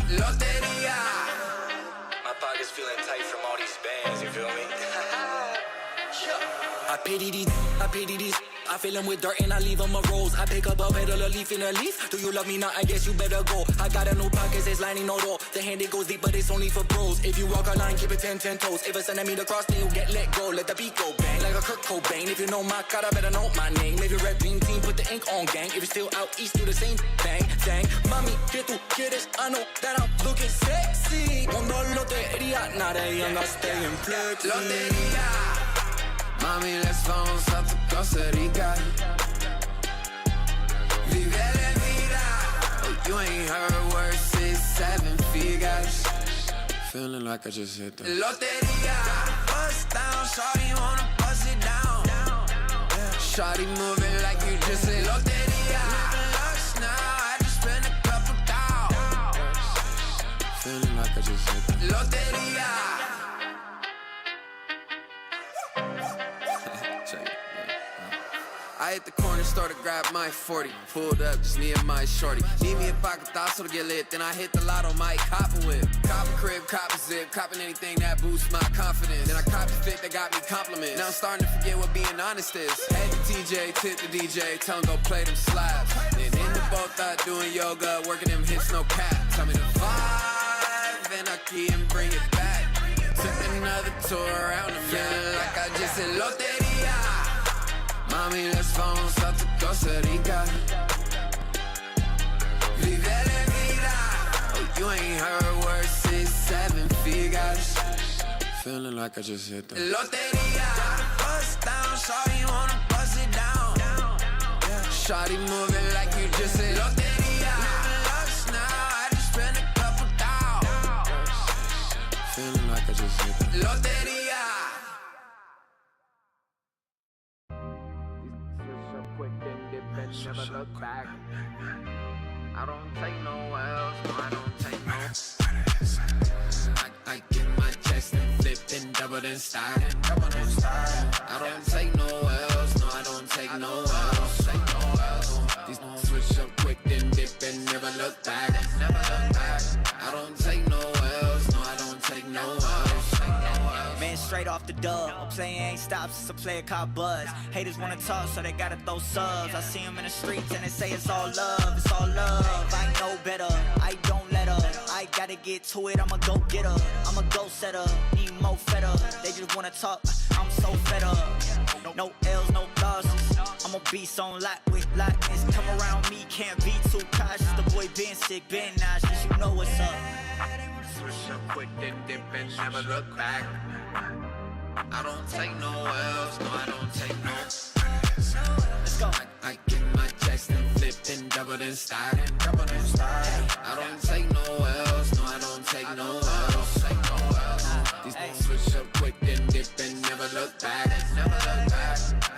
Lotería. My pocket's feeling tight from all these bands, you feel me? I pity these. I fill them with dirt and I leave them a rose. I pick up a petal, a leaf in a leaf. Do you love me now? I guess you better go. I got a new pockets, it's lining no door. The hand it goes deep, but it's only for bros. If you walk a line, keep it 10 toes. If a centimeter cross, then you get let go. Let the beat go bang, like a Kurt Cobain. If you know my cara, better know my name. If you rep dream team, put the ink on gang. If you're still out east, do the same thing. Mami, que tú quieres? I know that I'm looking sexy. Mundo lotería, now they young, I stay in flex. Lotería. Mami, let's vamos a tu Costa Rica. Vive la vida. Oh, you ain't heard words, 6, 7 figures. Feeling like I just hit the Lotería. Bust down, shawty wanna bust it down. Shawty moving like you just said Lotería. Lush now, I just spent a couple dollars. Feeling like I just hit the Lotería. I hit the corner store to grab my 40. Pulled up, just me and my shorty. Need me a pocket thought so to get lit. Then I hit the lotto, might cop a whip. Cop a crib, cop a zip. Copping anything that boosts my confidence. Then I cop the fit that got me compliments. Now I'm starting to forget what being honest is. Head to TJ, tip the DJ. Tell him go play them slaps. Then in the boat thought doing yoga. Working them hits, no cap. Tell me the vibe, then I key and bring it back. Took another tour around the feeling like I just said Lotería. Mami, let's vamos a tu Costa Rica. Vive la vida. Oh, you ain't heard words, 6, 7 figures. Feeling like I just hit the Lotería. Bust down, shawty wanna bust it down. Shawty moving like you just said Lotería. Lush now, I just spent a couple dollars. Feeling like I just hit the Lotería. Never look back. I don't take no L's, no, I don't take no. I get my chest and flip and double and start. I don't take no L's, no, I don't take no L's. These switch up quick then dip and never look back. I don't take no L's, no, I don't take no L's. Man, straight off the dub, a player ain't stopped since a player caught buzz. Haters wanna talk, so they gotta throw subs. I see them in the streets and they say it's all love, it's all love. I know better, I don't let up. I gotta get to it, I'ma go get her. I'm a go setter, need more fed up. They just wanna talk, I'm so fed up. No L's, no losses. I'm a beast on lock with lockness. Come around me, can't be too cautious. The boy been sick, been nauseous, you know what's up. Switch up quick, then dip and never look back. I don't take no L's, no, I don't take no. Let's go. I get my chest and flip and double and start. I don't take no L's, no, I don't take no L's. These moves switch up quick, then dip and never look back.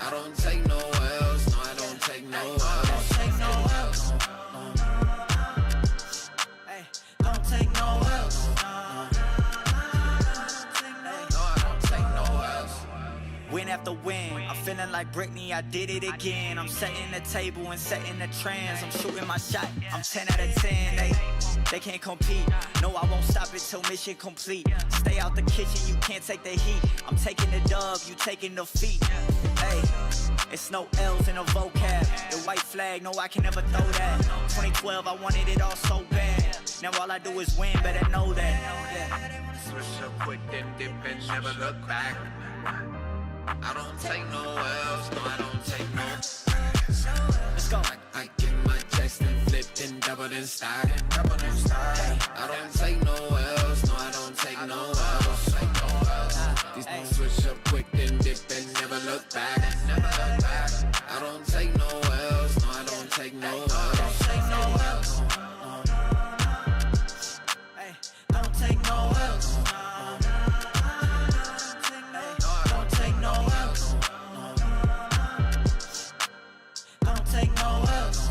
I don't take no L's, no, I don't take no L's. Hey, don't take no L's. Win after win, I'm feeling like Britney, I did it again. I'm setting the table and setting the trends. I'm shooting my shot, I'm 10 out of 10. They can't compete, no I won't stop it till mission complete. Stay out the kitchen, you can't take the heat. I'm taking the dub, you taking the feet. Hey, it's no L's in a vocab. The white flag, no I can never throw that. 2012, I wanted it all so bad. Now all I do is win, better know that. Switch up quick, then dip and never look back. I don't take no L's, no, I don't take no. Let's go. I get my chest and flip and double and start. I don't take no L's, no, I don't take no L's. These moves switch up quick, then dip and never look back. I don't take no L's, no, I don't take no L's. Hey, don't take no L's. Don't take no L's.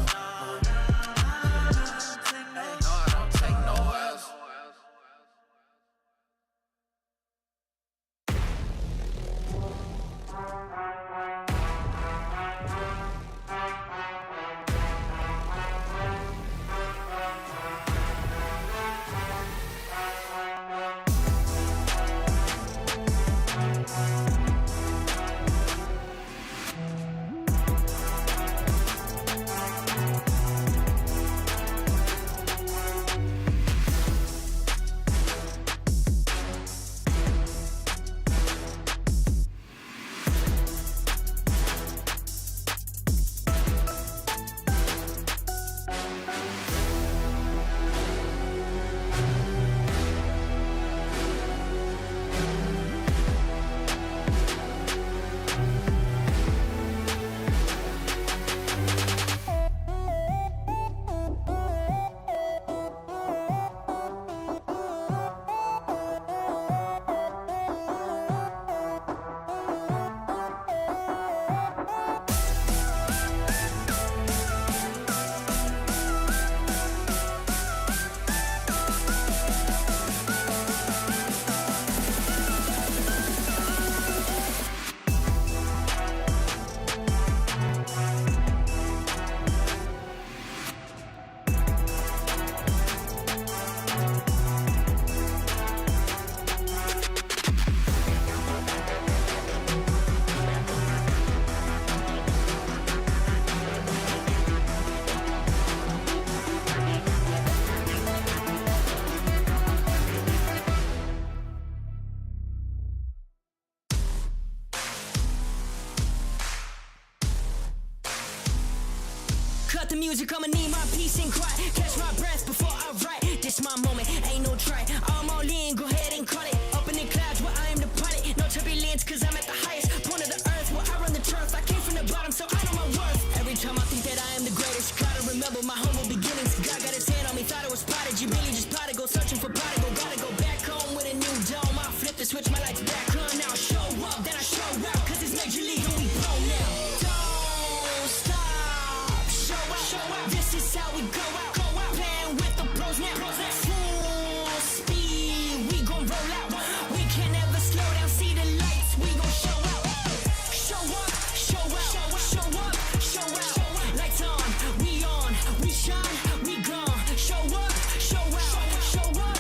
music, I'ma need my peace and quiet. Catch my breath before I write. This my moment, ain't no try. I'm all in, go ahead and call it. Up in the clouds where I am the pilot. No turbulence, cause I'm at the highest point of the earth where I run the turf. I came from the bottom, so I know my worth. Every time I think that I am the greatest, gotta remember my humble beginnings. God got his hand on me, thought it was spotted. You really just plotted, go searching for prodigal. Gotta go back home with a new dome. I flip the switch, my lights back on. Now I show up, then I show out. Cause it's major league and we pro now. Don't stop, show out. This is how we go out. Playing with the pros now. Full speed, we gon' roll out. We can never slow down, see the lights, we gon' show out. Show up, show out, show up, show out. Lights on, we shine, we gone. Show up, show out, show up,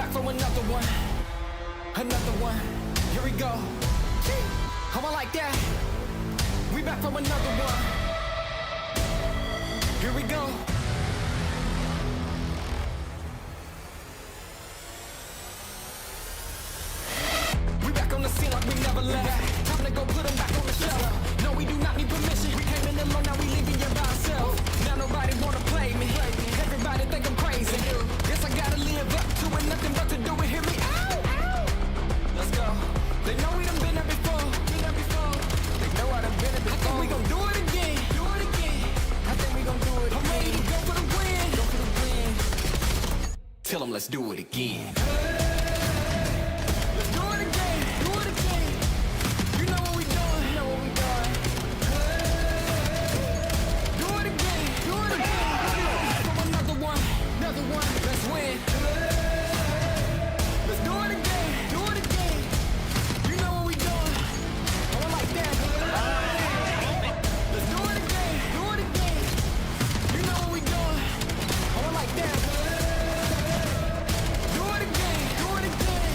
back from another one. Another one. Here we go. How I like that? We back from another one. Here we go. We back on the scene like we never left. Time to go put them back on the shelf. No, we do not need permission. We came in alone, now we leaving you by ourselves. Now nobody wanna play me. Everybody think I'm crazy. Guess I gotta live up to it. Nothing but to do it. Hear me out. Let's go. They know we done been there before. They know I done been there before. I think we gon' do it again. I think we gon' do it. I'm ready to go for the win. Tell them let's do it again. Let's do it again. You know what we doing. Do it again. From another one. Let's win. Let's do it again. You know what we doing. Oh, I like that. Let's do it again. You know what we doing. Oh, I like that. Do it again.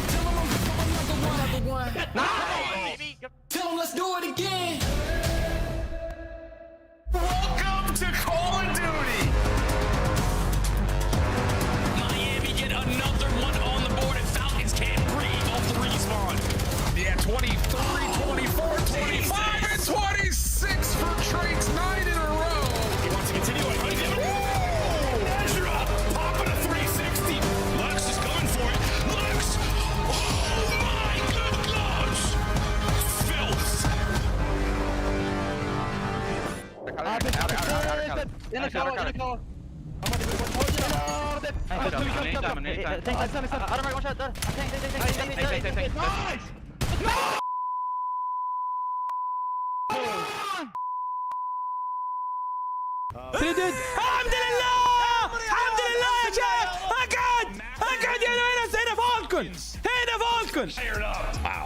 Tell them I'm from another one. Tell them let's do it again. Welcome to Call of Duty. Miami get another one on the board, and Falcons can't breathe off the respawn. Yeah, 23, 24, 25, and 26 for Drake's 9 in a row. He wants to continue it. Ezra popping a 360. Lux is going for it. Lux! Oh my good gloves! Filth!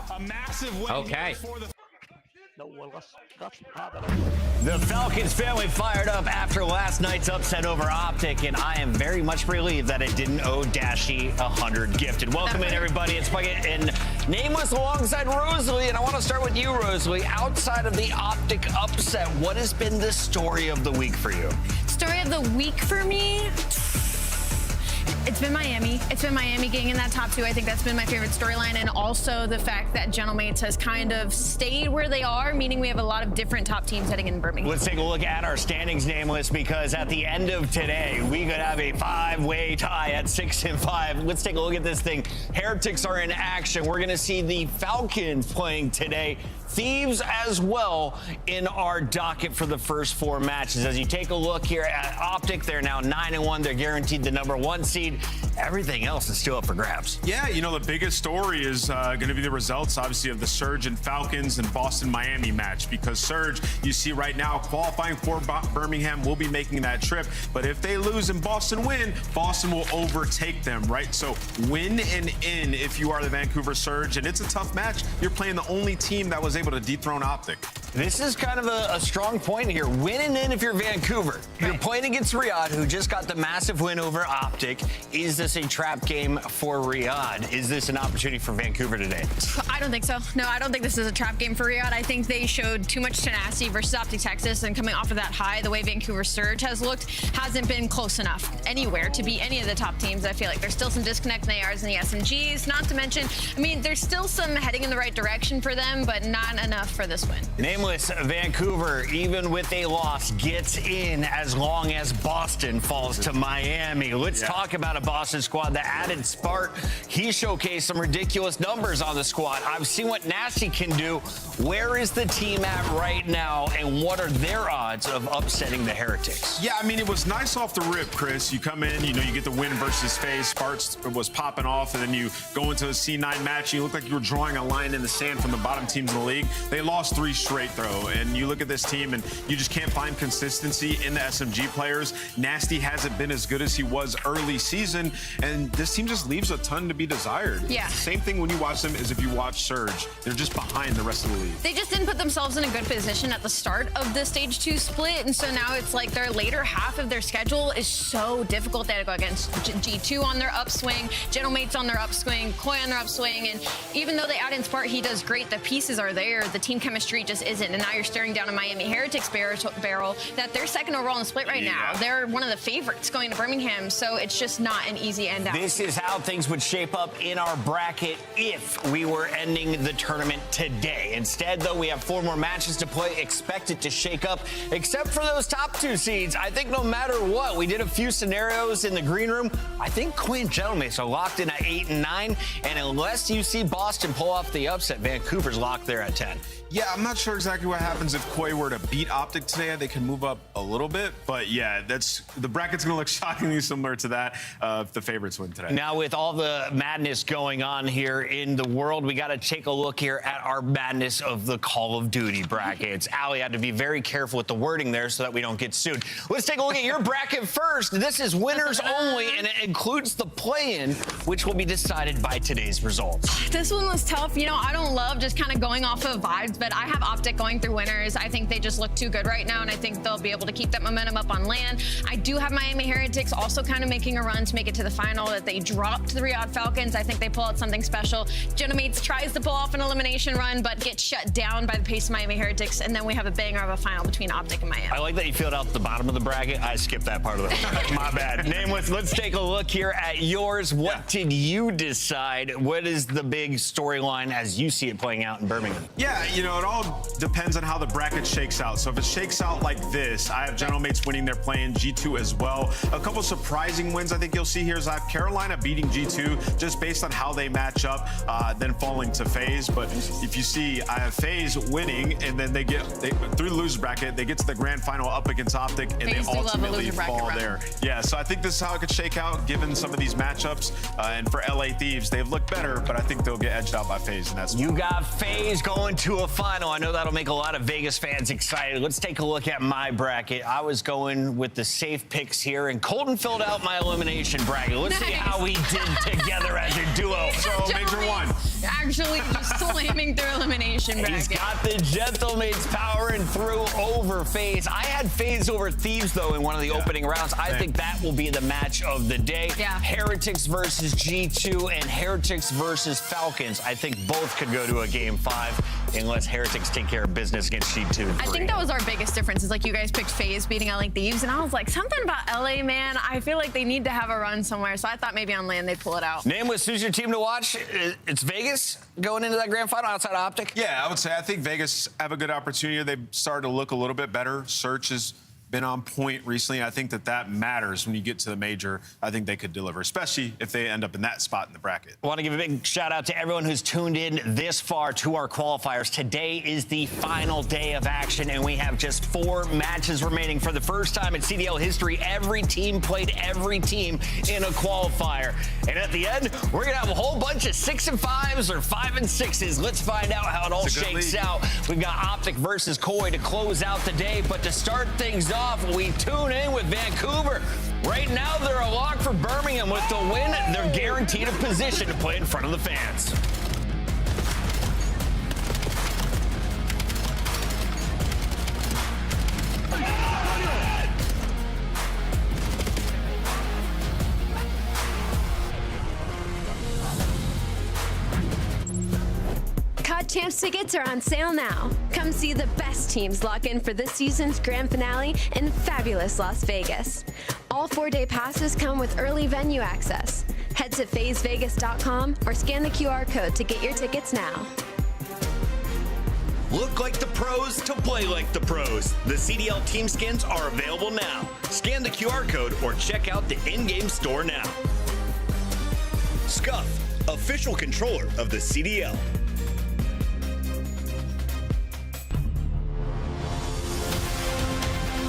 A massive win. Okay. For the The Falcons family fired up after last night's upset over Optic, and I am very much relieved that it didn't owe Dashy 100 gifted. Welcome in, everybody. It's Bucket and Nameless alongside Rosalie, and I want to start with you, Rosalie. Outside of the Optic upset, what has been the story of the week for you? Story of the week for me? It's been Miami. It's been Miami getting in that top two. I think that's been my favorite storyline. And also the fact that Gentlemates has kind of stayed where they are, meaning we have a lot of different top teams heading in Birmingham. Let's take a look at our standings, Nameless, because at the end of today, we could have a 5-way tie at 6-5. Let's take a look at this thing. Heretics are in action. We're going to see the Falcons playing today. Thieves as well in our docket for the first 4 matches. As you take a look here at Optic, they're now 9-1. They're guaranteed the #1 seed. Everything else is still up for grabs. Yeah, you know, the biggest story is going to be the results, obviously, of the Surge and Falcons and Boston-Miami match, because Surge, you see right now, qualifying for Birmingham, will be making that trip. But if they lose and Boston win, Boston will overtake them, right? So win and in if you are the Vancouver Surge, and it's a tough match. You're playing the only team that was able to dethrone Optic. This is kind of a strong point here. Win and in if you're Vancouver. You're playing against Riyadh, who just got the massive win over Optic. Is this a trap game for Riyadh? Is this an opportunity for Vancouver today? I don't think so. No, I don't think this is a trap game for Riyadh. I think they showed too much tenacity versus Optic Texas, and coming off of that high, the way Vancouver Surge has looked hasn't been close enough anywhere to beat any of the top teams. I feel like there's still some disconnect in the ARs and the SMGs, not to mention, I mean, there's still some heading in the right direction for them, but not enough for this win. Nameless, Vancouver, even with a loss, gets in as long as Boston falls to Miami. Let's talk about a Boston squad that added Spart. He showcased some ridiculous numbers on the squad. I've seen what Nasty can do. Where is the team at right now, and what are their odds of upsetting the Heretics? Yeah, I mean, it was nice off the rip, Chris. You come in, you know, you get the win versus FaZe. Sparks was popping off, and then you go into a C9 match. You look like you were drawing a line in the sand from the bottom teams in the league. league. They lost 3 straight, though, and you look at this team, and you just can't find consistency in the SMG players. Nasty hasn't been as good as he was early season, and this team just leaves a ton to be desired. Yeah. Same thing when you watch them as if you watch Surge. They're just behind the rest of the league. They just didn't put themselves in a good position at the start of the Stage 2 split, and so now it's like their later half of their schedule is so difficult. They had to go against G2 on their upswing, Genomates on their upswing, Koi on their upswing, and even though they add in Spart, he does great. The pieces are there. The team chemistry just isn't, and now you're staring down a Miami Heretics barrel that they're second overall in the split right now. They're one of the favorites going to Birmingham, so it's just not an easy end out. This is how things would shape up in our bracket if we were ending the tournament today. Instead, though, we have 4 more matches to play. Expect it to shake up, except for those top 2 seeds. I think no matter what, we did a few scenarios in the green room. I think Queen and Gentlemen are locked in at 8 and 9, and unless you see Boston pull off the upset, Vancouver's locked there at 10. Yeah, I'm not sure exactly what happens if Koi were to beat Optic today. They can move up a little bit, but yeah, the bracket's going to look shockingly similar to that if the favorites win today. Now, with all the madness going on here in the world, we got to take a look here at our madness of the Call of Duty brackets. Allie had to be very careful with the wording there so that we don't get sued. Let's take a look at your bracket first. This is winners only, and it includes the play-in, which will be decided by today's results. This one was tough. You know, I don't love just kind of going off of vibes, but I have Optic going through winners. I think they just look too good right now, and I think they'll be able to keep that momentum up on LAN. I do have Miami Heretics also kind of making a run to make it to the final that they dropped the Riyadh Falcons. I think they pull out something special. Genomates tries to pull off an elimination run, but gets shut down by the pace of Miami Heretics, and then we have a banger of a final between Optic and Miami. I like that you filled out the bottom of the bracket. I skipped that part of it. My bad. Nameless, let's take a look here at yours. What did you decide? What is the big storyline as you see it playing out in Birmingham? Yeah, you know, it all depends on how the bracket shakes out. So if it shakes out like this, I have Genomates winning their play-in, G2 as well. A couple surprising wins I think you'll see here is I have Carolina beating G2 just based on how they match up, then falling to FaZe. But if you see, I have FaZe winning, and then through the loser bracket, they get to the grand final up against Optic, and they ultimately fall there. Yeah, so I think this is how it could shake out given some of these matchups. And for LA Thieves, they've looked better, but I think they'll get edged out by FaZe, and that's you got FaZe going to a final. I know that'll make a lot of Vegas fans excited. Let's take a look at my bracket. I was going with the safe picks here, and Colton filled out my elimination bracket. Let's see how we did together as a duo. So Major won. Actually, just slamming through elimination bracket. He's got the Gentlemates powering through over FaZe. I had FaZe over Thieves, though, in one of the opening rounds. I think that will be the match of the day. Yeah. Heretics versus G2 and Heretics versus Falcons. I think both could go to a Game 5 unless Heretics take care of business against G2. I think that was our biggest difference is like you guys picked FaZe beating LA Thieves, and I was like, something about LA, man. I feel like they need to have a run somewhere, so I thought maybe on LAN they'd pull it out. Nameless, who's your team to watch? It's Vegas going into that grand final outside of Optic? Yeah, I would say I think Vegas have a good opportunity. They've started to look a little bit better. Search has been on point recently. I think that matters when you get to the major. I think they could deliver, especially if they end up in that spot in the bracket. I want to give a big shout out to everyone who's tuned in this far to our qualifiers. Today is the final day of action, and we have just 4 matches remaining. For the first time in CDL history, every team played every team in a qualifier. And at the end, we're going to have a whole bunch of 6 and 5s or 5 and 6s. Let's find out how it all shakes out. We've got Optic versus Koi to close out the day, but to start things off, we tune in with Vancouver. Right now, they're a lock for Birmingham. With the win, they're guaranteed a position to play in front of the fans. COD Champs tickets are on sale now. Come see the best teams lock in for this season's grand finale in fabulous Las Vegas. All 4-day passes come with early venue access. Head to FazeVegas.com or scan the QR code to get your tickets now. Look like the pros to play like the pros. The CDL team skins are available now. Scan the QR code or check out the in-game store now. Scuff, official controller of the CDL.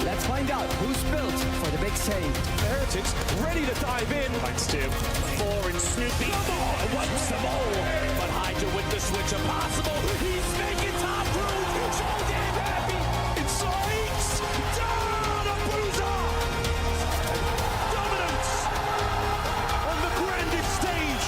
Let's find out who's built for the big save. Heretics ready to dive in. Thanks, Tim. 4 and Snoopy. Wipes them all. But Hydra with the switch impossible. He's making top crew so damn happy. It's Saints down a bruiser. Dominance on the grandest stage.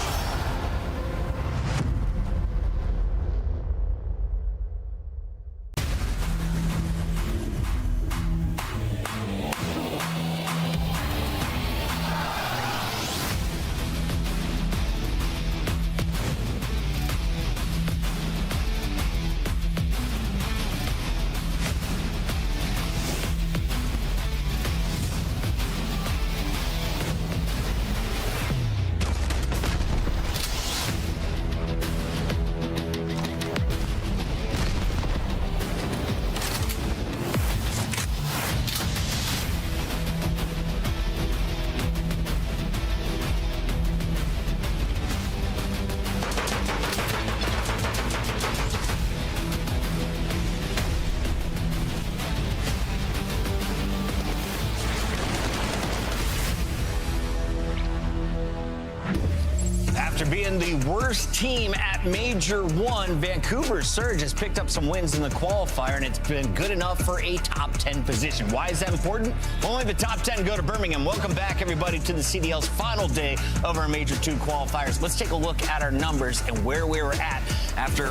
After being the worst team at Major 1, Vancouver Surge has picked up some wins in the qualifier, and it's been good enough for a top 10 position. Why is that important? Only the top 10 go to Birmingham. Welcome back, everybody, to the CDL's final day of our Major 2 qualifiers. Let's take a look at our numbers and where we were at after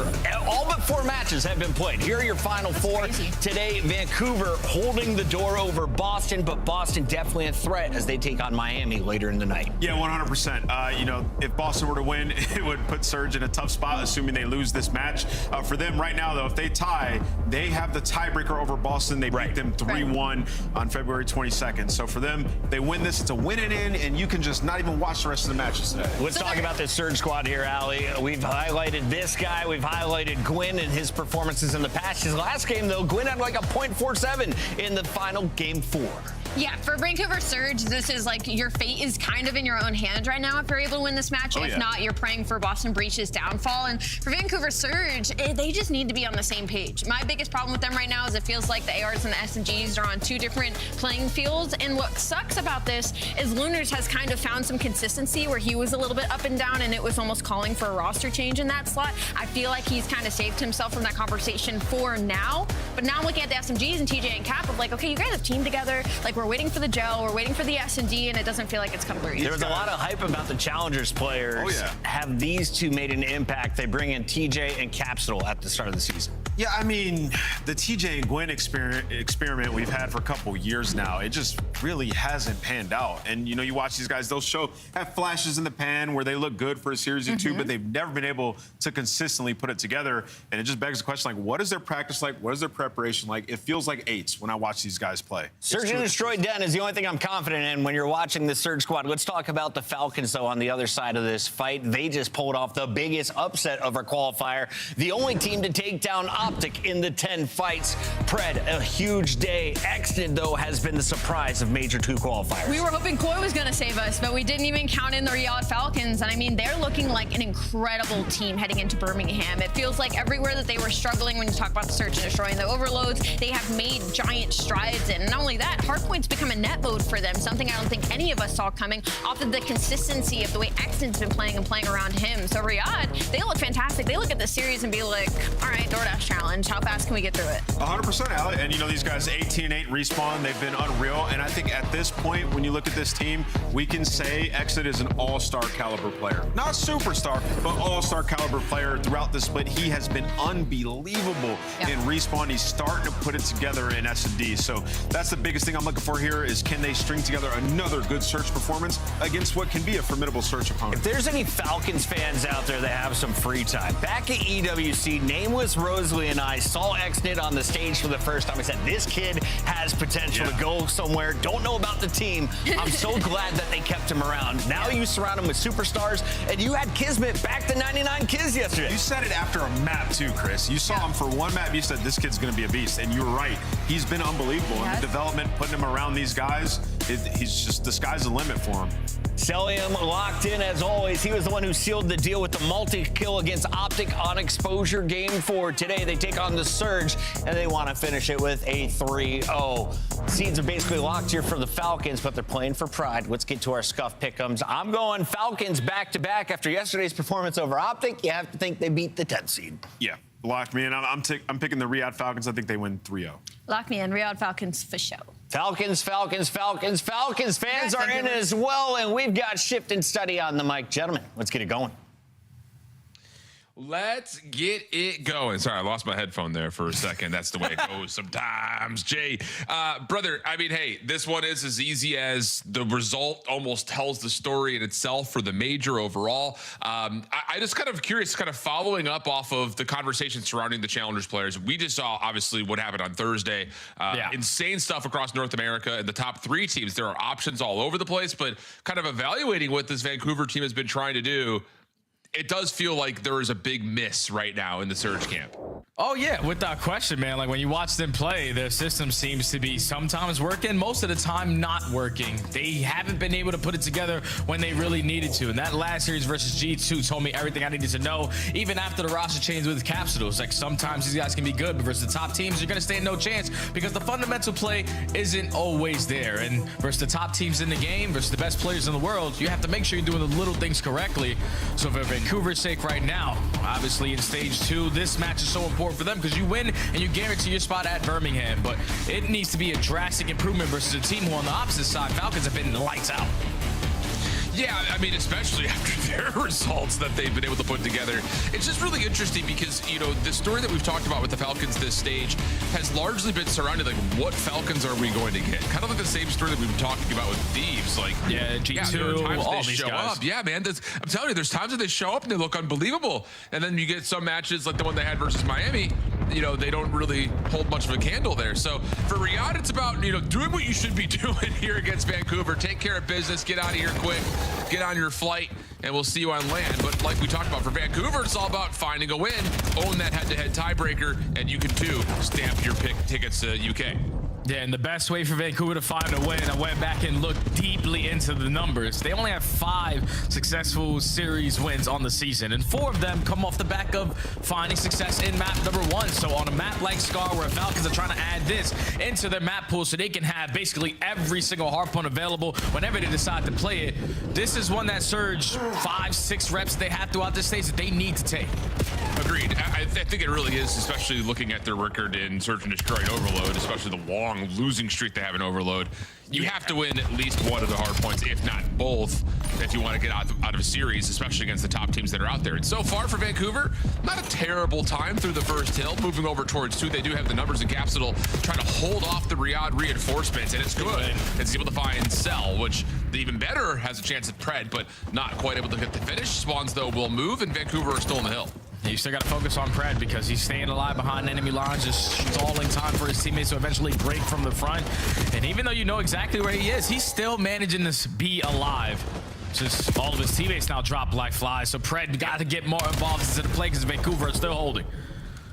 all but 4 matches have been played. Here are your final 4. Today, Vancouver holding the door over Boston, but Boston definitely a threat as they take on Miami later in the night. Yeah, 100%. If Boston were to win, it would put Surge in a tough spot, assuming they lose this match. For them right now, though, if they tie, they have the tiebreaker over Boston. They beat them 3-1 on February 22nd. So for them, if they win this, it's a win and in, and you can just not even watch the rest of the matches today. Let's talk about this Surge squad here, Ali. We've highlighted this guy. We've highlighted Gwyn and his performances in the past. His last game, though, Gwyn had like a .47 in the final game 4. Yeah, for Vancouver Surge, this is like your fate is kind of in your own hands right now if you're able to win this match. If not, you're praying for Boston Breach's downfall. And for Vancouver Surge, they just need to be on the same page. My biggest problem with them right now is it feels like the ARs and the SMGs are on 2 different playing fields. And what sucks about this is Lunars has kind of found some consistency where he was a little bit up and down, and it was almost calling for a roster change in that slot. I feel like he's kind of saved himself from that conversation for now. But now I'm looking at the SMGs and TJ and Cap of like, okay, you guys have teamed together. Like, we're waiting for the gel, we're waiting for the S&D, and it doesn't feel like it's come through. There was a lot of hype about the Challengers players. Have these two made an impact? They bring in TJ and Capsule at the start of the season. Yeah, I mean, the TJ and Gwyn experiment we've had for a couple years now, it just really hasn't panned out. And, you watch these guys, they'll have flashes in the pan where they look good for a series or 2, but they've never been able to consistently put it together. And it just begs the question, like, what is their practice like? What is their preparation like? It feels like 8s when I watch these guys play. Search and Destroy Den is the only thing I'm confident in when you're watching the Surge squad. Let's talk about the Falcons, though, on the other side of this fight. They just pulled off the biggest upset of our qualifier. The only team to take down Optic in the 10 fights. Pred, a huge day. Exton, though, has been the surprise of Major 2 qualifiers. We were hoping Koi was going to save us, but we didn't even count in the Riyadh Falcons. And I mean, they're looking like an incredible team heading into Birmingham. It feels like everywhere that they were struggling when you talk about the Search and Destroy and the overloads, they have made giant strides in. And not only that, Hardpoint's become a net mode for them, something I don't think any of us saw coming off of the consistency of the way Exton's been playing and playing around him. So Riyadh, they look fantastic. They look at the series and be like, all right, DoorDash challenge, how fast can we get through it? 100%, Ali. And these guys 18-8 respawn, they've been unreal. And I think at this point, when you look at this team, we can say Exit is an all-star caliber player. Not superstar, but all-star caliber player throughout the split. He has been unbelievable in respawn. He's starting to put it together in S&D. So that's the biggest thing I'm looking for here is can they string together another good Search performance against what can be a formidable Search opponent. If there's any Falcons fans out there that have some free time, back at EWC, Nameless, Rosalie, and I saw Xnit on the stage for the first time. I said, this kid has potential to go somewhere. Don't know about the team. I'm so glad that they kept him around. Now you surround him with superstars, and you had Kismet back to 99 Kiz yesterday. You said it after a map, too, Chris. You saw him for one map. You said, this kid's going to be a beast, and you were right. He's been unbelievable. And the development, putting him around these guys, he's just, the sky's the limit for him. Celium locked in as always. He was the one who sealed the deal with the multi-kill against Optic on Exposure game 4. Today they take on the Surge, and they want to finish it with a 3-0. Seeds are basically locked here for the Falcons, but they're playing for pride. Let's get to our scuff pick'ems. I'm going Falcons back-to-back after yesterday's performance over Optic. You have to think they beat the 10th seed. Yeah. Lock me in. I'm picking the Riyadh Falcons. I think they win 3-0. Lock me in. Riyadh Falcons for show. Falcons fans are in as well, and we've got Shift and Study on the mic. Gentlemen, let's get it going. Let's get it going. Sorry, I lost my headphone there for a second. That's the way it goes sometimes. Jay, brother, I mean, hey, this one is as easy as the result almost tells the story in itself for the major overall. I just kind of curious, kind of following up off of the conversation surrounding the Challengers players. We just saw, obviously, what happened on Thursday. Insane stuff across North America. And the top 3 teams, there are options all over the place, but kind of evaluating what this Vancouver team has been trying to do, it does feel like there is a big miss right now in the Surge camp. Oh, yeah, without question, man. Like, when you watch them play, their system seems to be sometimes working, most of the time not working. They haven't been able to put it together when they really needed to. And that last series versus G2 told me everything I needed to know, even after the roster change with Capsules. Like, sometimes these guys can be good, but versus the top teams, you're going to stand no chance because the fundamental play isn't always there. And versus the top teams in the game, versus the best players in the world, you have to make sure you're doing the little things correctly. So for Vancouver's sake right now, obviously in stage 2, this match is so important for them because you win and you guarantee your spot at Birmingham, but it needs to be a drastic improvement versus a team who on the opposite side, Falcons, have been lights out. Yeah, I mean, especially after their results that they've been able to put together. It's just really interesting because, you know, the story that we've talked about with the Falcons this stage has largely been surrounded, like, what Falcons are we going to get? Kind of like the same story that we've been talking about with Thieves. Like, G2, there are times all they these show guys. up. Yeah, man, I'm telling you, there's times that they show up and they look unbelievable. And then you get some matches like the one they had versus Miami, you know, they don't really hold much of a candle there. So for Riyadh, it's about, you know, doing what you should be doing here against Vancouver. Take care of business, get out of here quick, get on your flight, and we'll see you on land. But like we talked about, for Vancouver, it's all about finding a win, own that head-to-head tiebreaker, and you can too stamp your tickets to UK. Yeah, and the best way for Vancouver to find a win, I went back and looked deeply into the numbers. They only have 5 successful series wins on the season, and 4 of them come off the back of finding success in map number 1. So on a map like Scar, where Falcons are trying to add this into their map pool so they can have basically every single hardpoint available whenever they decide to play it, this is one that Surge 5-6 reps they have throughout this stage that they need to take. Agreed. I think it really is, especially looking at their record in Search and Destroy and Overload, especially the long losing streak they have in Overload. You have to win at least one of the hard points, if not both, if you want to get out of a series, especially against the top teams that are out there. And so far for Vancouver, not a terrible time through the first hill. Moving over towards 2, they do have the numbers in Capsule, trying to hold off the Riyadh reinforcements, and it's good. It's able to find Cell, which even better has a chance at Pred, but not quite able to hit the finish. Spawns, though, will move, and Vancouver are still in the hill. You still got to focus on Pred because he's staying alive behind enemy lines, just stalling time for his teammates to eventually break from the front. And even though you know exactly where he is, he's still managing to be alive. Just all of his teammates now drop like flies. So Pred got to get more involved into the play because Vancouver is still holding.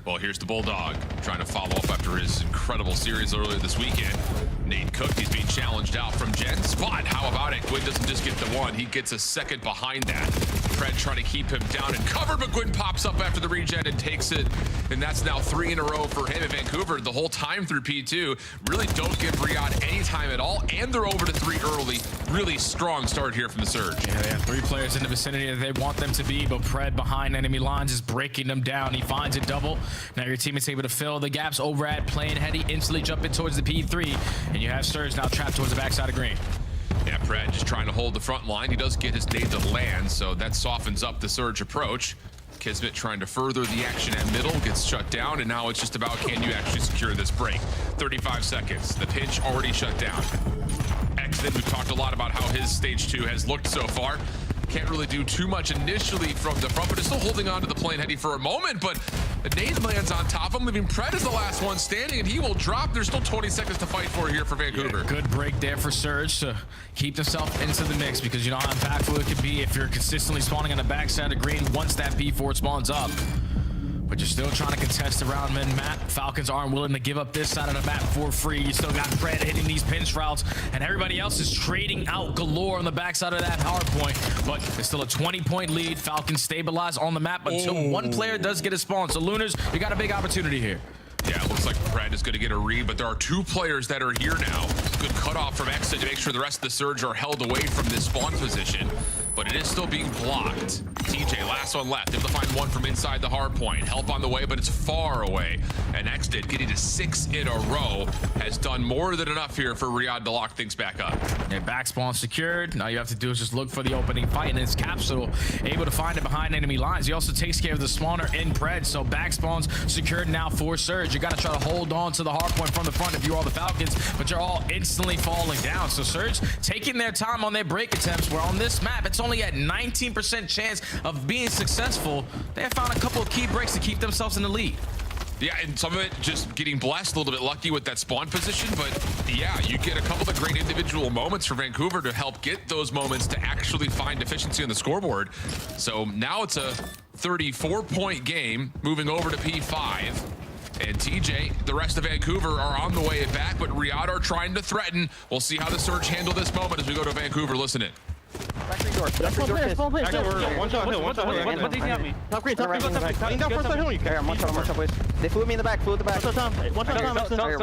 Well, here's the Bulldog trying to follow up after his incredible series earlier this weekend. Nate Cook, he's being challenged out from Jen Spot. How about it? Gwyn doesn't just get the one, he gets a second behind that. Fred trying to keep him down and covered, but Gwyn pops up after the regen and takes it. And that's now 3 in a row for him in Vancouver the whole time through P2. Really don't give Riyadh any time at all, and they're over to 3 early. Really strong start here from the Surge. Yeah, they have 3 players in the vicinity that they want them to be, but Pred behind enemy lines is breaking them down. He finds a double. Now your teammate's able to fill the gaps over at playing heady, instantly jumping towards the P3, and you have Surge now trapped towards the backside of green. Yeah, Pred just trying to hold the front line. He does get his nade to land, so that softens up the Surge approach. Kismet trying to further the action at middle, gets shut down, and now it's just about, can you actually secure this break? 35 seconds, the pinch already shut down. Exit, we've talked a lot about how his stage 2 has looked so far. Can't really do too much initially from the front, but is still holding on to the plane heady for a moment, but the nade lands on top of him, leaving Pred as the last one standing, and he will drop. There's still 20 seconds to fight for here for Vancouver. Yeah, good break there for Surge to keep himself into the mix, because you know how impactful it can be if you're consistently spawning on the backside of green once that P4 spawns up. But you're still trying to contest around mid-map. Falcons aren't willing to give up this side of the map for free. You still got Pred hitting these pinch routes, and everybody else is trading out galore on the backside of that power point. But it's still a 20-point lead. Falcons stabilize on the map until one player does get a spawn. So Lunars, you got a big opportunity here. Yeah, it looks like Pred is going to get a read, but there are 2 players that are here now. good cutoff from Exit to make sure the rest of the Surge are held away from this spawn position, but it is still being blocked. TJ, last one left, able to find one from inside the hard point. Help on the way, but it's far away. And Exit, getting to 6 in a row, has done more than enough here for Riyadh to lock things back up. And back spawn secured. Now you have to do is just look for the opening fight, and it's Capsule able to find it behind enemy lines. He also takes care of the spawner in Pred, so back spawn's secured now for Surge. You got to try to hold on to the hard point from the front if you are the Falcons, but you're all instantly falling down. So Surge taking their time on their break attempts, where on this map it's only at 19% chance of being successful. They have found a couple of key breaks to keep themselves in the lead. Yeah, and some of it just getting blessed, a little bit lucky with that spawn position, but yeah, you get a couple of great individual moments for Vancouver to help get those moments to actually find efficiency on the scoreboard. So now it's a 34-point game, moving over to P5. And TJ, the rest of Vancouver are on the way back, but Riyadh are trying to threaten. We'll see how the Surge handle this moment as we go to Vancouver. Listen in. Factory door. One shot hill. Top green. Lean down first hill. You can. One shot, boys. They flew me in the back. One shot, Tom. We're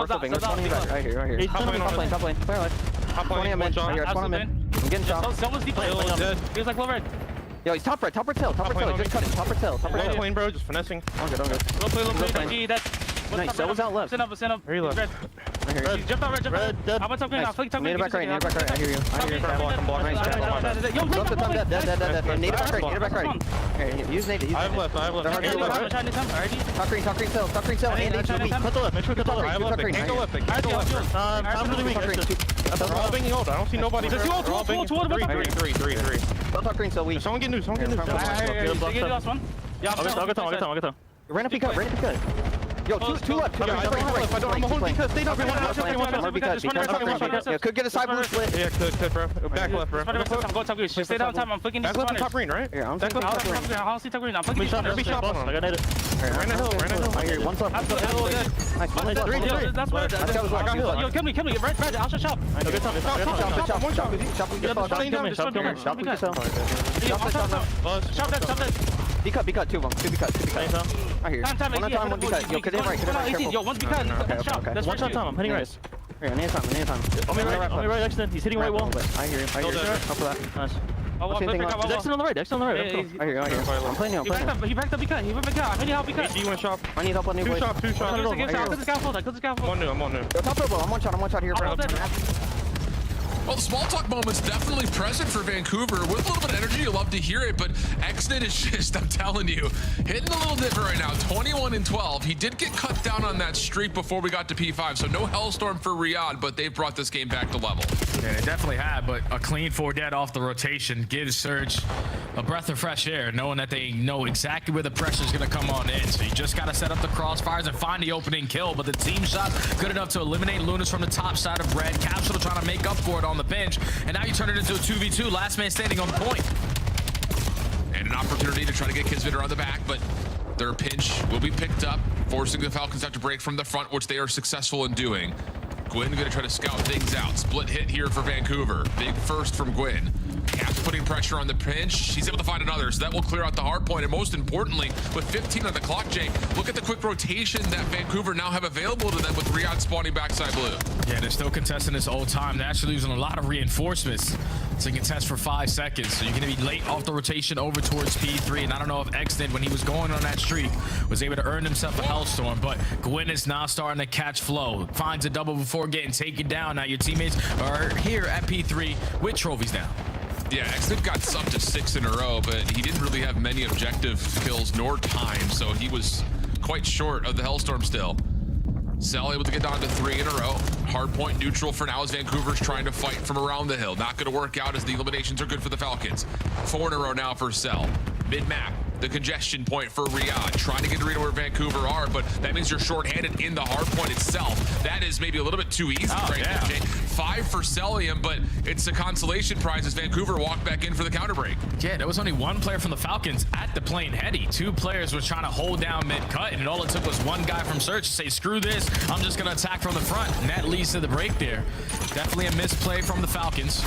flipping. We're spawning back. Right here. Top lane. Clear light. Top lane. One shot. Here, spawn him in. I'm getting shot. Someone's deep lane. He was like low red. Yo, he's top red tail. Just cut him. Top red tail. Low plane, bro. Just finessing. I'm good. Low plane. Nice. That was out left. Send up. Very left. Jump out red. I'm on top green. I'm flicking top green. Need it back right. I hear you. I'm blocking. Nice. Yo, Close to Tom. Dead. Need it back right. Here, use nade. I have left. Top green cell. And H weak. Cut the left. Make sure cut the left. Can't go left. I'm really weak. They're all banging hold. I don't see nobody. Three. Top green cell weak. Someone get new. Yeah, I'll get Tom. Ran up peak cut. Yo, two left. I'm holding because they don't Yeah, could get a side blue split. Yeah, could, bro. Back left, bro. Go top green. Stay down time. I'm flicking these Back left top green, right? Yeah, I'm top green. I'll see top green. I'm flicking these I got it. Ran a hill. I hear you. One top. That's where. I got hill. Yo, kill me. Red. I'll shot. Shop that. Be cut, two of them. I hear you. One time, one be cut. Yo, could they right, careful. Yo, one's be cut. Okay. One shot time, I'm hitting right. Here, I need time. On me right, Exton. He's hitting right wall. I hear you. Up for that. Nice. Exton on the right. I hear you. I'm playing you. He backed up, be cut. I need help, be cut. You went shop. I need help on new way. Two shot. I click the scaffold. I'm on new. Yo, top elbow. I'm one shot here, bro. Well, the small talk moment's definitely present for Vancouver. With a little bit of energy, you love to hear it, but Exton is just, I'm telling you, hitting a little different right now. 21-12. He did get cut down on that streak before we got to P5, so no Hellstorm for Riyadh, but they've brought this game back to level. Yeah, they definitely have, but a clean 4 dead off the rotation gives Surge a breath of fresh air, knowing that they know exactly where the pressure is going to come on in. So you just got to set up the crossfires and find the opening kill, but the team shot's good enough to eliminate Lunas from the top side of red. Capsule trying to make up for it on the bench, and now you turn it into a 2v2, last man standing on point. And an opportunity to try to get Kisvitter on the back, but their pinch will be picked up, forcing the Falcons to have to break from the front, which they are successful in doing. Gwyn going to try to scout things out. Split hit here for Vancouver. Big first from Gwyn. Cap's putting pressure on the pinch. She's able to find another, so that will clear out the hard point. And most importantly, with 15 on the clock, Jake, look at the quick rotation that Vancouver now have available to them with Riyadh spawning backside blue. Yeah, they're still contesting this old time. They're actually losing a lot of reinforcements to contest for 5 seconds. So you're going to be late off the rotation over towards P3. And I don't know if Exton, when he was going on that streak, was able to earn himself a Hellstorm. But Gwyn is now starting to catch flow. Finds a double before getting taken down. Now your teammates are here at P3 with trophies now. Yeah, Exton got up to 6 in a row, but he didn't really have many objective kills nor time, so he was quite short of the Hellstorm still. Cell able to get down to 3 in a row. Hardpoint neutral for now as Vancouver's trying to fight from around the hill. Not going to work out as the eliminations are good for the Falcons. 4 in a row now for Cell. Mid-map, the congestion point for Riyadh. Trying to get to read where Vancouver are, but that means you're shorthanded in the hardpoint itself. That is maybe a little bit too easy right now, Jay. 5 for Celium, but it's a consolation prize as Vancouver walk back in for the counter break. Yeah, there was only 1 player from the Falcons at the plane heady. 2 players were trying to hold down mid-cut, and all it took was 1 guy from Search to say, screw this, I'm just going to attack from the front, and that leads to the break there. Definitely a misplay from the Falcons.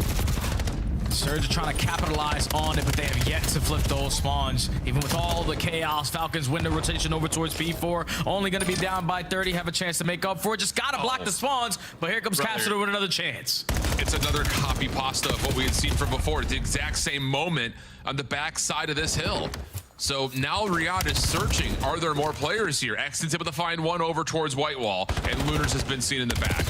Surge are trying to capitalize on it, but they have yet to flip those spawns. Even with all the chaos, Falcons win the rotation over towards P4. Only going to be down by 30, have a chance to make up for it. Just got to block the spawns, but here comes Capsule with another chance. It's another copy pasta of what we had seen from before. It's the exact same moment on the back side of this hill. So now Riyadh is searching. Are there more players here? Exton's able to find one over towards Whitewall, and Lunars has been seen in the back.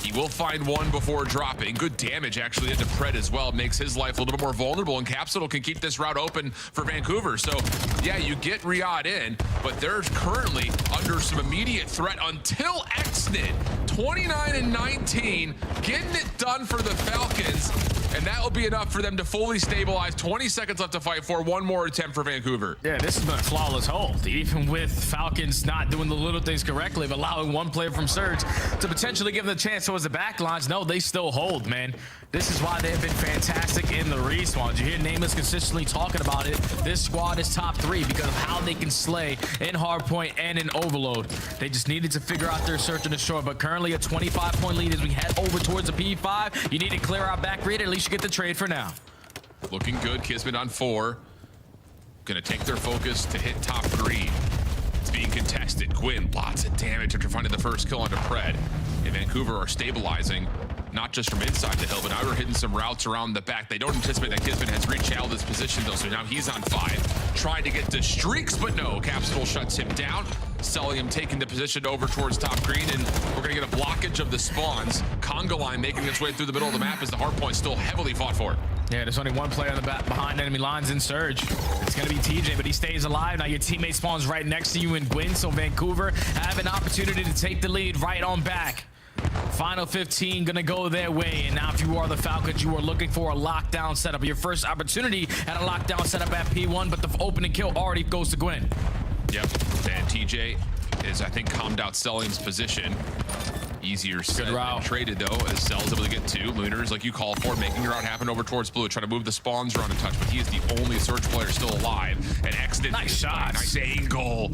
He will find one before dropping. Good damage actually into Pred as well. Makes his life a little bit more vulnerable, and Capsule can keep this route open for Vancouver. So yeah, you get Riyadh in, but they're currently under some immediate threat until Xnit. 29 and 19, getting it done for the Falcons. And that will be enough for them to fully stabilize. 20 seconds left to fight for. One more attempt for Vancouver. Yeah, this has been a flawless hold. Even with Falcons not doing the little things correctly, but allowing one player from Surge to potentially give them a chance towards the back lines. No, they still hold, man. This is why they have been fantastic in the respawns. You hear Nameless consistently talking about it. This squad is top 3 because of how they can slay in hardpoint and in overload. They just needed to figure out their search and destroy, but currently a 25-point lead as we head over towards the P5. You need to clear our back read. At least you get the trade for now. Looking good. Kismet on 4. Gonna take their focus to hit top green. It's being contested. Gwyn, lots of damage after finding the first kill onto Pred. And Vancouver are stabilizing, not just from inside the hill, but now we're hitting some routes around the back. They don't anticipate that Kismet has reached out his position though, so now he's on 5. Trying to get to streaks, but no. Capsule shuts him down. Celium taking the position over towards top green, and we're gonna get a blockage of the spawns. Conga line making its way through the middle of the map as the hard point still heavily fought for. Yeah, there's only one player on the back behind enemy lines in Surge. It's gonna be TJ, but he stays alive. Now your teammate spawns right next to you in Gwyn, so Vancouver have an opportunity to take the lead right on back. Final 15 gonna go their way, and now if you are the Falcons, you are looking for a lockdown setup. Your first opportunity at a lockdown setup at P1, but the opening kill already goes to Gwyn. Yep, and TJ is, I think, calmed out Celium's position. Easier said than traded though, as Cell's able to get 2. Lunars, like you call for, making your route happen over towards blue, trying to move the spawns around a touch, but he is the only Surge player still alive. And Xnit, nice shot, nice angle.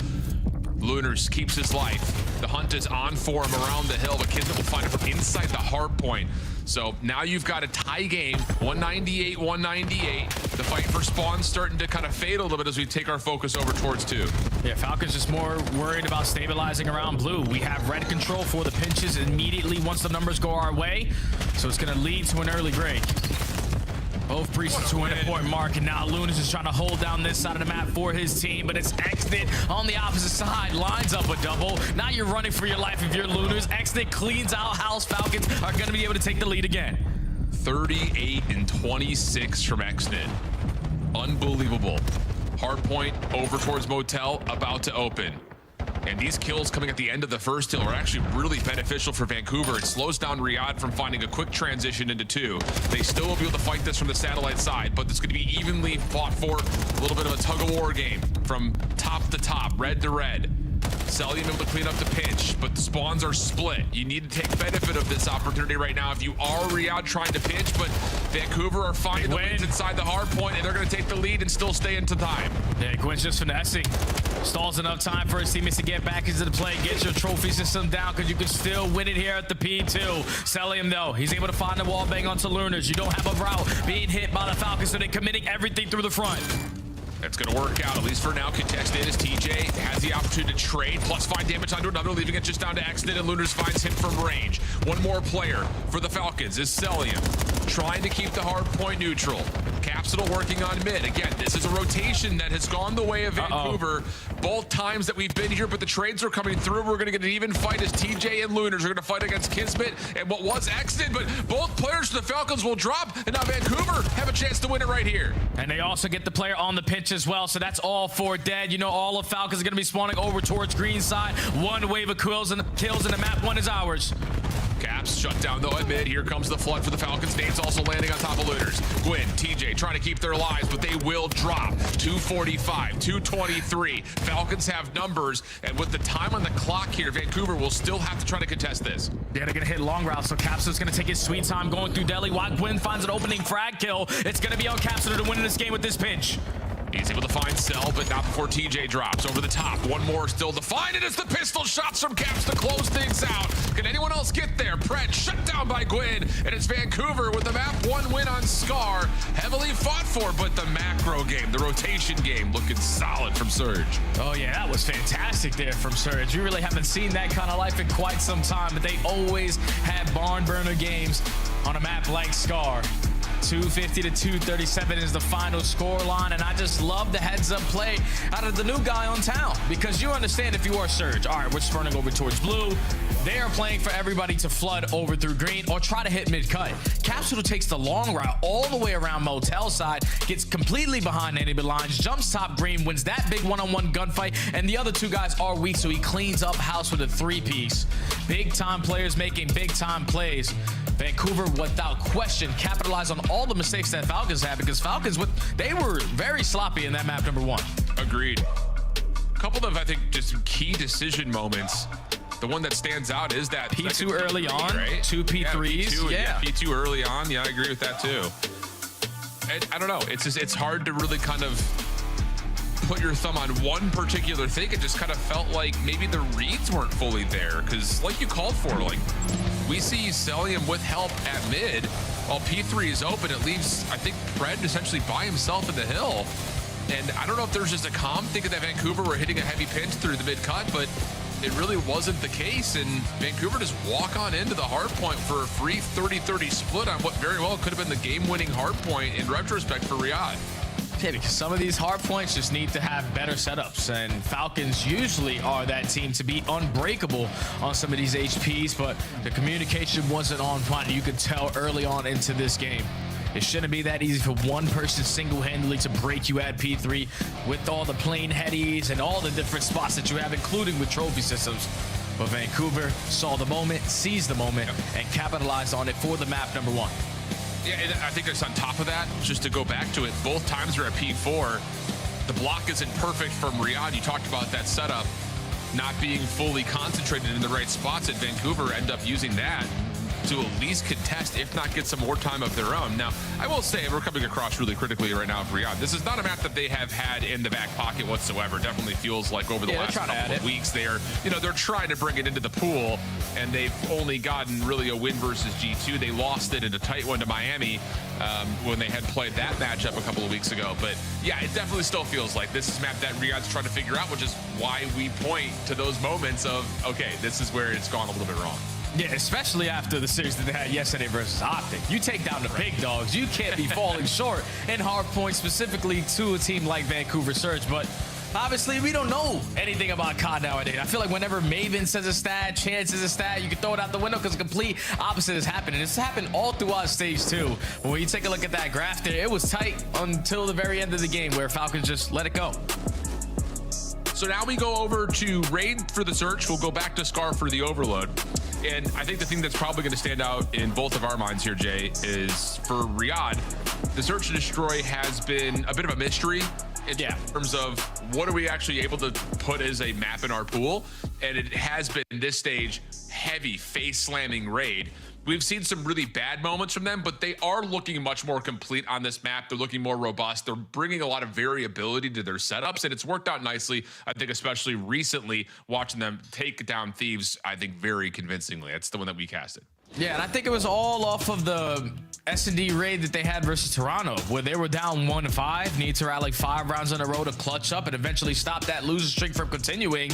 Lunars keeps his life. The hunt is on for him around the hill, but Kismet will find it from inside the hard point. So now you've got a tie game, 198-198. The fight for spawn's starting to kind of fade a little bit as we take our focus over towards 2. Yeah, Falcons just more worried about stabilizing around blue. We have red control for the pinches immediately once the numbers go our way. So it's going to lead to an early break. Both breaches to an important mark, and now Lunas is trying to hold down this side of the map for his team, but it's Xnit on the opposite side, lines up a double. Now you're running for your life if you're Lunas. Xnit cleans out house. Falcons are going to be able to take the lead again. 38 and 26 from Xnit. Unbelievable. Hardpoint over towards Motel, about to open. And these kills coming at the end of the first hill are actually really beneficial for Vancouver. It slows down Riyadh from finding a quick transition into 2. They still will be able to fight this from the satellite side, but it's going to be evenly fought for. A little bit of a tug-of-war game from top to top, red to red. Celium able to clean up the pinch, but the spawns are split. You need to take benefit of this opportunity right now if you are Riyadh trying to pinch, but Vancouver are finding the wins inside the hard point, and they're going to take the lead and still stay into time. Yeah, Gwyn's just finessing. Stalls enough time for his teammates to get back into the play, get your trophy system down, because you can still win it here at the P2. Celium, though, he's able to find the wall bang onto Lunars. You don't have a route being hit by the Falcons, so they're committing everything through the front. That's going to work out, at least for now. Contested as TJ has the opportunity to trade, plus 5 damage onto another, leaving it just down to Xnit, and Lunars finds him from range. One more player for the Falcons is Celium, trying to keep the hard point neutral. Capsule working on mid. Again, this is a rotation that has gone the way of Vancouver both times that we've been here, but the trades are coming through. We're going to get an even fight as TJ and Lunars are going to fight against Kismet and what was Xnit, but both players for the Falcons will drop, and now Vancouver have a chance to win it right here. And they also get the player on the pinch as well, so that's all 4 dead. You know, all of Falcons are going to be spawning over towards green side. 1 wave of kills in the map. 1 is ours. Caps shut down though at mid. Here comes the flood for the Falcons. Nate's also landing on top of Lunars. Gwyn, TJ trying to keep their lives, but they will drop. 245, 223. Falcons have numbers, and with the time on the clock here, Vancouver will still have to try to contest this. Yeah, they're gonna hit long routes, so Capsule's gonna take his sweet time going through Delhi. While Gwyn finds an opening frag kill, it's gonna be on Capsule to win in this game with this pinch. He's able to find Cell, but not before TJ drops. Over the top, one more still to find, and it's the pistol shots from Caps to close things out. Can anyone else get there? Pred shut down by Gwyn, and it's Vancouver with the map 1 win on Scar. Heavily fought for, but the macro game, the rotation game, looking solid from Surge. Oh yeah, that was fantastic there from Surge. We really haven't seen that kind of life in quite some time, but they always have barn burner games on a map like Scar. 250 to 237 is the final score line, and I just love the heads-up play out of the new guy on town, because you understand if you are Surge, all right, we're spurning over towards blue. They are playing for everybody to flood over through green or try to hit mid-cut. Capsule takes the long route all the way around Motel side, gets completely behind enemy lines, jumps top green, wins that big one-on-one gunfight, and the other two guys are weak, so he cleans up house with a 3-piece. Big-time players making big-time plays. Vancouver, without question, capitalized on all the mistakes that Falcons had, because Falcons, they were very sloppy in that map number 1. Agreed. A couple of, I think, just key decision moments. The one that stands out is that P2 early on, right? 2 P3s. Yeah, P2 early on. Yeah, I agree with that too. I don't know. It's hard to really kind of put your thumb on one particular thing. It just kind of felt like maybe the reads weren't fully there, because like you called for, like we see Celium with help at mid while P3 is open. It leaves, I think, Pred essentially by himself in the hill. And I don't know if there's just a calm thinking that Vancouver were hitting a heavy pinch through the mid cut, but it really wasn't the case, and Vancouver just walk on into the hard point for a free 30-30 split on what very well could have been the game-winning hard point in retrospect for Riyadh. Yeah, because some of these hard points just need to have better setups, and Falcons usually are that team to be unbreakable on some of these HPs, but the communication wasn't on point. You could tell early on into this game. It shouldn't be that easy for one person single-handedly to break you at P3 with all the plane headies and all the different spots that you have, including with trophy systems. But Vancouver saw the moment, seized the moment, and capitalized on it for the map number 1. Yeah, and I think it's on top of that, just to go back to it, both times are at P4. The block isn't perfect from Riyadh. You talked about that setup not being fully concentrated in the right spots, and Vancouver end up using that to at least contest, if not get some more time of their own. Now, I will say, we're coming across really critically right now for Riyadh. This is not a map that they have had in the back pocket whatsoever. Definitely feels like over the last couple of weeks, they're trying to bring it into the pool, and they've only gotten really a win versus G2. They lost it in a tight one to Miami when they had played that matchup a couple of weeks ago. But yeah, it definitely still feels like this is a map that Riyadh's trying to figure out, which is why we point to those moments of, okay, this is where it's gone a little bit wrong. Yeah, especially after the series that they had yesterday versus Optic. You take down the big dogs, you can't be falling short in hard points, specifically to a team like Vancouver Surge. But obviously, we don't know anything about COD nowadays. I feel like whenever Maven says a stat, Chance says a stat, you can throw it out the window because the complete opposite is happening. It's happened all throughout stage 2. But when you take a look at that graph there, it was tight until the very end of the game where Falcons just let it go. So now we go over to Raid for the Search. We'll go back to Scar for the Overload. And I think the thing that's probably going to stand out in both of our minds here, Jay, is for Riyadh, the Search and Destroy has been a bit of a mystery in terms of what are we actually able to put as a map in our pool. And it has been, this stage, heavy face-slamming Raid. We've seen some really bad moments from them, but they are looking much more complete on this map. They're looking more robust. They're bringing a lot of variability to their setups, and it's worked out nicely. I think especially recently, watching them take down Thieves, I think very convincingly. That's the one that we casted. Yeah, and I think it was all off of the S&D raid that they had versus Toronto, where they were down 1-5, need to rally 5 rounds in a row to clutch up and eventually stop that loser streak from continuing.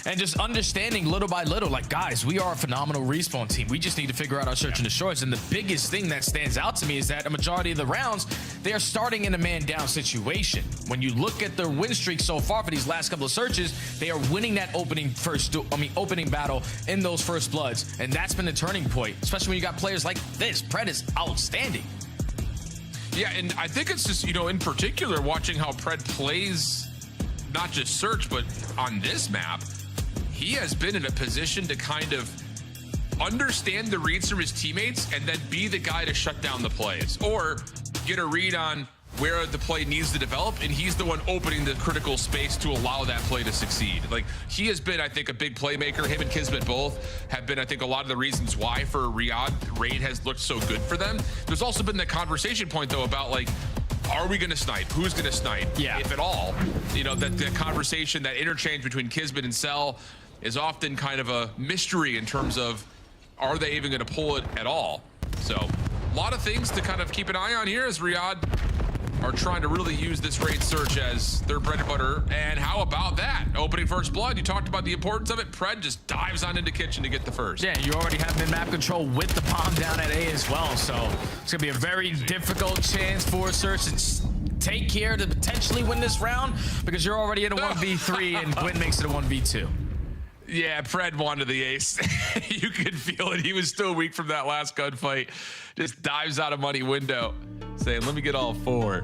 And just understanding little by little, like, guys, we are a phenomenal respawn team. We just need to figure out our search and destroys. And the biggest thing that stands out to me is that a majority of the rounds, they are starting in a man-down situation. When you look at their win streak so far for these last couple of searches, they are winning that opening battle in those first bloods. And that's been the turning point, especially when you got players like this. Pred is outstanding. Yeah, and I think it's just, in particular, watching how Pred plays, not just search, but on this map, he has been in a position to kind of understand the reads from his teammates and then be the guy to shut down the plays or get a read on where the play needs to develop, and he's the one opening the critical space to allow that play to succeed. Like, he has been, I think, a big playmaker. Him and Kismet both have been, I think, a lot of the reasons why for Riyadh, Raid has looked so good for them. There's also been the conversation point, though, about, like, are we going to snipe? Who's going to snipe? Yeah. If at all. You know, that the conversation, that interchange between Kismet and Cell is often kind of a mystery in terms of, are they even going to pull it at all? So a lot of things to kind of keep an eye on here as Riyadh are trying to really use this raid search as their bread and butter. And how about that? Opening first blood, you talked about the importance of it. Pred just dives on into kitchen to get the first. Yeah, you already have mid-map control with the bomb down at A as well. So it's going to be a very difficult chance for Search to take care to potentially win this round because you're already in a 1v3 and Gwyn makes it a 1v2. Yeah, Pred wanted the ace. You could feel it. He was still weak from that last gunfight. Just dives out of money window, saying, let me get all 4.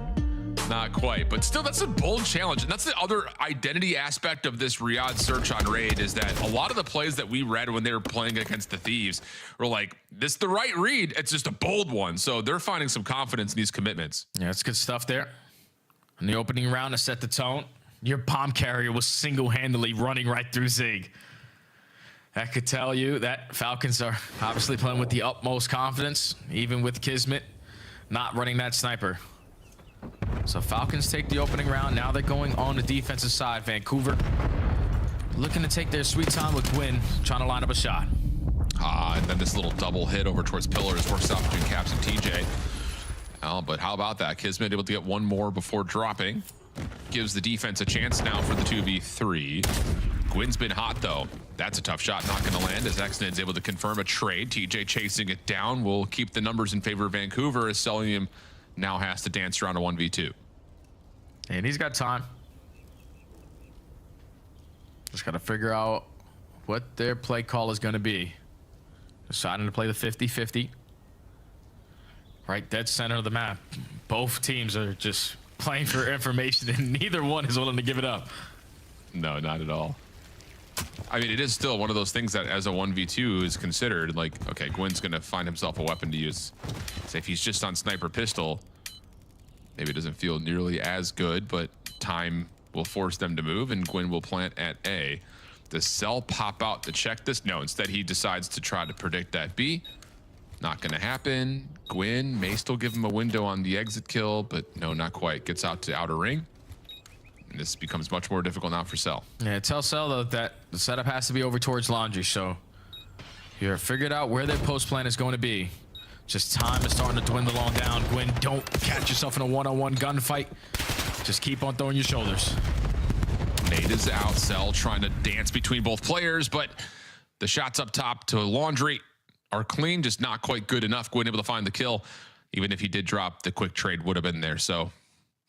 Not quite, but still, that's a bold challenge. And that's the other identity aspect of this Riyadh search on raid, is that a lot of the plays that we read when they were playing against the Thieves were like, this is the right read. It's just a bold one. So they're finding some confidence in these commitments. Yeah, it's good stuff there. In the opening round to set the tone, your bomb carrier was single-handedly running right through Zig. That could tell you that Falcons are obviously playing with the utmost confidence, even with Kismet not running that sniper. So Falcons take the opening round. Now they're going on the defensive side. Vancouver looking to take their sweet time with Gwyn, trying to line up a shot. And then this little double hit over towards pillars works out between Caps and TJ. But how about that? Kismet able to get one more before dropping. Gives the defense a chance now for the 2v3. Gwyn's been hot, though. That's a tough shot, not going to land as Xned's able to confirm a trade. TJ chasing it down will keep the numbers in favor of Vancouver as Celium now has to dance around a 1v2. And he's got time. Just got to figure out what their play call is going to be. Deciding to play the 50-50. Right dead center of the map. Both teams are just playing for information and neither one is willing to give it up. No, not at all. I mean, it is still one of those things that as a 1v2 is considered like, okay, Gwyn's going to find himself a weapon to use. Say if he's just on sniper pistol, maybe it doesn't feel nearly as good, but time will force them to move and Gwyn will plant at A. Does Cell pop out to check this? No, instead he decides to try to predict that B. Not going to happen. Gwyn may still give him a window on the exit kill, but no, not quite. Gets out to outer ring. And this becomes much more difficult now for Cell. Yeah, tell Cell though that the setup has to be over towards Laundry, so you're figured out where their post plan is going to be. Just time is starting to dwindle on down. Gwyn, don't catch yourself in a one-on-one gunfight. Just keep on throwing your shoulders. Nate is out. Cell trying to dance between both players, but the shots up top to Laundry are clean, just not quite good enough. Gwyn able to find the kill. Even if he did drop, the quick trade would have been there. So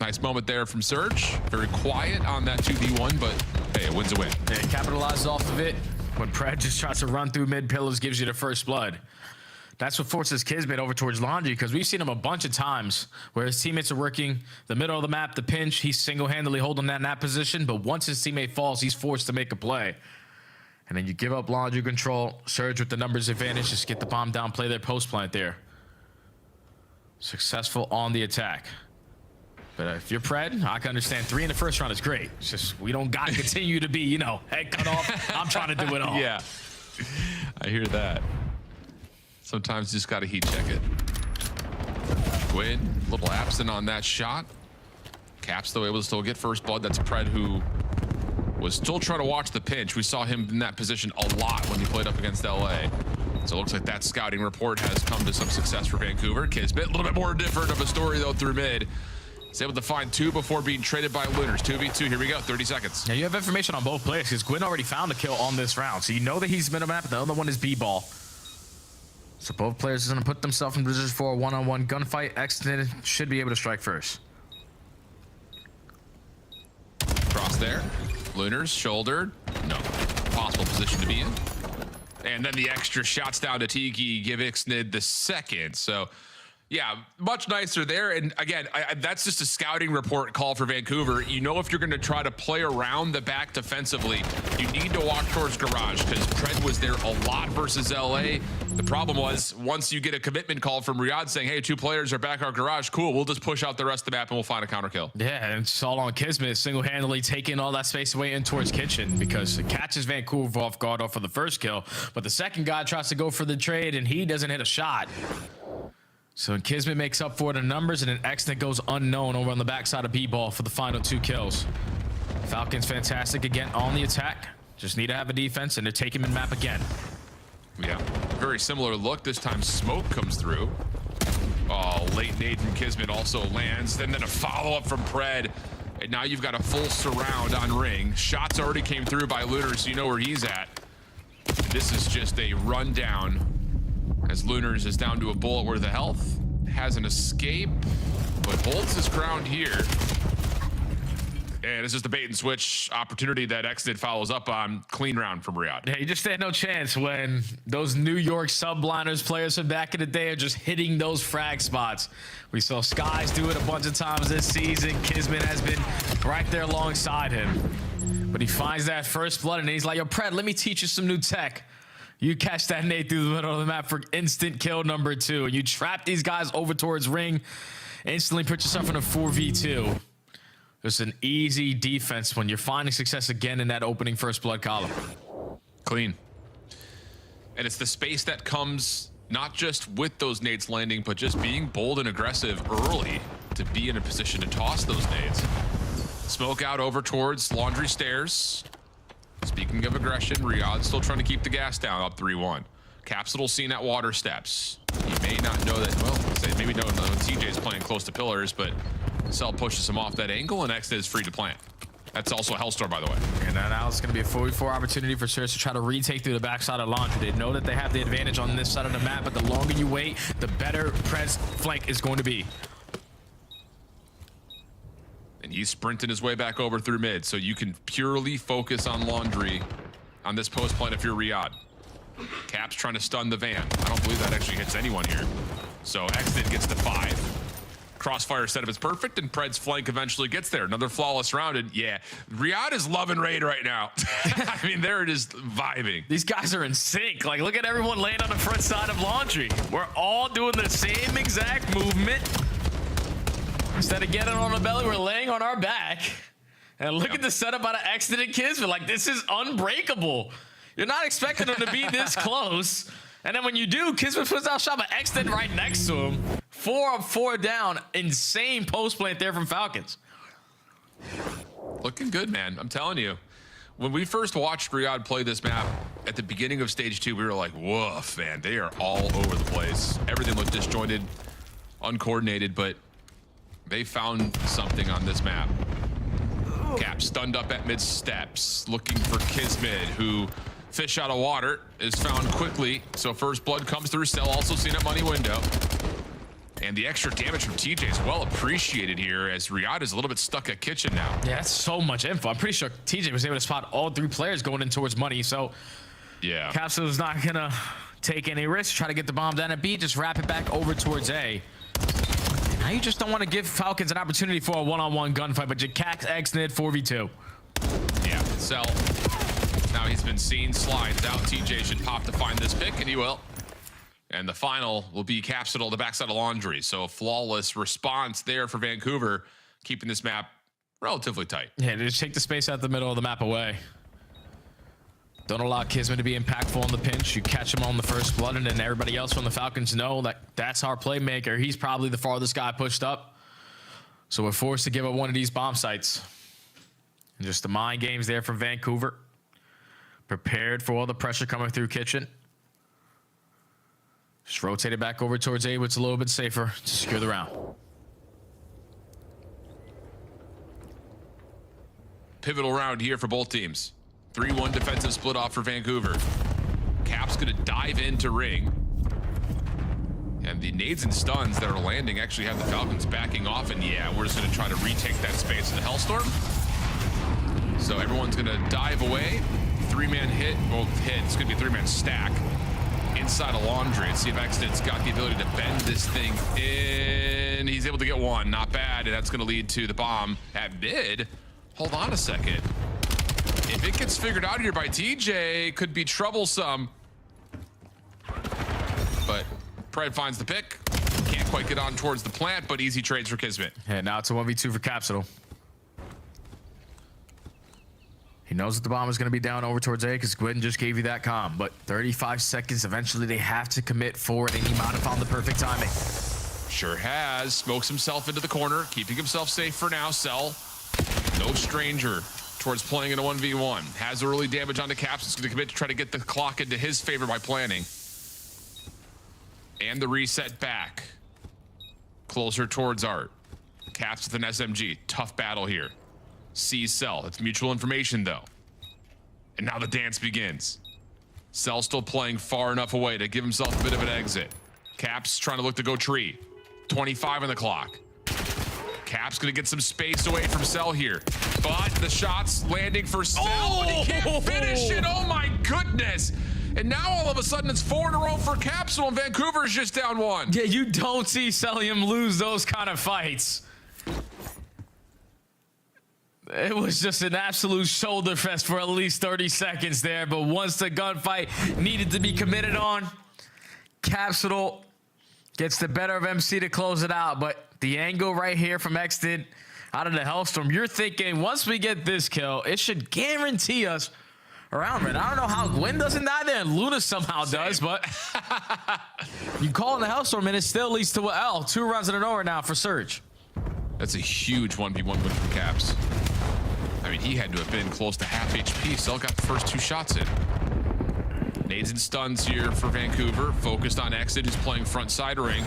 nice moment there from Surge. Very quiet on that 2v1, but hey, a win's a win. Yeah, capitalized off of it. When Pred just tries to run through mid pillars, gives you the first blood. That's what forces Kismet over towards Laundry, because we've seen him a bunch of times where his teammates are working the middle of the map, the pinch. He's single-handedly holding that in that position, but once his teammate falls, he's forced to make a play. And then you give up Laundry control, Surge with the numbers advantage, just get the bomb down, play their post plant there. Successful on the attack. But if you're Pred, I can understand 3 in the first round is great. It's just we don't got to continue to be, you know, head cut off. I'm trying to do it all. Yeah, I hear that. Sometimes you just got to heat check it. Gwyn, a little absent on that shot. Caps, though, able to still get first blood. That's Pred, who was still trying to watch the pinch. We saw him in that position a lot when he played up against LA. So it looks like that scouting report has come to some success for Vancouver. Kismet, a little bit more different of a story, though, through mid. He's able to find 2 before being traded by Lunars. 2v2, here we go, 30 seconds. Yeah, you have information on both players because Gwyn already found a kill on this round. So you know that he's middle map, the other one is B-ball. So both players are going to put themselves in position for a one-on-one gunfight. Xned should be able to strike first. Cross there. Lunars, shouldered. No. Possible position to be in. And then the extra shots down to Tiki give Xned the second. So, yeah, much nicer there. And again, that's just a scouting report call for Vancouver. You know, if you're going to try to play around the back defensively, you need to walk towards garage because Pred was there a lot versus LA. The problem was once you get a commitment call from Riyadh saying, hey, 2 players are back our garage, cool, we'll just push out the rest of the map and we'll find a counter kill. Yeah, and it's all on Kismet single-handedly taking all that space away in towards Kitchen because it catches Vancouver off guard off for the first kill, but the second guy tries to go for the trade and he doesn't hit a shot. So Kismet makes up for the numbers, and an Exnet goes unknown over on the backside of B-ball for the final 2 kills. Falcons fantastic again on the attack. Just need to have a defense, and they're taking mid-map again. Yeah, very similar look. This time smoke comes through. Oh, late nade from Kismet also lands. And then a follow-up from Pred. And now you've got a full surround on Ring. Shots already came through by Lunar, so you know where he's at. And this is just a rundown as Lunars is down to a bullet worth of health. Has an escape, but holds his ground here. And it's just a bait and switch opportunity that Exit follows up on. Clean round from Riyadh. Yeah, you just had no chance when those New York subliners players from back in the day are just hitting those frag spots. We saw Skies do it a bunch of times this season. Kismet has been right there alongside him. But he finds that first blood and he's like, yo, Pred, let me teach you some new tech. You catch that nade through the middle of the map for instant kill number 2. And you trap these guys over towards Ring. Instantly put yourself in a 4v2. It's an easy defense when you're finding success again in that opening first blood column. Clean. And it's the space that comes not just with those nades landing, but just being bold and aggressive early to be in a position to toss those nades. Smoke out over towards Laundry Stairs. Speaking of aggression, Riyadh still trying to keep the gas down, up 3-1. Capsule seen at water steps. You may not know that, well, maybe don't know TJ's playing close to pillars, but Cell pushes him off that angle, and Exit is free to plant. That's also a Hellstorm, by the way. And now it's going to be a 4v4 opportunity for Surge to try to retake through the backside of Laundry. They know that they have the advantage on this side of the map, but the longer you wait, the better Pred's flank is going to be. And he's sprinting his way back over through mid, so you can purely focus on Laundry on this post plant if you're Riyadh. Cap's trying to stun the van. I don't believe that actually hits anyone here. So Exit gets to 5. Crossfire setup is perfect, and Pred's flank eventually gets there. Another flawless round, and yeah, Riyadh is loving Raid right now. I mean, they're just vibing. These guys are in sync. Like, look at everyone laying on the front side of Laundry. We're all doing the same exact movement. Instead of getting on the belly, we're laying on our back. And look at the setup out of Exit and Kismet. Like, this is unbreakable. You're not expecting them to be this close. And then when you do, Kismet puts out shot, but Exton right next to him. 4 up, 4 down. Insane post plant there from Falcons. Looking good, man. I'm telling you. When we first watched Riyadh play this map at the beginning of stage 2, we were like, woof, man. They are all over the place. Everything looked disjointed, uncoordinated, but they found something on this map. Cap stunned up at mid steps, looking for Kismet, who fish out of water is found quickly. So first blood comes through. Cell also seen at money window. And the extra damage from TJ is well appreciated here as Riyadh is a little bit stuck at kitchen now. Yeah, that's so much info. I'm pretty sure TJ was able to spot all 3 players going in towards money. So yeah, Capsule's not gonna take any risks. Try to get the bomb down at B, just wrap it back over towards A. Now you just don't want to give Falcons an opportunity for a one-on-one gunfight, but you catch X-Nid 4v2. Yeah, Cell. Now he's been seen, slides out. TJ should pop to find this pick, and he will. And the final will be Capsule, the backside of Laundry. So a flawless response there for Vancouver, keeping this map relatively tight. Yeah, just take the space out the middle of the map away. Don't allow Kismet to be impactful on the pinch. You catch him on the first blood, and then everybody else from the Falcons know that that's our playmaker. He's probably the farthest guy pushed up. So we're forced to give up one of these bomb sites. And just the mind games there from Vancouver. Prepared for all the pressure coming through kitchen. Just rotate it back over towards A, it's a little bit safer to secure the round. Pivotal round here for both teams. 3-1 defensive split off for Vancouver. Cap's gonna dive into Ring. And the nades and stuns that are landing actually have the Falcons backing off. And yeah, we're just gonna try to retake that space in the Hellstorm. So everyone's gonna dive away. 3-man hit, well, it's gonna be a 3-man stack inside of Laundry and see if Exton's got the ability to bend this thing in. He's able to get one, not bad, and that's gonna lead to the bomb at mid. Hold on a second. If it gets figured out here by TJ, could be troublesome. But Pred finds the pick. Can't quite get on towards the plant, but easy trades for Kismet. Yeah, now it's a 1v2 for Capsule. He knows that the bomb is going to be down over towards A because Gwyn just gave you that comm. But 35 seconds, eventually they have to commit forward, and he might have found the perfect timing. Sure has. Smokes himself into the corner, keeping himself safe for now. Cell, no stranger towards playing in a 1v1. Has early damage onto Caps. It's going to commit to try to get the clock into his favor by planning. And the reset back. Closer towards Art. Caps with an SMG. Tough battle here. Sees Cell. It's mutual information, though. And now the dance begins. Cell still playing far enough away to give himself a bit of an exit. Caps trying to look to go tree. 25 on the clock. Caps gonna get some space away from Cell here. But the shot's landing for Cell, and he can't finish it. Oh my goodness. And now all of a sudden it's 4 in a row for Capsule, and Vancouver's just down 1. Yeah, you don't see Celium lose those kind of fights. It was just an absolute shoulder fest for at least 30 seconds there, but once the gunfight needed to be committed on, Capsule gets the better of MC to close it out. But the angle right here from Exton out of the Hellstorm, you're thinking once we get this kill, it should guarantee us a round win. I don't know how Gwen doesn't die there and Luna somehow does, but you call in the Hellstorm and it still leads to an L. 2 rounds in an over now for Surge. That's a huge 1v1 win from Caps. I mean, he had to have been close to half HP. Cell got the first 2 shots in. Nades and stuns here for Vancouver. Focused on Exit, who's playing front side ring.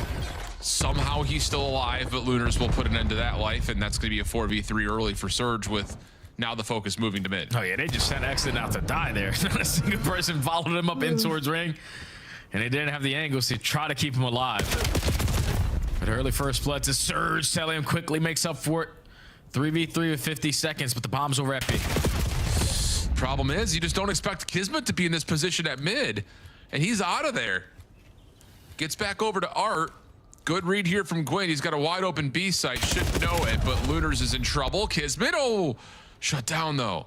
Somehow he's still alive, but Lunars will put an end to that life, and that's going to be a 4v3 early for Surge with now the focus moving to mid. Oh, yeah, they just sent Exit out to die there. Not a single person followed him up in towards ring, and they didn't have the angles to try to keep him alive. But early first blood to Surge. Celium quickly makes up for it. 3v3 with 50 seconds, but the bomb's over Epi. Problem is, you just don't expect Kismet to be in this position at mid, and he's out of there. Gets back over to Art. Good read here from Gwyn. He's got a wide open B site, should know it, but Lunars is in trouble. Kismet, oh, shut down though.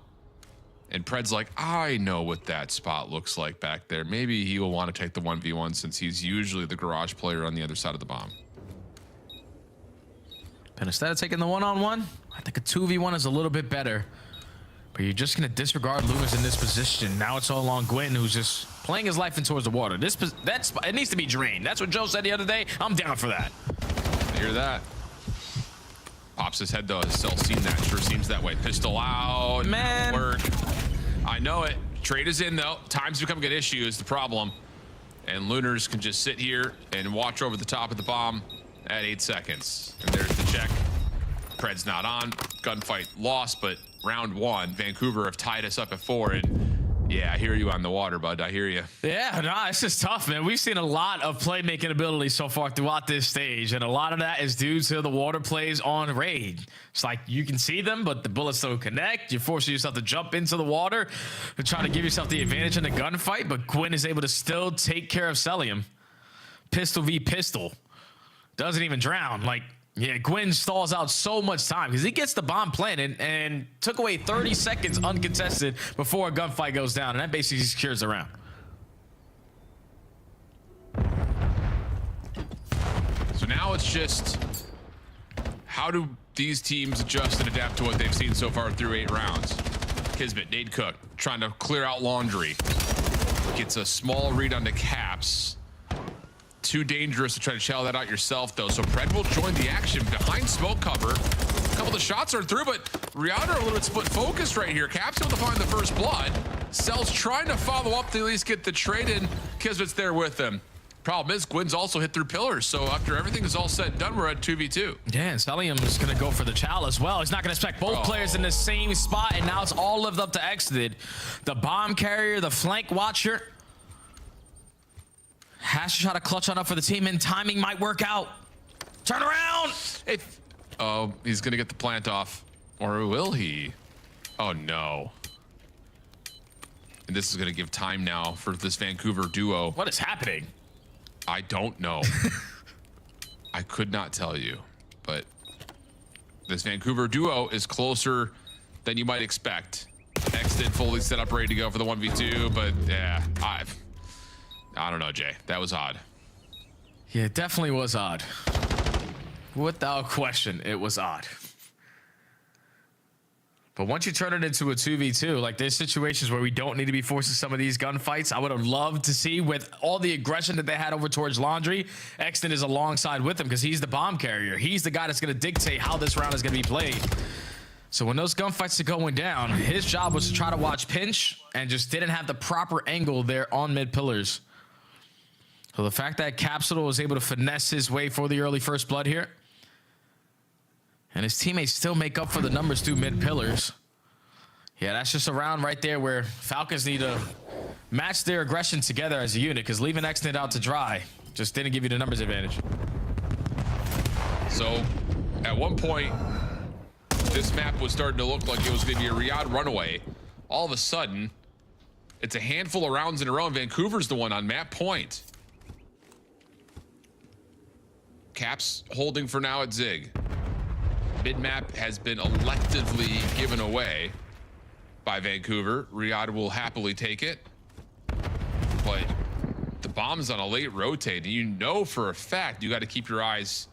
And Pred's like, I know what that spot looks like back there. Maybe he will want to take the 1v1 since he's usually the garage player on the other side of the bomb. And instead of taking the one-on-one, I think a 2v1 is a little bit better. But you're just going to disregard Loomis in this position. Now it's all on Gwyn, who's just playing his life in towards the water. It needs to be drained. That's what Joe said the other day. I'm down for that. I hear that. Pops his head, though. His Cell seen that. Sure seems that way. Pistol out. Man. Work. I know it. Trade is in, though. Time's becoming an issue is the problem. And Lunars can just sit here and watch over the top of the bomb at 8 seconds. And there's the check. Pred's not on. Gunfight lost, but round 1. Vancouver have tied us up at 4. And yeah, I hear you on the water, bud. I hear you. Yeah, no, it's just tough, man. We've seen a lot of playmaking ability so far throughout this stage, and a lot of that is due to the water plays on raid. It's like you can see them, but the bullets don't connect. You're forcing yourself to jump into the water to try to give yourself the advantage in the gunfight, but Gwyn is able to still take care of Celium. Pistol v pistol. Doesn't even drown. Like, yeah, Gwyn stalls out so much time because he gets the bomb planted and took away 30 seconds uncontested before a gunfight goes down, and that basically secures the round. So now it's just how do these teams adjust and adapt to what they've seen so far through 8 rounds? Kismet, Nade Cook, trying to clear out laundry. Gets a small read onto Caps. Too dangerous to try to shell that out yourself, though. So Pred will join the action behind smoke cover. A couple of shots are through, but Rihanna a little bit split focused right here. Caps able to find the first blood. Cell's trying to follow up to at least get the trade in. Kismet's there with him. Problem is, Gwyn's also hit through pillars. So after everything is all said and done, we're at 2v2. Yeah, and Celium is going to go for the chow as well. He's not going to expect both players in the same spot, and now it's all lived up to Exited. The bomb carrier, the flank watcher, has to try to clutch on up for the team, and timing might work out. Turn around! Oh, he's going to get the plant off. Or will he? Oh, no. And this is going to give time now for this Vancouver duo. What is happening? I don't know. I could not tell you. But this Vancouver duo is closer than you might expect. Exited, fully set up, ready to go for the 1v2. But, yeah, I don't know, Jay. That was odd. Yeah, it definitely was odd. Without question, it was odd. But once you turn it into a 2v2, like there's situations where we don't need to be forcing some of these gunfights. I would have loved to see with all the aggression that they had over towards Laundry, Exton is alongside with him because he's the bomb carrier. He's the guy that's going to dictate how this round is going to be played. So when those gunfights are going down, his job was to try to watch pinch and just didn't have the proper angle there on mid pillars. So the fact that Capsule was able to finesse his way for the early first blood here, and his teammates still make up for the numbers through mid pillars. Yeah, that's just a round right there where Falcons need to match their aggression together as a unit, because leaving Exton out to dry just didn't give you the numbers advantage. So at one point, this map was starting to look like it was going to be a Riyadh runaway. All of a sudden, it's a handful of rounds in a row, and Vancouver's the one on map point. Caps holding for now at Zig. Mid-map has been electively given away by Vancouver. Riyadh will happily take it. But the bomb's on a late rotate, and you know for a fact you got to keep your eyes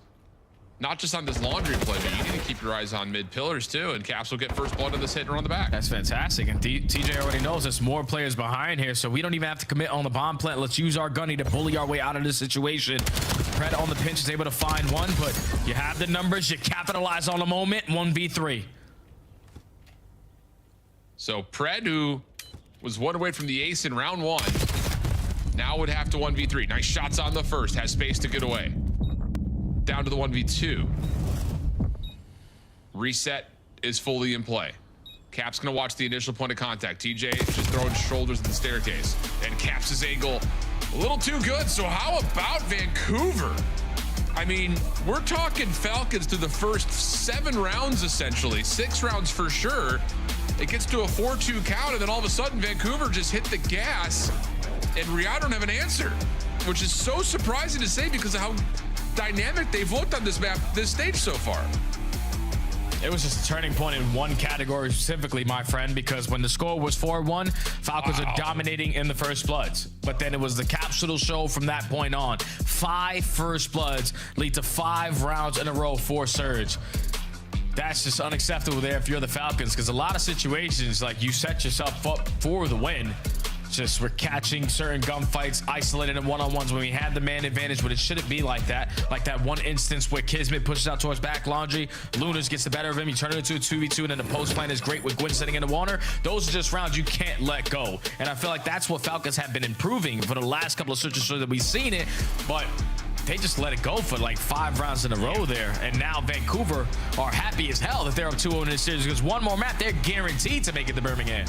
not just on this Laundry play, but you need to keep your eyes on mid pillars too, and Caps will get first blood on this hit and run the back. That's fantastic, and TJ already knows there's more players behind here, so we don't even have to commit on the bomb plant. Let's use our gunny to bully our way out of this situation. Pred on the pinch is able to find one, but you have the numbers, you capitalize on the moment, 1v3. So Pred, who was one away from the ace in round one, now would have to 1v3. Nice shots on the first, has space to get away. Down to the 1v2. Reset is fully in play. Cap's gonna watch the initial point of contact. TJ just throwing shoulders at the staircase. And Cap's angle a little too good. So how about Vancouver? I mean, we're talking Falcons through the first 7 rounds, essentially. 6 rounds for sure. It gets to a 4-2 count, and then all of a sudden Vancouver just hit the gas, and Riyadh don't have an answer, which is so surprising to say because of how dynamic they've looked on this map, this stage so far. It was just a turning point in one category specifically, my friend, because when the score was 4-1, Falcons are dominating in the first bloods. But then it was the Capsule show from that point on. 5 first bloods lead to 5 rounds in a row for Surge. That's just unacceptable there if you're the Falcons, because a lot of situations, like, you set yourself up for the win. Just we're catching certain gunfights, isolated in one-on-ones when we had the man advantage, but it shouldn't be like that. Like that one instance where Kismet pushes out towards back Laundry, Lunas gets the better of him, you turn it into a 2v2, and then the post plan is great with Gwyn sitting in the water. Those are just rounds you can't let go. And I feel like that's what Falcons have been improving for the last couple of searches so that we've seen it, but they just let it go for like 5 rounds in a row there. And now Vancouver are happy as hell that they're up 2-0 in this series, because one more map, they're guaranteed to make it to Birmingham.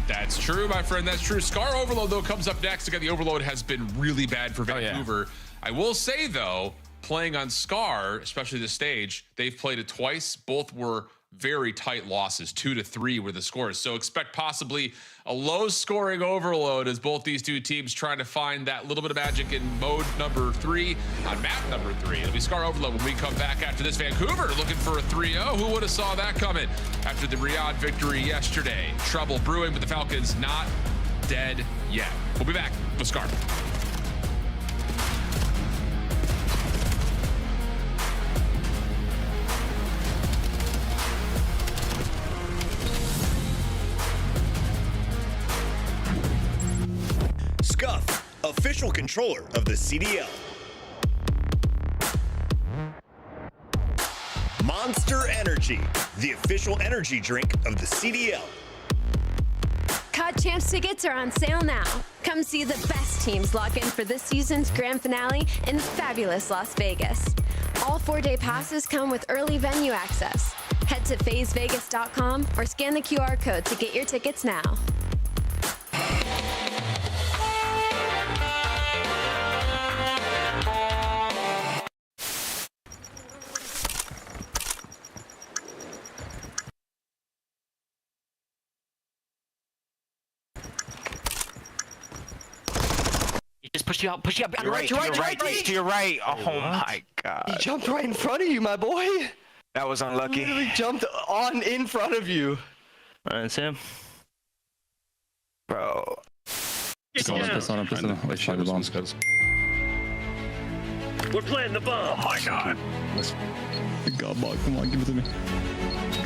That's true, my friend. That's true. Scar Overload, though, comes up next. Again, the Overload has been really bad for Vancouver. I will say, though, playing on Scar, especially this stage, they've played it twice. Both were very tight losses, 2-3 were the scores. So expect possibly a low-scoring Overload as both these two teams trying to find that little bit of magic in mode number 3 on map number 3. It'll be Scar Overload when we come back after this. Vancouver looking for a 3-0. Who would have saw that coming after the Riyadh victory yesterday? Trouble brewing, but the Falcons not dead yet. We'll be back with Scar. Scuff, official controller of the CDL. Monster Energy, the official energy drink of the CDL. COD Champs tickets are on sale now. Come see the best teams lock in for this season's grand finale in fabulous Las Vegas. All 4-day passes come with early venue access. Head to phasevegas.com or scan the QR code to get your tickets now. Just push you out. To your right. Oh my god. He jumped right in front of you, my boy. That was unlucky. He literally jumped on in front of you. That's him. Bro. Piss on him. Let's try the bomb. We're playing the bomb. Oh my god. God, come on, give it to me.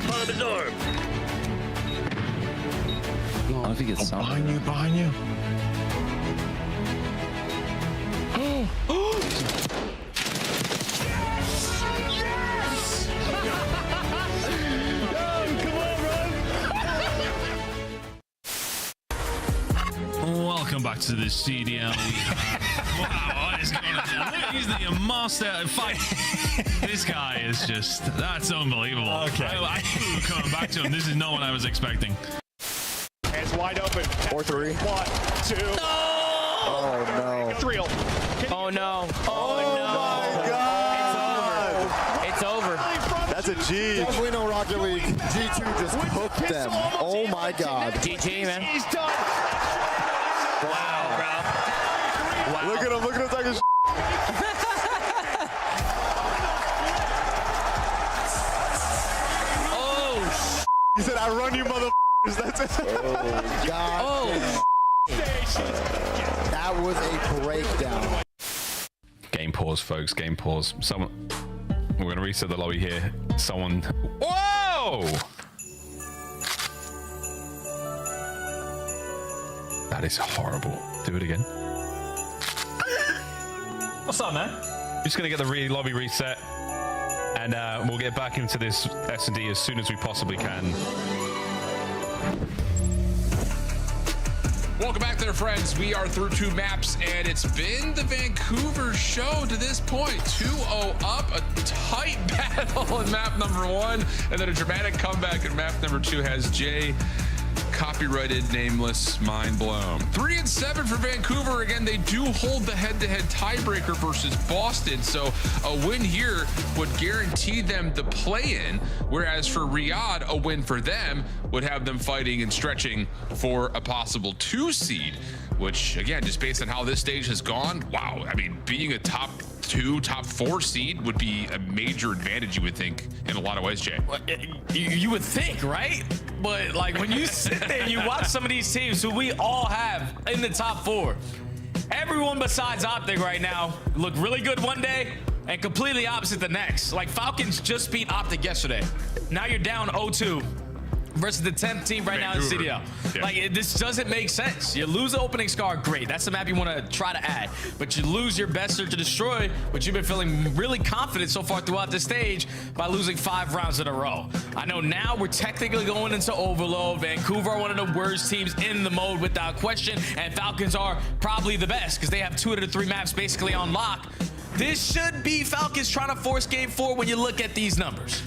Follow the door. I don't know if he gets some. Behind you, behind you. Welcome back to the CDL. Wow, what is going on? He's the master of fight. This guy is that's unbelievable. Okay. I knew we were coming back to him. This is not what I was expecting. Hands wide open. 4-3. 1, 2. Oh no. It's real. Oh no. Oh my God. It's over. That's a G. Definitely no Rocket League. G2 just cooked them. Oh my God. GG, man. He's done. Wow, bro. Wow. Look at him. Look at him talking. Oh. He said, "I run you, motherfuckers." That's it. Oh God. Oh. That was a breakdown. Game pause, folks. Game pause. We're gonna reset the lobby here. Someone. Whoa! That is horrible. Do it again. What's up, man? Just gonna get the lobby reset, and we'll get back into this S&D as soon as we possibly can. Welcome back there, friends. We are through 2 maps, and it's been the Vancouver show to this point. 2-0 up, a tight battle in map number 1, and then a dramatic comeback in map number 2 has Jay copyrighted, nameless, mind blown. 3-7 for Vancouver. Again, they do hold the head-to-head tiebreaker versus Boston, so a win here would guarantee them the play-in, whereas for Riyadh, a win for them would have them fighting and stretching for a possible 2 seed, which, again, just based on how this stage has gone, wow, I mean, being a top 2, top 4 seed would be a major advantage, you would think, in a lot of ways, Jay. You would think, right? But like when you sit there and you watch some of these teams who we all have in the top 4, everyone besides Optic right now look really good one day and completely opposite the next. Like Falcons just beat Optic yesterday. Now you're down 0-2 versus the 10th team right Vancouver. now in CDL. Like this doesn't make sense. You lose the opening scar, great. That's the map you want to try to add. But you lose your best search to destroy, which you've been feeling really confident so far throughout the stage by losing 5 rounds in a row. I know now we're technically going into overload. Vancouver are one of the worst teams in the mode without question, and Falcons are probably the best because they have 2 out of the 3 maps basically on lock. This should be Falcons trying to force game 4 when you look at these numbers.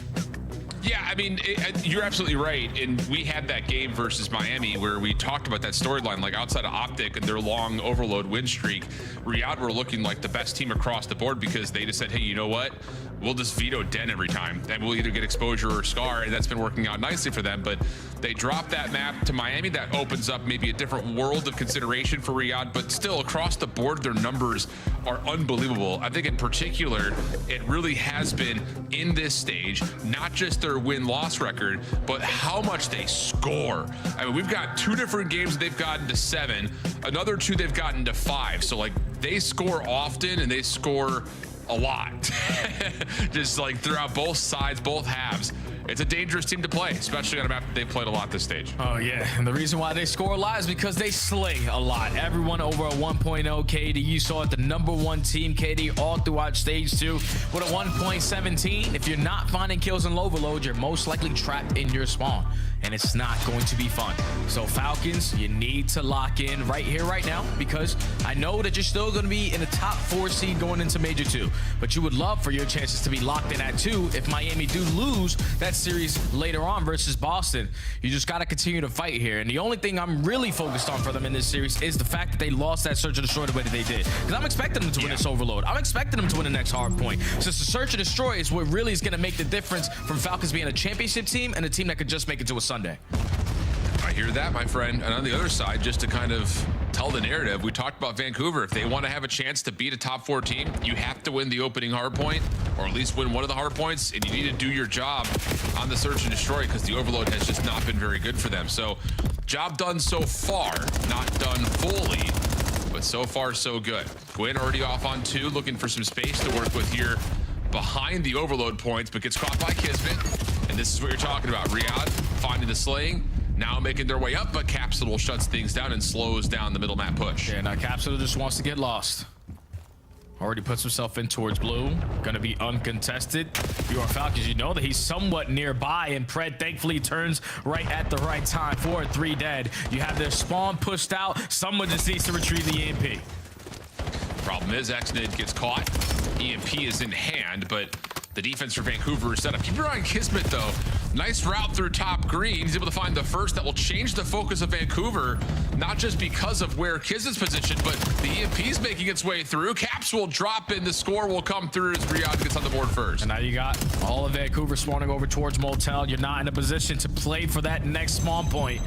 Yeah, I mean, you're absolutely right. And we had that game versus Miami where we talked about that storyline, like outside of Optic and their long overload win streak, Riyadh were looking like the best team across the board because they just said, hey, you know what? We'll just veto Den every time. And we'll either get exposure or Scar, and that's been working out nicely for them. But they dropped that map to Miami. That opens up maybe a different world of consideration for Riyadh, but still across the board, their numbers are unbelievable. I think in particular, it really has been in this stage, not just their win-loss record, but how much they score. I mean, we've got 2 different games they've gotten to 7, another 2 they've gotten to 5. So like they score often and they score a lot, just like throughout both sides, both halves. It's a dangerous team to play, especially on a map that they've played a lot this stage. Oh, yeah. And the reason why they score a lot is because they slay a lot. Everyone over a 1.0 KD. You saw it, the #1 team KD all throughout stage 2 with a 1.17. If you're not finding kills in overload, you're most likely trapped in your spawn, and it's not going to be fun. So Falcons, you need to lock in right here, right now, because I know that you're still going to be in the top 4 seed going into Major 2, but you would love for your chances to be locked in at 2 if Miami do lose that series later on versus Boston. You just got to continue to fight here. And the only thing I'm really focused on for them in this series is the fact that they lost that search and destroy the way that they did. Because I'm expecting them to win this overload. I'm expecting them to win the next hard point. Since the search and destroy is what really is going to make the difference from Falcons being a championship team and a team that could just make it to a Sunday. I hear that, my friend. And on the other side, just to kind of tell the narrative, we talked about Vancouver. If they want to have a chance to beat a top 4 team, you have to win the opening hard point, or at least win one of the hard points, and you need to do your job on the search and destroy because the overload has just not been very good for them. So job done so far, not done fully, but so far so good. Gwyn already off on 2, looking for some space to work with here behind the overload points, but gets caught by Kismet. And this is what you're talking about. Riyadh finding the slaying, now making their way up, but Capsule shuts things down and slows down the middle map push. Yeah, now Capsule just wants to get lost. Already puts himself in towards blue. Gonna be uncontested. You are Falcons, you know that he's somewhat nearby, and Pred thankfully turns right at the right time. 4-3 dead. You have their spawn pushed out. Someone just needs to retrieve the EMP. Problem is, Xnid gets caught. EMP is in hand, but the defense for Vancouver is set up. Keep your eye on Kismet, though. Nice route through top green. He's able to find the first that will change the focus of Vancouver, not just because of where Kismet's positioned, but the EMP's making its way through. Caps will drop in. The score will come through as Riyadh gets on the board first. And now you got all of Vancouver spawning over towards Motel. You're not in a position to play for that next spawn point.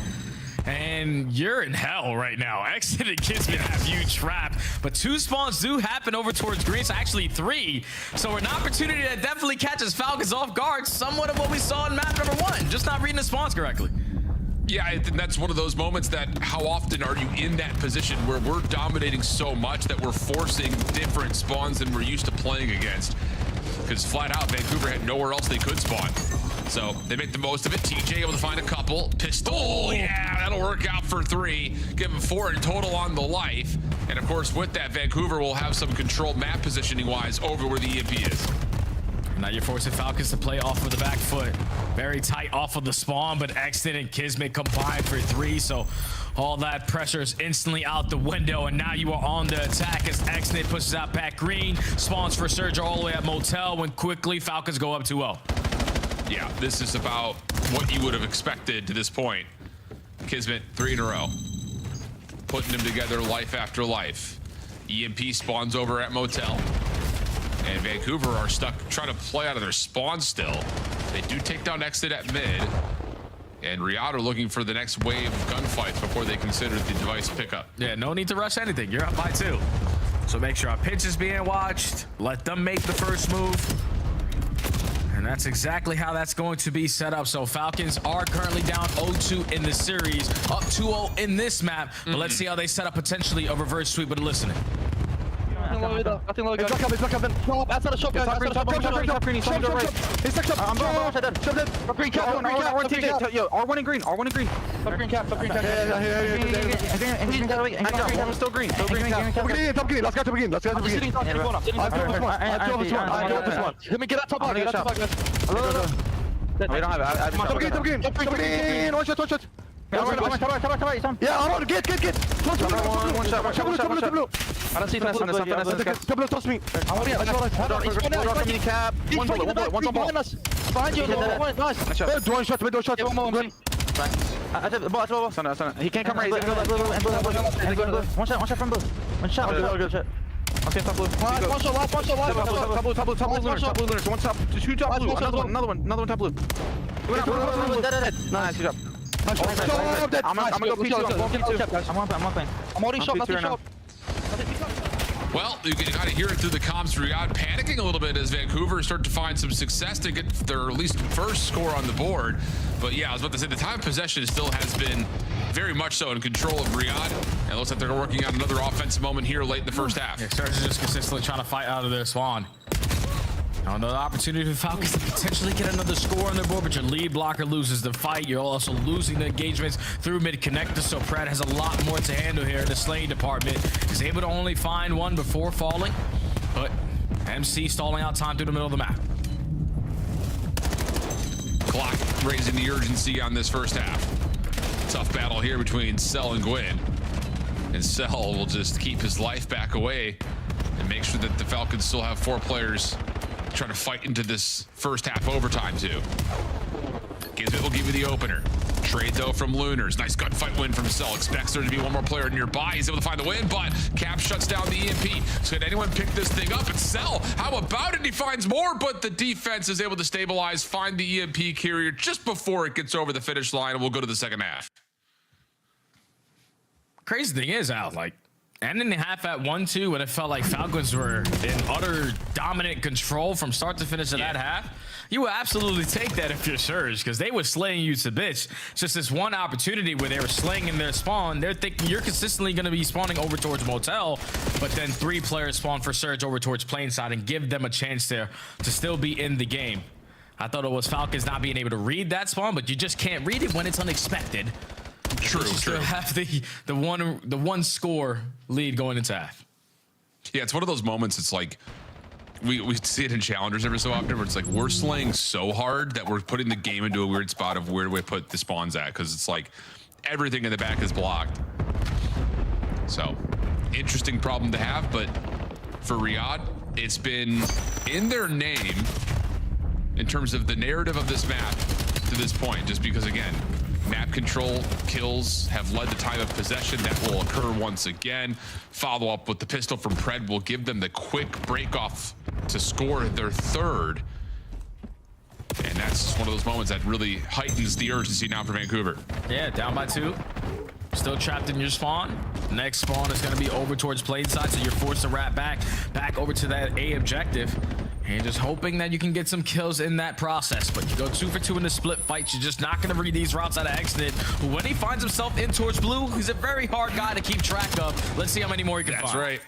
And you're in hell right now. Exit and Kismet have you trapped, but 2 spawns do happen over towards green, so actually 3. So an opportunity that definitely catches Falcons off guard, somewhat of what we saw in map number 1, just not reading the spawns correctly. Yeah, and that's one of those moments that how often are you in that position where we're dominating so much that we're forcing different spawns than we're used to playing against? Because flat out, Vancouver had nowhere else they could spawn. So they make the most of it. TJ able to find a couple. Pistol, yeah, that'll work out for 3. Give him 4 in total on the life. And of course, with that, Vancouver will have some controlled map positioning wise over where the EMP is. Now you're forcing Falcons to play off of the back foot. Very tight off of the spawn, but Exton and Kismet combined for 3. So all that pressure is instantly out the window, and now you are on the attack as Exton pushes out back green. Spawns for Surge all the way at Motel when quickly Falcons go up 2-0. Yeah, this is about what you would have expected to this point. Kismet 3 in a row. Putting them together life after life. EMP spawns over at Motel. And Vancouver are stuck trying to play out of their spawn still. They do take down Exit at mid. And Riyadh are looking for the next wave of gunfights before they consider the device pickup. Yeah, no need to rush anything. You're up by 2. So make sure our pitch is being watched. Let them make the first move. And that's exactly how that's going to be set up. So Falcons are currently down 0-2 in the series, up 2-0 in this map. But let's see how they set up potentially a reverse sweep with listening. Nothing low, guys. Back up, top, outside the shop, guys. Outside the shop, top green, he's shop. He's stuck shop. I'm dead. Shop dead. Green cap, R1 TJ. Yo, R1 and green, R1 and green. Top green cap. Yeah. I'm still green. Top green. Let's go top green. Let's begin. Let me get that top out. We don't have it. Top green. One shot. Yeah, I'm on. Get. One shot. I don't see finesse. Tableau, toss me. One bullet. One's on ball. Behind you. Nice. One shot. One more. He can't come right. One shot from blue. One shot. Okay, top blue. One shot. Top blue. Lunars. One top. 2 top blue. Another one. Top blue. Nice. Good job. I'm gonna go P2. I'm holding shot. Nothing shot. Well, you got to hear it through the comms. Riyadh panicking a little bit as Vancouver start to find some success to get their at least first score on the board. But yeah, I was about to say the time of possession still has been very much so in control of Riyadh. And it looks like they're working on another offensive moment here late in the first half. Yeah, Surge is just consistently trying to fight out of their spawn. Now another opportunity for Falcons to potentially get another score on their board, but your lead blocker loses the fight. You're also losing the engagements through mid-connector, so Pratt has a lot more to handle here in the slaying department. He's able to only find one before falling, but MC stalling out time through the middle of the map. Clock raising the urgency on this first half. Tough battle here between Cell and Gwyn. And Cell will just keep his life back away and make sure that the Falcons still have 4 players trying to fight into this first half overtime too. Gizbit will give you the opener. Trade though from Lunars. Nice gunfight win from Cell. Expects there to be one more player nearby. He's able to find the win, but Cap shuts down the EMP. So can anyone pick this thing up? It's Cell. How about it? He finds more, but the defense is able to stabilize, find the EMP carrier just before it gets over the finish line, and we'll go to the second half. Crazy thing is, Al, like, ending the half at 1-2 when it felt like Falcons were in utter dominant control from start to finish of that half, you will absolutely take that if you're Surge, because they were slaying you to bitch. It's just this one opportunity where they were slaying in their spawn. They're thinking you're consistently going to be spawning over towards Motel, but then 3 players spawn for Surge over towards Plainside and give them a chance there to still be in the game. I thought it was Falcons not being able to read that spawn, but you just can't read it when it's unexpected. True, you still have the one score lead going into half. Yeah, it's one of those moments. It's like we see it in challengers every so often, where it's like we're slaying so hard that we're putting the game into a weird spot of where do we put the spawns at, because it's like everything in the back is blocked. So interesting problem to have, but for Riyadh, it's been in their name in terms of the narrative of this map to this point, just because, again, map control kills have led to time of possession. That will occur once again. Follow up with the pistol from Pred will give them the quick break off to score their third. And that's just one of those moments that really heightens the urgency now for Vancouver. Yeah, down by 2. Still trapped in your spawn. Next spawn is going to be over towards plane side, so you're forced to wrap back over to that A objective. And just hoping that you can get some kills in that process. But you go 2 for 2 in the split fights. You're just not going to read these routes out of Exnid. When he finds himself in towards blue, he's a very hard guy to keep track of. Let's see how many more he can find. That's right.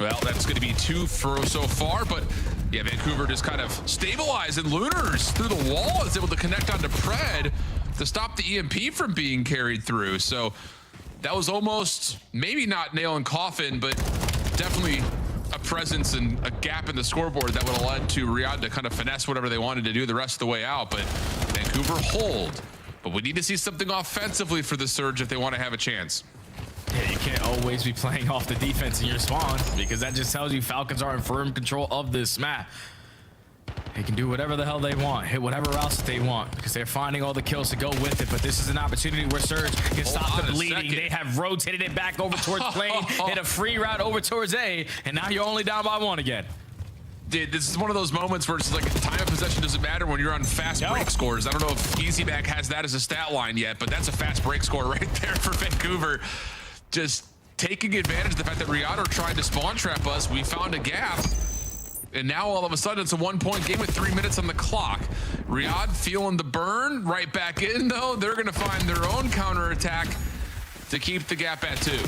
Well, that's going to be 2 for so far, but yeah, Vancouver just kind of stabilized, and Lunars through the wall is able to connect onto Pred to stop the EMP from being carried through. So that was almost maybe not nail and coffin, but definitely a presence and a gap in the scoreboard that would have led to Riyadh to kind of finesse whatever they wanted to do the rest of the way out. But Vancouver hold. But we need to see something offensively for the Surge if they want to have a chance. Yeah, you can't always be playing off the defense in your spawn, because that just tells you Falcons are in firm control of this map. They can do whatever the hell they want, hit whatever else they want, because they're finding all the kills to go with it. But this is an opportunity where Surge can stop the bleeding. They have rotated it back over towards plane, hit a free route over towards A, and now you're only down by 1 again. Dude, this is one of those moments where it's like time of possession doesn't matter when you're on fast break scores. I don't know if EasyBack has that as a stat line yet, but that's a fast break score right there for Vancouver. Just taking advantage of the fact that Riyadh are trying to spawn trap us. We found a gap, and now all of a sudden it's a 1-point game with 3 minutes on the clock. Riyadh feeling the burn, right back in though. They're gonna find their own counterattack to keep the gap at 2.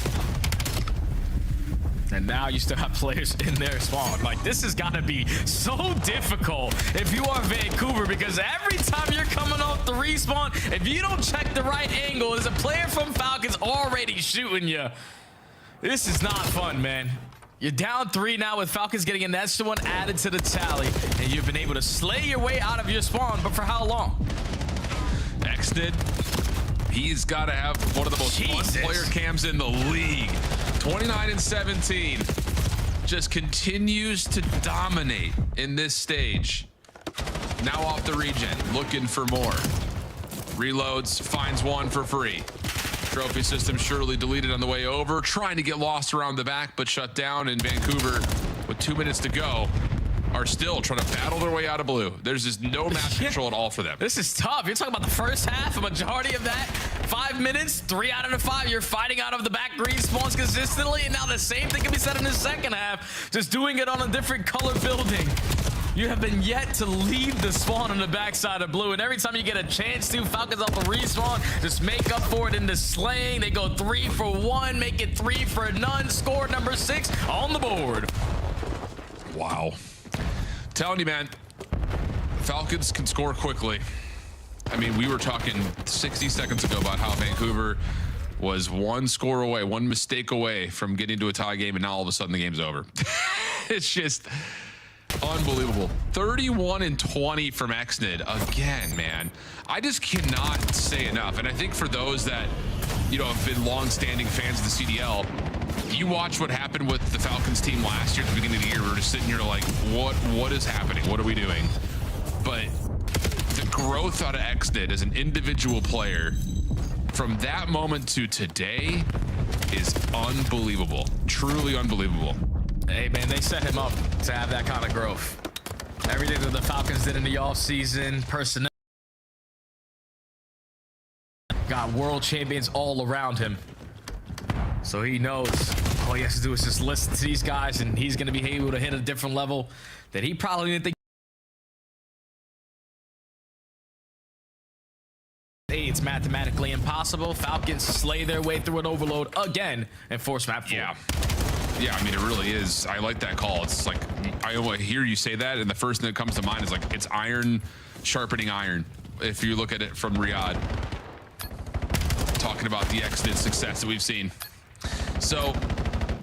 And now you still have players in their spawn. Like, this has got to be so difficult if you are Vancouver, because every time you're coming off the respawn, if you don't check the right angle, there's a player from Falcons already shooting you. This is not fun, man. You're down 3 now with Falcons getting an extra 1 added to the tally, and you've been able to slay your way out of your spawn, but for how long? Exnid, he's got to have one of the most fun player cams in the league. 29 and 17, just continues to dominate in this stage. Now off the regen, looking for more. Reloads, finds 1 for free. Trophy system surely deleted on the way over, trying to get lost around the back, but shut down. In Vancouver, with 2 minutes to go, are still trying to battle their way out of blue. There's just no map control at all for them. This is tough. You're talking about the first half, a majority of that, 5 minutes, 3 out of the 5, you're fighting out of the back green spawns consistently, and now the same thing can be said in the second half, just doing it on a different color building. You have been yet to leave the spawn on the backside of blue, and every time you get a chance to, Falcons off the respawn, just make up for it in the slaying. They go 3 for 1, make it 3 for none. Score number 6 on the board. Wow. Telling you, man, Falcons can score quickly. I mean, we were talking 60 seconds ago about how Vancouver was 1 score away, 1 mistake away from getting to a tie game, and now all of a sudden the game's over. It's just unbelievable. 31 and 20 from Exnid. Again, man, I just cannot say enough. And I think for those that, you know, have been long-standing fans of the CDL, you watch what happened with the Falcons team last year at the beginning of the year. We're just sitting here like, what is happening? What are we doing? But the growth out of Exnid as an individual player from that moment to today is unbelievable. Truly unbelievable. Hey, man, they set him up to have that kind of growth. Everything that the Falcons did in the offseason, personnel, got world champions all around him. So he knows all he has to do is just listen to these guys, and he's going to be able to hit a different level that he probably didn't think. Hey, it's mathematically impossible. Falcons slay their way through an overload again and force map 4. Yeah, I mean, it really is. I like that call. It's like, I hear you say that, and the first thing that comes to mind is like, it's iron sharpening iron, if you look at it from Riyadh. Talking about the exited success that we've seen. So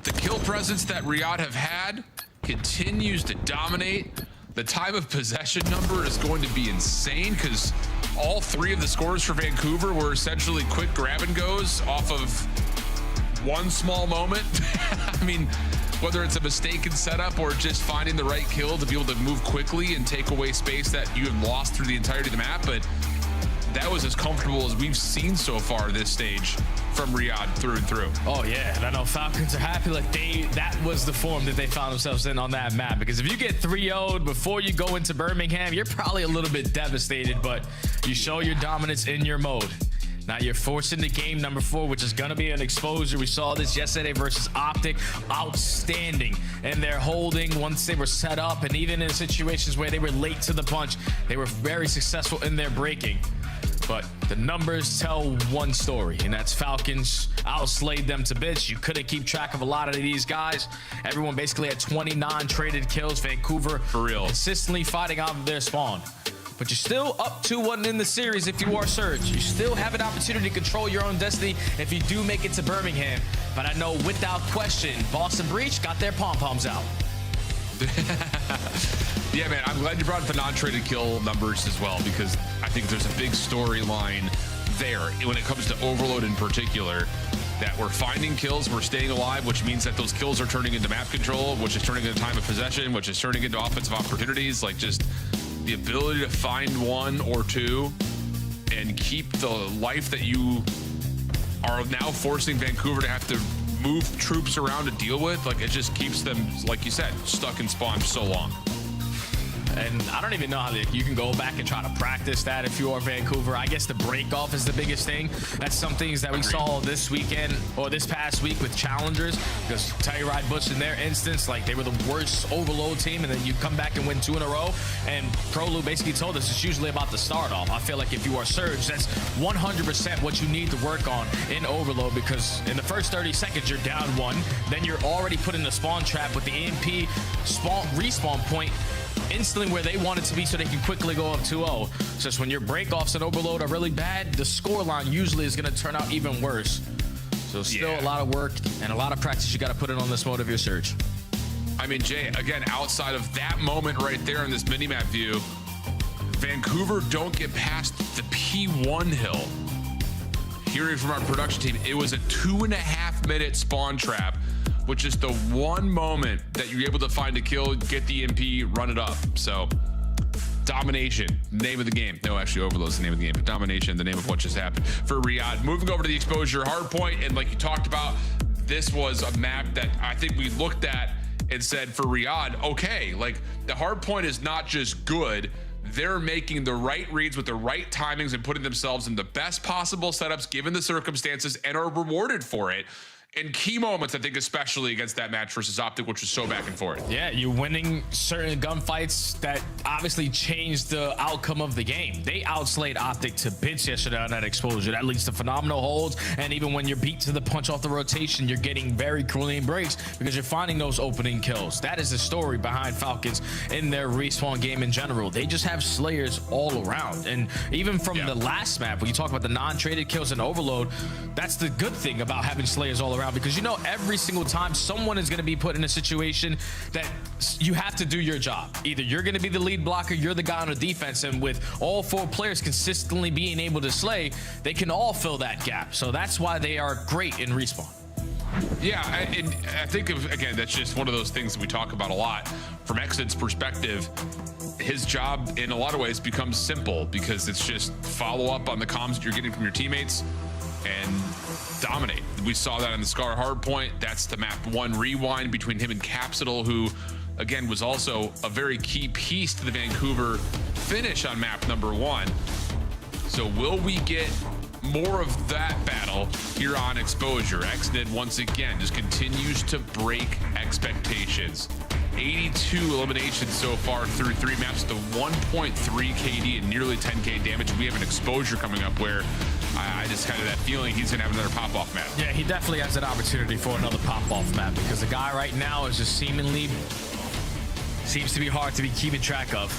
the kill presence that Riyadh have had continues to dominate. The time of possession number is going to be insane because all 3 of the scores for Vancouver were essentially quick grab and goes off of one small moment. I mean, whether it's a mistaken setup or just finding the right kill to be able to move quickly and take away space that you have lost through the entirety of the map. But that was as comfortable as we've seen so far this stage from Riyadh through and through. Oh yeah, and I know Falcons are happy. Like that was the form that they found themselves in on that map. Because if you get 3-0'd before you go into Birmingham, you're probably a little bit devastated, but you show your dominance in your mode. Now you're forced into game number 4, which is going to be an exposure. We saw this yesterday versus Optic. Outstanding. And they're holding once they were set up, and even in situations where they were late to the punch, they were very successful in their breaking. But the numbers tell one story, and that's Falcons outslayed them to bits. You couldn't keep track of a lot of these guys. Everyone basically had 29 traded kills. Vancouver, for real, consistently fighting out of their spawn. But you're still up 2-1 in the series if you are Surge. You still have an opportunity to control your own destiny if you do make it to Birmingham. But I know without question, Boston Breach got their pom-poms out. Yeah, man, I'm glad you brought up the non-traded kill numbers as well, because I think there's a big storyline there when it comes to Overload in particular, that we're finding kills, we're staying alive, which means that those kills are turning into map control, which is turning into time of possession, which is turning into offensive opportunities. Like, just the ability to find 1 or 2 and keep the life that you are now forcing Vancouver to have to move troops around to deal with. Like, it just keeps them, like you said, stuck in spawn for so long. And I don't even know how you can go back and try to practice that if you are Vancouver. I guess the break off is the biggest thing. That's some things that we saw this weekend or this past week with challengers, because Telluride Bush in their instance, like, they were the worst Overload team, and then you come back and win 2 in a row. And ProLu basically told us it's usually about the start off. I feel like if you are Surge, that's 100% what you need to work on in Overload, because in the first 30 seconds you're down 1, then you're already put in the spawn trap with the EMP respawn point instantly where they want it to be, so they can quickly go up 2-0. So just when your breakoffs and Overload are really bad, the scoreline usually is going to turn out even worse. So still a lot of work and a lot of practice you got to put in on this mode of your Surge. I mean, Jay, again, outside of that moment right there in this minimap view, Vancouver don't get past the P1 hill. Hearing from our production team, it was a 2.5-minute spawn trap, which is the one moment that you're able to find a kill, get the MP, run it up. So, domination, name of the game. No, actually, Overload's the name of the game, but domination, the name of what just happened for Riyadh. Moving over to the exposure hardpoint, and like you talked about, this was a map that I think we looked at and said for Riyadh, okay, like, the hardpoint is not just good, they're making the right reads with the right timings and putting themselves in the best possible setups given the circumstances, and are rewarded for it in key moments, I think, especially against that match versus Optic, which was so back and forth. Yeah, you're winning certain gunfights that obviously changed the outcome of the game. They outslayed Optic to bits yesterday on that exposure. That leads to phenomenal holds, and even when you're beat to the punch off the rotation, you're getting very clean breaks because you're finding those opening kills. That is the story behind Falcons in their respawn game in general. They just have slayers all around, and even from the last map, when you talk about the non-traded kills and Overload, that's the good thing about having slayers all around, because you know every single time someone is going to be put in a situation that you have to do your job. Either you're going to be the lead blocker, you're the guy on the defense, and with all 4 players consistently being able to slay, they can all fill that gap. So that's why they are great in respawn. Yeah, and I think, again, that's just one of those things that we talk about a lot. From Exit's perspective, his job in a lot of ways becomes simple, because it's just follow up on the comms that you're getting from your teammates and dominate. We saw that on the Scar hardpoint. That's the map 1 rewind between him and Capsidal, who again was also a very key piece to the Vancouver finish on map number 1. So will we get more of that battle here on Exposure? XNID once again just continues to break expectations. 82 eliminations so far through 3 maps to 1.3 KD and nearly 10k damage. We have an Exposure coming up where I just kind of that feeling he's gonna have another pop-off map. Yeah, he definitely has an opportunity for another pop-off map, because the guy right now is just seems to be hard to be keeping track of.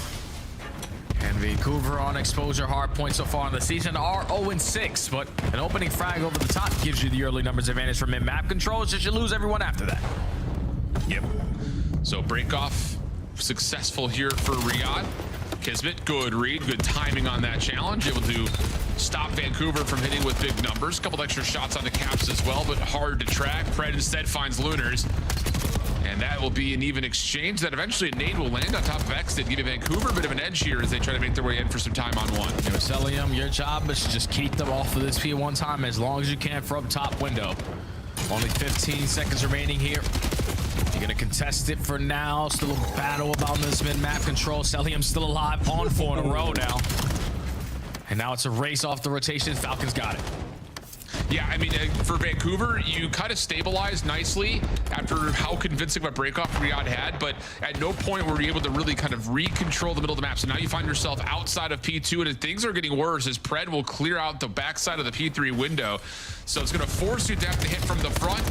And Vancouver on exposure hard points so far in the season are 0-6, but an opening frag over the top gives you the early numbers advantage for mid-map control. It's just you lose everyone after that. Yep. So break off successful here for Riyadh. Kismet, good read, good timing on that challenge. Able to stop Vancouver from hitting with big numbers. A couple extra shots on the caps as well, but hard to track. Pred instead finds Lunars. And that will be an even exchange that eventually a nade will land on top of Exted, giving Vancouver a bit of an edge here as they try to make their way in for some time on one. Celium, your job is to just keep them off of this P1 time as long as you can from top window. Only 15 seconds remaining here. You're gonna contest it for now. Still a battle about this mid-map control. Celium still alive on 4 in a row now. And now it's a race off the rotation. Falcons got it. Yeah, I mean, for Vancouver, you kind of stabilized nicely after how convincing of a breakoff Riyadh had, but at no point were you able to really kind of re-control the middle of the map. So now you find yourself outside of P2, and things are getting worse as Pred will clear out the backside of the P3 window. So it's going to force you to have to hit from the front.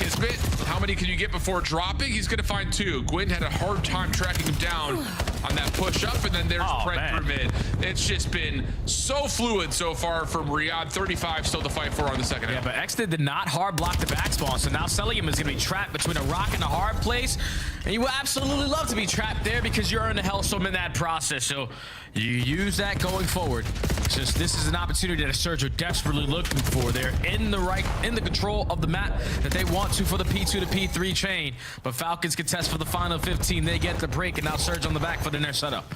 Kismet, how many can you get before dropping? He's going to find 2. Gwyn had a hard time tracking him down on that push up, and then there's Pred through mid. It's just been so fluid so far from Riyadh. 35 still to fight for on the second half. Yeah, but Exted did not hard block the back spawn, so now Celium is going to be trapped between a rock and a hard place. And you would absolutely love to be trapped there because you're in a hellstorm in that process. So you use that going forward. It's just this is an opportunity that Surge are desperately looking for. They're in the control of the map that they want to for the P2 to P3 chain. But Falcons contest for the final 15. They get the break, and now Surge on the back foot in their setup.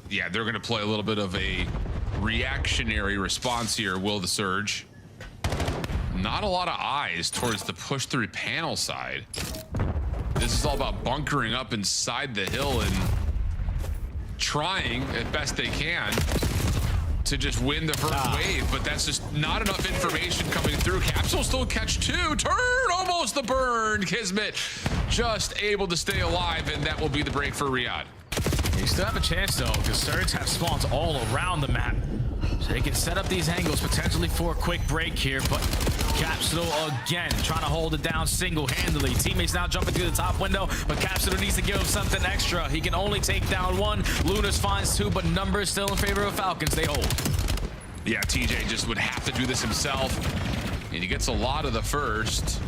Yeah, they're going to play a little bit of a reactionary response here, will the Surge. Not a lot of eyes towards the push through panel side. This is all about bunkering up inside the hill and trying at best they can to just win the first wave, but that's just not enough information coming through. Capsule still catch 2. Turn, almost the burn. Kismet just able to stay alive, and that will be the break for Riyadh. You still have a chance though, because Surge have spawns all around the map. So they can set up these angles potentially for a quick break here, but Capsule again trying to hold it down single-handedly. Teammates now jumping through the top window, but Capsule needs to give him something extra. He can only take down 1. Lunars finds 2, but numbers still in favor of Falcons. They hold. Yeah, TJ just would have to do this himself, and he gets a lot of the first.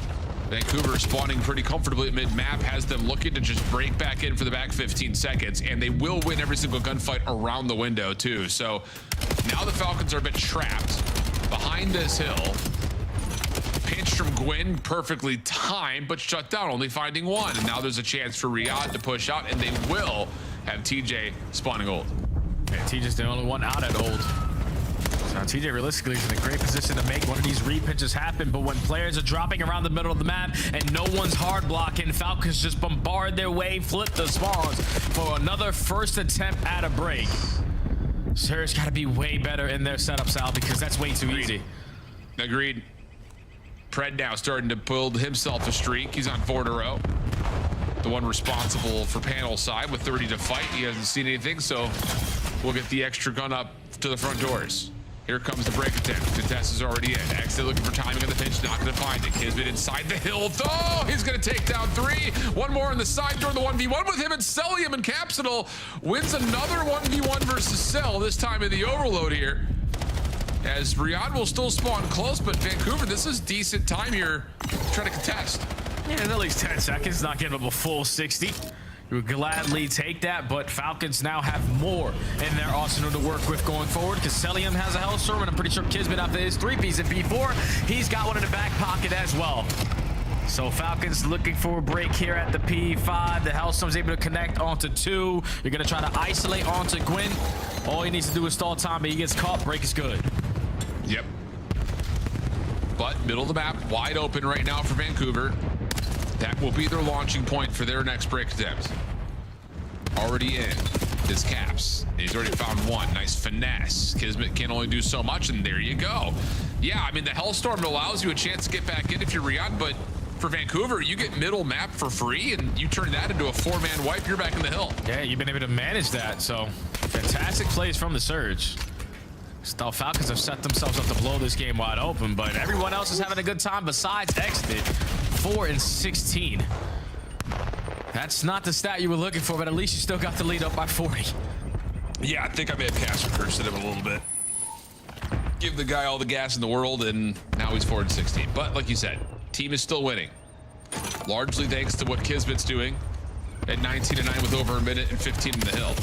Vancouver spawning pretty comfortably at mid-map, has them looking to just break back in for the back 15 seconds, and they will win every single gunfight around the window too. So now the Falcons are a bit trapped behind this hill. Pinch from Gwyn, perfectly timed, but shut down, only finding 1. And now there's a chance for Riyadh to push out, and they will have TJ spawning ult. Yeah, TJ's the only one out at ult. So now TJ realistically is in a great position to make one of these repinches happen, but when players are dropping around the middle of the map and no one's hard blocking, Falcons just bombard their way, flip the spawns for another first attempt at a break. Surge got to be way better in their setup, Sal, because that's way too easy. Agreed. Pred now starting to build himself a streak. He's on 4 in a row. The one responsible for panel side with 30 to fight. He hasn't seen anything, so we'll get the extra gun up to the front doors. Here comes the break attempt. Contest is already in. Exit looking for timing on the pinch, not going to find it. Kismet inside the hill, though. He's going to take down 3. 1 more on the side door, the 1v1 with him, and Celium and Capsule wins another 1v1 versus Cell, this time in the overload here. As Riyadh will still spawn close, but Vancouver, this is decent time here to try to contest. Yeah, at least 10 seconds, not giving up a full 60. You would gladly take that, but Falcons now have more in their arsenal to work with going forward because Celium has a Hellstorm, and I'm pretty sure Kismet after his 3-piece at P4, he's got one in the back pocket as well. So Falcons looking for a break here at the P5. The Hellstorm's able to connect onto 2. You're going to try to isolate onto Gwyn. All he needs to do is stall time, but he gets caught. Break is good. Yep. But middle of the map, wide open right now for Vancouver. That will be their launching point for their next break attempt. Already in is Caps. He's already found 1. Nice finesse. Kismet can only do so much, and there you go. Yeah, I mean, the Hellstorm allows you a chance to get back in if you're Riyadh, but for Vancouver, you get middle map for free, and you turn that into a 4-man wipe, you're back in the hill. Yeah, you've been able to manage that, so fantastic plays from the Surge. Still, Falcons have set themselves up to blow this game wide open, but everyone else is having a good time besides Exit. 4 and 16. That's not the stat you were looking for, but at least you still got the lead up by 40. Yeah, I think I may have cash cursed him a little bit. Give the guy all the gas in the world, and now he's 4-16. But like you said, team is still winning. Largely thanks to what Kismet's doing at 19-9 with over a minute and 15 in the hill.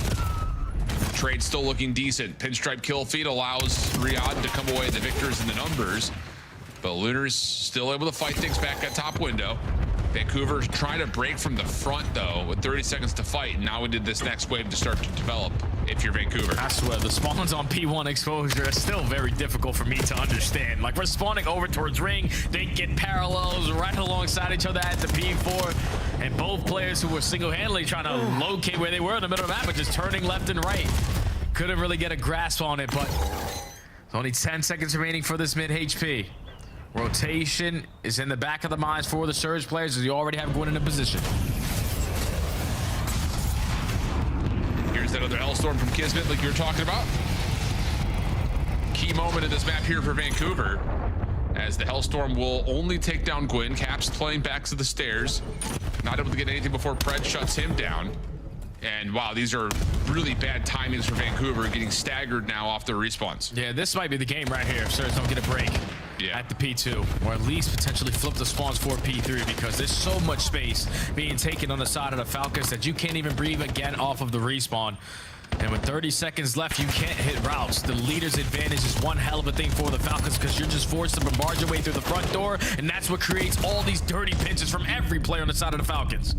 Trade still looking decent. Pinstripe kill feed allows Riyadh to come away the victors in the numbers. But Lunar's still able to fight things back at top window. Vancouver's trying to break from the front, though, with 30 seconds to fight. And now we did this next wave to start to develop if you're Vancouver. I swear, the spawns on P1 exposure are still very difficult for me to understand. Like, we're spawning over towards ring. They get parallels right alongside each other at the P4. And both players who were single-handedly trying to locate where they were in the middle of the map, but just turning left and right. Couldn't really get a grasp on it, but only 10 seconds remaining for this mid-HP. Rotation is in the back of the minds for the Surge players as you already have Gwyn in a position. Here's that other Hellstorm from Kismet like you were talking about. Key moment in this map here for Vancouver as the Hellstorm will only take down Gwyn. Caps playing back to the stairs. Not able to get anything before Pred shuts him down. And wow, these are really bad timings for Vancouver, getting staggered now off their respawns. Yeah, this might be the game right here if Surge don't get a break at the P2, or at least potentially flip the spawns for P3, because there's so much space being taken on the side of the Falcons that you can't even breathe again off of the respawn. And with 30 seconds left, you can't hit routes. The leader's advantage is one hell of a thing for the Falcons because you're just forced to bombard your way through the front door, and that's what creates all these dirty pinches from every player on the side of the Falcons.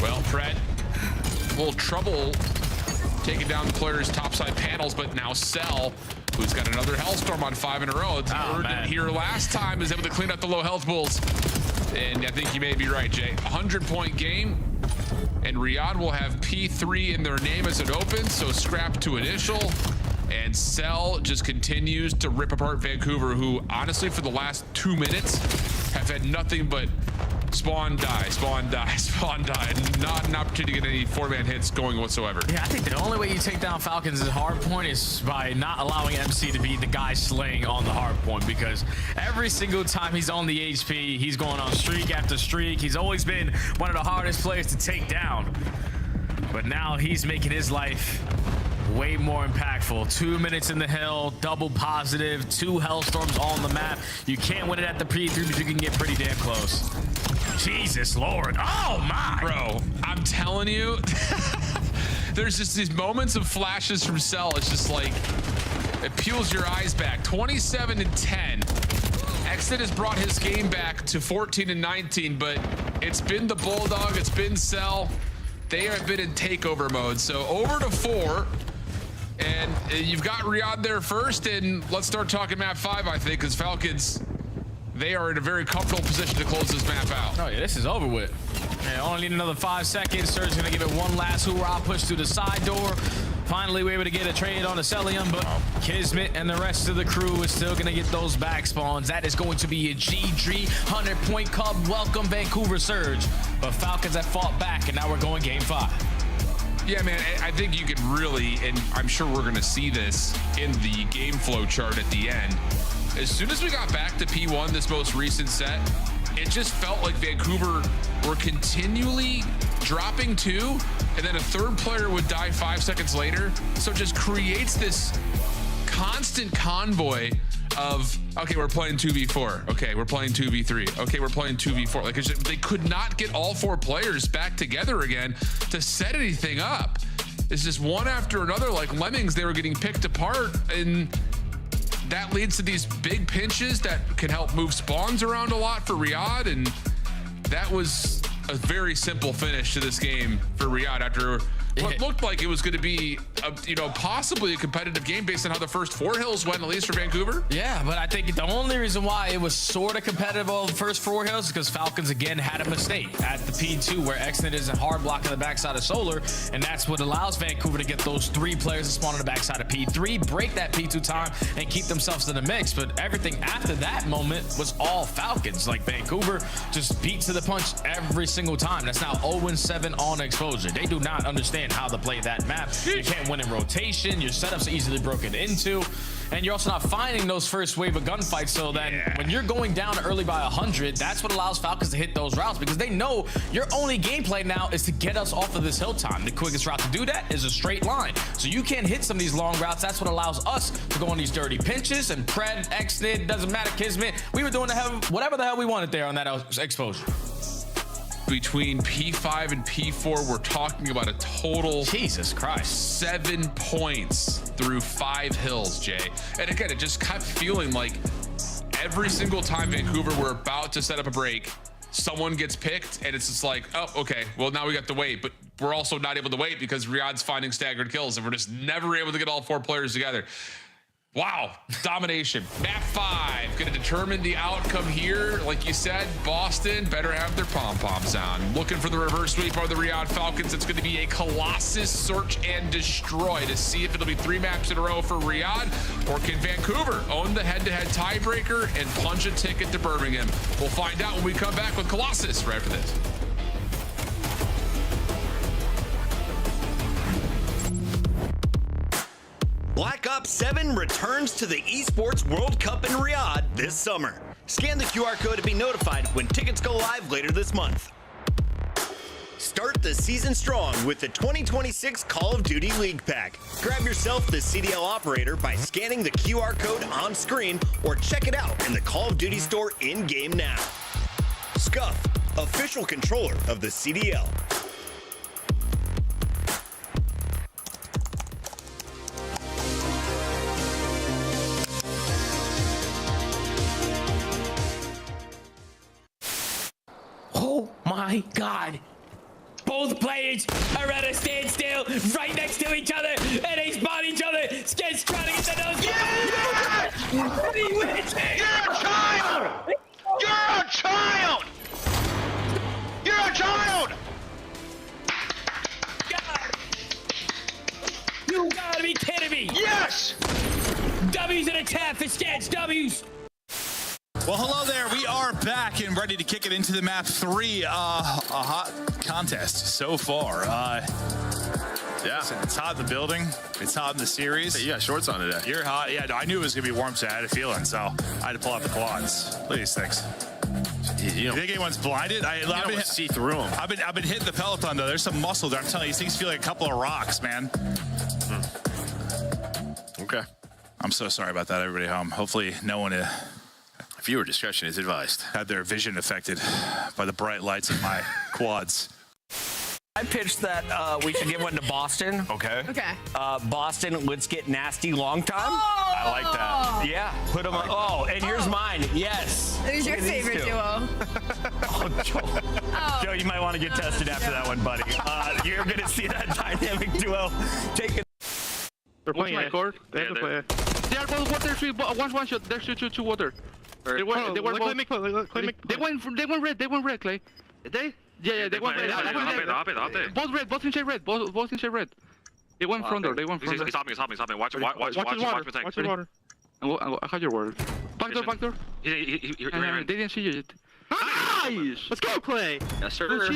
Well, Pred, a little trouble taking down the players' topside panels, but now Cell, who's got another Hellstorm on 5 in a row. It's here last time, is able to clean up the low health bulls. And I think you may be right, Jay. 100-point game, and Riyadh will have P3 in their name as it opens, so scrap to initial. And Cell just continues to rip apart Vancouver, who honestly for the last 2 minutes have had nothing but spawn, die, spawn, die, spawn, die. Not an opportunity to get any 4-man hits going whatsoever. Yeah, I think the only way you take down Falcons at hard point is by not allowing MC to be the guy slaying on the hard point, because every single time he's on the HP, he's going on streak after streak. He's always been one of the hardest players to take down. But now he's making his life way more impactful. 2 minutes in the hill, double positive, 2 Hellstorms on the map. You can't win it at the P3, but you can get pretty damn close. Jesus Lord. Oh my. Bro, I'm telling you, there's just these moments of flashes from Cell. It's just like, it peels your eyes back. 27-10. Exit has brought his game back to 14-19, but it's been the Bulldog, it's been Cell. They have been in takeover mode. So over to 4. And you've got Riyadh there first, and let's start talking map 5, I think, because Falcons, they are in a very comfortable position to close this map out. Oh yeah, this is over with. Yeah, only need another 5 seconds. Surge's gonna give it one last hoorah push through the side door. Finally, we're able to get a trade on the Celium, but Kismet and the rest of the crew is still gonna get those back spawns. That is going to be a GG 100-point club. Welcome, Vancouver Surge. But Falcons have fought back, and now we're going game 5. Yeah, man, I think you could really, and I'm sure we're going to see this in the game flow chart at the end. As soon as we got back to P1, this most recent set, it just felt like Vancouver were continually dropping 2, and then a third player would die 5 seconds later. So it just creates this constant convoy of, okay, we're playing 2v4. Okay, we're playing 2v3. Okay, we're playing 2v4. Like, it's just, they could not get all 4 players back together again to set anything up. It's just one after another, like lemmings, they were getting picked apart, and that leads to these big pinches that can help move spawns around a lot for Riyadh, and that was a very simple finish to this game for Riyadh after what looked like it was going to be, possibly a competitive game based on how the first 4 hills went, at least for Vancouver. Yeah, but I think the only reason why it was sort of competitive on the first 4 hills is because Falcons again had a mistake at the P2 where Exnet is a hard block on the backside of Solar, and that's what allows Vancouver to get those 3 players to spawn on the backside of P3, break that P2 time, and keep themselves in the mix. But everything after that moment was all Falcons. Like, Vancouver just beat to the punch every single time. That's now 0-7 on exposure. They do not understand understand how to play that map. You can't win in rotation. Your setups are easily broken into. And you're also not finding those first wave of gunfights. So then when you're going down early by 100, that's what allows Falcons to hit those routes, because they know your only gameplay now is to get us off of this hill time. The quickest route to do that is a straight line. So you can't hit some of these long routes. That's what allows us to go on these dirty pinches and pred, exit, doesn't matter, Kismet. We were doing whatever the hell we wanted there on that exposure. Between P5 and P4, we're talking about a total, Jesus Christ, 7 points through 5 hills, Jay. And again, it just kept feeling like every single time Vancouver were about to set up a break, someone gets picked, and it's just like, oh, okay, well, now we got to wait. But we're also not able to wait because Riyadh's finding staggered kills, and we're just never able to get all 4 players together. Wow, domination. Map 5 gonna determine the outcome here. Like you said, Boston better have their pom-poms on. Looking for the reverse sweep of the Riyadh Falcons. It's gonna be a Colossus search and destroy to see if it'll be 3 maps in a row for Riyadh, or can Vancouver own the head-to-head tiebreaker and punch a ticket to Birmingham? We'll find out when we come back with Colossus right after this. Black Ops 7 returns to the Esports World Cup in Riyadh this summer. Scan the QR code to be notified when tickets go live later this month. Start the season strong with the 2026 Call of Duty League Pack. Grab yourself the CDL operator by scanning the QR code on screen, or check it out in the Call of Duty store in-game now. Scuff, official controller of the CDL. Oh my God. Both players are at a standstill right next to each other, and they spot each other. Sketch trying to get the nose. Yeah! You're a child! You're a child! You're a child! God. You gotta be kidding me! Yes! W's in a tap for Sketch. W's. Well, hello there. We are back and ready to kick it into the map 3. A hot contest so far. Yeah, it's hot in the building. It's hot in the series. You got shorts on today. You're hot. Yeah, I knew it was gonna be warm today. I had a feeling, so I had to pull out the quads. Look at these things. You think anyone's blinded? I've been see through them. I've been hitting the Peloton though. There's some muscle there. I'm telling you, these things feel like a couple of rocks, man. Okay. I'm so sorry about that, everybody home. Hopefully, no one. Viewer discretion is advised. Had their vision affected by the bright lights of my quads. I pitched that we should give one to Boston. Okay. Okay. Boston, let's get nasty long time. Oh! I like that. Yeah, put them on. Oh, and here's mine. Yes. Who's your favorite duo? Oh, Joe. Joe, you might want to get tested after that one, buddy. You're going to see that dynamic duo take it. They're playing my court. They have to play. They are both water. One shot. There's two water. They went red, Clay. They? Yeah, they went red. Both red, both inside red. Both inside red. They went front door. He's hopping. Watch the water. I have your word. Back door. They didn't see you yet. Nice! Let's go, Clay! Yes, sir.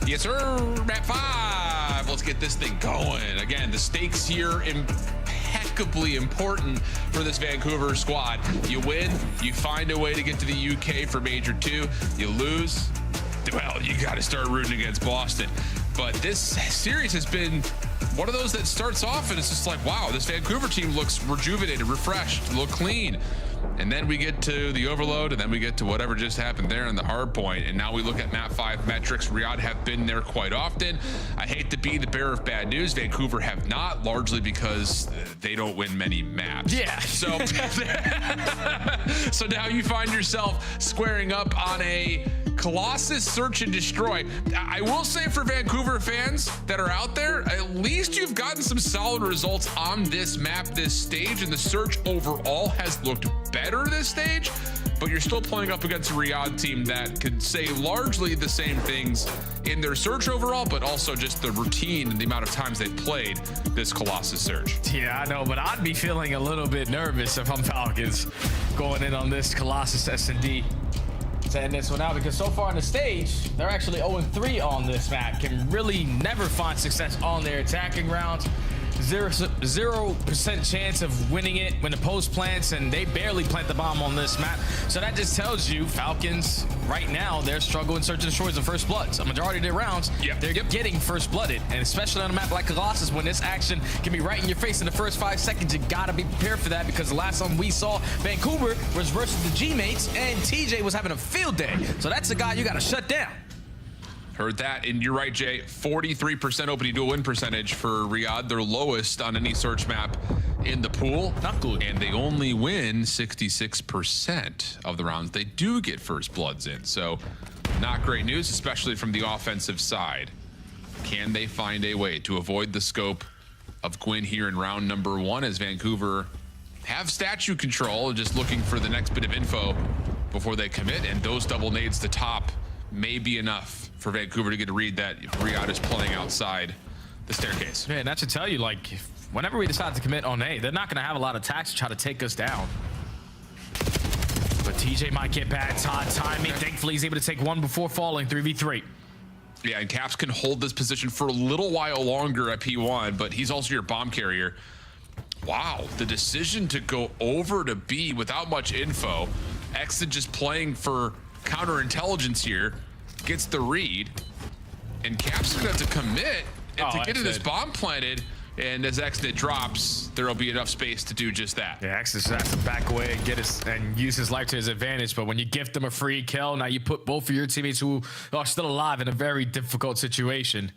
Yes, sir. Map 5. Let's get this thing going. Again, the stakes here impeccably important for this Vancouver squad. You win, you find a way to get to the UK for Major 2. You lose, well, you got to start rooting against Boston. But this series has been one of those that starts off and it's just like, wow, this Vancouver team looks rejuvenated, refreshed, look clean. And then we get to the overload, and then we get to whatever just happened there in the hard point. And now we look at map 5 metrics. Riyadh have been there quite often. I hate to be the bearer of bad news. Vancouver have not, largely because they don't win many maps. Yeah. So, so now you find yourself squaring up on a Colossus search and destroy. I will say for Vancouver fans that are out there, at least you've gotten some solid results on this map, this stage, and the search overall has looked better this stage, but you're still playing up against a Riyadh team that could say largely the same things in their search overall, but also just the routine and the amount of times they've played this Colossus search. Yeah, I know, but I'd be feeling a little bit nervous if I'm Falcons going in on this Colossus S&D. to end this one out, because so far on the stage, they're actually 0-3 on this map. Can really never find success on their attacking rounds. 0% chance of winning it when the post plants, and they barely plant the bomb on this map. So that just tells you Falcons right now, they're struggling search and destroys and first bloods. A majority of their rounds, they're getting first blooded, and especially on a map like Colossus, when this action can be right in your face in the first 5 seconds, you gotta be prepared for that, because the last time we saw Vancouver was versus the G-Mates, and TJ was having a field day. So that's a guy you gotta shut down. Heard that, and you're right, Jay. 43% opening duel win percentage for Riyadh, their lowest on any search map in the pool. Not good. And they only win 66% of the rounds they do get first bloods in. So not great news, especially from the offensive side. Can they find a way to avoid the scope of Gwyn here in round number 1, as Vancouver have statue control, just looking for the next bit of info before they commit, and those double nades to top may be enough for Vancouver to get a read that Riyadh is playing outside the staircase. Man, that should tell you, like, whenever we decide to commit on A, they're not going to have a lot of attacks to try to take us down. But TJ might get bad timing. Thankfully, he's able to take one before falling 3v3. Yeah, and Caps can hold this position for a little while longer at P1, but he's also your bomb carrier. Wow, the decision to go over to B without much info. Exit just playing for counterintelligence here, gets the read, and Caps is going to have to commit and to get to this bomb planted. And as Exit drops, there will be enough space to do just that. Yeah, Exit has to back away and get his and use his life to his advantage. But when you gift them a free kill, now you put both of your teammates who are still alive in a very difficult situation.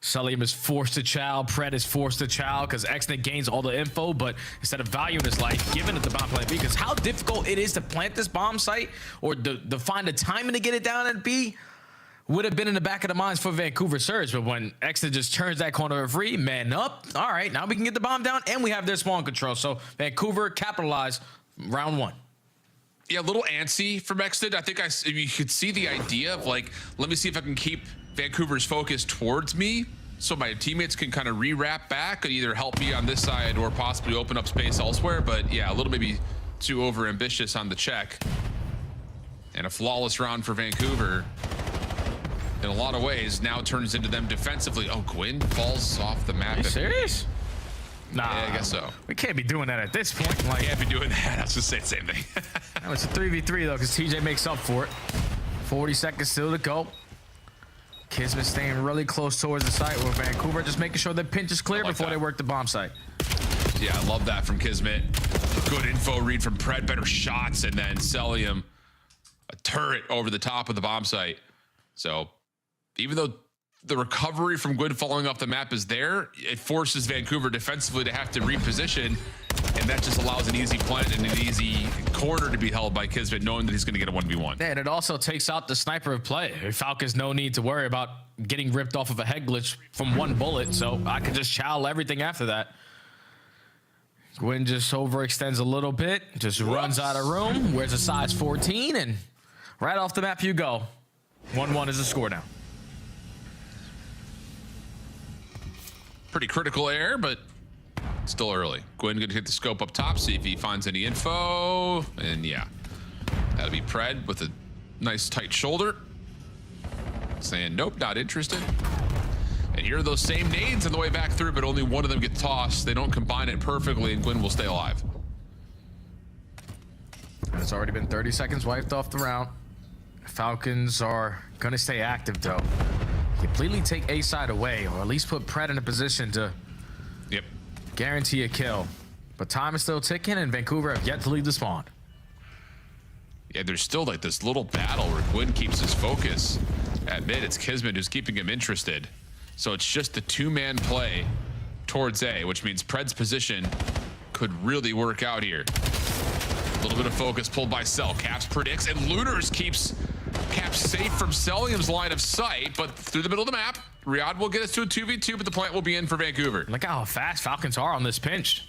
Sulium is forced to chow, Pred is forced to chow because Exnet gains all the info, but instead of valuing his life, giving it the bomb plant B, because how difficult it is to plant this bomb site or to find the timing to get it down at B would have been in the back of the minds for Vancouver Surge. But when Exnet just turns that corner free, man up, all right, now we can get the bomb down and we have their spawn control. So Vancouver capitalized round 1. Yeah, a little antsy from Exnet. I think you could see the idea of, like, let me see if I can keep Vancouver's focus towards me so my teammates can kind of re-wrap back and either help me on this side or possibly open up space elsewhere. But yeah, a little maybe too over ambitious on the check. And a flawless round for Vancouver in a lot of ways now turns into them defensively. Oh, Gwyn falls off the map. Are you serious? Nah, yeah, I guess so. We can't be doing that at this point. Like, can't be doing that. I was just saying the same thing. Now it's a 3v3 though, because TJ makes up for it. 40 seconds still to go. Kismet staying really close towards the site, with Vancouver just making sure the pinch is clear before they work the bomb site. Yeah, I love that from Kismet. Good info read from Pred, better shots, and then Sulium, a turret over the top of the bomb site. So even though the recovery from Gwyn falling off the map is there, it forces Vancouver defensively to have to reposition, and that just allows an easy plant and an easy corner to be held by Kismet, knowing that he's going to get a 1v1. Yeah, and it also takes out the sniper of play. Falcons no need to worry about getting ripped off of a head glitch from one bullet, so I can just chow everything after that. Gwyn just overextends a little bit, just runs out of room, wears a size 14, and right off the map you go. 1-1 is the score now. Pretty critical air, but still early. Gwyn gonna hit the scope up top, see if he finds any info. And yeah, that'll be Pred with a nice tight shoulder. Saying, nope, not interested. And here are those same nades on the way back through, but only one of them gets tossed. They don't combine it perfectly, and Gwyn will stay alive. It's already been 30 seconds wiped off the round. Falcons are gonna stay active though. Completely take A side away, or at least put Pred in a position to guarantee a kill. But time is still ticking, and Vancouver have yet to lead the spawn. Yeah, there's still like this little battle where Gwyn keeps his focus at mid. It's Kismet who's keeping him interested. So it's just the two-man play towards A, which means Pred's position could really work out here. A little bit of focus pulled by Cell. Caps predicts, and Lunars keeps Caps safe from Celium's line of sight, but through the middle of the map, Riyadh will get us to a 2v2, but the plant will be in for Vancouver. Look how fast Falcons are on this pinch.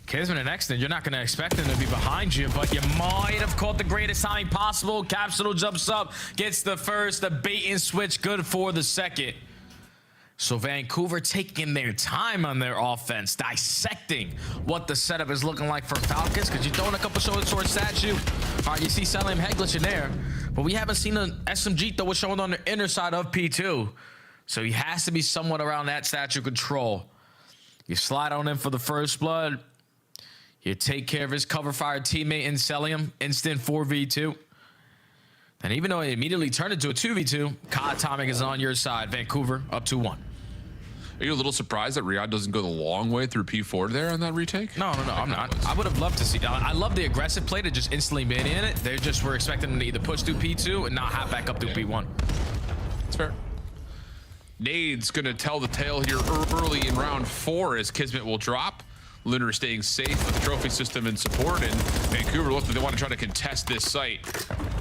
Kismet and Exton, you're not going to expect them to be behind you, but you might have caught the greatest timing possible. Capsule jumps up, gets the first, the bait and switch, good for the second. So Vancouver taking their time on their offense, dissecting what the setup is looking like for Falcons, because you're throwing a couple shows towards statue. All right, you see Salim Heglish in there, but we haven't seen an SMG throw showing on the inner side of P2. So he has to be somewhat around that statue control. You slide on in for the first blood. You take care of his cover fire teammate in Celium, instant 4v2. And even though it immediately turned into a 2v2, Ka Atomic is on your side. Vancouver up 2-1. Are you a little surprised that Riyadh doesn't go the long way through P4 there on that retake? No, I'm not. I would have loved to see. I love the aggressive play to just instantly bin in it. They just were expecting them to either push through P2 and not hop back up through P1. That's fair. Nade's going to tell the tale here early in round 4 as Kismet will drop. Lunar staying safe with the trophy system in support, and Vancouver look like they want to try to contest this site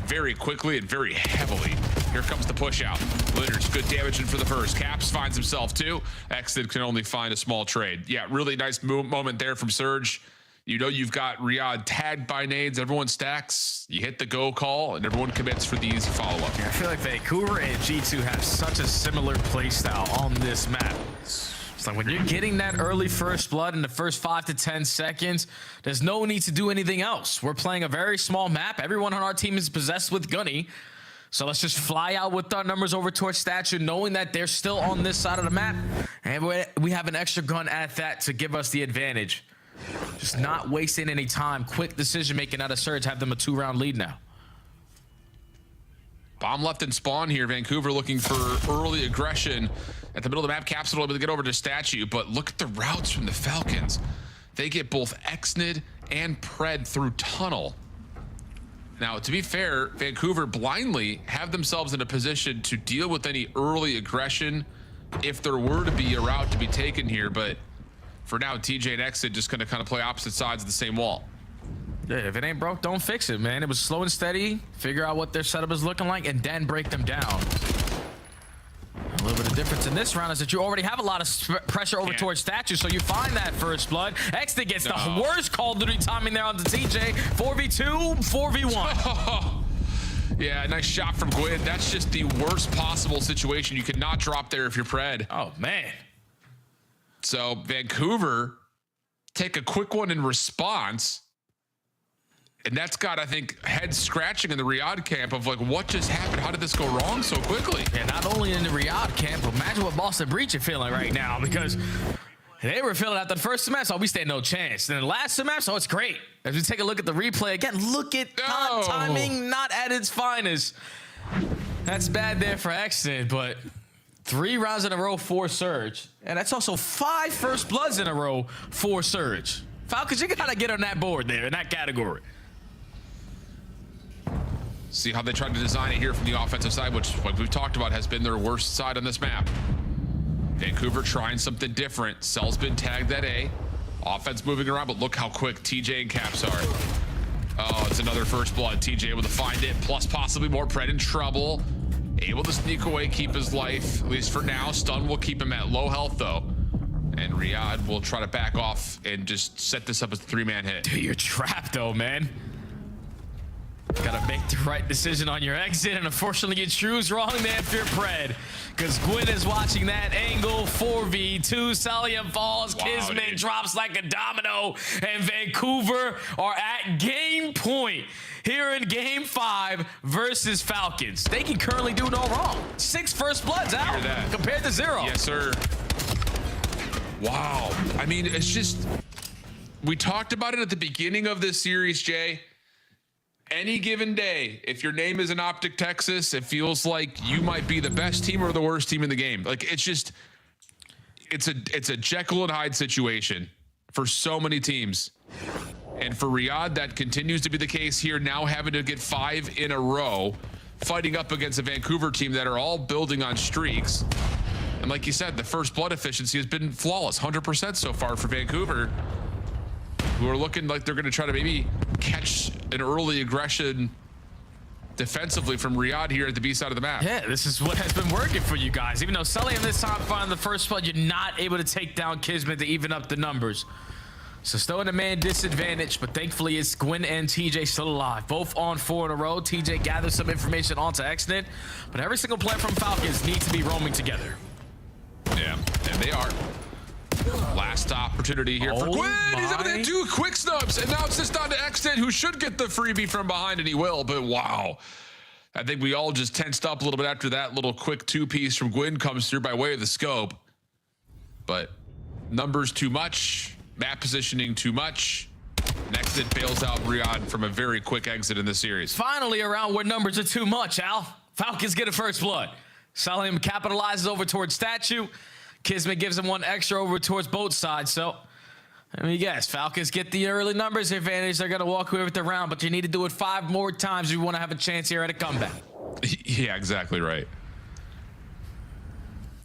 very quickly and very heavily. Here comes the push out. Lunar's good damage in for the first. Caps finds himself too. Exit can only find a small trade. Yeah, really nice moment there from Surge. You know you've got Riyadh tagged by nades. Everyone stacks. You hit the go call, and everyone commits for the easy follow-up. Yeah, I feel like Vancouver and G2 have such a similar play style on this map. It's like when you're getting that early first blood in the first 5 to 10 seconds, there's no need to do anything else. We're playing a very small map. Everyone on our team is possessed with Gunny. So let's just fly out with our numbers over towards Statue, knowing that they're still on this side of the map. And we have an extra gun at that to give us the advantage. Just not wasting any time. Quick decision-making out of Surge. Have them a 2-round lead now. Bomb left in spawn here. Vancouver looking for early aggression at the middle of the map. Capsule able to get over to Statue, but look at the routes from the Falcons. They get both Exnid and Pred through tunnel. Now, to be fair, Vancouver blindly have themselves in a position to deal with any early aggression if there were to be a route to be taken here, but for now, TJ and Exit just going to kind of play opposite sides of the same wall. Yeah, if it ain't broke, don't fix it, man. It was slow and steady. Figure out what their setup is looking like and then break them down. A little bit of difference in this round is that you already have a lot of pressure over towards Statue, so you find that first blood. Exit gets the worst Call of Duty timing there onto TJ. 4v2, 4v1. Yeah, nice shot from Gwyn. That's just the worst possible situation. You could not drop there if you're Pred. Oh, man. So Vancouver take a quick one in response. And that's got, I think, head scratching in the Riyadh camp of like, what just happened? How did this go wrong so quickly? Yeah, not only in the Riyadh camp, but imagine what Boston Breach are feeling right now, because they were feeling after the first semester, oh, we stand no chance. Then the last semester, oh, it's great. As we take a look at the replay again, look at timing not at its finest. That's bad there for Exton, but 3 rounds in a row for Surge. And that's also 5 first bloods in a row for Surge. Falcons, you gotta get on that board there in that category. See how they tried to design it here from the offensive side, which, like we've talked about, has been their worst side on this map. Vancouver trying something different. Cell's been tagged at A. Offense moving around, but look how quick TJ and Caps are. Oh, it's another first blood. TJ able to find it, plus possibly more. Pred in trouble. Able to sneak away, keep his life, at least for now. Stun will keep him at low health, though. And Riyadh will try to back off and just set this up as a 3-man hit. Dude, you're trapped, though, man. Gotta make the right decision on your exit, and unfortunately you choose wrong there if you're Pred, because Gwyn is watching that angle. 4v2, Salium falls, Kismet drops like a domino, and Vancouver are at game point here in game 5 versus Falcons. They can currently do no wrong. 6 first bloods out compared to 0. Yes, sir. Wow. I mean, it's just, we talked about it at the beginning of this series, Jay. Any given day, if your name is in Optic Texas, it feels like you might be the best team or the worst team in the game. Like, it's just, it's a Jekyll and Hyde situation for so many teams. And for Riyadh, that continues to be the case here, now having to get 5 in a row, fighting up against a Vancouver team that are all building on streaks. And like you said, the first blood efficiency has been flawless, 100% so far for Vancouver, who are looking like they're going to try to maybe catch an early aggression defensively from Riyadh here at the B side of the map. Yeah, this is what has been working for you guys. Even though Sully in this time finding the first blood, you're not able to take down Kismet to even up the numbers. So still in a man disadvantage, but thankfully it's Gwyn and TJ still alive. Both on 4 in a row. TJ gathers some information onto Exnet, but every single player from Falcons needs to be roaming together. Yeah, and they are. Last opportunity here for Gwyn. He's able to hit 2 quick snubs, and now it's just down to Exton, who should get the freebie from behind, and he will, but wow. I think we all just tensed up a little bit after that little quick 2-piece from Gwyn comes through by way of the scope. But numbers too much, map positioning too much. Next, it bails out Riyadh from a very quick exit in the series. Finally, around where numbers are too much, Al. Falcons get a first blood. Salim capitalizes over towards Statue. Kismet gives him 1 extra over towards both sides. So, I mean, yes, Falcons get the early numbers advantage. They're going to walk away with the round, but you need to do it 5 more times if you want to have a chance here at a comeback. Yeah, exactly right.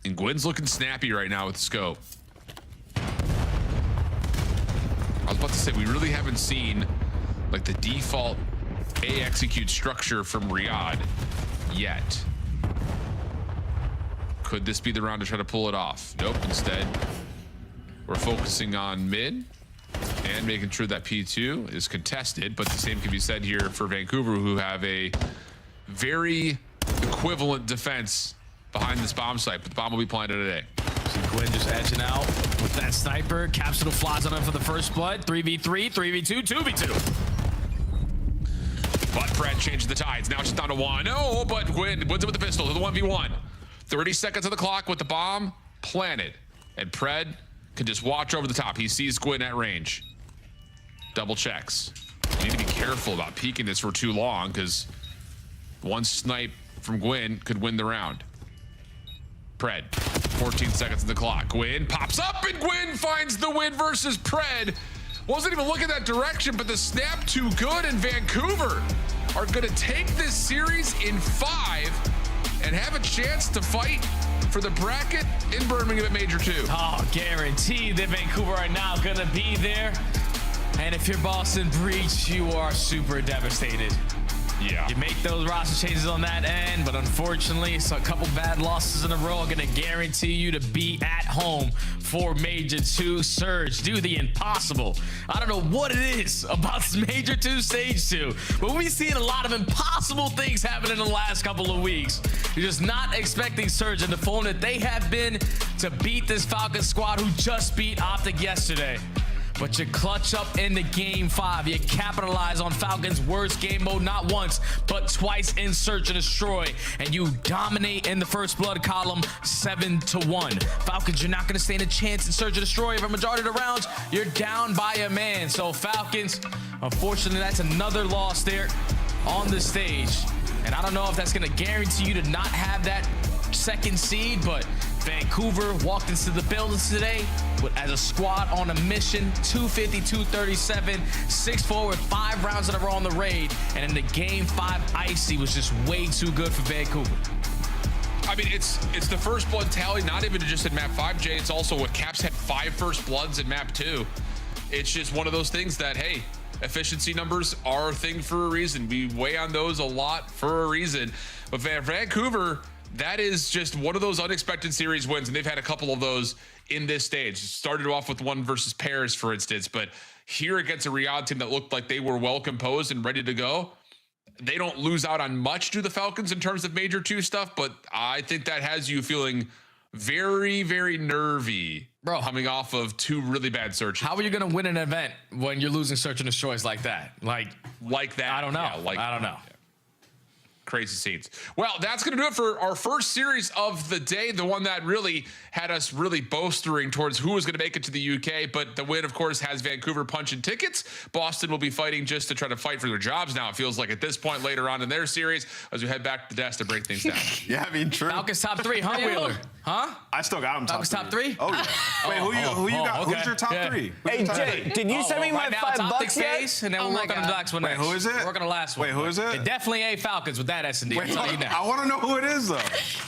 And Gwyn's looking snappy right now with the scope. I was about to say, we really haven't seen like the default A execute structure from Riyadh yet. Could this be the round to try to pull it off? Nope, instead we're focusing on mid and making sure that P2 is contested, but the same can be said here for Vancouver, who have a very equivalent defense behind this bomb site, but the bomb will be planted today. See Gwyn just edging out with that sniper. Capsule flies on him for the first blood. 3v3, 3v2, 2v2. But Fred changed the tides. Now it's just down to 1. Oh, but Gwyn wins it with the pistol to the 1v1. 30 seconds on the clock with the bomb planted. And Pred can just watch over the top. He sees Gwyn at range. Double checks. You need to be careful about peeking this for too long, because one snipe from Gwyn could win the round. Pred, 14 seconds on the clock. Gwyn pops up, and Gwyn finds the win versus Pred. Wasn't even looking that direction, but the snap too good, and Vancouver are going to take this series in 5 and have a chance to fight for the bracket in Birmingham at Major 2. Oh, guaranteed that Vancouver are now going to be there. And if you're Boston Breach, you are super devastated. Yeah. You make those roster changes on that end, but unfortunately, it's a couple bad losses in a row are going to guarantee you to be at home for Major 2. Surge, do the impossible. I don't know what it is about this Major 2 Stage 2, but we've seen a lot of impossible things happen in the last couple of weeks. You're just not expecting Surge in the form that they have been to beat this Falcons squad who just beat Optic yesterday. But you clutch up in the game 5. You capitalize on Falcons' worst game mode, not once, but twice in Search and Destroy. And you dominate in the first blood column 7-1. Falcons, you're not going to stand a chance in Search and Destroy for a majority of the rounds. You're down by a man. So Falcons, unfortunately, that's another loss there on the stage. And I don't know if that's going to guarantee you to not have that second seed, but Vancouver walked into the buildings today as a squad on a mission. 250, 237, 6-4 with 5 rounds in a row on the raid. And in the game 5, Icy was just way too good for Vancouver. I mean, it's the first blood tally, not even just in map 5, Jay. It's also what Caps had 5 first bloods in map 2. It's just one of those things that, hey, efficiency numbers are a thing for a reason. We weigh on those a lot for a reason. But Vancouver, that is just one of those unexpected series wins, and they've had a couple of those in this stage. Started off with one versus Paris, for instance, but here against a Riyadh team that looked like they were well composed and ready to go. They don't lose out on much to the Falcons in terms of Major 2 stuff, but I think that has you feeling very, very nervy, bro, coming off of 2 really bad searches. How are you going to win an event when you're losing Search and Destroys like that? Like that? I don't know. Yeah, I don't know. Crazy scenes. Well, that's going to do it for our first series of the day, the one that really had us really bolstering towards who was going to make it to the UK. But the win, of course, has Vancouver punching tickets. Boston will be fighting just to try to fight for their jobs now, it feels like, at this point later on in their series, as we head back to the desk to break things down. Yeah, I mean, true. Falcons top 3, huh, Wheeler? Huh? I still got him top 3. Top 3? Oh, yeah. Wait, who you got? Okay. Who's your top 3? Hey, Jay, did you send me my $5 yet? And then we'll work on the next one. Wait, who is it? We're working on the last one. Wait, who is it? It definitely ain't Falcons with that S&D. Wait, I want to know who it is, though.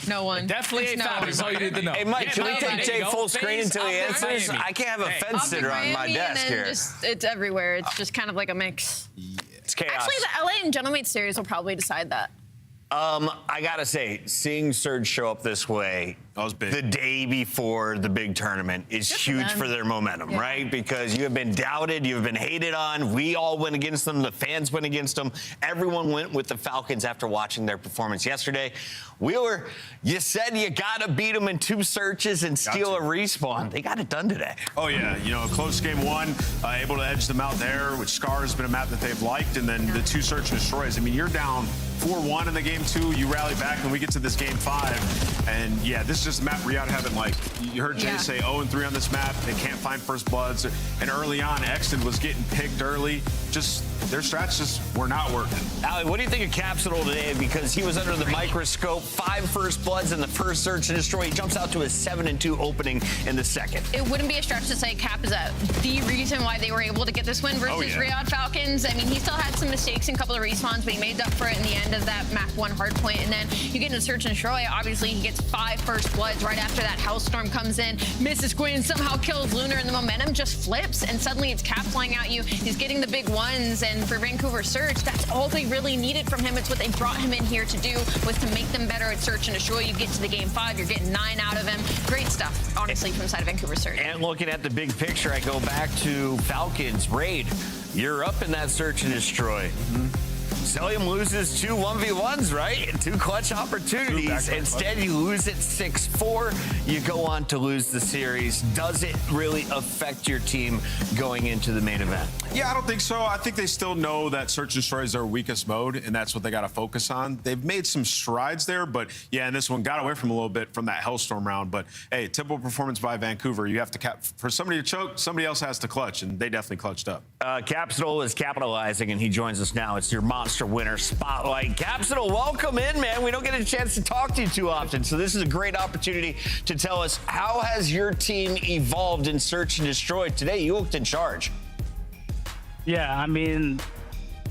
No one. Definitely ain't Falcons. That's all you need to know. Hey, Mike, can we take Jay full screen until he answers? I can't have a fence sitter on my desk here. It's everywhere. It's just kind of like a mix. It's chaos. Actually, the LA and Gentlemate series will probably decide that. I gotta say, seeing Surge show up this way, That was big. The day before the big tournament is huge for their momentum, right? Because you have been doubted, you have been hated on. We all went against them. The fans went against them. Everyone went with the Falcons after watching their performance yesterday. Wheeler, you said you got to beat them in 2 searches and steal a respawn. They got it done today. Oh, yeah. You know, a close game 1, able to edge them out there, which Scar has been a map that they've liked. And then the 2 search and destroys. I mean, you're down 4-1 in the game 2. You rally back, and we get to this game 5. And, yeah, this is just a map Riyadh haven't liked. You heard Jay say 0-3 on this map. They can't find first bloods. And early on, Exton was getting picked early. Just their strats just were not working. Ali, what do you think of Capsule today? Because he was under the microscope. 5 first bloods in the first search and destroy. He jumps out to a 7-2 opening in the second. It wouldn't be a stretch to say Cap is the reason why they were able to get this win versus Riyadh Falcons. I mean, he still had some mistakes in a couple of respawns, but he made up for it in the end of that map 1 hard point. And then you get into search and destroy. Obviously, he gets 5 first bloods right after that Hellstorm comes in. Mrs. Gwyn somehow kills Lunar, and the momentum just flips. And suddenly it's Cap flying at you. He's getting the big ones. And for Vancouver Surge, that's all they really needed from him. It's what they brought him in here to do, was to make them better at search and destroy. You get to the game 5, you're getting 9 out of him. Great stuff, honestly, from the side of Vancouver Surge. And looking at the big picture, I go back to Falcons. Raid, you're up in that search and destroy. Celium loses 2 1v1s, right? 2 clutch opportunities. Instead, you lose it 6-4. You go on to lose the series. Does it really affect your team going into the main event? Yeah, I don't think so. I think they still know that search and destroy is their weakest mode, and that's what they got to focus on. They've made some strides there, but yeah, and this one got away from a little bit from that Hellstorm round. But hey, typical performance by Vancouver. You have to for somebody to choke, somebody else has to clutch, and they definitely clutched up. Capsule is capitalizing, and he joins us now. It's your monster winner spotlight. Capsule, welcome in, man. We don't get a chance to talk to you too often, so this is a great opportunity to tell us, how has your team evolved in search and destroy? Today, you looked in charge. Yeah, I mean,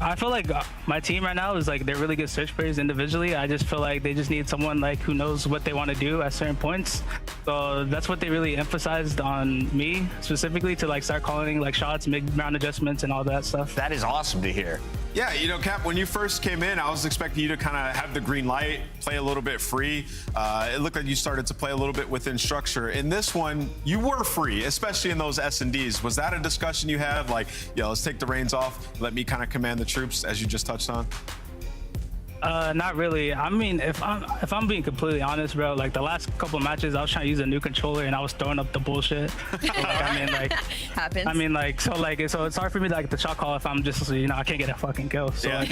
I feel like my team right now is like, they're really good search players individually. I just feel like they just need someone like who knows what they want to do at certain points. So that's what they really emphasized on me specifically, to like start calling like shots, make round adjustments and all that stuff. That is awesome to hear. Yeah, you know, Cap, when you first came in, I was expecting you to kind of have the green light, play a little bit free. It looked like you started to play a little bit within structure. In this one, you were free, especially in those S&Ds. Was that a discussion you had? Like, yeah, let's take the reins off, let me kind of command the troops, as you just touched on? Not really. I mean, if I'm being completely honest, bro, like the last couple of matches, I was trying to use a new controller and I was throwing up the bullshit. I mean, like, happens. I mean, like, so it's hard for me to like the shot call if I'm just, you know, I can't get a fucking kill. So like,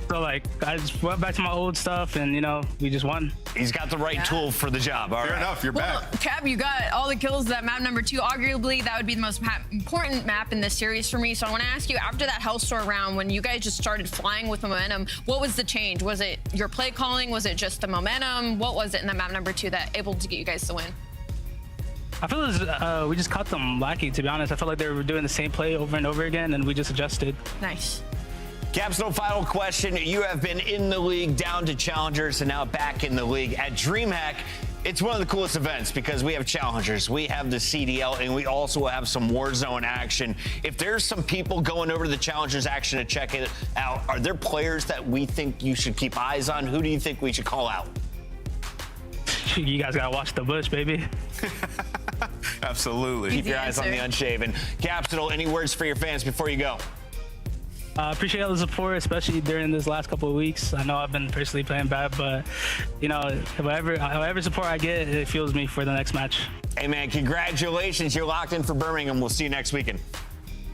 so like, I just went back to my old stuff and, you know, we just won. He's got the right tool for the job. All Fair enough, you're back. Cap, you got all the kills that map number 2. Arguably, that would be the most important map in this series for me. So I want to ask you, after that Hellstorm round, when you guys just started flying with momentum, what was the change? Was it your play calling? Was it just the momentum? What was it in the map number 2 that able to get you guys the win? I feel as we just caught them lacking, to be honest. I felt like they were doing the same play over and over again, and we just adjusted. Nice. Capsule, final question. You have been in the league, down to challengers, and now back in the league. At DreamHack, it's one of the coolest events because we have challengers, we have the CDL, and we also have some Warzone action. If there's some people going over to the challengers action to check it out, are there players that we think you should keep eyes on? Who do you think we should call out? You guys gotta watch the bush, baby. Absolutely. Keep your eyes on the unshaven. Capsule, any words for your fans before you go? Appreciate all the support, especially during this last couple of weeks. I know I've been personally playing bad, but you know, however support I get, it fuels me for the next match. Hey man, congratulations. You're locked in for Birmingham. We'll see you next weekend.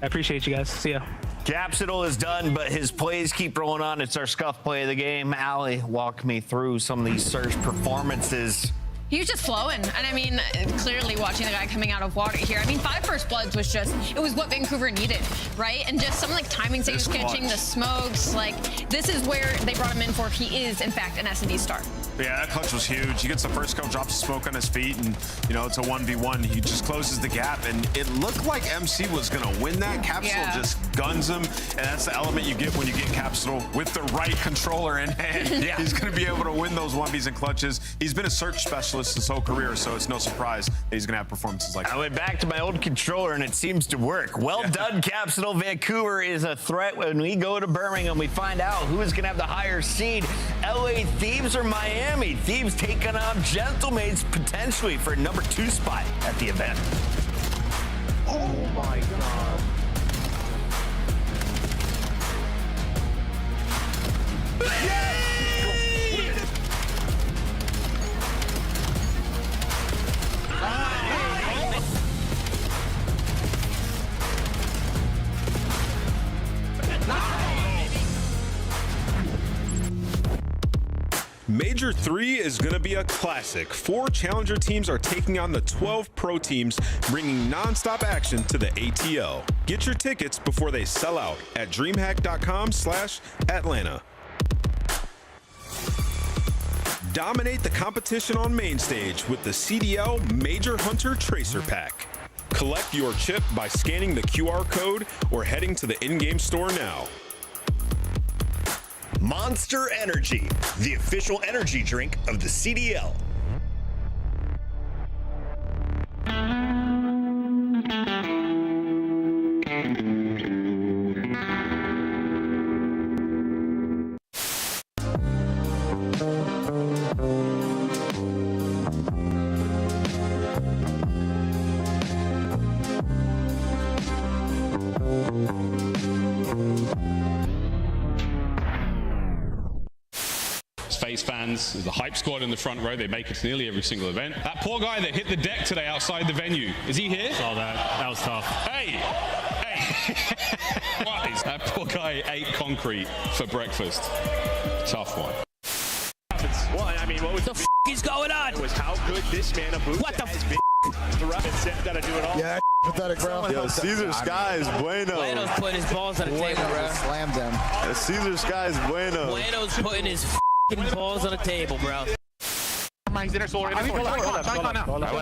I appreciate you guys. See ya. Capsule is done, but his plays keep rolling on. It's our scuff play of the game. Ali, walk me through some of these surge performances. He was just flowing. And I mean, clearly watching the guy coming out of water here. I mean, 5 first bloods was just, it was what Vancouver needed, right? And just some like timings that he was catching, the smokes, like this is where they brought him in for if he is in fact an S&D star. Yeah, that clutch was huge. He gets the first kill, drops the smoke on his feet, and you know, it's a 1v1. He just closes the gap, and it looked like MC was gonna win that. Capsule just guns him, and that's the element you get when you get Capsule with the right controller in hand. Yeah. He's going to be able to win those 1Vs and clutches. He's been a search specialist his whole career, so it's no surprise that he's going to have performances like that. I went back to my old controller, and it seems to work. Well done, Capsule. Vancouver is a threat. When we go to Birmingham, we find out who is going to have the higher seed, LA Thieves or Miami. Thieves taking on Gentlemates potentially for number 2 spot at the event. Oh my God. Major 3 is going to be a classic. 4 challenger teams are taking on the 12 pro teams, bringing non-stop action to the ATL. Get your tickets before they sell out at DreamHack.com/Atlanta. Dominate the competition on main stage with the CDL Major Hunter Tracer Pack. Collect your chip by scanning the QR code or heading to the in-game store now. Monster Energy, the official energy drink of the CDL. Space fans, there's the hype squad in the front row. They make it to nearly every single event. That poor guy that hit the deck today outside the venue, is he here? Saw that. That was tough. Hey! Hey! What? That poor guy ate concrete for breakfast. Tough one. Well, I mean, what was the f is going on? Was how good this man of Bucha What the has been. The ref and Seth got to do it all. Yeah, pathetic, bro. Yo, Caesar Sky is bueno. Bueno's putting his balls on the table, bro. Slammed them. Yeah, Caesar Sky is bueno. Bueno's putting his balls on the table, bro. He's in our solar. I went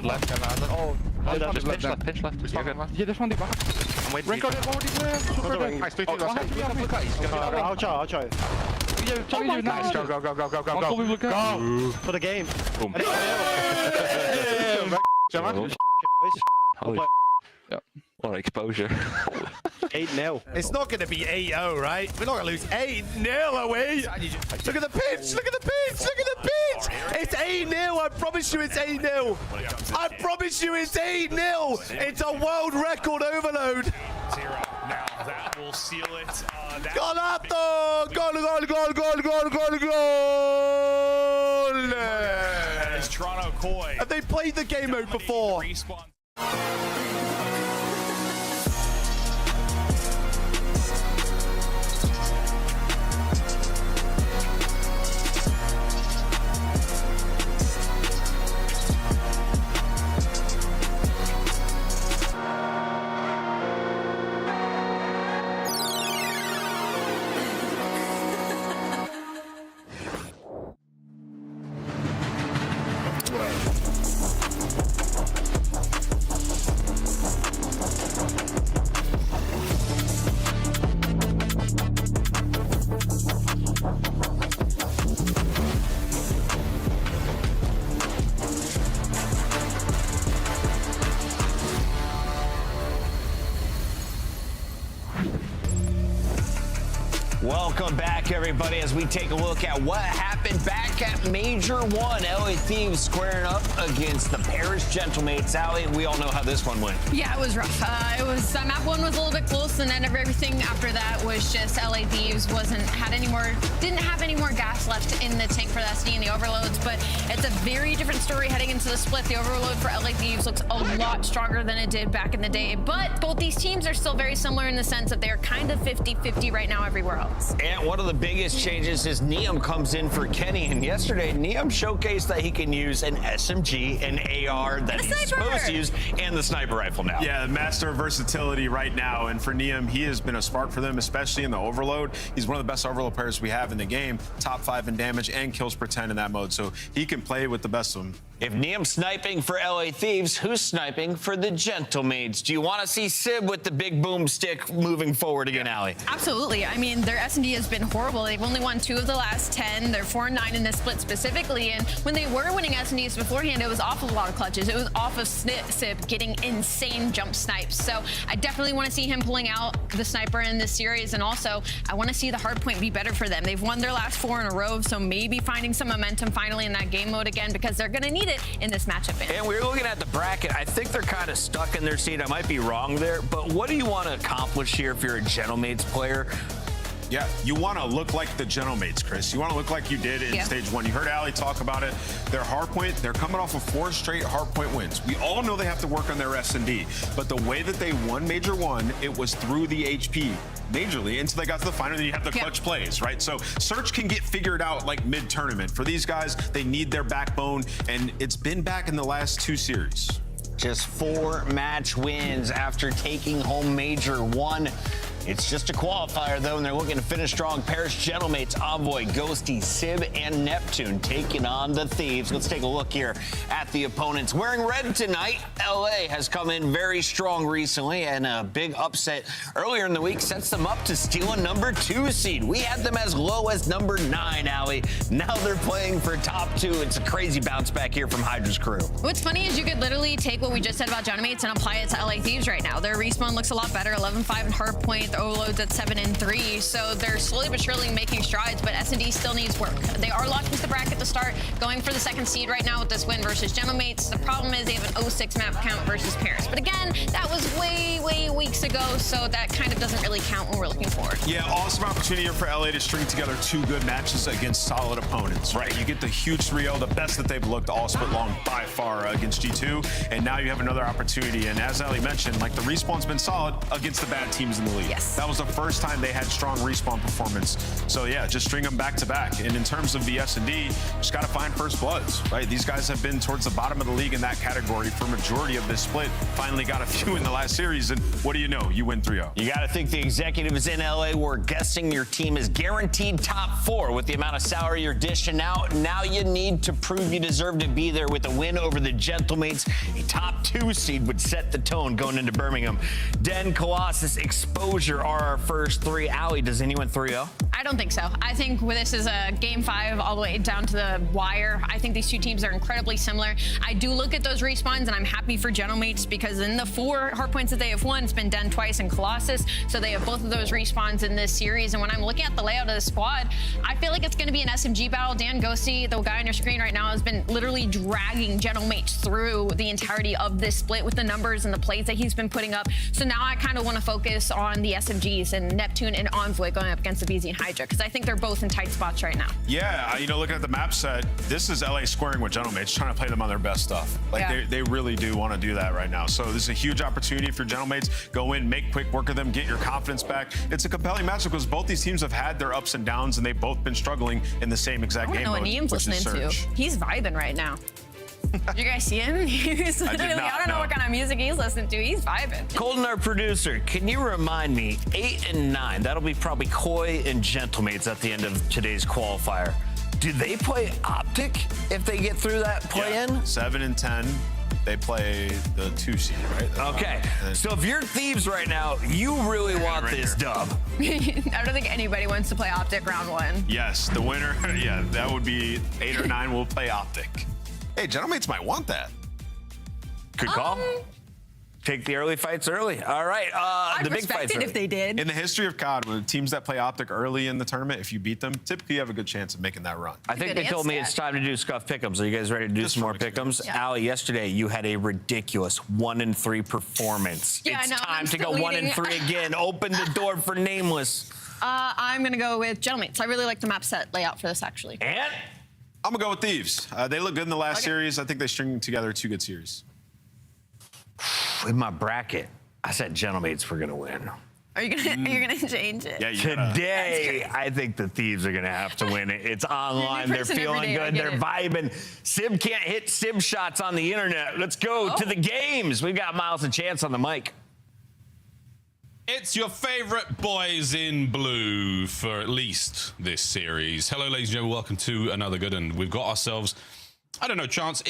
left. Oh, Pitch left. Yeah, there's one back. I'm waiting. Renko, there's one left. Super good. Nice, I'll try. Yeah, nice. Go. Go. For the game. Boom. Holy what exposure. 8-0. It's not going to be 8-0, right? We're not going to lose 8-0, are we? Look at the pitch! Look at the pitch! Look at the pitch! It's 8-0! I promise you it's 8-0! I promise you it's 8-0! It's a world record overload! Now that will seal it. Golato! Goal! That is Toronto Koi. Have they played the game mode before? Welcome back, everybody, as we take a look at what happened back at Major 1. LA Thieves squaring up against the Paris Gentlemates. Allie, we all know how this one went. Yeah, it was rough. Map 1 was a little bit close, and then everything after that was just LA Thieves didn't have any more gas left in the tank for the SD and the overloads, but it's a very different story heading into the split. The overload for LA Thieves looks a lot stronger than it did back in the day, but both these teams are still very similar in the sense that they're kind of 50-50 right now everywhere else. And one of the biggest changes is Neum comes in for Kenny, and yesterday Neum showcased that he can use an SMG, an AR that he's supposed to use, and the sniper rifle now. Yeah, the master of versatility right now, and for Neum, he has been a spark for them, especially in the overload. He's one of the best overload players we have in the game, top 5 in damage and kills per 10 in that mode, so he can play with the best of them. If Niam's sniping for LA Thieves, who's sniping for the Gentlemates? Do you want to see Sib with the big boomstick moving forward again, Allie? Absolutely. I mean, their S&D has been horrible. They've only won 2 of the last 10. They're 4-9 in this split specifically. And when they were winning S&Ds beforehand, it was off of a lot of clutches. It was off of Sib getting insane jump snipes. So I definitely want to see him pulling out the sniper in this series. And also, I want to see the hardpoint be better for them. They've won their last 4 in a row. So maybe finding some momentum finally in that game mode again, because they're going to need it in this matchup. And we're looking at the bracket. I think they're kind of stuck in their seat. I might be wrong there, but what do you want to accomplish here if you're a Gentlemates player? Yeah, you want to look like the Gentlemates, Chris. You want to look like you did in stage 1. You heard Allie talk about it. Their hardpoint, they're coming off of 4 straight hardpoint wins. We all know they have to work on their S&D, but the way that they won Major 1, it was through the HP majorly until they got to the final. Then you have the clutch plays, right? So Search can get figured out like mid-tournament. For these guys, they need their backbone, and it's been back in the last 2 series. Just 4 match wins after taking home Major 1. It's just a qualifier, though, and they're looking to finish strong. Paris Gentlemates, Envoy, Ghosty, Sib, and Neptune taking on the Thieves. Let's take a look here at the opponents. Wearing red tonight, LA has come in very strong recently, and a big upset earlier in the week sets them up to steal a number 2 seed. We had them as low as number 9, Allie. Now they're playing for top 2. It's a crazy bounce back here from Hydra's crew. What's funny is you could literally take what we just said about Gentlemates and apply it to LA Thieves right now. Their respawn looks a lot better, 11-5 in hardpoint. Overloads at 7-3, so they're slowly but surely making strides, but S&D still needs work. They are locked into the bracket to start, going for the 2nd seed right now with this win versus Gentlemates. The problem is they have an 0-6 map count versus Paris, but again, that was way weeks ago, so that kind of doesn't really count when we're looking forward. Yeah, awesome opportunity here for LA to string together 2 good matches against solid opponents, right? You get the huge 3-0, the best that they've looked all split long by far against G2, and now you have another opportunity, and as Ellie mentioned, like the respawn's been solid against the bad teams in the league. Yes. That was the first time they had strong respawn performance. So yeah, just string them back to back. And in terms of the S&D, just got to find first bloods, right? These guys have been towards the bottom of the league in that category for majority of this split. Finally got a few in the last series, and what do you know? You win 3-0. You got to think the executives in LA were guessing your team is guaranteed top 4 with the amount of salary you're dishing out. Now you need to prove you deserve to be there with a win over the Gentlemates. A top 2 seed would set the tone going into Birmingham. Den, Colossus, Exposure are our first 3. Allie, does anyone 3-0? I don't think so. I think this is a game 5 all the way down to the wire. I think these 2 teams are incredibly similar. I do look at those respawns, and I'm happy for Gentlemates because in the 4 hardpoints that they have won, it's been Den twice and Colossus, so they have both of those respawns in this series. And when I'm looking at the layout of the squad, I feel like it's going to be an SMG battle. Dan Ghosty, the guy on your screen right now, has been literally dragging Gentlemates through the entirety of this split with the numbers and the plays that he's been putting up. So now I kind of want to focus on the SMGs and Neptune and Envoy going up against the BZ and Hydra, because I think they're both in tight spots right now. Yeah, you know, looking at the map set, this is LA squaring with Gentlemates, trying to play them on their best stuff. Like they really do want to do that right now. So this is a huge opportunity for Gentlemates. Go in, make quick work of them, get your confidence back. It's a compelling matchup because both these teams have had their ups and downs, and they've both been struggling in the same exact game mode. I don't know what Niam's listening to. He's vibing right now. Did you guys see him? He's literally, I don't know what kind of music he's listening to. He's vibing. Colton, our producer, can you remind me, 8 and 9, that'll be probably Koi and Gentlemates at the end of today's qualifier. Do they play Optic if they get through that play-in? 7 and 10. They play the 2 seed, right? Okay, so if you're Thieves right now, you really want this dub. I don't think anybody wants to play Optic round 1. Yes, the winner, yeah, that would be 8 or 9 will play Optic. Hey, Gentlemates might want that. Good call. Take the early fights early. All right, the big fights if they did. In the history of COD, with teams that play Optic early in the tournament, if you beat them, typically you have a good chance of making that run. I think they told me it's time to do Scuff Pick'ems. Are you guys ready to do some more Pick'ems? Yeah. Allie, yesterday you had a ridiculous 1-3 performance. Yeah, it's I know, time to go 1-3 again. Open the door for Nameless. I'm going to go with Gentlemates. I really like the map set layout for this, actually. And? I'm going to go with Thieves. They look good in the last series. I think they string together 2 good series. In my bracket, I said Gentlemates were going to win. Are you gonna change it? Yeah, today, I think the Thieves are gonna have to win it. It's online. They're feeling good. They're vibing. Sib can't hit Sib shots on the internet. Let's go to the games. We've got Miles and Chance on the mic. It's your favorite boys in blue for at least this series. Hello, ladies and gentlemen. Welcome to another good one. We've got ourselves I don't know, Chance.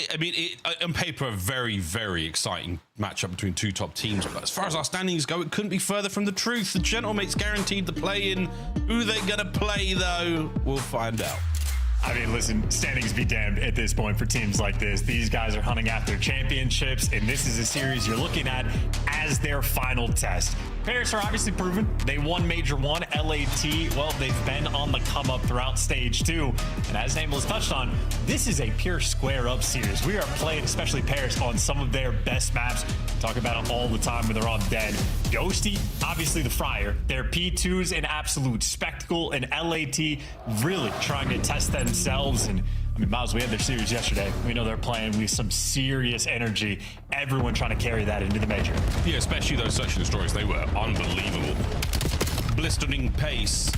On paper, a very, very exciting matchup between two top teams. But as far as our standings go, it couldn't be further from the truth. The Gentlemates guaranteed the play-in. Who they gonna play, though? We'll find out. I mean, listen, standings be damned at this point for teams like this. These guys are hunting after championships, and this is a series you're looking at as their final test. Paris are obviously proven. They won Major 1. LAT, well, they've been on the come up throughout Stage 2. And as Nameless touched on, this is a pure square-up series. We are playing, especially Paris, on some of their best maps. We talk about it all the time when they're on Dead. Ghosty, obviously the Friar. Their P2's an absolute spectacle, and LAT really trying to test themselves. And I mean, Miles, we had their series yesterday. We know they're playing with some serious energy. Everyone trying to carry that into the major. Yeah, especially those search and destroys. They were unbelievable. Blistering pace.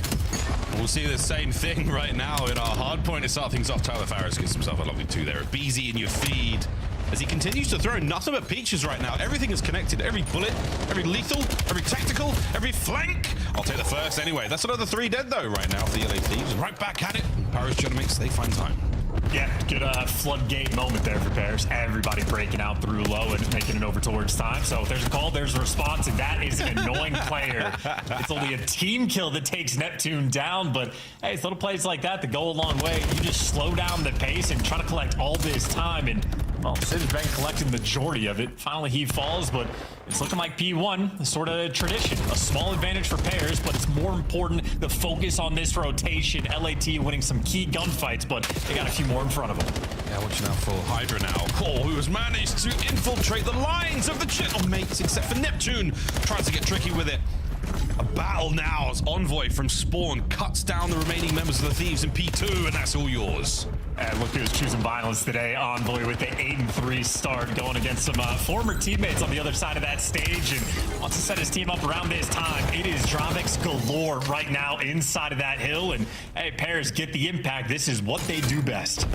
We'll see the same thing right now in our hard point to start things off. Tyler Farris gets himself a lovely 2 there. Beezy in your feed. As he continues to throw nothing but peaches right now. Everything is connected. Every bullet, every lethal, every tactical, every flank. I'll take the first anyway. That's another 3 dead though right now for the LA Thieves. Right back at it. Paris Gentlemates, they find time. Yeah, good floodgate moment there for Paris. Everybody breaking out through low and making it over towards time. So if there's a call, there's a response, and that is an annoying player. It's only a team kill that takes Neptune down, but hey, it's little plays like that that go a long way. You just slow down the pace and try to collect all this time, and well, Sid has been collecting the majority of it. Finally, he falls, but it's looking like P1, sort of tradition. A small advantage for Paris, but it's more important the focus on this rotation. LAT winning some key gunfights, but they got a few more in front of them. Yeah, watching out for Hydra now. Cole, who has managed to infiltrate the lines of the Gentlemates, except for Neptune, tries to get tricky with it. A battle now as Envoy from Spawn cuts down the remaining members of the Thieves in P2, and that's all yours. And look who's choosing violence today. Envoy with the 8-3 start, going against some former teammates on the other side of that stage, and wants to set his team up around this time. It is Dramix galore right now inside of that hill, and hey, Paris get the impact. This is what they do best.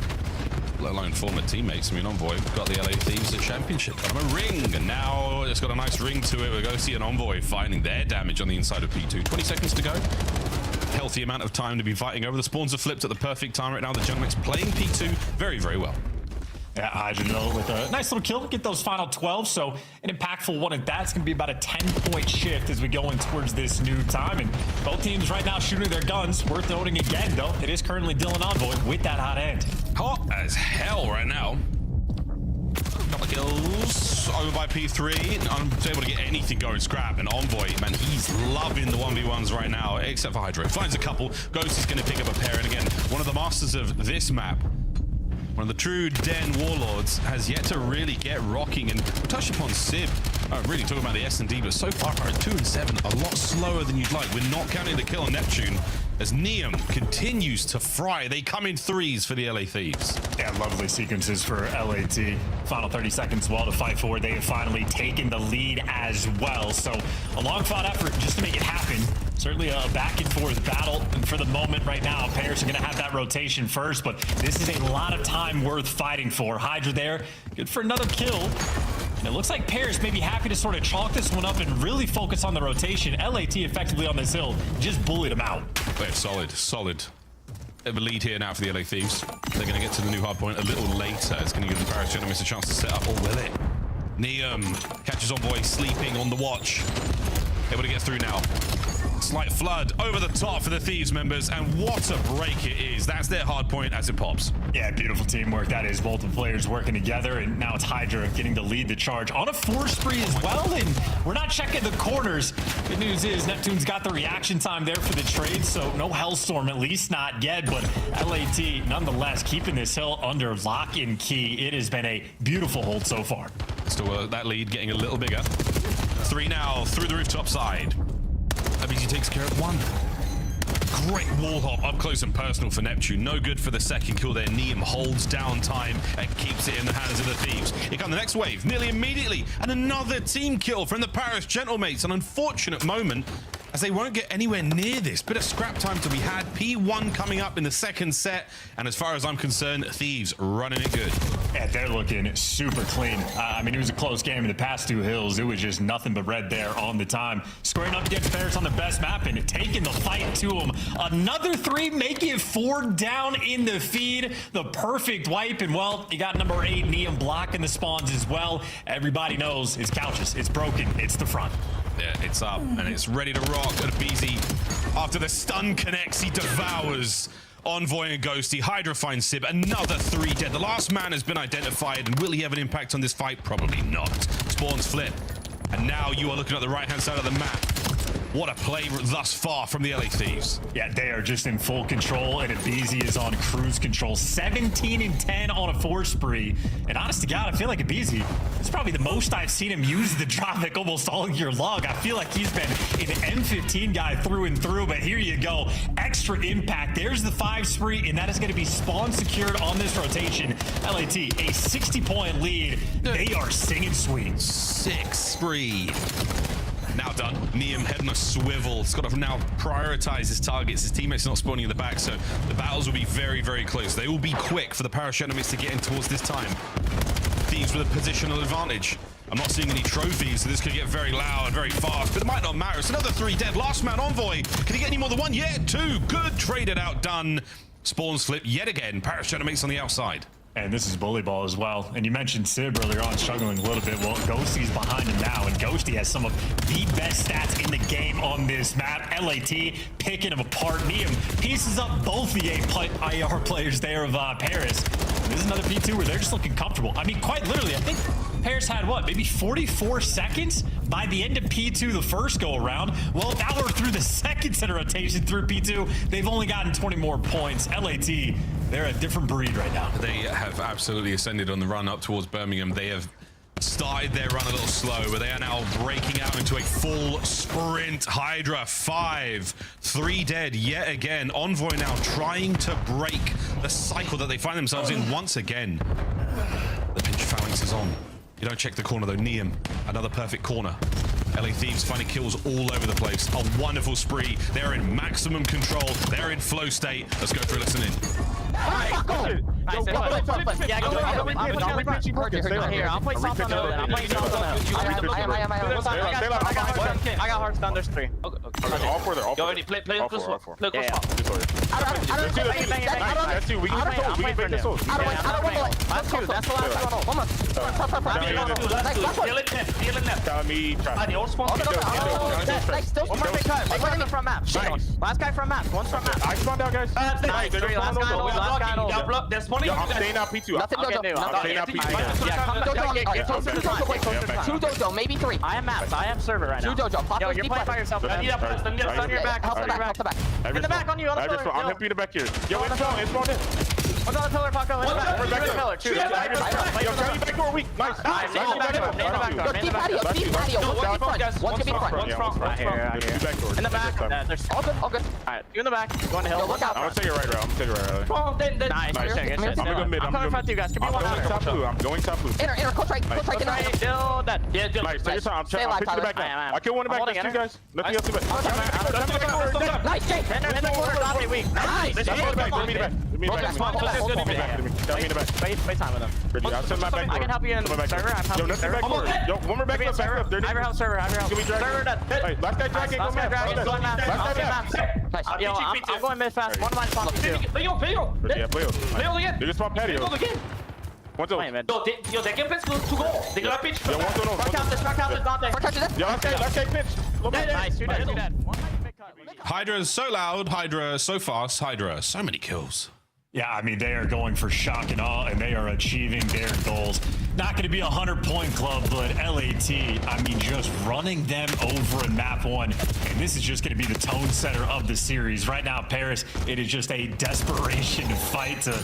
Let alone former teammates. I mean, Envoy got the LA Thieves a championship, got them a ring, and now it's got a nice ring to it. We're going to see an Envoy finding their damage on the inside of P2. 20 seconds to go. Healthy amount of time to be fighting over. The spawns are flipped at the perfect time right now. The Gentlemates playing P2 very, very well. Yeah, Hydra with a nice little kill, get those final 12. So an impactful one at that. It's going to be about a 10-point shift as we go in towards this new time. And both teams right now shooting their guns. Worth noting again, though, it is currently Dylan Envoy with that hot end. Hot as hell right now. Couple of kills over by P3. Unable to get anything going. Scrap and Envoy, man, he's loving the 1v1s right now, except for Hydra. Finds a couple. Ghost is going to pick up a pair. And again, one of the masters of this map, one of the true Den warlords, has yet to really get rocking. And we touched upon Sib, really talking about the S&D, but so far at 2 and 7, a lot slower than you'd like. We're not counting the kill on Neptune as Neum continues to fry. They come in 3s for the LA Thieves. Yeah, lovely sequences for LAT. Final 30 seconds well to fight for. They have finally taken the lead as well. So a long fought effort just to make it happen. Certainly a back and forth battle. And for the moment right now, Paris are going to have that rotation first, but this is a lot of time worth fighting for. Hydra there, good for another kill. And it looks like Paris may be happy to sort of chalk this one up and really focus on the rotation. LAT effectively on this hill, just bullied them out. They're solid. Bit of a lead here now for the LA Thieves. They're going to get to the new hard point a little later. It's going to give the Paris Gentlemates a chance to set up, or will it? Neum catches Envoy sleeping on the watch. Able to get through now. Slight flood over the top for the Thieves members, and what a break it is. That's their hard point as it pops. Yeah, beautiful teamwork. That is multiple players working together, and now it's Hydra getting to lead the charge on a 4 spree as well, and we're not checking the corners. Good news is Neptune's got the reaction time there for the trade, so no Hellstorm, at least not yet, but LAT nonetheless keeping this hill under lock and key. It has been a beautiful hold so far. Still that lead getting a little bigger. 3 now through the rooftop side. He takes care of 1. Great wall hop up close and personal for Neptune. No good for the second kill there. Neum holds down time and keeps it in the hands of the Thieves. Here comes the next wave, nearly immediately. And another team kill from the Paris Gentlemates. An unfortunate moment as they won't get anywhere near this. Bit of scrap time to be had. P1 coming up in the second set, and as far as I'm concerned, Thieves running it good. Yeah, they're looking super clean. I mean, it was a close game in the past two hills. It was just nothing but red there on the time. Squaring up against Paris on the best map and taking the fight to him. Another 3, making it 4 down in the feed. The perfect wipe, and well, you got number 8, Neum, blocking the spawns as well. Everybody knows it's couches, it's broken, it's the front. Yeah, it's up and it's ready to rock. And BZ, after the stun connects, he devours Envoy and Ghosty. Hydra finds Sib. Another 3 dead. The last man has been identified, and will he have an impact on this fight? Probably not. Spawns flip. And now you are looking at the right-hand side of the map. What a play thus far from the LA Thieves. Yeah, they are just in full control, and Abizi is on cruise control. 17 and 10 on a 4 spree. And honest to God, I feel like Abizi is probably the most I've seen him use the Dravik almost all year long. I feel like he's been an M15 guy through and through, but here you go. Extra impact. There's the 5 spree, and that is going to be spawn secured on this rotation. LAT, a 60-point lead. They are singing sweet. 6 spree. Now done. Neum head on a swivel. He's got to now prioritize his targets. His teammates are not spawning in the back, so the battles will be very, very close. They will be quick for the Parish enemies to get in towards this time. Thieves with a positional advantage. I'm not seeing any trophies, so this could get very loud, very fast, but it might not matter. It's another 3 dead. Last man, Envoy. Can he get any more than 1? Yeah, 2. Good. Traded out, done. Spawns flip yet again. Parish enemies on the outside. And this is bully ball as well. And you mentioned Sib earlier on struggling a little bit. Well, Ghosty's behind him now, and Ghosty has some of the best stats in the game on this map. LAT picking him apart. Neum pieces up both the IR players there of Paris. And this is another P2 where they're just looking comfortable. I mean, quite literally, I think Paris had what, maybe 44 seconds by the end of P2 the first go around. Well, now we're through the second set of rotation through P2. They've only gotten 20 more points. LAT, they're a different breed right now. They have absolutely ascended on the run up towards Birmingham. They have started their run a little slow, but they are now breaking out into a full sprint. Hydra 5, 3 dead yet again. Envoy now trying to break the cycle that they find themselves in once again. The pinch phalanx is on. You don't check the corner though. Neum, another perfect corner. LA Thieves finding kills all over the place. A wonderful spree. They're in maximum control. They're in flow state. Let's go for a listen in. Yeah, go here. I'll play soft on the other. I'm playing soft on the I got hard stun. There's 3. All 4 there. All 4. Play close. Play close. That's 2. We can break this off. That's the last one. Tell me, last guy from map. One's from map. I spawned out, guys. Nice. Last guy. I'm staying out P2. Nothing I'm staying out P2. Yeah, 2 dojo, maybe 3. I am maps. I am server right now. 2 dojo. Yo, you're playing by yourself. Stun your back. Help the back. In the back on you. I'm helping you the back here. Yo, it's spawned in. One's on the pillar, Paco. In the back. We're back to the pillar. Yo, tell me back door weak. Nice. Deep patio. One can be front. One's front. Right here. In the back. All good. Alright, you in the back. Going to hill. Look out. I'm gonna take it right route. Oh, then. Nice. I'm gonna go mid. I'm coming front to you guys. Give me 1 minute. I'm going top blue. Inner. Coach right. Still dead. Yeah, nice. Take your time. I'm pushing the back now. I killed one in the back. There's 2 guys. Nothing else to back. Nice, Jake. In the corner. Zombie weak. Nice. Give me the back. Give me the back. Tell me in the back. Wait time with him. I'll send my back. I can help you in the server. I'm helping you. Server. Yo, one more back up. Iver help server. Server dead. Hey, last guy dragon. Go map. Yo, I'm going mid fast. One of mine spawn too. Yeah, play again. They just spawn patio. One to. Yo, they can pitch to go. They got pitch. Yo, one to. Front count is not there. Yo, last guy pitch. Nice, 2 dead. Hydra is so loud. Hydra so fast. Hydra so many kills. Yeah, I mean, they are going for shock and awe, and they are achieving their goals. Not going to be a 100-point club, but LAT, I mean, just running them over in map 1. And this is just going to be the tone setter of the series. Right now, Paris, it is just a desperation fight to,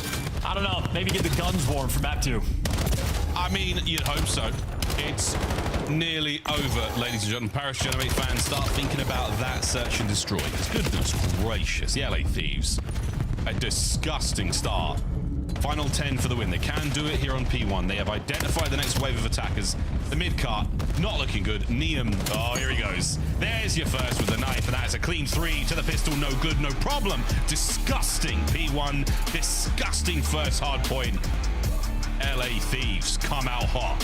I don't know, maybe get the guns warm for map 2. I mean, you'd hope so. It's nearly over, ladies and gentlemen. Paris Generate fans, start thinking about that search and destroy. Goodness gracious, the LA Thieves. A disgusting start Final 10 for the win. They can do it here on P1. They have identified the next wave of attackers. The mid-cart, not looking good. Neum, oh, here he goes. There's your first with the knife, and that is a clean 3 to the pistol. No good, no problem. Disgusting P1. Disgusting first hard point. LA Thieves come out hot.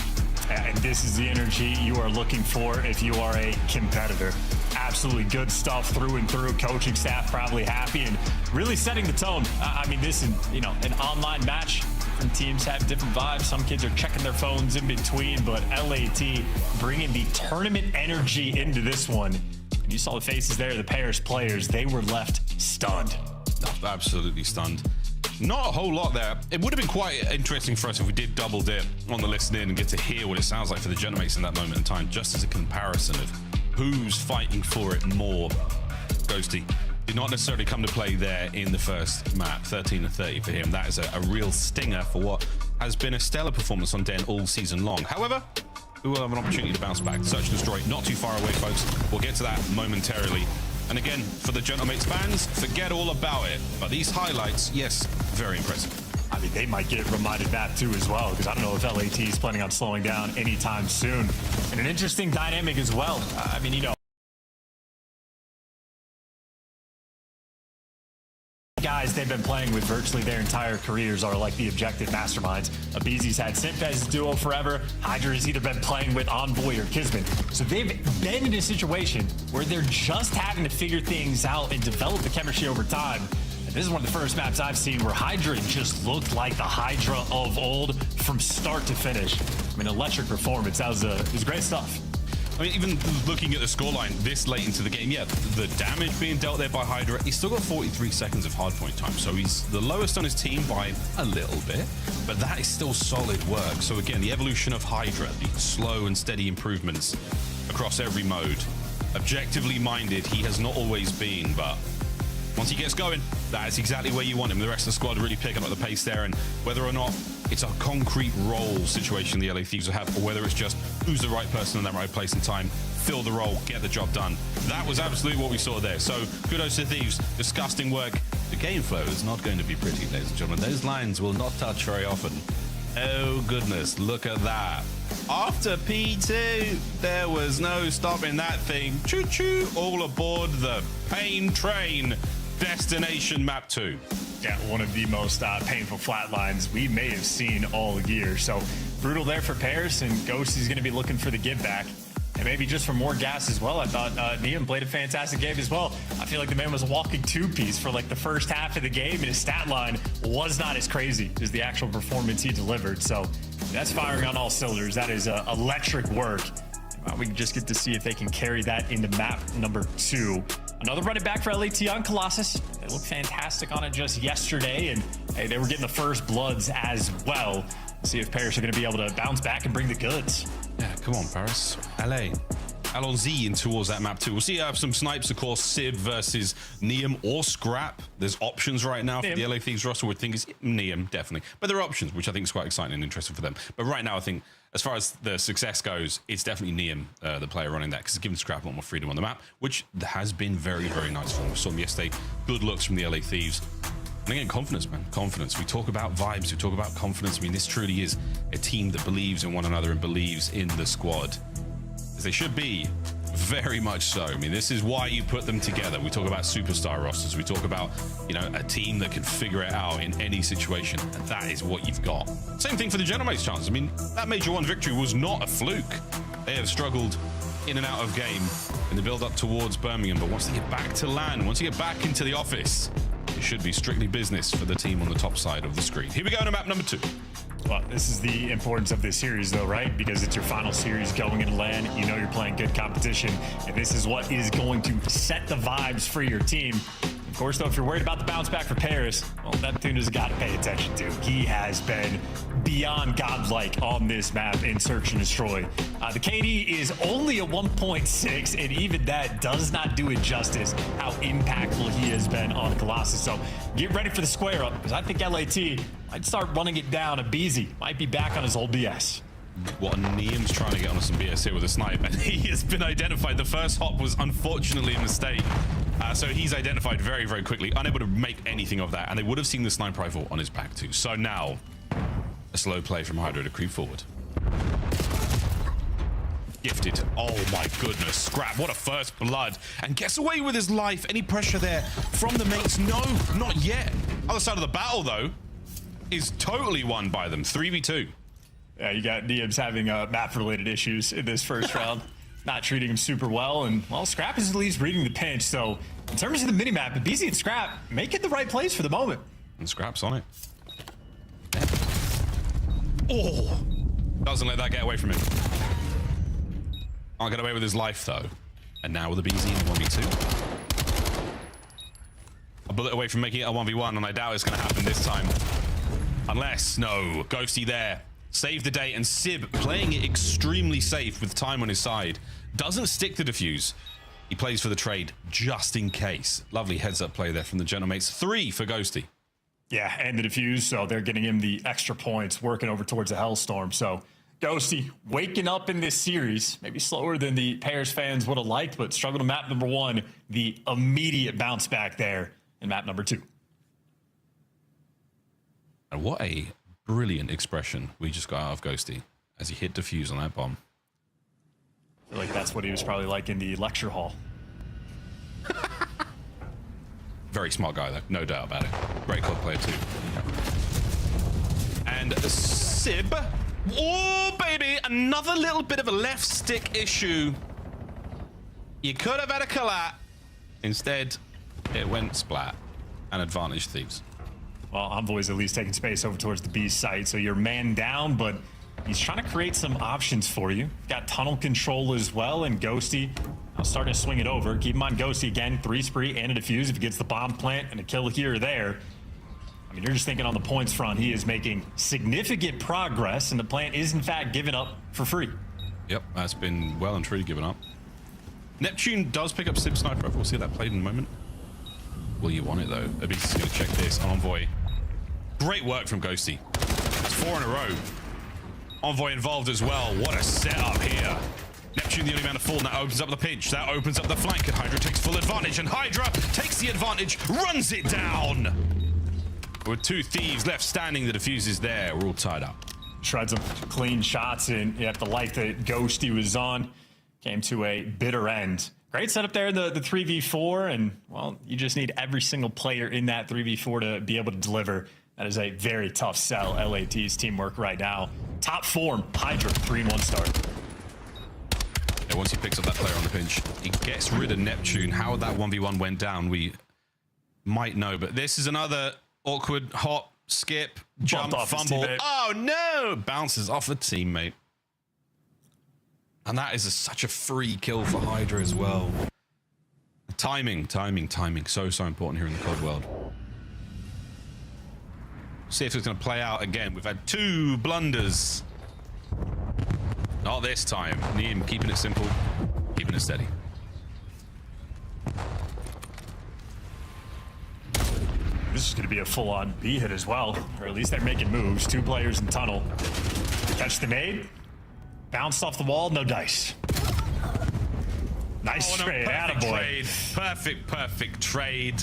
And this is the energy you are looking for if you are a competitor. Absolutely good stuff through and through. Coaching staff probably happy and really setting the tone. I mean, this is, you know, an online match. Different teams have different vibes. Some kids are checking their phones in between, but LAT bringing the tournament energy into this one. And you saw the faces there, the Paris players. They were left stunned. Absolutely stunned. Not a whole lot there. It would have been quite interesting for us if we did double dip on the listen in and get to hear what it sounds like for the Genomates in that moment in time, just as a comparison of who's fighting for it more. Ghosty did not necessarily come to play there in the first map. 13-30 for him. That is a real stinger for what has been a stellar performance on Den all season long. However, we will have an opportunity to bounce back. Search and Destroy, not too far away, folks. We'll get to that momentarily. And again, for the Genomates fans, forget all about it. But these highlights, yes, very impressive. I mean, they might get reminded that too as well, because I don't know if LAT is planning on slowing down anytime soon. And an interesting dynamic as well. I mean, you know, guys they've been playing with virtually their entire careers are like the objective masterminds. Abizi's had Simpez's duo forever. Hydra's either been playing with Envoy or Kismet. So they've been in a situation where they're just having to figure things out and develop the chemistry over time. And this is one of the first maps I've seen where Hydra just looked like the Hydra of old from start to finish. I mean, electric performance. That was it was great stuff. I mean, even looking at the scoreline this late into the game, yeah, the damage being dealt there by Hydra, he's still got 43 seconds of hardpoint time, so he's the lowest on his team by a little bit, but that is still solid work. So again, the evolution of Hydra, the slow and steady improvements across every mode. Objectively minded, he has not always been, but once he gets going, that is exactly where you want him. The rest of the squad really picking up the pace there, and whether or not it's a concrete role situation the LA Thieves will have, or whether it's just who's the right person in that right place and time, fill the role, get the job done. That was absolutely what we saw there. So kudos to Thieves, disgusting work. The game flow is not going to be pretty, ladies and gentlemen. Those lines will not touch very often. Oh goodness, look at that. After P2, there was no stopping that thing. Choo-choo, all aboard the pain train. Destination map 2. Yeah, one of the most painful flatlines we may have seen all year. So brutal there for Paris, and Ghost is going to be looking for the give back. And maybe just for more gas as well. I thought Neum played a fantastic game as well. I feel like the man was a walking two-piece for like the first half of the game, and his stat line was not as crazy as the actual performance he delivered. So that's firing on all cylinders. That is electric work. We can just get to see if they can carry that into map number 2. Another running back for LAT on Colossus. They looked fantastic on it just yesterday, and hey, they were getting the first bloods as well. See if Paris are going to be able to bounce back and bring the goods. Yeah, come on, Paris. LA. Allons-y in towards that map 2. We'll see some snipes, of course. Sib versus Neum or Scrap. There's options right now for the LA Thieves roster. Would think it's Neum, definitely. But there are options, which I think is quite exciting and interesting for them. But right now, I think as far as the success goes, it's definitely Neum, the player running that, because it's given Scrap a lot more freedom on the map, which has been very, very nice for them. We saw them yesterday. Good looks from the LA Thieves. And again, confidence, man. Confidence. We talk about vibes. We talk about confidence. I mean, this truly is a team that believes in one another and believes in the squad. As they should be. Very much so. I mean, this is why you put them together. We talk about superstar rosters. We talk about, you know, a team that can figure it out in any situation. And that is what you've got. Same thing for the Genomates chance. I mean, that Major 1 victory was not a fluke. They have struggled in and out of game in the build up towards Birmingham. But once they get back to land, once you get back into the office, it should be strictly business for the team on the top side of the screen. Here we go to map number 2. Well, this is the importance of this series, though, right? Because it's your final series going into LAN. You know you're playing good competition, and this is what is going to set the vibes for your team. Of course, though, if you're worried about the bounce back for Paris, well, Neptune's got to pay attention to. He has been beyond godlike on this map in Search and Destroy. The KD is only a 1.6, and even that does not do it justice how impactful he has been on Colossus. So get ready for the square up, because I think LAT might start running it down. Abizi might be back on his old BS. what Niam's trying to get on some BS here with a snipe, and he has been identified. The first hop was unfortunately a mistake. So he's identified very, very quickly, unable to make anything of that, and they would have seen the sniper rifle on his back too. So now, a slow play from Hydra to creep forward. Gifted. Oh my goodness. Scrap. What a first blood. And gets away with his life. Any pressure there from the mates? No, not yet. Other side of the battle, though, is totally won by them. 3v2. Yeah, you got Niam's having map-related issues in this first round. Not treating him super well. And, well, Scrap is at least reading the pinch. So, in terms of the minimap, BZ and Scrap make it the right place for the moment. And Scrap's on it. Oh! Doesn't let that get away from him. Can't get away with his life, though. And now with the BZ in 1v2. A bullet away from making it a 1v1, and I doubt it's going to happen this time. Unless, no, Ghosty there. Save the day, and Sib playing it extremely safe with time on his side. Doesn't stick to defuse. He plays for the trade just in case. Lovely heads-up play there from the Gentlemates. 3 for Ghosty. Yeah, and the defuse, so they're getting him the extra points, working over towards the Hellstorm. So Ghosty waking up in this series, maybe slower than the Pairs fans would have liked, but struggled to map number 1, the immediate bounce back there in map number 2. And what a brilliant expression we just got out of Ghosty as he hit defuse on that bomb. I feel like that's what he was probably like in the lecture hall. Very smart guy, though, no doubt about it. Great club player, too. And Sib. Oh, baby, another little bit of a left stick issue. You could have had a collat. Instead, it went splat. And advantage Thieves. Well, Envoy's at least taking space over towards the B site, so you're man down, but he's trying to create some options for you. Got tunnel control as well, and Ghosty now starting to swing it over. Keep in mind, Ghosty, again, 3 spree and a defuse if he gets the bomb plant and a kill here or there. I mean, you're just thinking on the points front, he is making significant progress, and the plant is, in fact, given up for free. Yep, that's been well and truly given up. Neptune does pick up Sib Sniper. We'll see that played in a moment. Will you want it, though? Abyss is going to check this. Envoy. Great work from Ghosty. That's 4 in a row. Envoy involved as well. What a setup here. Neptune the only man to fall, and that opens up the pinch. That opens up the flank, and Hydra takes full advantage, and Hydra takes the advantage, runs it down. With 2 Thieves left standing, the defuse is there. We're all tied up. Shreds them clean shots, and you have the light that Ghosty was on. Came to a bitter end. Great setup there in the 3v4, and, well, you just need every single player in that 3v4 to be able to deliver. That is a very tough sell, LAT's teamwork right now. Top form, Hydra, 3-1 start. Yeah, once he picks up that player on the pinch, he gets rid of Neptune. How that 1v1 went down, we might know, but this is another awkward hop, skip, jump, fumble. Oh, no! Bounces off a teammate. And that is such a free kill for Hydra as well. Timing. So important here in the COD world. See if it's going to play out again. We've had 2 blunders. Not this time. Niam keeping it simple, keeping it steady. This is going to be a full-on B hit as well, or at least they're making moves. 2 players in tunnel. Catch the nade. Bounced off the wall, no dice. Nice trade, attaboy. Perfect trade.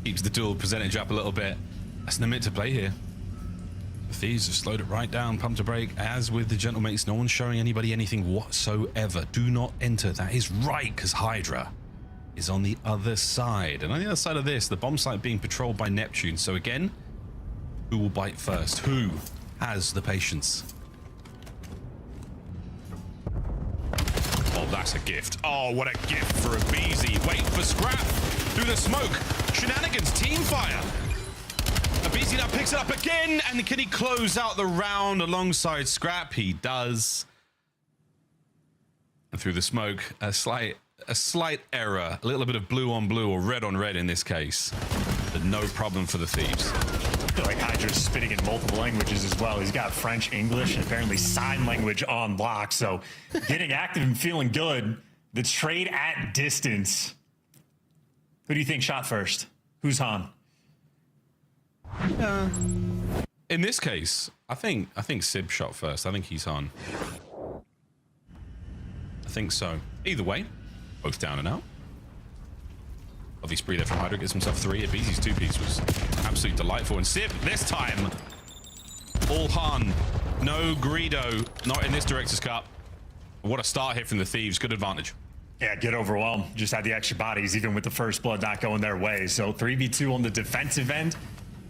Keeps the duel percentage up a little bit. That's no minute to play here. The Thieves have slowed it right down, pump to break. As with the Gentlemates, no one's showing anybody anything whatsoever. Do not enter. That is right, because Hydra is on the other side. And on the other side of this, the bomb site being patrolled by Neptune. So again, who will bite first? Who has the patience? Oh, that's a gift. Oh, what a gift for a BZ. Wait for Scrap through the smoke. Shenanigans, team fire. A BZ now picks it up again, and can he close out the round alongside Scrap? He does. And through the smoke, a slight error. A little bit of blue on blue, or red on red in this case. But no problem for the Thieves. I feel like Hydra's spitting in multiple languages as well. He's got French, English, and apparently sign language on lock. So getting active and feeling good. The trade at distance. Who do you think shot first? Who's Han? In this case, I think Sib shot first. I think he's on. I think so. Either way, both down and out. Lovely spree there from Hydra, gets himself 3. Abeezy's 2-piece was absolutely delightful. And Sib, this time, all Han, no Greedo, not in this Director's Cup. What a start here from the Thieves. Good advantage. Yeah, get overwhelmed. Just had the extra bodies, even with the first blood not going their way. So 3v2 on the defensive end.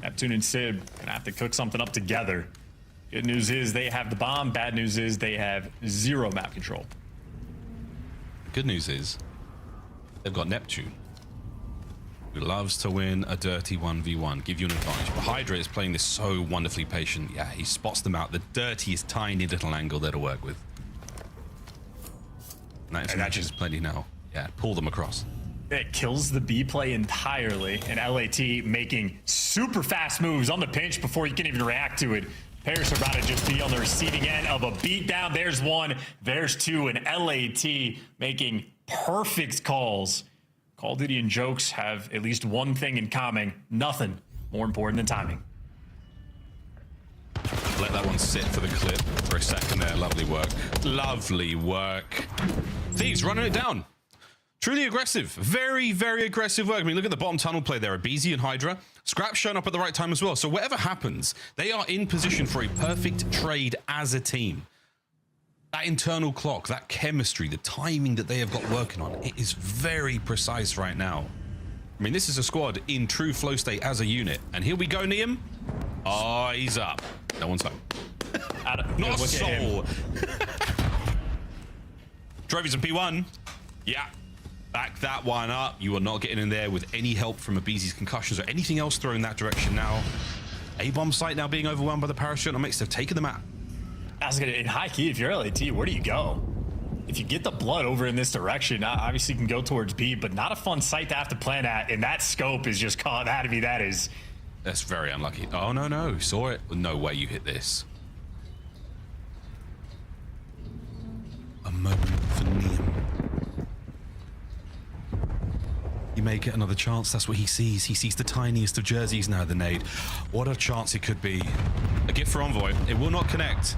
Neptune and Sib gonna have to cook something up together. Good news is they have the bomb. Bad news is they have 0 map control. Good news is they've got Neptune, who loves to win a dirty 1v1, give you an advantage. But Hydra is playing this so wonderfully patient. Yeah, he spots them out. The dirtiest, tiny little angle there to work with. And that just plenty now. Yeah, pull them across. It kills the B play entirely, and LAT making super fast moves on the pinch before you can even react to it. Paris are about to just be on the receiving end of a beatdown. There's 1, there's 2, and LAT making perfect calls. Call of Duty and jokes have at least one thing in common: nothing more important than timing. Let that one sit for the clip for a second there. Lovely work. Lovely work. Thieves running it down. Truly aggressive. Very, very aggressive work. I mean, look at the bottom tunnel play there. Abeezy and Hydra. Scrap showing up at the right time as well. So whatever happens, they are in position for a perfect trade as a team. That internal clock, that chemistry, the timing that they have got working on, it is very precise right now. I mean, this is a squad in true flow state as a unit. And here we go, Neum. Oh, he's up. No one's home. Not a soul. Trophies and P1. Yeah. Back that one up. You are not getting in there with any help from Abeezy's concussions or anything else thrown in that direction now. A-bomb site now being overwhelmed by the Paragenomics. They've taken the map. I was gonna, in high key, if you're LAT, where do you go? If you get the blood over in this direction, obviously you can go towards B, but not a fun site to have to plan at. And that scope is just caught out of me. That's very unlucky. Oh, no. Saw it. No way you hit this. A moment for Neum. He may get another chance. That's what he sees. He sees the tiniest of jerseys now, the nade. What a chance it could be. A gift for Envoy. It will not connect.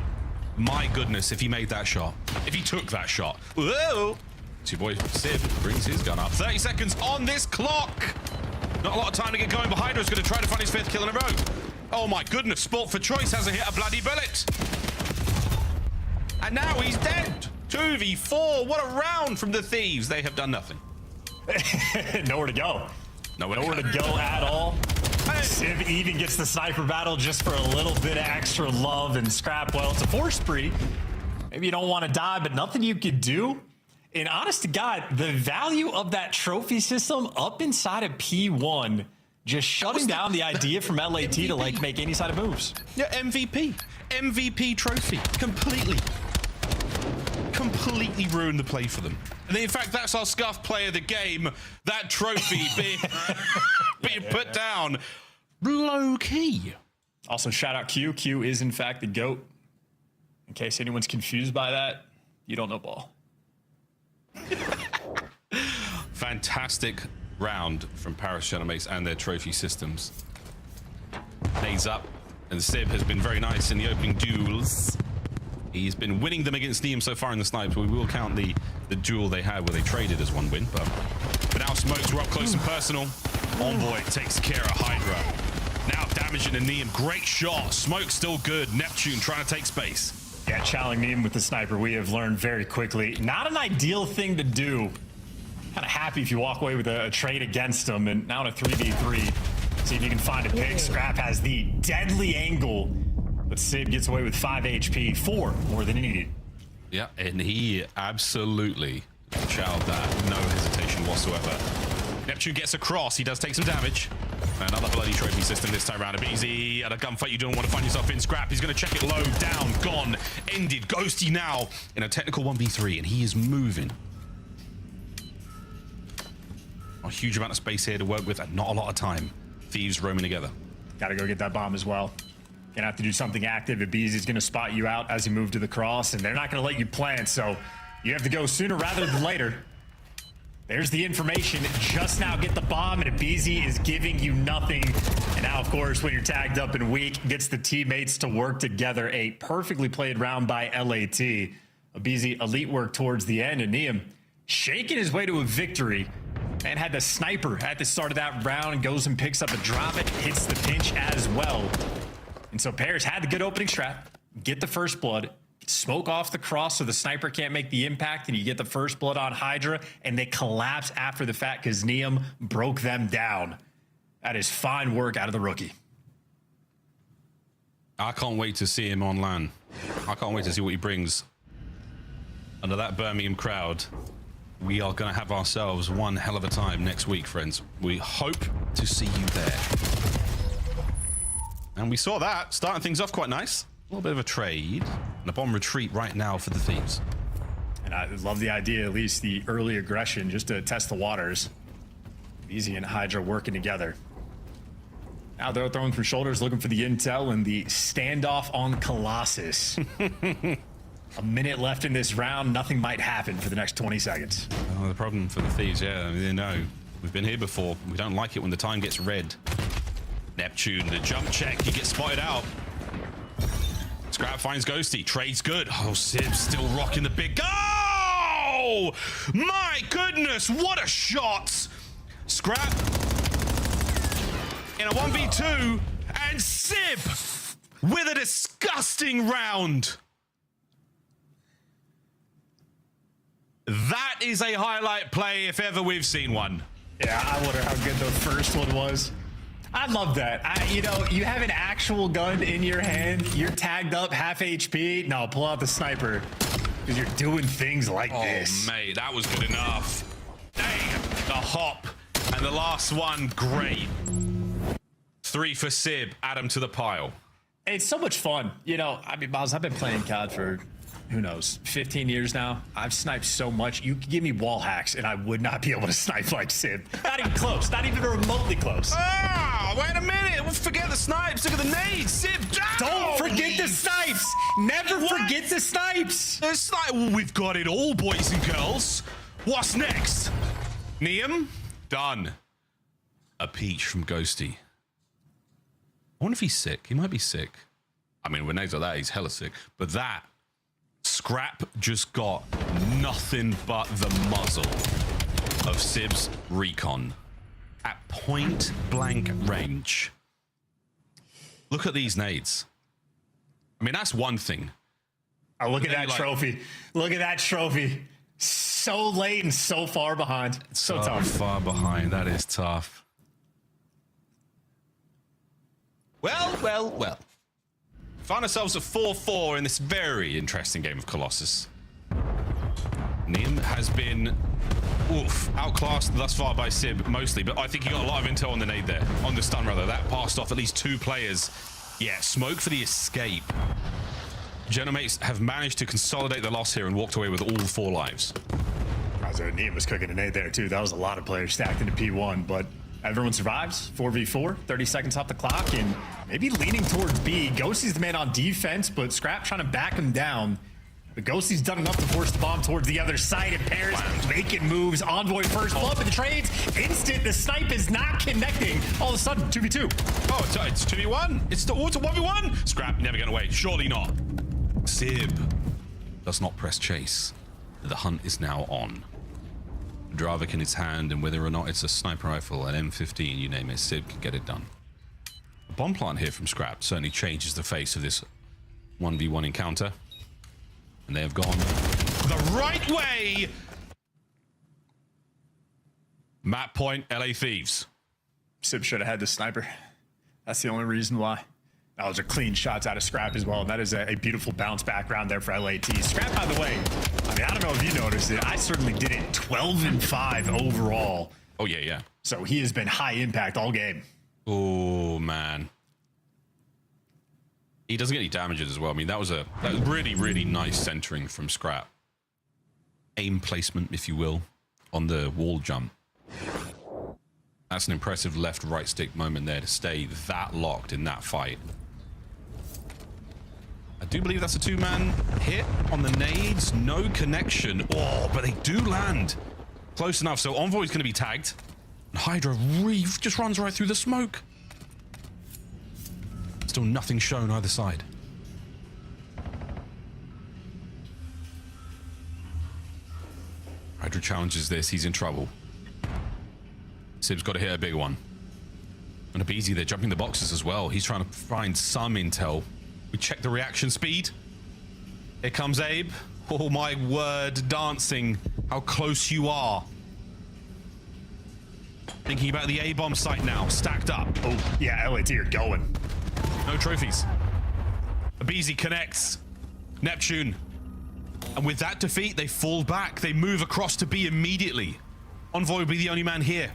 My goodness, if he made that shot. If he took that shot. Whoa! It's your boy Sib brings his gun up. 30 seconds on this clock. Not a lot of time to get going, but Hydra's going to try to find his 5th kill in a row. Oh my goodness, Sport for Choice hasn't hit a bloody bullet. And now he's dead. 2v4. What a round from the Thieves. They have done nothing. Nowhere to go. Nowhere to go at all. Hey. Civ even gets the sniper battle just for a little bit of extra love and scrap. Well, it's a 4 spree. Maybe you don't want to die, but nothing you could do. And honest to God, the value of that trophy system up inside of P1 just shutting down the idea from LAT to like make any side of moves. Yeah, MVP trophy. Completely ruined the play for them. And in fact, that's our scuff play of the game. That trophy being put down low key. Also, shout out Q. Q is in fact the GOAT. In case anyone's confused by that, you don't know ball. Fantastic round from Paragenomics and their trophy systems. Nades up, and Sib has been very nice in the opening duels. He's been winning them against Neum so far in the snipes. We will count the duel they had where they traded as one win, but now smokes were up close and personal. Envoy takes care of Hydra. Now damaging the Neum. Great shot. Smoke still good. Neptune trying to take space. Yeah, challenging Neum with the sniper, we have learned very quickly. Not an ideal thing to do. Kind of happy if you walk away with a trade against him, and now in a 3v3. See if you can find a pick. Scrap has the deadly angle, but Sib gets away with 5 HP, 4 more than he needed. Yeah, and he absolutely chowed that. No hesitation whatsoever. Neptune gets across. He does take some damage. Another bloody trophy system this time around. Abeezy at a gunfight you don't want to find yourself in. Scrap, he's going to check it low, down, gone, ended. Ghosty now in a technical 1v3, and he is moving. A huge amount of space here to work with and not a lot of time. Thieves roaming together. Got to go get that bomb as well. Gonna have to do something active. Abeezy's gonna spot you out as you move to the cross, and they're not gonna let you plant, so you have to go sooner rather than later. There's the information. Just now get the bomb, and Abizi is giving you nothing. And now, of course, when you're tagged up and weak, gets the teammates to work together. A perfectly played round by LAT. Abizi, elite work towards the end, and Niam shaking his way to a victory. And had the sniper at the start of that round and goes and picks up a drop. It hits the pinch as well. And so Pears had the good opening strat. Get the first blood. Smoke off the cross so the sniper can't make the impact, and you get the first blood on Hydra, and they collapse after the fact because Niam broke them down. That is fine work out of the rookie. I can't wait to see him on LAN. I can't wait to see what he brings under that Birmingham crowd. We are going to have ourselves one hell of a time next week, friends. We hope to see you there. And we saw that, starting things off quite nice. A little bit of a trade and a bomb retreat right now for the Thieves. And I love the idea, at least the early aggression, just to test the waters. Easy and Hydra working together. Now they're throwing from shoulders, looking for the intel and the standoff on Colossus. A minute left in this round. Nothing might happen for the next 20 seconds. Oh, the problem for the Thieves, yeah, I mean, they know. We've been here before. We don't like it when the time gets red. Neptune, the jump check, he gets spotted out. Scrap finds Ghosty. Trade's good. Oh, Sib's still rocking the big. Oh! My goodness, what a shot! Scrap in a 1v2, and Sib with a disgusting round. That is a highlight play if ever we've seen one. Yeah, I wonder how good the first one was. I love that. You know, you have an actual gun in your hand. You're tagged up half HP. No, pull out the sniper because you're doing things like this. Oh, mate, that was good enough. Damn, the hop and the last one, great. 3 for Sib, add him to the pile. It's so much fun. You know, I mean, Miles, I've been playing COD for, who knows, 15 years now. I've sniped so much. You could give me wall hacks and I would not be able to snipe like Sib. Not even close. Not even remotely close. Ah, wait a minute. We'll forget the snipes. Look at the nades. Sib, don't forget the snipes. Never forget the snipes. It's like, we've got it all, boys and girls. What's next? Niam, done. A peach from Ghosty. I wonder if he's sick. He might be sick. I mean, when nades like that, he's hella sick. But that, Scrap just got nothing but the muzzle of Sib's recon at point blank range. Look at these nades. I mean, that's one thing. Oh, look at that trophy. Look at that trophy. So late and so far behind. So tough. Far behind. That is tough. Well. Found ourselves at 4-4 in this very interesting game of Colossus. Niam has been outclassed thus far by Sib mostly, but I think he got a lot of intel on the nade there, on the stun rather. That passed off at least 2 players. Yeah, smoke for the escape. Genomates have managed to consolidate the loss here and walked away with all 4 lives. Niam was cooking a nade there too. That was a lot of players stacked into P1, but everyone survives. 4v4, 30 seconds off the clock, and maybe leaning towards B. Ghosty's the man on defense, but Scrap trying to back him down. But Ghosty's done enough to force the bomb towards the other side, and Pears making moves. Envoy first blood, but the trades instant. The snipe is not connecting. All of a sudden, 2v2. Oh, it's 2v1. It's a 1v1. Scrap never getting away. Surely not. Sib does not press chase. The hunt is now on. Dravik in his hand, and whether or not it's a sniper rifle, an M15, you name it, Sib can get it done. A bomb plant here from Scrap certainly changes the face of this 1v1 encounter. And they have gone the right way! Map point, LA Thieves. Sib should have had the sniper. That's the only reason why. That was a clean shots out of Scrap as well. And that is a beautiful bounce back round there for LAT. Scrap, by the way, I mean, I don't know if you noticed it. I certainly did it. 12-5 overall. Oh, yeah. So he has been high impact all game. Oh, man. He doesn't get any damages as well. I mean, that was really, really nice centering from Scrap. Aim placement, if you will, on the wall jump. That's an impressive left-right stick moment there to stay that locked in that fight. I do believe that's a 2-man hit on the nades. No connection. Oh, but they do land. Close enough, so Envoy's going to be tagged. And Hydra just runs right through the smoke. Still nothing shown either side. Hydra challenges this, he's in trouble. Sib's got to hit a big one. And Abizi, they're jumping the boxes as well. He's trying to find some intel. We check the reaction speed. Here comes Abe. Oh my word, dancing. How close you are. Thinking about the A-bomb site now, stacked up. Oh, yeah, LAT are going. No trophies. Abizi connects. Neptune. And with that defeat, they fall back. They move across to B immediately. Envoy will be the only man here.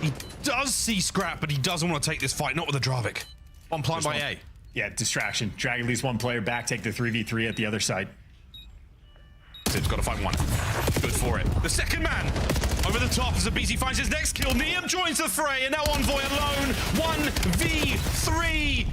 He does see Scrap, but he doesn't want to take this fight, not with a Dravik. One plant by A. Yeah, distraction. Drag at least one player back, take the 3v3 at the other side. Sib's got to find one. Good for it. The second man over the top as Abizi finds his next kill. Niam joins the fray, and now Envoy alone. 1v3.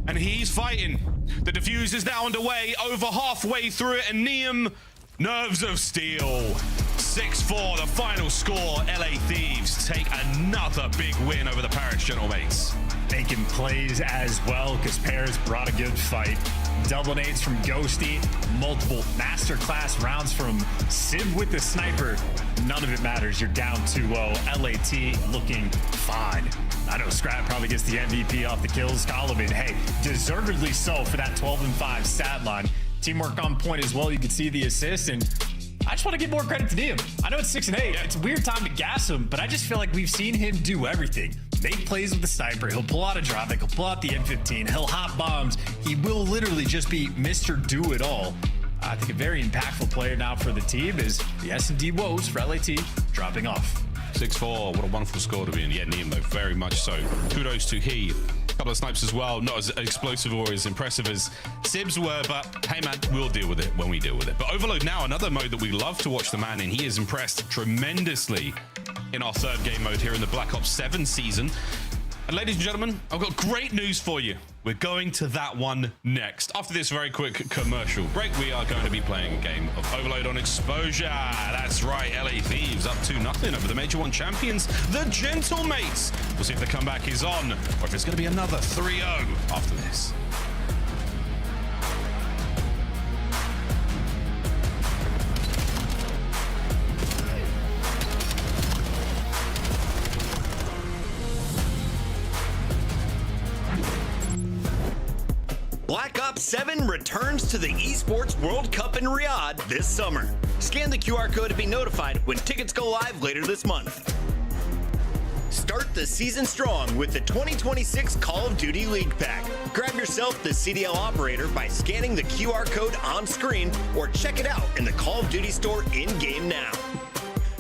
And he's fighting. The defuse is now underway, over halfway through it, and Niam, nerves of steel. 6-4, the final score. LA Thieves take another big win over the Paris Gentlemates. Making plays as well, because Paris brought a good fight. Double nades from Ghosty, multiple masterclass rounds from Sib with the sniper. None of it matters. You're down 2-0. LAT looking fine. I know Scrap probably gets the MVP off the kills column, and hey, deservedly so for that 12-5 stat line. Teamwork on point as well. You can see the assist, and I just want to give more credit to Niam. I know it's 6-8. It's a weird time to gas him, but I just feel like we've seen him do everything. Make plays with the sniper. He'll pull out a Dravik. He'll pull out the M15. He'll hop bombs. He will literally just be Mr. Do-It-All. I think a very impactful player now for the team is the S&D woes for LAT dropping off. 6-4, what a wonderful score to be in. Yeah, Niam, though, very much so. Kudos to he. A couple of snipes as well, not as explosive or as impressive as Sibs were, but hey man, we'll deal with it when we deal with it. But Overload now, another mode that we love to watch the man in. He has impressed tremendously in our third game mode here in the Black Ops 7 season. And ladies and gentlemen, I've got great news for you. We're going to that one next. After this very quick commercial break, we are going to be playing a game of Overload on Exposure. That's right, LA Thieves up 2-0 over the Major 1 champions, the Gentlemates. We'll see if the comeback is on, or if it's going to be another 3-0 after this. Black Ops 7 returns to the Esports World Cup in Riyadh this summer. Scan the QR code to be notified when tickets go live later this month. Start the season strong with the 2026 Call of Duty League Pack. Grab yourself the CDL operator by scanning the QR code on screen or check it out in the Call of Duty store in-game now.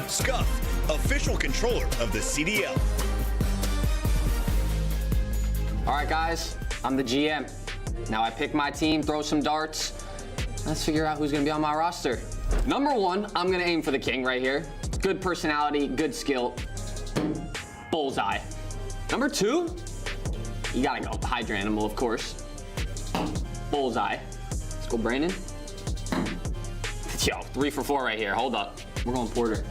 Scuff, official controller of the CDL. All right, guys, I'm the GM. Now I pick my team, throw some darts. Let's figure out who's gonna be on my roster. Number 1, I'm gonna aim for the king right here. Good personality, good skill. Bullseye. Number 2, you gotta go Hydra Animal, of course. Bullseye. Let's go Brandon. Yo, 3 for 4 right here. Hold up. We're going Porter.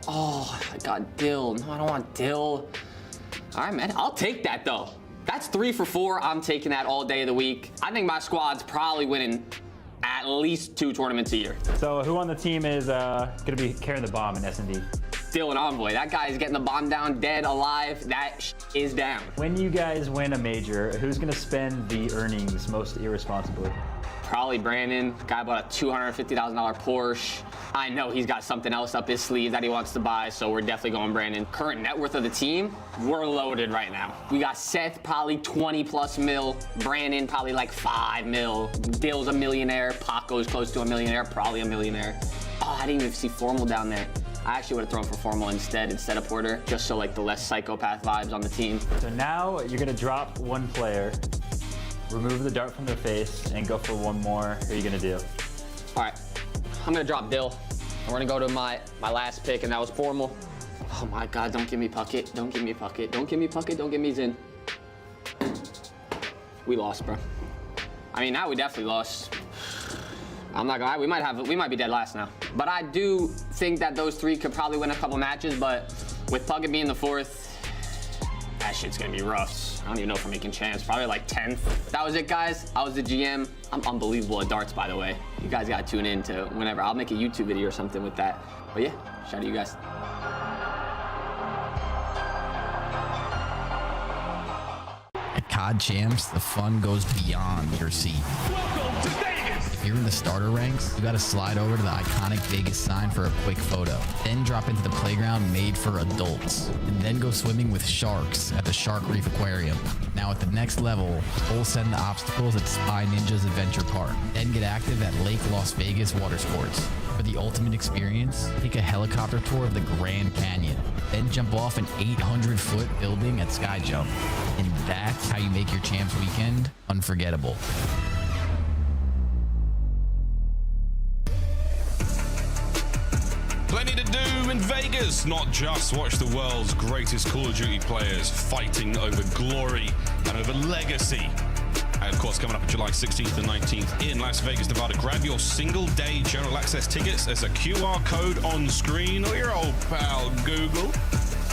Oh, I got Dill. No, I don't want Dill. All right, man. I'll take that, though. That's 3 for 4. I'm taking that all day of the week. I think my squad's probably winning at least 2 tournaments a year. So who on the team is gonna be carrying the bomb in S&D? Still an Envoy. That guy is getting the bomb down, dead, alive. That is down. When you guys win a major, who's gonna spend the earnings most irresponsibly? Probably Brandon. Guy bought a $250,000 Porsche. I know he's got something else up his sleeve that he wants to buy, so we're definitely going Brandon. Current net worth of the team, we're loaded right now. We got Seth, probably 20+ mil. Brandon, probably like 5 mil. Dill's a millionaire. Paco's close to a millionaire, probably a millionaire. Oh, I didn't even see Formal down there. I actually would have thrown for Formal instead of Porter, just so like the less psychopath vibes on the team. So now you're gonna drop one player, remove the dart from their face, and go for one more. Who are you gonna do? All right, I'm gonna drop Dill. We're gonna go to my last pick, and that was Formal. Oh my God, don't give me Puckett. Don't give me Puckett. Don't give me Puckett. Don't give me Zin. We lost, bro. I mean, now we definitely lost. I'm not gonna lie, we might be dead last now. But I do think that those three could probably win a couple matches, but with Puckett being the fourth, that shit's gonna be rough. I don't even know if we're making champs, probably like 10th. That was it, guys. I was the GM. I'm unbelievable at darts, by the way. You guys gotta tune in to whenever. I'll make a YouTube video or something with that. But yeah, shout out to you guys. At COD Champs, the fun goes beyond your seat. Welcome to Vegas. If you're in the starter ranks, you gotta slide over to the iconic Vegas sign for a quick photo. Then drop into the playground made for adults. And then go swimming with sharks at the Shark Reef Aquarium. Now at the next level, full send the obstacles at Spy Ninja's Adventure Park. Then get active at Lake Las Vegas Water Sports. For the ultimate experience, take a helicopter tour of the Grand Canyon. Then jump off an 800-foot building at Sky Jump. And that's how you make your Champs weekend unforgettable. Plenty to do in Vegas, not just watch the world's greatest Call of Duty players fighting over glory and over legacy. And of course, coming up on July 16th and 19th in Las Vegas, Nevada, grab your single-day general access tickets. There's a QR code on screen, or your old pal Google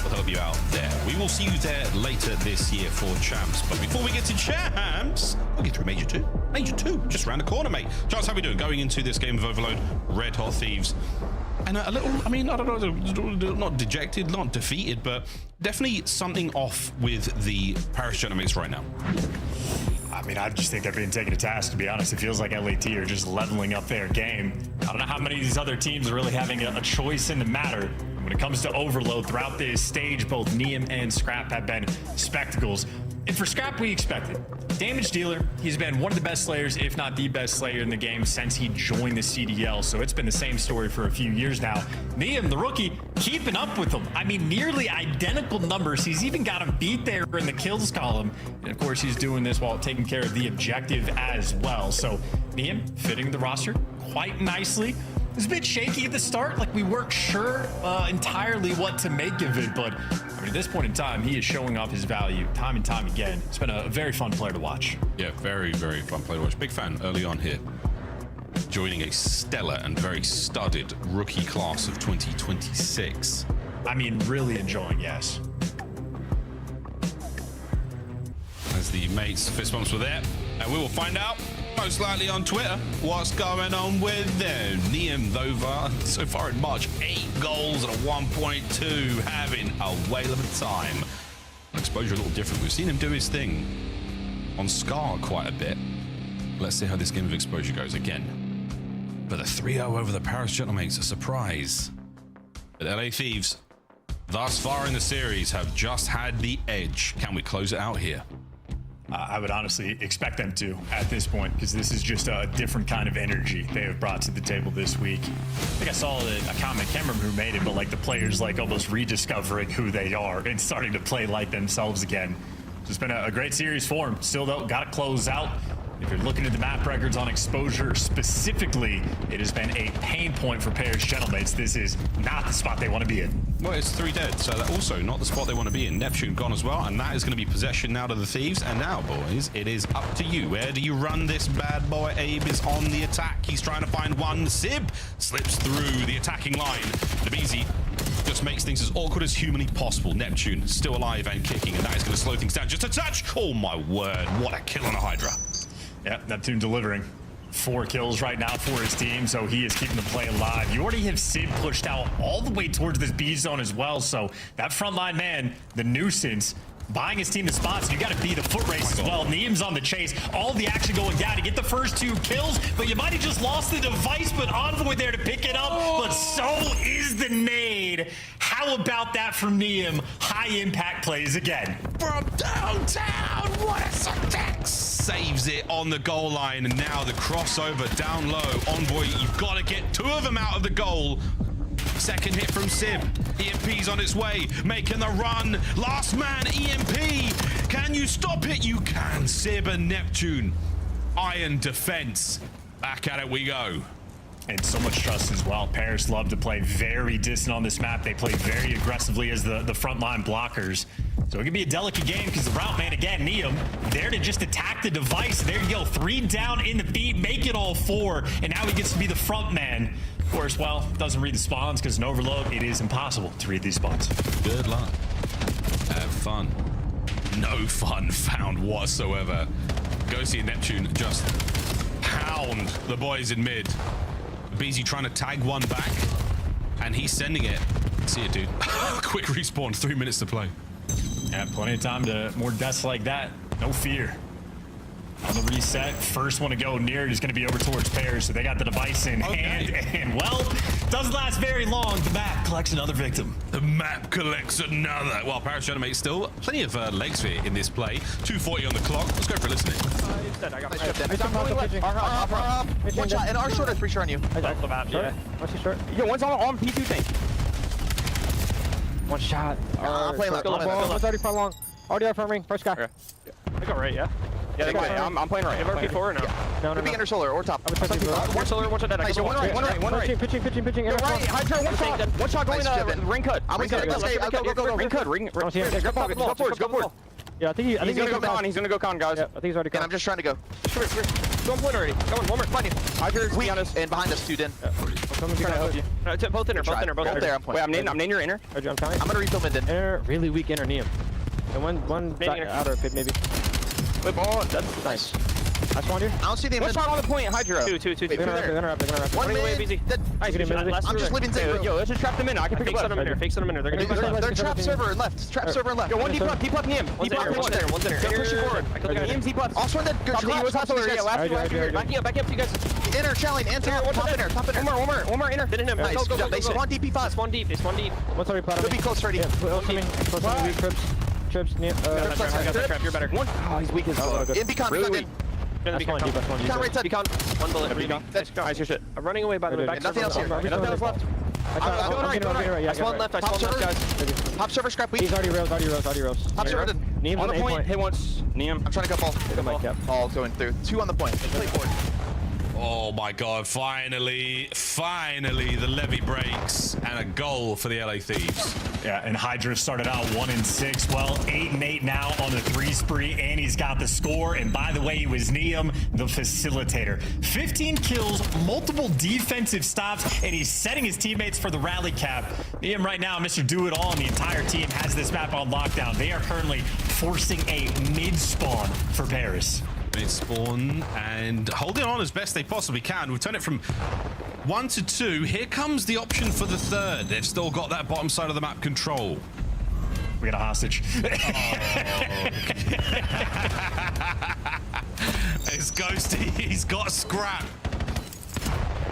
will help you out there. We will see you there later this year for Champs. But before we get to Champs, we'll get through Major 2. Major 2, just around the corner, mate. Charles, how are we doing? Going into this game of Overload, Red Hot Thieves. And a little, I mean, I don't know, not dejected, not defeated, but definitely something off with the Paris Gentlemen right now. I mean, I just think they're being taken to task, to be honest. It feels like LAT are just leveling up their game. I don't know how many of these other teams are really having a choice in the matter. When it comes to Overload, throughout this stage, both Neum and Scrap have been spectacles. And for Scrap, we expected. Damage dealer, he's been one of the best slayers, if not the best slayer in the game since he joined the CDL. So it's been the same story for a few years now. Neum, the rookie, keeping up with him. I mean, nearly identical numbers. He's even got him beat there in the kills column. And of course, he's doing this while taking care of the objective as well. So Neum fitting the roster quite nicely. It was a bit shaky at the start, like we weren't sure entirely what to make of it, but I mean, at this point in time, he is showing off his value time and time again. It's been a very fun player to watch. Yeah, very, very fun player to watch. Big fan early on here. Joining a stellar and very studded rookie class of 2026. I mean, really enjoying, yes. As the mates fist bumps were there, and we will find out most likely on Twitter what's going on with them. Neum, though, so far in March, 8 goals and a 1.2, having a whale of a time. Exposure a little different. We've seen him do his thing on Scar quite a bit. Let's see how this game of Exposure goes again. But a 3-0 over the Paris Gentlemen, a surprise. But LA Thieves, thus far in the series, have just had the edge. Can we close it out here? I would honestly expect them to at this point, because this is just a different kind of energy they have brought to the table this week. I think I saw a comment, can't remember who made it, but like the players like almost rediscovering who they are and starting to play like themselves again. It's been a great series for them. Still though, got to close out. If you're looking at the map records on Exposure specifically, it has been a pain point for Paris Gentlemen. This is not the spot they want to be in. Well, it's 3 dead, so that's also not the spot they want to be in. Neptune gone as well, and that is going to be possession now to the Thieves. And now, boys, it is up to you. Where do you run this bad boy? Abe is on the attack. He's trying to find one. Sib slips through the attacking line. Nabizi just makes things as awkward as humanly possible. Neptune still alive and kicking, and that is going to slow things down just a touch. Oh, my word. What a kill on a Hydra. Yeah, Neptune delivering 4 kills right now for his team, so he is keeping the play alive. You already have Sid pushed out all the way towards this B zone as well, so that frontline man, the nuisance, buying his team the spots. You got to be the foot race as well. Neum's on the chase. All the action going down to get the first 2 kills, but you might have just lost the device, but Envoy there to pick it up. But so is the nade. How about that from Neum? High impact plays again. From downtown, what a syntax! Saves it on the goal line, and now the crossover down low. Envoy, you've got to get 2 of them out of the goal. Second hit from Sib. EMP's on its way, making the run. Last man, EMP. Can you stop it? You can. Sib and Neptune. Iron defense. Back at it we go. And so much trust as well. Paris love to play very distant on this map. They play very aggressively as the frontline blockers. So it could be a delicate game because the route man, again, Neum, there to just attack the device. There you go, 3 down in the beat, make it all 4, and now he gets to be the front man. Of course, well, doesn't read the spawns because in Overload, it is impossible to read these spawns. Good luck. Have fun. No fun found whatsoever. Ghosty and Neptune just pound the boys in mid. BZ trying to tag one back, and he's sending it. See it, dude. Quick respawn, 3 minutes to play. Yeah, plenty of time to more deaths like that. No fear. On the reset, first one to go near it is going to be over towards Pears, so they got the device in hand, and well, doesn't last very long. The map collects another victim. The map collects another. Well, Paris trying to make still plenty of legs here in this play. 2:40 on the clock. Let's go for a listen. One shot, and our short is pretty sure on you. Off the map, yeah. What's he short? Yo, one's on P2 tank. One shot. I'm playing left. One's already front long. Already out front ring. First guy. I go right, yeah. Yeah, I'm playing right. P4 or no? No. Be under solar or top. One solar, one shot dead. Nice, one right. Pitching. Right, Hydra, one shot going ring cut. I'm going to go. Ring cut. Go forward. Yeah, I think he's gonna go con. He's gonna go con, guys. Yeah, I think he's already con. And I'm just trying to go. Go on point already. Go on, one more. Find you. Hydra's behind us. And behind us, too, Den. I'm trying to help you. Both inner. Both there, I'm playing. Wait, I'm naming your inner. I'm telling you. I'm gonna refill mid, Den. Inner, really weak inner Neum. And one outer pit, maybe. Wait, ball. That's nice. Nice one, dude. I don't see the one shot on the point, Hydra. Two. They're gonna wrap. One mid. I'm just leaving Zay. Yo, let's just trap them in. I can fake them in here. They're trap server and left. Trap server and left. Yo, one deep left Neum. Deep left, one's in there. Go pushing forward. Neum's deep left. Also, then go. Back up, you guys. Inner, challenge, and top inner. One more inner. Hit him. Nice. Go. They spawn DP5. It's one deep. One's already plotted. He'll be close already. Close to me. Trips, Neum. I got that trap. You're better. Oh, he's weak as hell. In Beacon. That's one deep. Beacon right side. Beacon. One bullet. Beacon. Nice, your shit. I'm running away by the way. Nothing else here. Nothing else left. I'm going right. I spawned left, guys. Top server scrap weak. He's already rails. Top server. Neum's on the point. Hit once. Neum. I'm trying to go ball. Ball going through. 2 on the point. Play forward. Oh my God, finally, the levy breaks and a goal for the LA Thieves. Yeah, and Hydra started out 1-6. Well, 8-8 now on the 3 spree, and he's got the score. And by the way, it was Neum, the facilitator. 15 kills, multiple defensive stops, and he's setting his teammates for the rally cap. Neum right now, Mr. Do-It-All, and the entire team has this map on lockdown. They are currently forcing a mid-spawn for Paris. Mid spawn and holding on as best they possibly can. We've turned it from 1 to 2. Here comes the option for the third. They've still got that bottom side of the map control. We got a hostage. It's Ghosty. He's got scrap.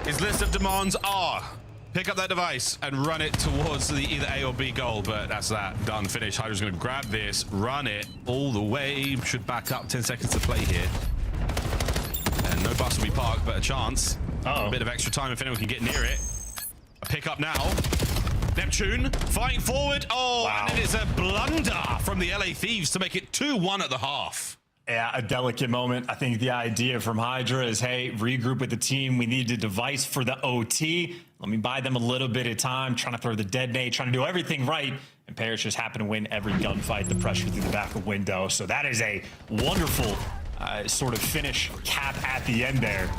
His list of demands are pick up that device and run it towards the either A or B goal, but that's that. Done, finished. Hydra's going to grab this, run it all the way. Should back up. 10 seconds to play here. And no bus will be parked, but a chance. A bit of extra time if anyone can get near it. A pick up now. Neptune fighting forward. Oh, wow. And it is a blunder from the LA Thieves to make it 2-1 at the half. Yeah, a delicate moment. I think the idea from Hydra is, hey, regroup with the team. We need a device for the OT. Let me buy them a little bit of time, trying to throw the detonate, trying to do everything right. And Paris just happened to win every gunfight, the pressure through the back of window. So that is a wonderful sort of finish cap at the end there.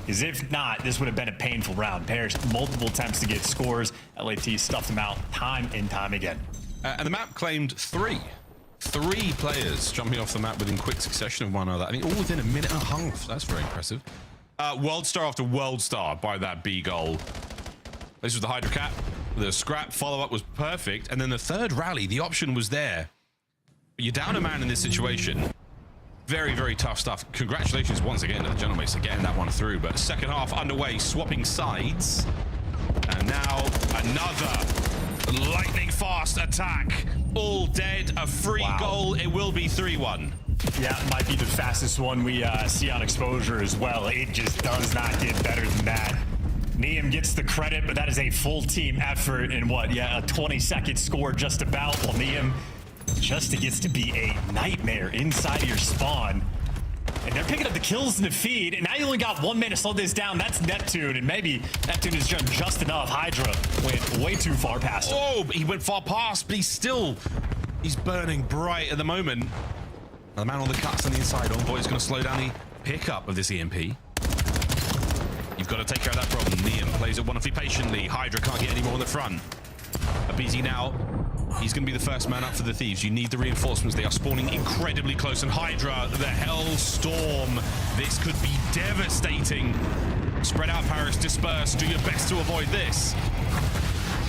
Because if not, this would have been a painful round. Paris, multiple attempts to get scores. LAT stuffed them out time and time again. And the map claimed 3 players jumping off the map within quick succession of one another. I mean, all within a minute and a half. That's very impressive. World Star after World Star by that B goal. This was the Hydra cap. The scrap follow-up was perfect. And then the third rally, the option was there. But you're down a man in this situation. Very, very tough stuff. Congratulations once again to the gentlemen for getting that one through. But second half underway, swapping sides. And now another lightning fast attack. All dead, a free goal. It will be 3-1. Yeah, it might be the fastest one we see on exposure as well. It just does not get better than that. Neum gets the credit, but that is a full team effort in what? Yeah, a 20-second score just about. While Neum just gets to be a nightmare inside of your spawn. And they're picking up the kills in the feed, and now you only got 1 minute to slow this down. That's Neptune, and maybe Neptune has done just enough. Hydra went way too far past him. Oh, he went far past, but he's burning bright at the moment. The man on the cuts on the inside. Envoy is going to slow down the pickup of this EMP. You've got to take care of that problem. Niam plays it wonderfully patiently. Hydra can't get any more on the front. BZ now, he's going to be the first man up for the Thieves. You need the reinforcements. They are spawning incredibly close. And Hydra, the Hellstorm. This could be devastating. Spread out, Paris. Disperse. Do your best to avoid this.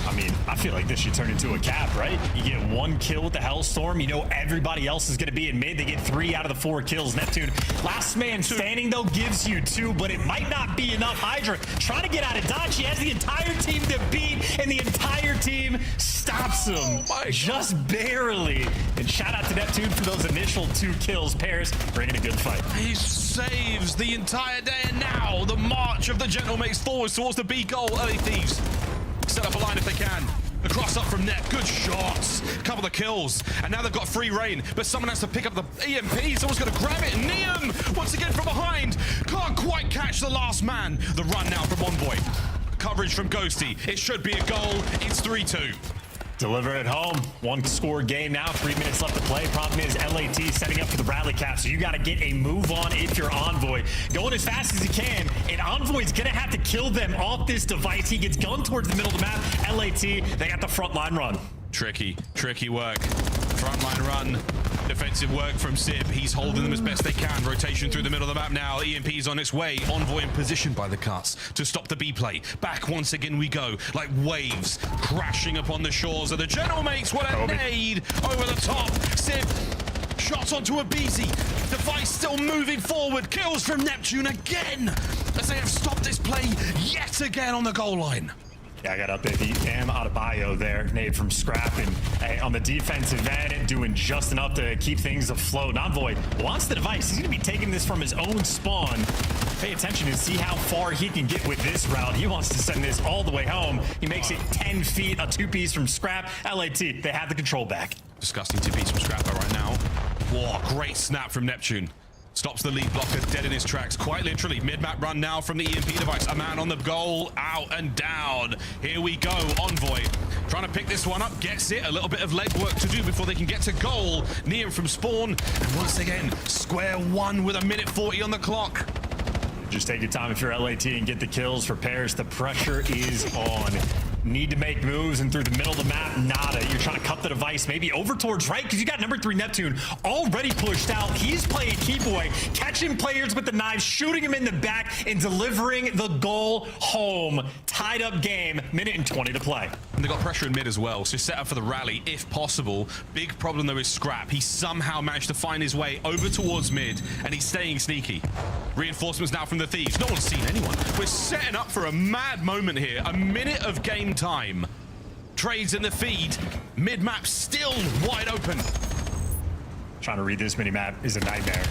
I mean, I feel like this should turn into a cap, right? You get 1 kill with the Hellstorm. You know everybody else is going to be in mid. They get 3 out of the 4 kills. Neptune, last man standing, though, gives you 2, but it might not be enough. Hydra trying to get out of dodge. He has the entire team to beat, and the entire team stops him. Just barely. And shout out to Neptune for those initial 2 kills. Paris bringing a good fight. He saves the entire day, and now the march of the Gentlemates forwards towards the B goal. Early Thieves set up a line if they can. The cross up from net. Good shots. Couple of kills. And now they've got free reign. But someone has to pick up the EMP. Someone's going to grab it. Niam, once again from behind. Can't quite catch the last man. The run now from Envoy. Coverage from Ghosty. It should be a goal. It's 3-2. Deliver it home. 1 score game now. 3 minutes left to play. Problem is LAT setting up for the rally cap, so you got to get a move on if you're Envoy. Going as fast as he can, and Envoy's going to have to kill them off this device. He gets gunned towards the middle of the map. LAT, they got the frontline run. Tricky work. Frontline run. Defensive work from Sib. He's holding them as best they can. Rotation through the middle of the map now. EMP's on its way. Envoy in position by the cuts to stop the B play. Back once again we go, like waves crashing upon the shores of the Gentlemates. What a nade over the top. Sib shots onto a BZ. Device still moving forward. Kills from Neptune again as they have stopped this play yet again on the goal line. Yeah, I got to update the Am Adebayo there. Nade from Scrap, and on the defensive end, doing just enough to keep things afloat. Envoy wants the device. He's going to be taking this from his own spawn. Pay attention and see how far he can get with this route. He wants to send this all the way home. He makes it 10 feet, a 2-piece from Scrap. LAT, they have the control back. Disgusting 2-piece from Scrap right now. Whoa, great snap from Neptune. Stops the lead blocker dead in his tracks, quite literally. Mid-map run now from the EMP device. A man on the goal, out and down. Here we go, Envoy. Trying to pick this one up, gets it. A little bit of legwork to do before they can get to goal. Niam from spawn, and once again, square one with 1:40 on the clock. Just take your time if you're LAT and get the kills for Paris. The pressure is on. Need to make moves, and through the middle of the map, nada. You're trying to cut the device, maybe over towards right, because you got number 3 Neptune already pushed out. He's playing key boy, catching players with the knives, shooting him in the back, and delivering the goal home. Tied up game, 1:20 to play. And they got pressure in mid as well, so set up for the rally if possible. Big problem though is Scrap. He somehow managed to find his way over towards mid, and he's staying sneaky. Reinforcements now from the Thieves. No one's seen anyone. We're setting up for a mad moment here. A minute of game time. Trades in the feed. Mid-map still wide open. Trying to read this mini-map is a nightmare.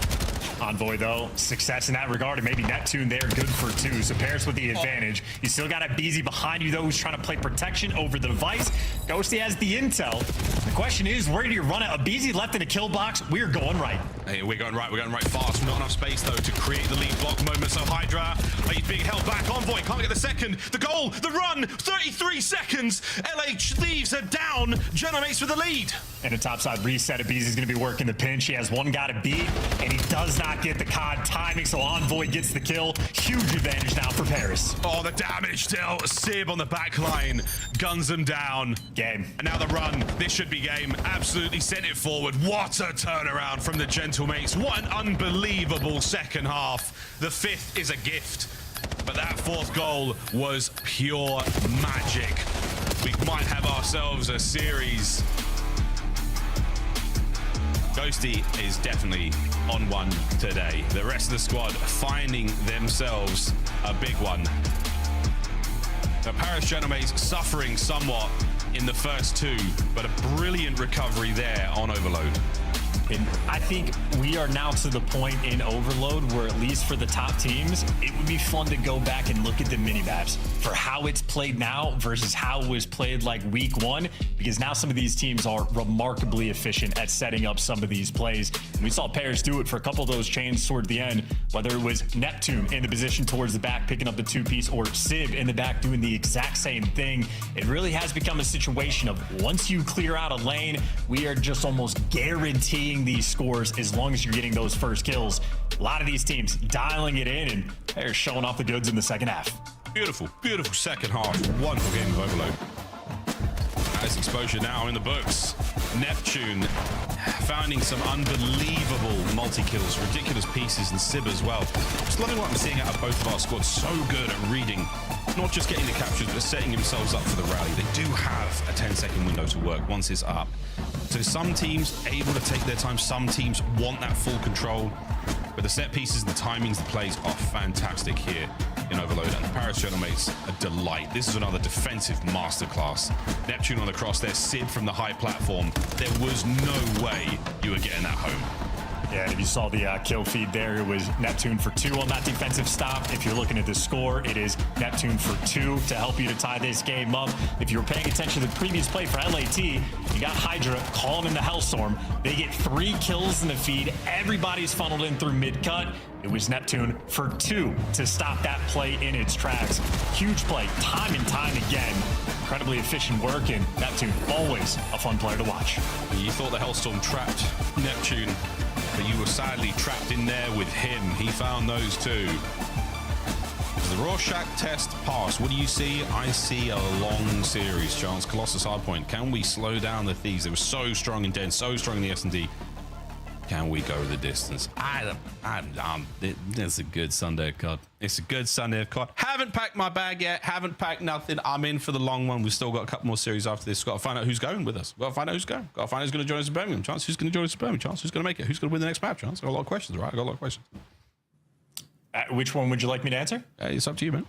Envoy, though, success in that regard, and maybe Neptune there, good for 2. So Paris with the advantage. You still got a BZ behind you, though, who's trying to play protection over the device. Ghosty has the intel. The question is, where do you run it? A BZ left in a kill box. We're going right. Hey, we're going right fast. Not enough space, though, to create the lead block moment. So Hydra, he's being held back. Envoy can't get the second. The goal, the run, 33 seconds. LH Thieves are down. Gentlemates with the lead. And a topside reset. A BZ is going to be working the pinch. He has one guy to beat, and he does not get the COD timing, so Envoy gets the kill. Huge advantage now for Paris. Oh, the damage still. Sib on the back line. Guns them down. Game. And now the run. This should be game. Absolutely sent it forward. What a turnaround from the Gentlemates. What an unbelievable second half. The 5th is a gift. But that 4th goal was pure magic. We might have ourselves a series. Ghosty is definitely on one today. The rest of the squad finding themselves a big one. The Paris Gentlemates suffering somewhat in the first 2, but a brilliant recovery there on overload. And I think we are now to the point in Overload where, at least for the top teams, it would be fun to go back and look at the mini-maps for how it's played now versus how it was played like week 1, because now some of these teams are remarkably efficient at setting up some of these plays. And we saw pairs do it for a couple of those chains toward the end, whether it was Neptune in the position towards the back picking up the 2-piece, or Sib in the back doing the exact same thing. It really has become a situation of, once you clear out a lane, we are just almost guaranteeing these scores as long as you're getting those first kills. A lot of these teams dialing it in, and they're showing off the goods in the second half. Beautiful, beautiful second half. Wonderful game of Overload. As exposure now in the books. Neptune finding some unbelievable multi-kills, ridiculous pieces, and Sib as well. Just loving what I'm seeing out of both of our squads. So good at reading, not just getting the captures, but setting themselves up for the rally. They do have a 10-second window to work once it's up. So some teams able to take their time, some teams want that full control. But the set pieces, the timings, the plays are fantastic here in Overload. And the Paris Gentleman's a delight. This is another defensive masterclass. Neptune on the cross there, Sid from the high platform. There was no way you were getting that home. Yeah, and if you saw the kill feed there, it was Neptune for 2 on that defensive stop. If you're looking at the score, it is Neptune for 2 to help you to tie this game up. If you were paying attention to the previous play for LAT, you got Hydra calling in the Hellstorm. They get 3 kills in the feed. Everybody's funneled in through mid-cut. It was Neptune for 2 to stop that play in its tracks. Huge play, time and time again. Incredibly efficient work, and Neptune, always a fun player to watch. You thought the Hellstorm trapped Neptune, but you were sadly trapped in there with him. He found those too. The Rorschach test passed. What do you see? I see a long series. Chance, Colossus hardpoint. Can we slow down the Thieves? They were so strong and dense, so strong in the S&D. Can we go the distance? It's a good Sunday of COD. It's a good Sunday of COD. Haven't packed my bag yet. Haven't packed nothing. I'm in for the long one. We've still got a couple more series after this. Got to find out who's going with us. Got to find out who's going. Got to find out who's going to join us in Birmingham. Chance, who's going to join us in Birmingham? Chance, who's going to make it? Who's going to win the next map? Chance, I got a lot of questions, right? I got a lot of questions. Which one would you like me to answer? It's up to you, man.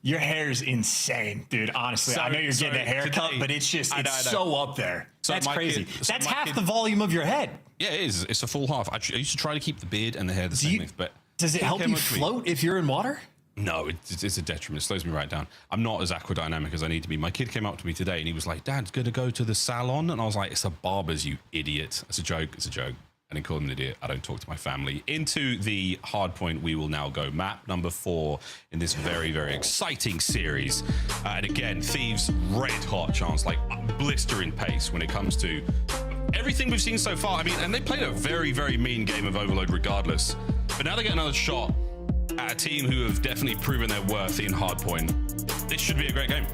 Your hair's insane, dude. Honestly, I know you're getting a haircut, but it's just, it's so up there. So that's crazy. That's half the volume of your head. Yeah, it is. It's a full half. I used to try to keep the beard and the hair the same length, but does it help you float if you're in water? No, it's a detriment. It slows me right down. I'm not as aquadynamic as I need to be. My kid came up to me today and he was like, "Dad's going to go to the salon," and I was like, "It's a barber's, you idiot." It's a joke. It's a joke. I didn't call him an idiot. I don't talk to my family. Into the hard point we will now go. Map number 4 in this very, very exciting series. And again, Thieves red hot, Chance, like blistering pace when it comes to everything we've seen so far. I mean, and they played a very, very mean game of Overload regardless. But now they get another shot at a team who have definitely proven their worth in hardpoint. This should be a great game.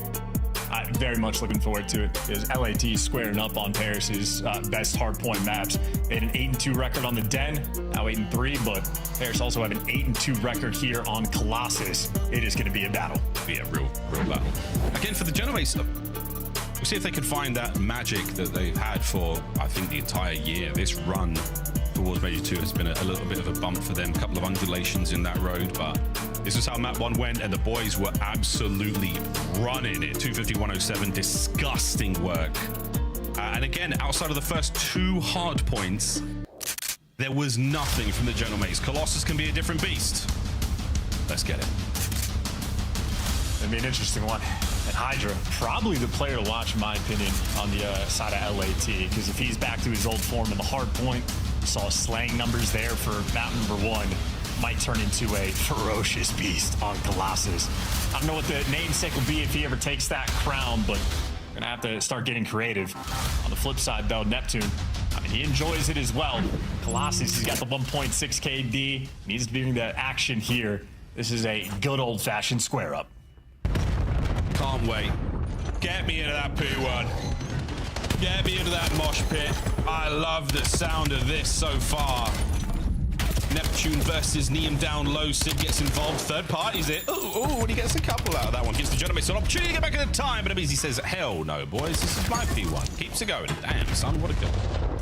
I'm very much looking forward to it, because LAT squaring up on Paris's best hardpoint maps. They had an 8-2 record on the Den, now 8-3, but Paris also have an 8-2 record here on Colossus. It is going to be a battle. Be a real battle. Again, for the Genoese, we'll see if they can find that magic that they've had for, I think, the entire year. This run towards Major 2 has been a little bit of a bump for them, a couple of undulations in that road, but this is how map 1 went, and the boys were absolutely running it. 250-107, disgusting work. And again, outside of the first 2 hard points, there was nothing from the Genoese. Colossus can be a different beast. Let's get it. It'll be an interesting one. And Hydra, probably the player to watch, in my opinion, on the side of LAT, because if he's back to his old form in the hard point, we saw slaying numbers there for map number 1, might turn into a ferocious beast on Colossus. I don't know what the namesake will be if he ever takes that crown, but we're gonna have to start getting creative. On the flip side, though, Neptune, I mean, he enjoys it as well. Colossus, he's got the 1.6 KD, needs to be in the action here. This is a good old-fashioned square up. Can't wait. Get me into that P1. Get me into that mosh pit. I love the sound of this so far. Neptune versus Neum down low. Sid gets involved. Third party's it. Ooh, and he gets a couple out of that one. Gives the Genoese an opportunity to get back in the time, but he says, hell no, boys. This is my P1. Keeps it going. Damn, son, what a kill.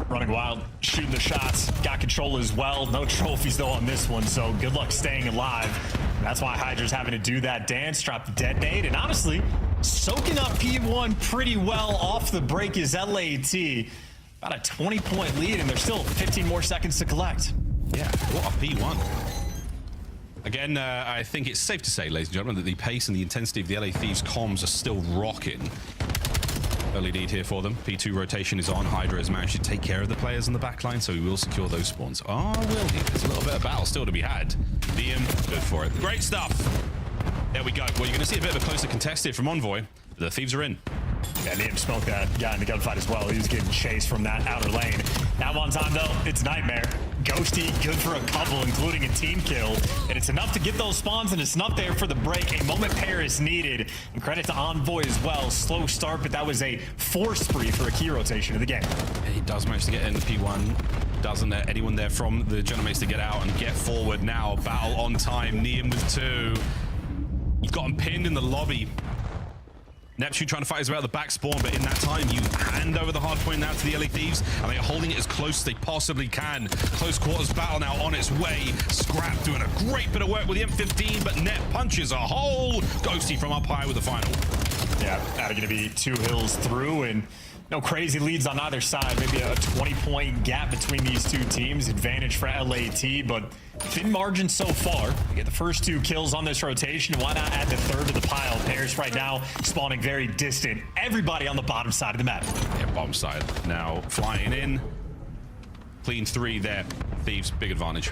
Running wild, shooting the shots. Got control as well. No trophies, though, on this one, so good luck staying alive. And that's why Hydra's having to do that dance, drop the detonate, and honestly, soaking up P1 pretty well off the break is LAT. About a 20-point lead, and there's still 15 more seconds to collect. Yeah, what a P1. Again, I think it's safe to say, ladies and gentlemen, that the pace and the intensity of the LA Thieves comms are still rocking. Early lead here for them. P2 rotation is on. Hydra has managed to take care of the players on the back line, so he will secure those spawns. Oh, will he? There's a little bit of battle still to be had. Liam, good for it. Great stuff. There we go. Well, you're going to see a bit of a closer contest here from Envoy. The Thieves are in. Yeah, Liam smoked that guy in the gunfight as well. He was getting chased from that outer lane. Now on time, though, it's Nightmare. Ghosty, good for a couple, including a team kill. And it's enough to get those spawns, and it's enough there for the break. A moment Paris needed. And credit to Envoy as well. Slow start, but that was a force spree for a key rotation of the game. He does manage to get in the P1. Doesn't let anyone there from the Genomates to get out and get forward now. Battle on time. Neum with 2. You've got him pinned in the lobby. Neptune trying to fight his way out of the back spawn, but in that time, you hand over the hard point now to the LA Thieves, and they are holding it as close as they possibly can. Close quarters battle now on its way. Scrap doing a great bit of work with the M15, but Net punches a hole. Ghosty from up high with the final. Yeah, that are going to be 2 hills through, and no crazy leads on either side. Maybe a 20-point gap between these two teams. Advantage for LAT, but thin margin so far. You get the first 2 kills on this rotation. Why not add the 3rd to the pile? Paris right now spawning very distant. Everybody on the bottom side of the map. Yeah, bottom side. Now flying in. Clean 3 there. Thieves, big advantage.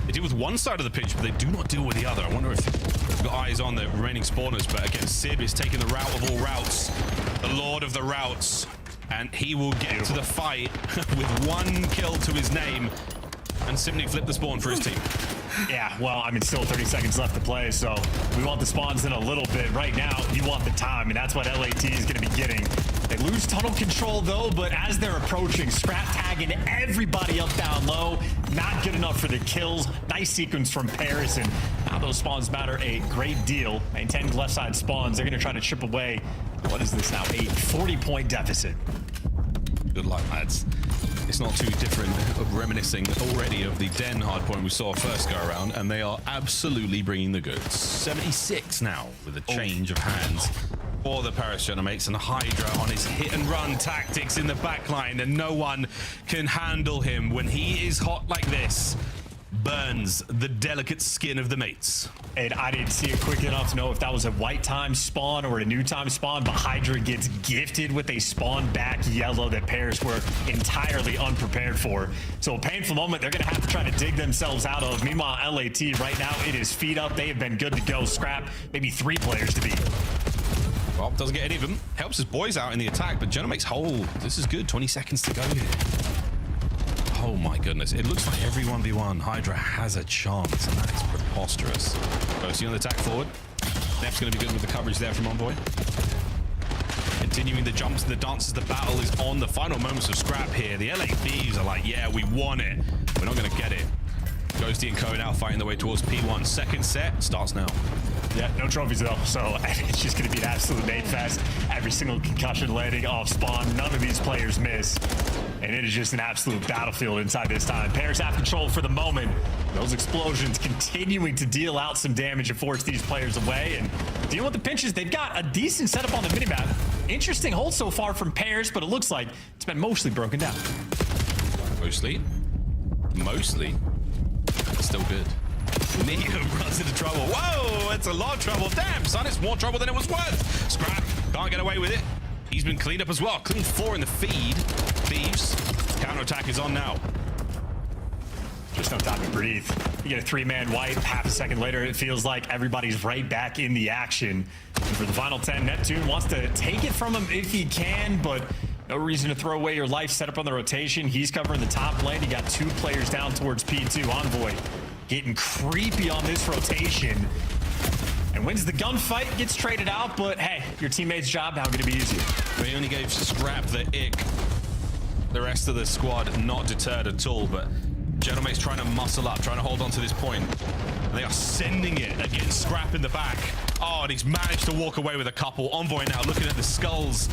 They deal with one side of the pitch, but they do not deal with the other. I wonder if they've got eyes on the remaining spawners, but again, Sib is taking the route of all routes. The Lord of the Routes. And he will get to the fight with 1 kill to his name and simply flip the spawn for his team. Yeah, well, I mean, still 30 seconds left to play, so we want the spawns in a little bit. Right now, you want the time, and that's what LAT is going to be getting. They lose tunnel control, though, but as they're approaching, Scrap tagging everybody up down low. Not good enough for the kills. Nice sequence from Paris, and now those spawns matter a great deal. Maintain left side spawns. They're going to try to chip away. What is this now? A 40-point deficit. Good luck, lads. It's not too different, reminiscing already of the Den hardpoint we saw first go around, and they are absolutely bringing the goods. 76 now with a change of hands for the Paris Genomates, and Hydra on his hit-and-run tactics in the backline, and no one can handle him when he is hot like this. Burns the delicate skin of the mates. And I didn't see it quick enough to know if that was a white time spawn or a new time spawn, but Hydra gets gifted with a spawn back yellow that Paris were entirely unprepared for. So a painful moment they're going to have to try to dig themselves out of. Meanwhile, LAT right now, it is feet up. They have been good to go. Scrap, maybe 3 players to beat. Well, doesn't get any of them. Helps his boys out in the attack, but Genomates hold. This is good. 20 seconds to go here. Oh my goodness, it looks like every 1v1 Hydra has a chance, and that is preposterous. Ghosty on the attack forward. Nep's going to be good with the coverage there from Envoy. Continuing the jumps, the dances, the battle is on. The final moments of Scrap here. The LA Thieves are like, yeah, we won it. We're not going to get it. Ghosty and Co now fighting their way towards P1. Second set starts now. Yeah, no trophies though, so it's just going to be an absolute nade fest. Every single concussion landing off spawn, none of these players miss. And it is just an absolute battlefield inside this time. Paris have control for the moment. Those explosions continuing to deal out some damage and force these players away. And dealing with the pinches, they've got a decent setup on the minimap. Interesting hold so far from Paris, but it looks like it's been mostly broken down. Mostly. Still good. Neo runs into trouble. Whoa, it's a lot of trouble. Damn, son, it's more trouble than it was worth. Scrap can't get away with it. He's been cleaned up as well. Clean 4 in the feed. Thieves. Counterattack is on now. Just no time to breathe. You get a 3-man wipe. Half a second later, it feels like everybody's right back in the action. And for the final 10, Neptune wants to take it from him if he can, but no reason to throw away your life. Set up on the rotation. He's covering the top lane. You got 2 players down towards P2. Envoy getting creepy on this rotation. And wins the gunfight, gets traded out, but hey, your teammate's job now going to be easier. They only gave Scrap the ick. The rest of the squad not deterred at all, but Genomate's trying to muscle up, trying to hold on to this point. And they are sending it against Scrap in the back. Oh, and he's managed to walk away with a couple. Envoy now looking at the skulls.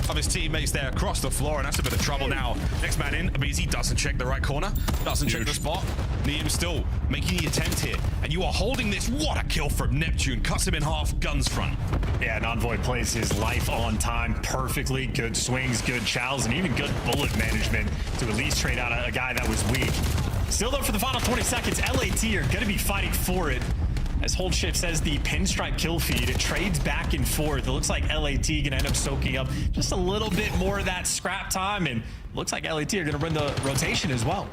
of his teammates there across the floor, and that's a bit of trouble now. Next man in, Abizi doesn't check the right corner, doesn't check the spot. Neem still making the attempt here, and you are holding this. What a kill from Neptune. Cuts him in half, guns front. Yeah, and Envoy plays his life on time perfectly. Good swings, good chows, and even good bullet management to at least trade out a guy that was weak. Still though, for the final 20 seconds, LAT are going to be fighting for it. As Hold Shift says, the pinstripe kill feed, it trades back and forth. It looks like LAT going to end up soaking up just a little bit more of that scrap time, and it looks like LAT are going to run the rotation as well.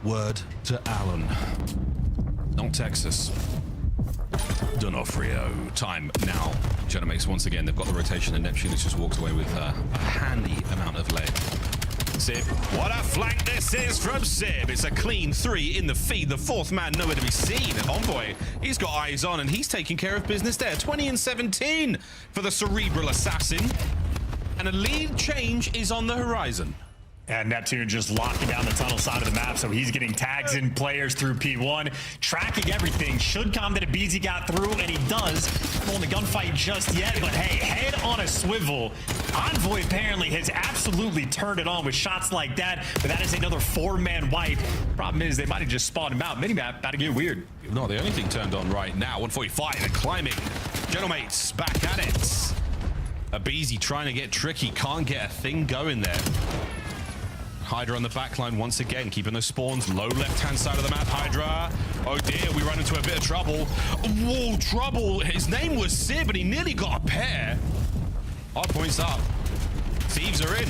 Word to Allen. Not Texas. D'Onofrio. Time now. Genomates once again. They've got the rotation, and Neptune has just walked away with a handy amount of lead. Sib. What a flank this is from Sib. It's a clean 3 in the feed. The fourth man nowhere to be seen. And Envoy, he's got eyes on, and he's taking care of business there. 20 and 17 for the Cerebral Assassin. And a lead change is on the horizon. And Neptune just locking down the tunnel side of the map, so he's getting tags in players through P1, tracking everything. Should come that Abizi got through, and he does. Not in the gunfight just yet, but hey, head on a swivel. Envoy apparently has absolutely turned it on with shots like that, but that is another 4-man wipe. Problem is, they might have just spawned him out. Minimap about to get weird. Not the only thing turned on right now. 145 and climbing. Genomates back at it. Abizi trying to get tricky, can't get a thing going there. Hydra on the backline once again, keeping those spawns low left-hand side of the map. Hydra, oh dear, we run into a bit of trouble. Whoa, trouble. His name was Sib, and he nearly got a pair. Hard points up. Thieves are in.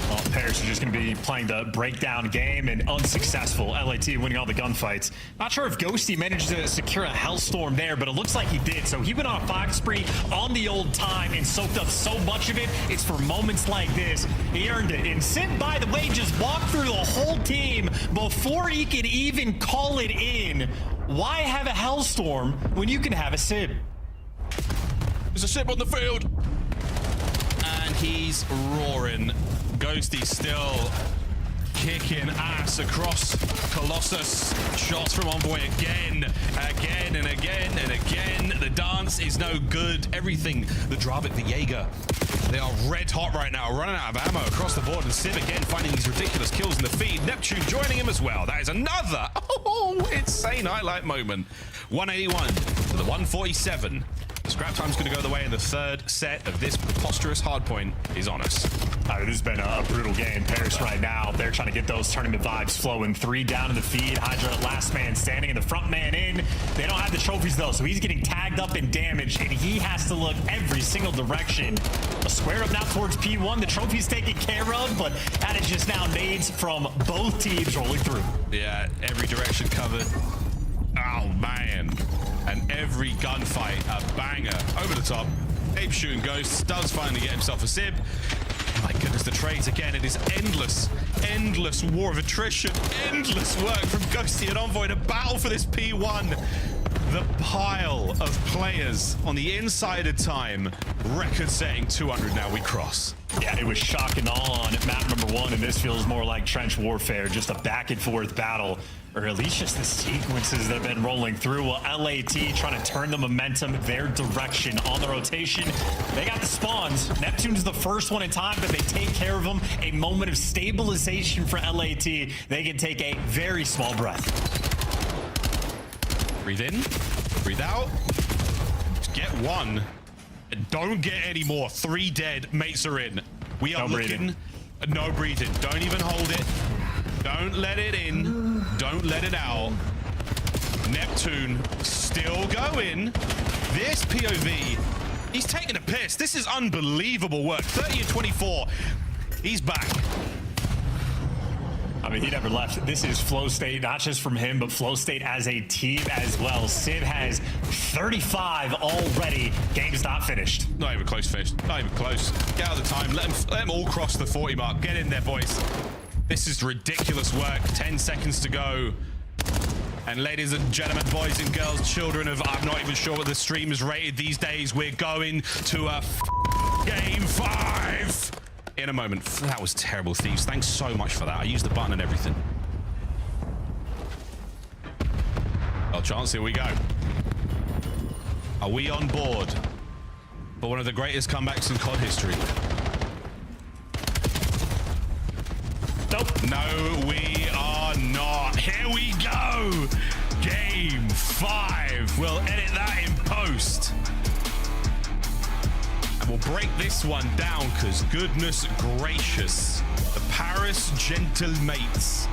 Well, Paris are just going to be playing the breakdown game and unsuccessful. LAT winning all the gunfights. Not sure if Ghosty managed to secure a Hellstorm there, but it looks like he did. So he went on a 5 spree on the old time and soaked up so much of it. It's for moments like this. He earned it. And Sid, by the way, just walked through the whole team before he could even call it in. Why have a Hellstorm when you can have a Sib? There's a Sib on the field. And he's roaring. Ghosty still kicking ass across Colossus. Shots from Envoy again and again. The dance is no good. Everything. The Dravik, the Jaeger, they are red hot right now, running out of ammo across the board. And Sib again finding these ridiculous kills in the feed. Neptune joining him as well. That is another insane highlight moment. 181 to the 147. The scrap time's going to go the way in the third set of this preposterous hardpoint is on us. This has been a brutal game. Paris right now, they're trying to get those tournament vibes flowing. 3 down in the feed. Hydra last man standing and the front man in. They don't have the trophies though, so he's getting tagged up and damaged, and he has to look every single direction. A square up now towards P1. The trophy's taken care of, but that is just now nades from both teams rolling through. Yeah, every direction covered. Oh man. And every gunfight a banger. Over the top. Ape shooting Ghosts does finally get himself a Sib. My goodness, the trades again. It is endless war of attrition, endless work from Ghosty and Envoy to battle for this P1. The pile of players on the inside of time, record-setting 200 now we cross. Yeah, it was shock and awe on map number 1, and this feels more like trench warfare, just a back-and-forth battle, or at least just the sequences that have been rolling through. Well, LAT trying to turn the momentum their direction on the rotation. They got the spawns. Neptune's the first one in time, but they take care of them. A moment of stabilization for LAT. They can take a very small breath. Breathe in, breathe out, get 1, and don't get any more. 3 dead, mates are in. We are looking, no breathing, don't even hold it. Don't let it in, don't let it out. Neptune still going. This POV, he's taking a piss. This is unbelievable work. 30 and 24, he's back. I mean, he never left. This is flow state, not just from him, but flow state as a team as well. Sid has 35 already. Game's not finished. Not even close finished. Not even close. Get out of the time. Let them all cross the 40 mark. Get in there, boys. This is ridiculous work. 10 seconds to go. And ladies and gentlemen, boys and girls, children of, I'm not even sure what the stream is rated these days. We're going to a game 5. In a moment. That was terrible, Thieves. Thanks so much for that. I used the button and everything. Well, Chance, here we go. Are we on board? but one of the greatest comebacks in COD history. Nope. No, we are not. Here we go. Game 5. We'll edit that in post. And we'll break this one down because goodness gracious. The Paris Gentlemates.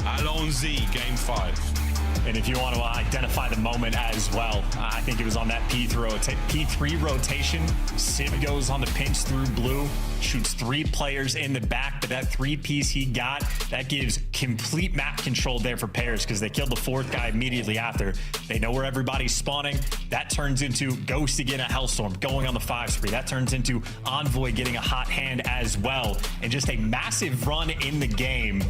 Allons-y, game 5. And if you want to identify the moment as well, I think it was on that P3 rotation. Sid goes on the pinch through blue, shoots 3 players in the back, but that 3-piece he got, that gives complete map control there for Pairs because they killed the 4th guy immediately after. They know where everybody's spawning. That turns into Ghost again at Hellstorm going on the 5 spree. That turns into Envoy getting a hot hand as well. And just a massive run in the game.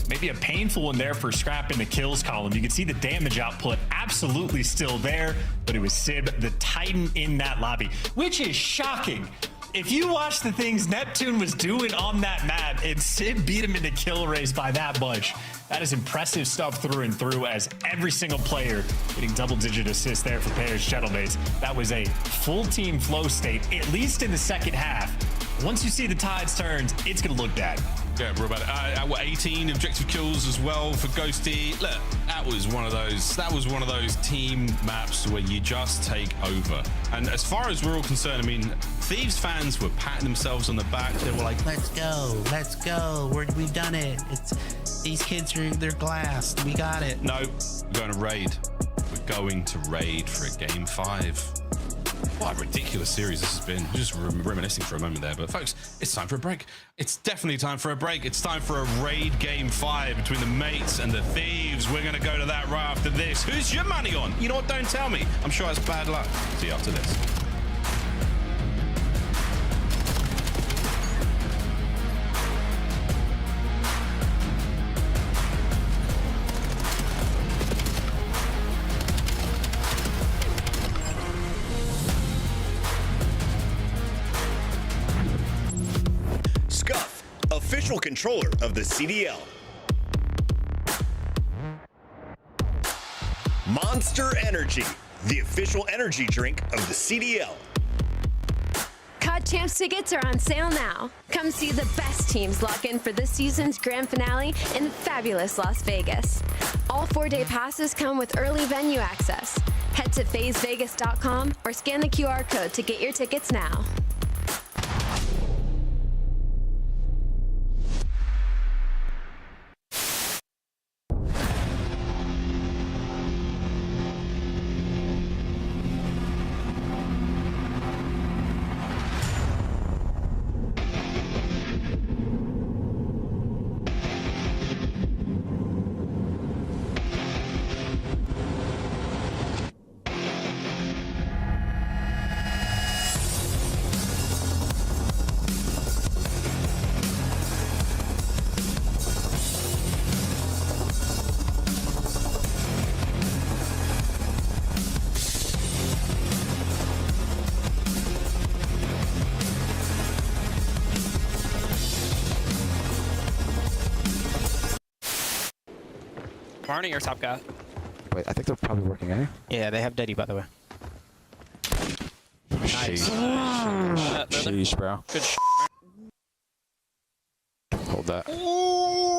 Maybe a painful one there for Scrap in the kills column. You can see the damage output absolutely still there, but it was Sib, the Titan in that lobby, which is shocking. If you watch the things Neptune was doing on that map and Sib beat him in the kill race by that much, that is impressive stuff through and through as every single player getting double-digit assists there for Pairs Gentlemaites. That was a full team flow state, at least in the second half. Once you see the tides turns, it's going to look bad. Yeah, bro, about 18 objective kills as well for Ghosty. Look, that was one of those team maps where you just take over. And as far as we're all concerned, I mean, Thieves fans were patting themselves on the back. They were like, let's go, we've done it. These kids they're glassed, we got it. No, we're going to raid. We're going to raid for a game 5. What a ridiculous series this has been. Just reminiscing for a moment there. But folks, it's time for a break. It's definitely time for a break. It's time for a raid game 5 between the mates and the Thieves. We're going to go to that right after this. Who's your money on? You know what? Don't tell me. I'm sure it's bad luck. See you after this. Official controller of the CDL. Monster Energy, the official energy drink of the CDL. COD Champs tickets are on sale now. Come see the best teams lock in for this season's grand finale in fabulous Las Vegas. All 4-day passes come with early venue access. Head to FazeVegas.com or scan the QR code to get your tickets now. Barney or top guy? Wait, I think they're probably working, eh? Yeah, they have Deddy, by the way. Nice. Sheesh, bro. Good Hold that.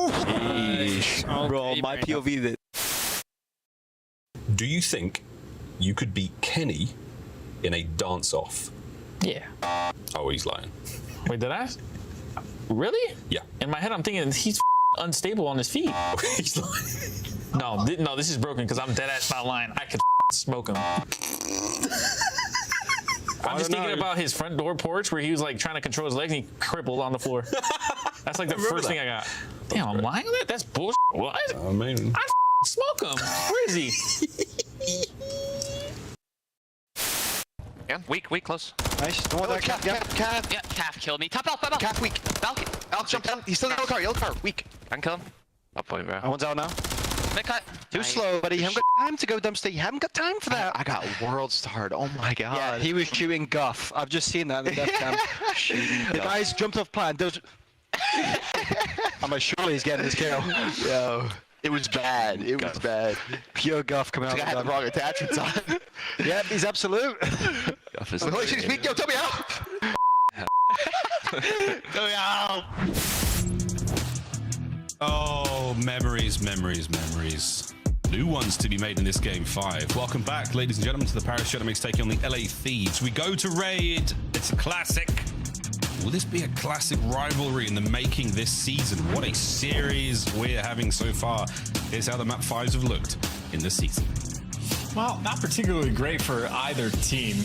Sheesh. Bro, my POV that. Do you think you could beat Kenny in a dance-off? Yeah. Oh, he's lying. Wait, did I? Really? Yeah. In my head, I'm thinking he's unstable on his feet. He's lying. No, this is broken because I'm dead ass not lying. I could smoke him. I'm just thinking about his front door porch where he was like trying to control his legs and he crippled on the floor. That's like the first thing I got. Damn, I'm lying on that? That's bullshit. What? I mean, I smoke him. Where is he? Yeah, weak, close. Nice. Don't want that calf. Yeah, calf killed me. Top elf, Calf weak. Falcon. Elf jump down. He's still in yellow car. Weak. I can kill him. I'll play, bro. One's out now. Mid cut. Too slow, buddy. You haven't got time to go dumpster. You haven't got time for that. I got world starred. Oh my god. Yeah, he was shooting guff. I've just seen that in the death cam. The guys jumped off plan. I'm like, surely he's getting his kill. Yo. It was bad. It was bad. Pure guff coming out. I had the wrong attachments on. Yep, he's absolute. Guff is Holy shit, speak. Yo, tell me how. Tell me how. Oh, memories. New ones to be made in this game 5. Welcome back, ladies and gentlemen, to the Paris Gentlemen taking on the LA Thieves. We go to Raid. It's a classic. Will this be a classic rivalry in the making this season? What a series we're having so far. Here's how the map 5s have looked in this season. Well, not particularly great for either team.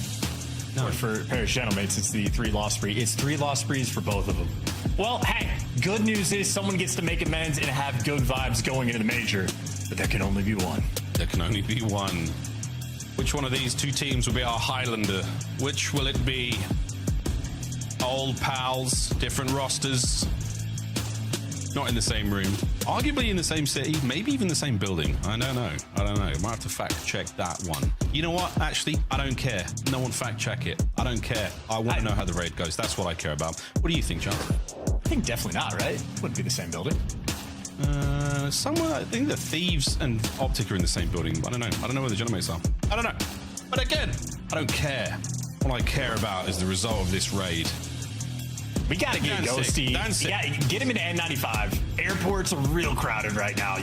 No, for Paris Gentlemen, it's the 3 loss spree. It's 3 loss sprees for both of them. Well, hey, good news is someone gets to make amends and have good vibes going into the major. But there can only be one. There can only be one. Which one of these 2 teams will be our Highlander? Which will it be? Old pals, different rosters, not in the same room, arguably in the same city, maybe even the same building. I don't know. Might have to fact check that one. You know what? Actually, I don't care. No one fact check it. I don't care. I want to know how the raid goes. That's what I care about. What do you think, John? I think definitely not, right? Wouldn't be the same building. Somewhere, I think the Thieves and Optic are in the same building. I don't know where the Gentlemates are. I don't know. But again, I don't care. What I care about is the result of this raid. We gotta get Ghosty. Get him into N95. Airports are real crowded right now.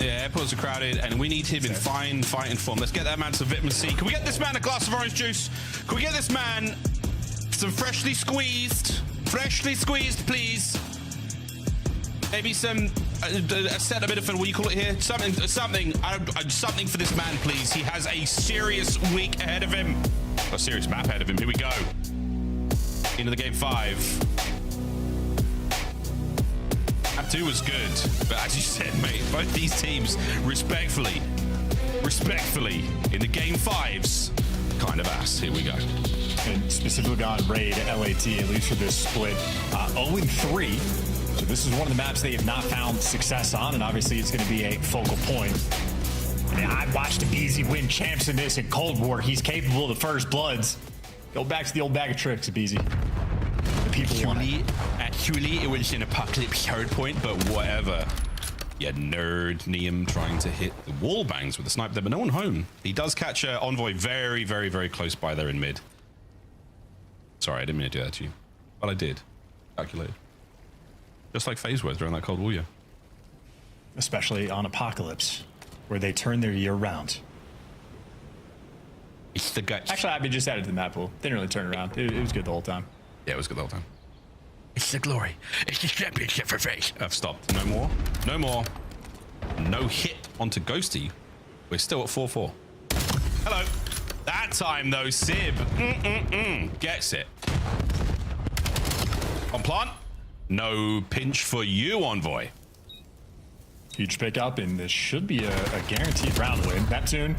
Airports are crowded, and we need him in fine fighting form. Let's get that man some vitamin C. Can we get this man a glass of orange juice? Can we get this man some freshly squeezed, please? Maybe some a set a bit of what do you call it here? Something for this man, please. He has a serious week ahead of him. A serious map ahead of him. Here we go. Into the game 5. Map 2 was good, but as you said, mate, both these teams respectfully, in the game 5s, kind of ass. Here we go. And specifically on Raid, LAT, at least for this split, 0-3. So this is one of the maps they have not found success on, and obviously it's going to be a focal point. And I watched Abeezy win champs in this in Cold War. He's capable of the first bloods. Go back to the old bag of tricks, Abeezy. The people want it. Actually, it was an apocalypse hard point, but whatever. Yeah, nerd Neum trying to hit the wall bangs with the sniper there, but no one home. He does catch Envoy very, very, very close by there in mid. Sorry, I didn't mean to do that to you. But I did. Calculated. Just like FaZe was during that Cold War year. Especially on Apocalypse, where they turn their year round. It's the guts. Actually, I've been just added to the map pool. Didn't really turn around. It was good the whole time. Yeah, it was good the whole time. It's the glory. It's the championship for FaZe. I've stopped. No more. No more. No hit onto Ghosty. We're still at 4-4. Hello. That time, though, Sib gets it. On plant. No pinch for you, Envoy. Huge pickup, and this should be a guaranteed round win. Neptune.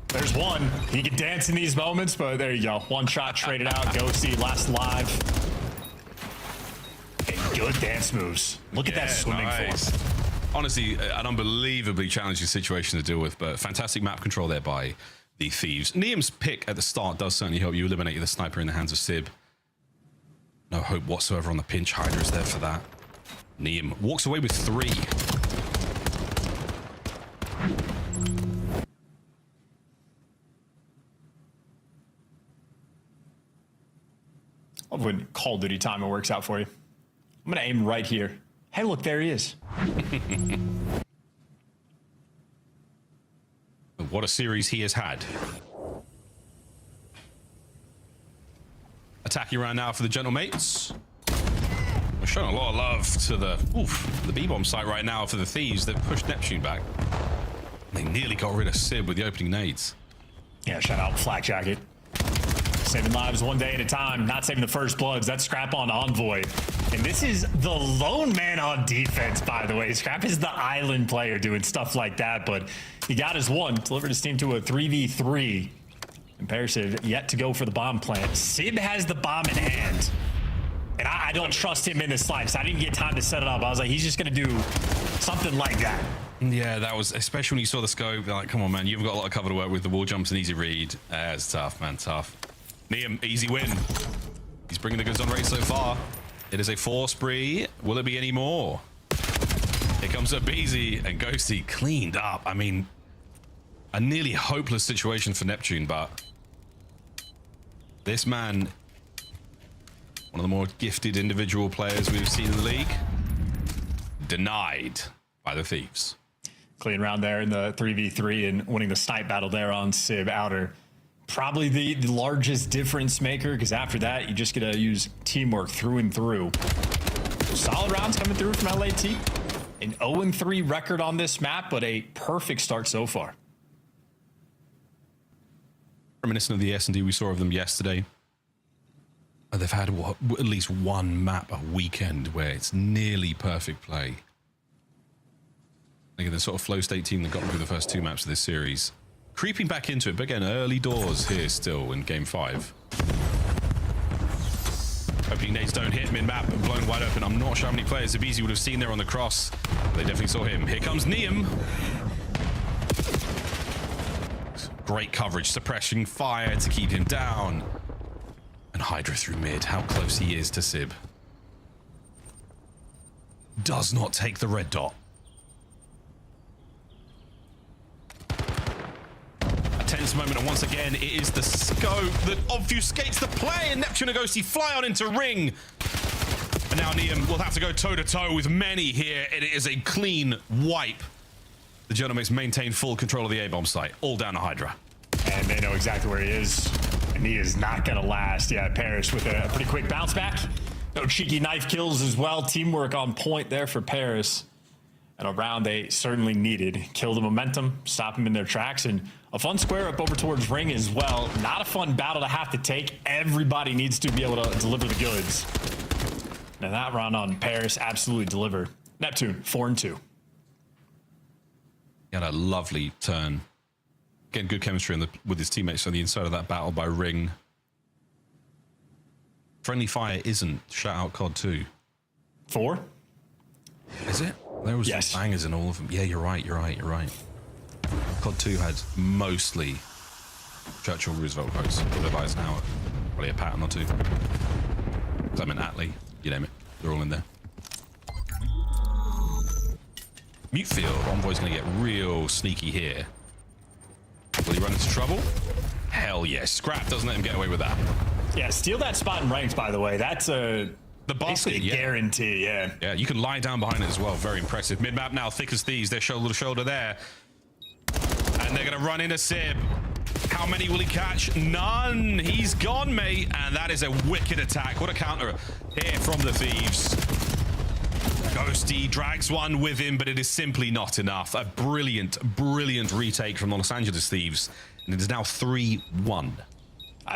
There's one. He can dance in these moments, but there you go. One shot traded out. Ghosty last live. And good dance moves. Look at that swimming force. Honestly, an unbelievably challenging situation to deal with, but fantastic map control there by the Thieves. Neum's pick at the start does certainly help you eliminate the sniper in the hands of Sib. No hope whatsoever on the pinch. Hydra is there for that. Neum walks away with 3. Love when Call of Duty timer works out for you. I'm gonna aim right here. Hey, look, there he is. What a series he has had. Attacking around now for the Gentlemates. We're showing a lot of love to the B-bomb site right now for the Thieves. They've pushed Neptune back. They nearly got rid of Sib with the opening nades. Yeah, shout out Flak Jacket. Saving lives one day at a time, not saving the first bloods. That's Scrap on Envoy. And this is the lone man on defense, by the way. Scrap is the island player doing stuff like that, but he got his one, delivered his team to a 3v3. Imperative yet to go for the bomb plant. Sib has the bomb in hand. And I don't trust him in this slide because I didn't get time to set it up. I was like, he's just going to do something like that. Yeah, that was, especially when you saw the scope, like, come on, man, you've got a lot of cover to work with. The wall jumps and easy read. It's tough, man, tough. Neum, easy win. He's bringing the goods on rate so far. It is a 4 spree. Will it be any more? Here comes Abizi, and Ghosty cleaned up. I mean, a nearly hopeless situation for Neptune, but this man, one of the more gifted individual players we've seen in the league, denied by the Thieves. Clean round there in the 3v3 and winning the snipe battle there on Sib Outer. Probably the largest difference maker, because after that, you just get to use teamwork through and through. Solid rounds coming through from LAT. An 0-3 record on this map, but a perfect start so far. Reminiscent of the S&D we saw of them yesterday. They've had at least one map a weekend where it's nearly perfect play. They're the sort of flow state team that got through the first 2 maps of this series. Creeping back into it, but again, early doors here still in game 5. Hoping nades don't hit mid-map and blown wide open. I'm not sure how many players Abizi would have seen there on the cross. They definitely saw him. Here comes Neum. Great coverage, suppressing fire to keep him down. And Hydra through mid. How close he is to Sib. Does not take the red dot. A tense moment, and once again, it is the scope that obfuscates the play, and Neptune and Ghosty fly on into ring. And now Neum will have to go toe-to-toe with many here, and it is a clean wipe. The Genomics maintain full control of the A-bomb site, all down to Hydra. And they know exactly where he is, and he is not going to last. Yeah, Paris with a pretty quick bounce back. No cheeky knife kills as well. Teamwork on point there for Paris. And a round they certainly needed. Kill the momentum, stop them in their tracks, and a fun square up over towards ring as well. Not a fun battle to have to take. Everybody needs to be able to deliver the goods. Now that round on Paris absolutely delivered. Neptune, 4-2. He had a lovely turn. Again, good chemistry with his teammates on the inside of that battle by ring. Friendly fire isn't. Shout out COD 2. 4? Is it? There was some bangers in all of them. Yeah, you're right. COD 2 had mostly Churchill Roosevelt quotes. Otherwise now, probably a pattern or two. Because I meant Atlee, you name it. They're all in there. Mute field. Envoy's going to get real sneaky here. Will he run into trouble? Hell yes. Scrap doesn't let him get away with that. Yeah, steal that spot in ranked, by the way. That's the basket, guarantee, yeah. Yeah, you can lie down behind it as well. Very impressive. Mid-map now, thick as thieves. They're shoulder to shoulder there. And they're going to run into Sib. How many will he catch? None. He's gone, mate. And that is a wicked attack. What a counter here from the Thieves. Ghosty drags one with him, but it is simply not enough. A brilliant, brilliant retake from the Los Angeles Thieves. And it is now 3-1.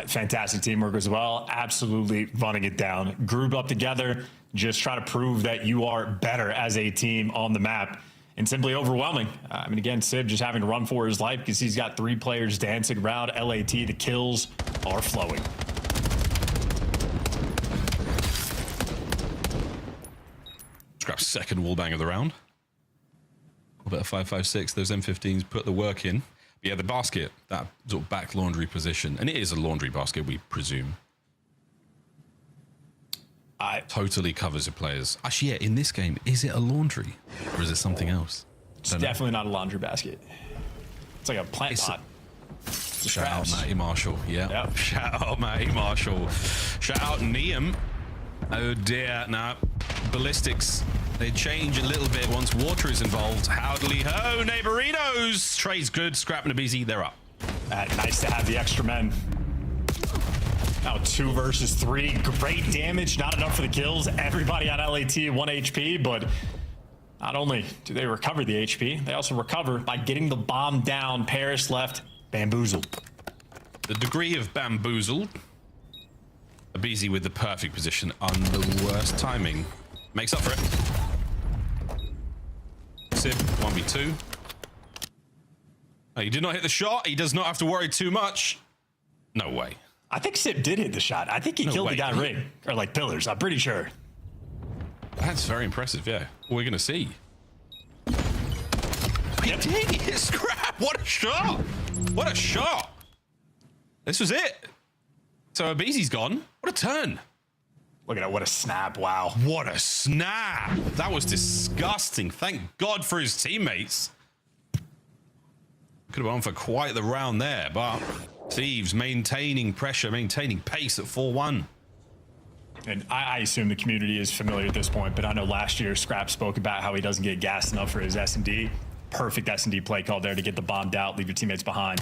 Fantastic teamwork as well. Absolutely running it down. Group up together. Just try to prove that you are better as a team on the map. And simply overwhelming. I mean, again, Sib just having to run for his life because he's got 3 players dancing around. LAT, the kills are flowing. Scrap's second wallbang of the round. A bit of 5.56. Those M15s put the work in. But yeah, the basket, that sort of back laundry position, and it is a laundry basket, we presume. Totally covers the players. Actually, yeah, in this game, is it a laundry or is it something else? It's definitely not a laundry basket. It's like a plant pot. Shout out Matty Marshall. Yeah. Yep. Shout out Matty Marshall. Shout out Neum. Oh dear. Now, ballistics, they change a little bit once water is involved. Howdly ho, neighborinos. Trey's good. Scrap and Abizi, they're up. Nice to have the extra men. Now 2 versus 3. Great damage. Not enough for the kills. Everybody on LAT 1 HP, but not only do they recover the HP, they also recover by getting the bomb down. Paris left bamboozled. The degree of bamboozled. Abizi with the perfect position on the worst timing. Makes up for it. Sib, 1v2. Oh, he did not hit the shot. He does not have to worry too much. No way. I think Sib did hit the shot. I think he killed the guy ring. Or like pillars. I'm pretty sure. That's very impressive, yeah. We're going to see. He did. He hit Scrap. What a shot. What a shot. This was it. So Abizi's gone. What a turn. Look at that, what a snap, wow. What a snap. That was disgusting. Thank God for his teammates. Could have gone for quite the round there, but Thieves maintaining pressure, maintaining pace at 4-1. And I assume the community is familiar at this point, but I know last year Scrap spoke about how he doesn't get gassed enough for his S&D. Perfect S&D play call there to get the bombed out, leave your teammates behind.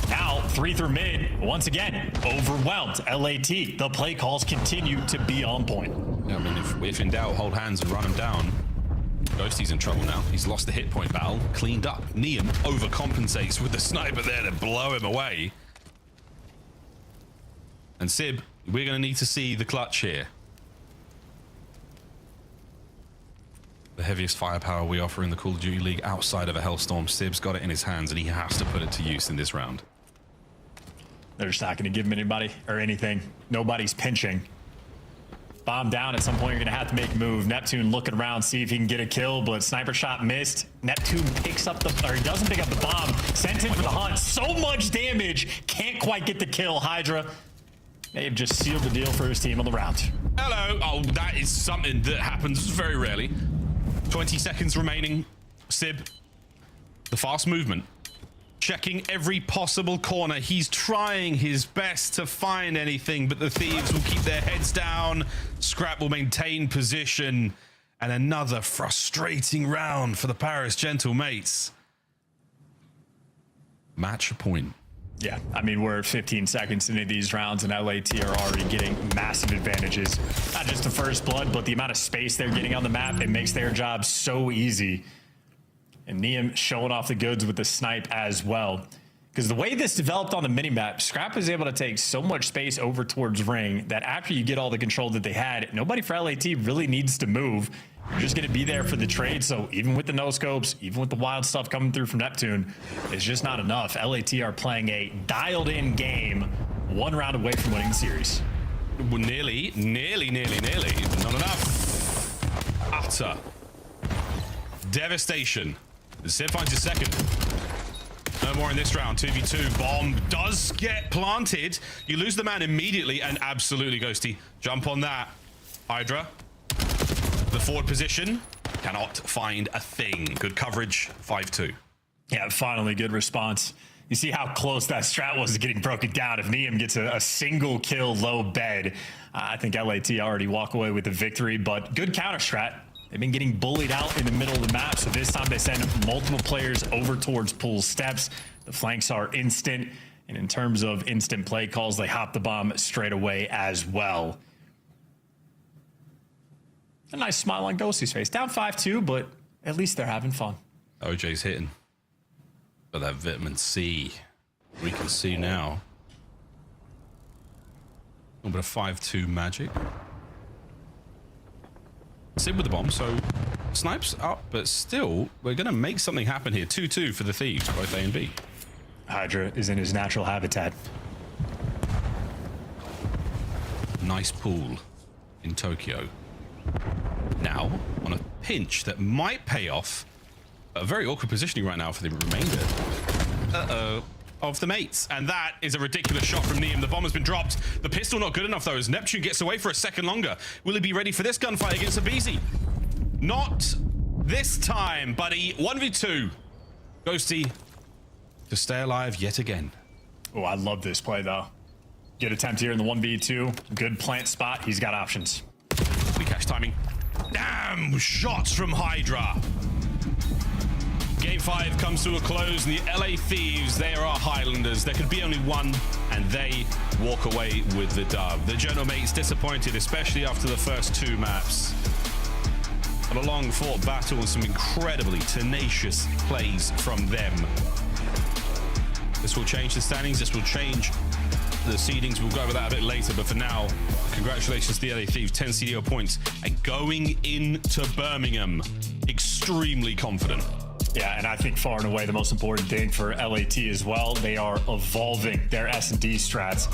Now, 3 through mid, once again, overwhelmed. LAT, the play calls continue to be on point. Yeah, I mean, if in doubt, hold hands and run him down. Ghosty's in trouble now. He's lost the hit point battle, cleaned up. Neum overcompensates with the sniper there to blow him away. And Sib, we're going to need to see the clutch here. The heaviest firepower we offer in the Call of Duty League outside of a Hellstorm. Sib's got it in his hands and he has to put it to use in this round. They're just not going to give him anybody or anything. Nobody's pinching. Bomb down, at some point you're going to have to make a move. Neptune looking around, see if he can get a kill, but sniper shot missed. Neptune picks up the, or he doesn't pick up the bomb. Sent in for the hunt. So much damage. Can't quite get the kill. Hydra may have just sealed the deal for his team on the round. Hello. Oh, that is something that happens very rarely. 20 seconds remaining. Sib, the fast movement. Checking every possible corner. He's trying his best to find anything, but the Thieves will keep their heads down. Scrap will maintain position. And another frustrating round for the Paris Gentle mates. Match point. Yeah, I mean, we're 15 seconds into these rounds and LAT are already getting massive advantages. Not just the first blood, but the amount of space they're getting on the map. It makes their job so easy. And Neum showing off the goods with the snipe as well. Because the way this developed on the minimap, Scrap was able to take so much space over towards Ring that after you get all the control that they had, nobody for LAT really needs to move. You're just going to be there for the trade. So even with the no scopes, even with the wild stuff coming through from Neptune, it's just not enough. LAT are playing a dialed in game, 1 round away from winning the series. Well, nearly. Not enough. Utter devastation. Sib finds his second. No more in this round. 2v2. Bomb does get planted. You lose the man immediately, and absolutely, Ghosty. Jump on that. Hydra. The forward position. Cannot find a thing. Good coverage. 5-2. Yeah, finally, good response. You see how close that strat was to getting broken down. If Neum gets a single kill low bed, I think LAT already walk away with the victory, but good counter strat. They've been getting bullied out in the middle of the map, so this time they send multiple players over towards Pool Steps. The flanks are instant, and in terms of instant play calls, they hop the bomb straight away as well. A nice smile on Ghosty's face. Down 5-2, but at least they're having fun. OJ's hitting. But that vitamin C, we can see now. A little bit of 5-2 magic. Sib with the bomb, so snipes up, but still, we're going to make something happen here. 2-2 for the Thieves, both A and B. Hydra is in his natural habitat. Nice pool in Tokyo. Now, on a pinch that might pay off, a very awkward positioning right now for the remainder of the mates. And that is a ridiculous shot from Neum. The bomb has been dropped. The pistol not good enough, though, as Neptune gets away for a second longer. Will he be ready for this gunfight against Abizi? Not this time, buddy. 1v2. Ghosty to stay alive yet again. Oh, I love this play, though. Good attempt here in the 1v2. Good plant spot. He's got options. We catch timing. Damn shots from Hydra. Game 5 comes to a close, and the LA Thieves, they are our Highlanders. There could be only one, and they walk away with the dub. The General Mates disappointed, especially after the first 2 maps. But a long-fought battle and some incredibly tenacious plays from them. This will change the standings. This will change the seedings. We'll go over that a bit later, but for now, congratulations to the LA Thieves, 10 CDO points, and going into Birmingham, extremely confident. Yeah, and I think far and away the most important thing for LAT as well, they are evolving their S&D strats.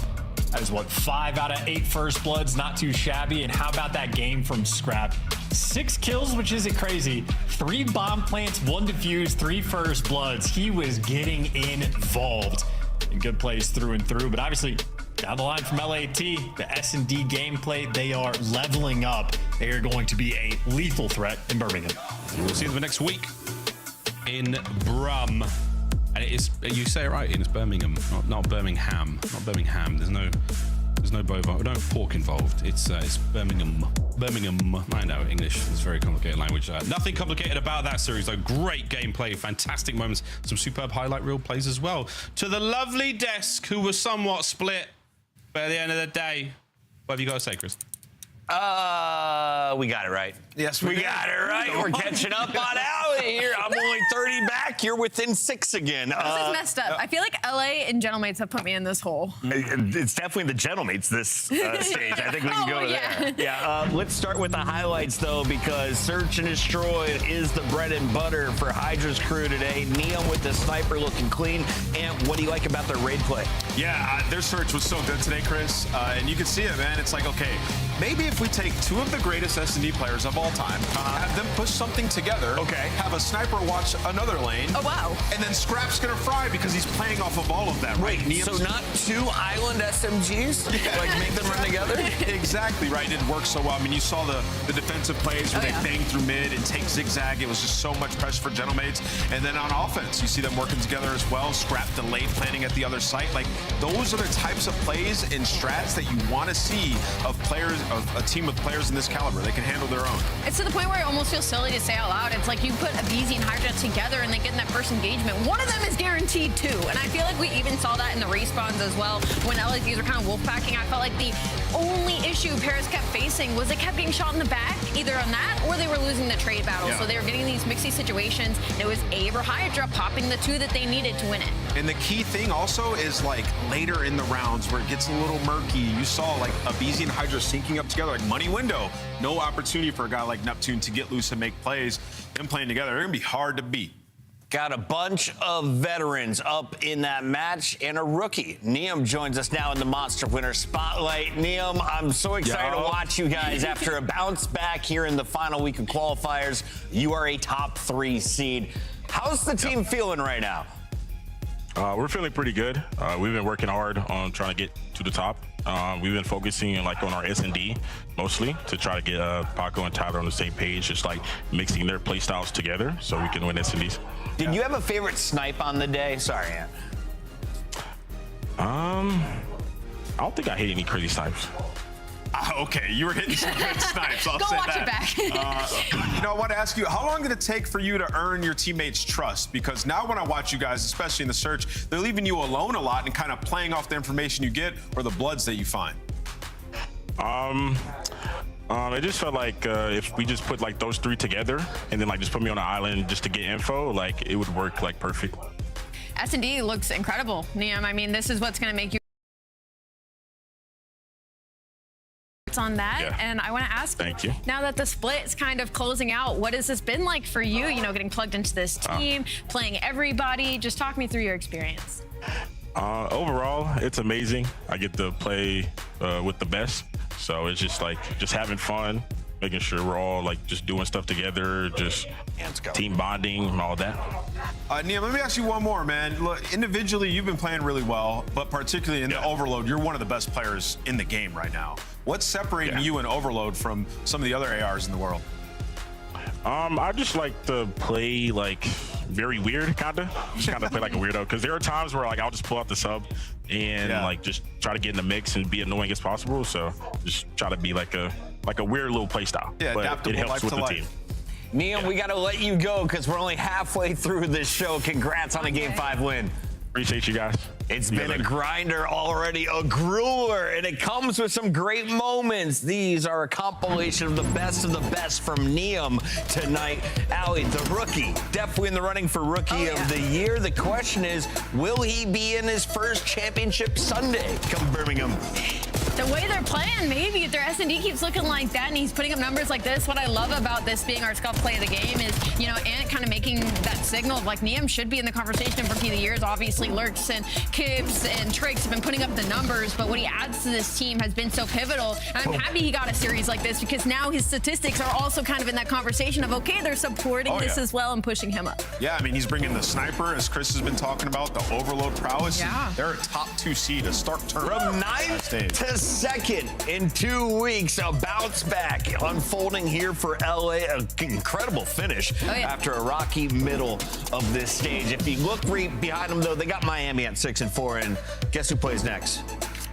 That is what, 5 out of 8 first bloods, not too shabby. And how about that game from Scrap? 6 kills, which isn't crazy. 3 bomb plants, 1 defuse, 3 first bloods. He was getting involved in good plays through and through, but obviously Down the line from LAT, the S&D gameplay, they are leveling up. They are going to be a lethal threat in Birmingham. We'll see them next week in Brum. And it is, you say it right, it's Birmingham, not Birmingham. Not Birmingham. There's no pork involved. It's Birmingham. Birmingham. I know English is a very complicated language. Nothing complicated about that series though. Great gameplay, fantastic moments, some superb highlight reel plays as well. To the lovely desk who was somewhat split, but at the end of the day, what have you got to say, Chris? We got it right. Yes, we got it right. We're catching up on Allie here. I'm only 30 back. You're within 6 again. This is messed up. I feel like LA and Gentlemates have put me in this hole. It's definitely the Gentlemates this stage. I think we can go there. Yeah. Let's start with the highlights though, because Search and Destroy is the bread and butter for Hydra's crew today. Neom with the sniper looking clean. And what do you like about their raid play? Yeah, their search was so good today, Chris. And you can see it, man. It's like, okay, maybe if we take 2 of the greatest S&D players of all time, have them push something together, have a sniper watch another lane. Oh, wow. And then Scrap's going to fry because he's playing off of all of that, right? So not 2 island SMGs? Like make them run together? Exactly, right. It worked so well. I mean, you saw the defensive plays where they bang through mid and take zigzag. It was just so much pressure for Gentlemates. And then on offense, you see them working together as well. Scrap delayed planning at the other site. Like, those are the types of plays and strats that you want to see of players, of a team with players in this caliber. They can handle their own. It's to the point where it almost feels silly to say out loud. It's like you put Abizi and Hydra together and they get in that first engagement. One of them is guaranteed too. And I feel like we even saw that in the respawns as well. When LATs were kind of wolfpacking, I felt like the only issue Paris kept facing was they kept getting shot in the back, either on that or they were losing the trade battle. So they were getting these mixy situations. And it was Abe or Hydra popping the 2 that they needed to win it. And the key thing also is like later in the rounds where it gets a little murky. You saw like Abizi and Hydra syncing up together, like money window. No opportunity for a guy like Neptune to get loose and make plays. Them playing together, they're gonna be hard to beat. Got a bunch of veterans up in that match and a rookie. Neom joins us now in the Monster Winner Spotlight. Neom, I'm so excited to watch you guys after a bounce back here in the final week of qualifiers. You are a top 3 seed. How's the team feeling right now? We're feeling pretty good. We've been working hard on trying to get to the top. We've been focusing on our S&D mostly to try to get Paco and Tyler on the same page, just like mixing their play styles together so we can win S&Ds. Did you have a favorite snipe on the day? Sorry, Ant. I don't think I hit any crazy snipes. Okay, you were hitting some good snipes. I'll Go say watch that. it back. You know, I want to ask you, how long did it take for you to earn your teammates' trust? Because now when I watch you guys, especially in the search, they're leaving you alone a lot and kind of playing off the information you get or the bloods that you find. It just felt like if we just put like those 3 together and then like just put me on an island just to get info, like it would work like perfect. S&D looks incredible, Neom. I mean, this is what's going to make you on that. And I want to ask you, now that the split is kind of closing out, what has this been like for you, you know, getting plugged into this team, playing everybody? Just talk me through your experience. Overall, it's amazing. I get to play with the best. So it's just like just having fun, making sure we're all like just doing stuff together, just team bonding and all that. Neom, let me ask you one more, man. Look, individually, you've been playing really well, but particularly in the Overload, you're one of the best players in the game right now. What's separating you and Overload from some of the other ARs in the world? I just like to play like very weird, kinda. Just kinda play like a weirdo. Because there are times where like I'll just pull out the sub and like just try to get in the mix and be annoying as possible. So just try to be like a weird little play style. Yeah, but it helps with the team. Neom, we got to let you go because we're only halfway through this show. Congrats on a Game 5 win. Appreciate you guys. It's been a grinder already, a grueler, and it comes with some great moments. These are a compilation of the best from Neom tonight. Allie, the rookie, definitely in the running for Rookie of the Year. The question is, will he be in his first championship Sunday come Birmingham? The way they're playing, maybe if their S&D keeps looking like that and he's putting up numbers like this, what I love about this being our scuff play of the game is, you know, Ant kind of making that signal of like Neom should be in the conversation for Rookie of the Year. Obviously lurks and Kibbs and Triggs have been putting up the numbers, but what he adds to this team has been so pivotal. And I'm happy he got a series like this because now his statistics are also kind of in that conversation of, okay, they're supporting this as well and pushing him up. Yeah, I mean, he's bringing the sniper, as Chris has been talking about, the overload prowess. Yeah. They're a top 2 seed, a stark turn. From 9th to 2nd in 2 weeks, a bounce back unfolding here for LA. An incredible finish after a rocky middle of this stage. If you look behind them, though, they got Miami at 6-4, and guess who plays next?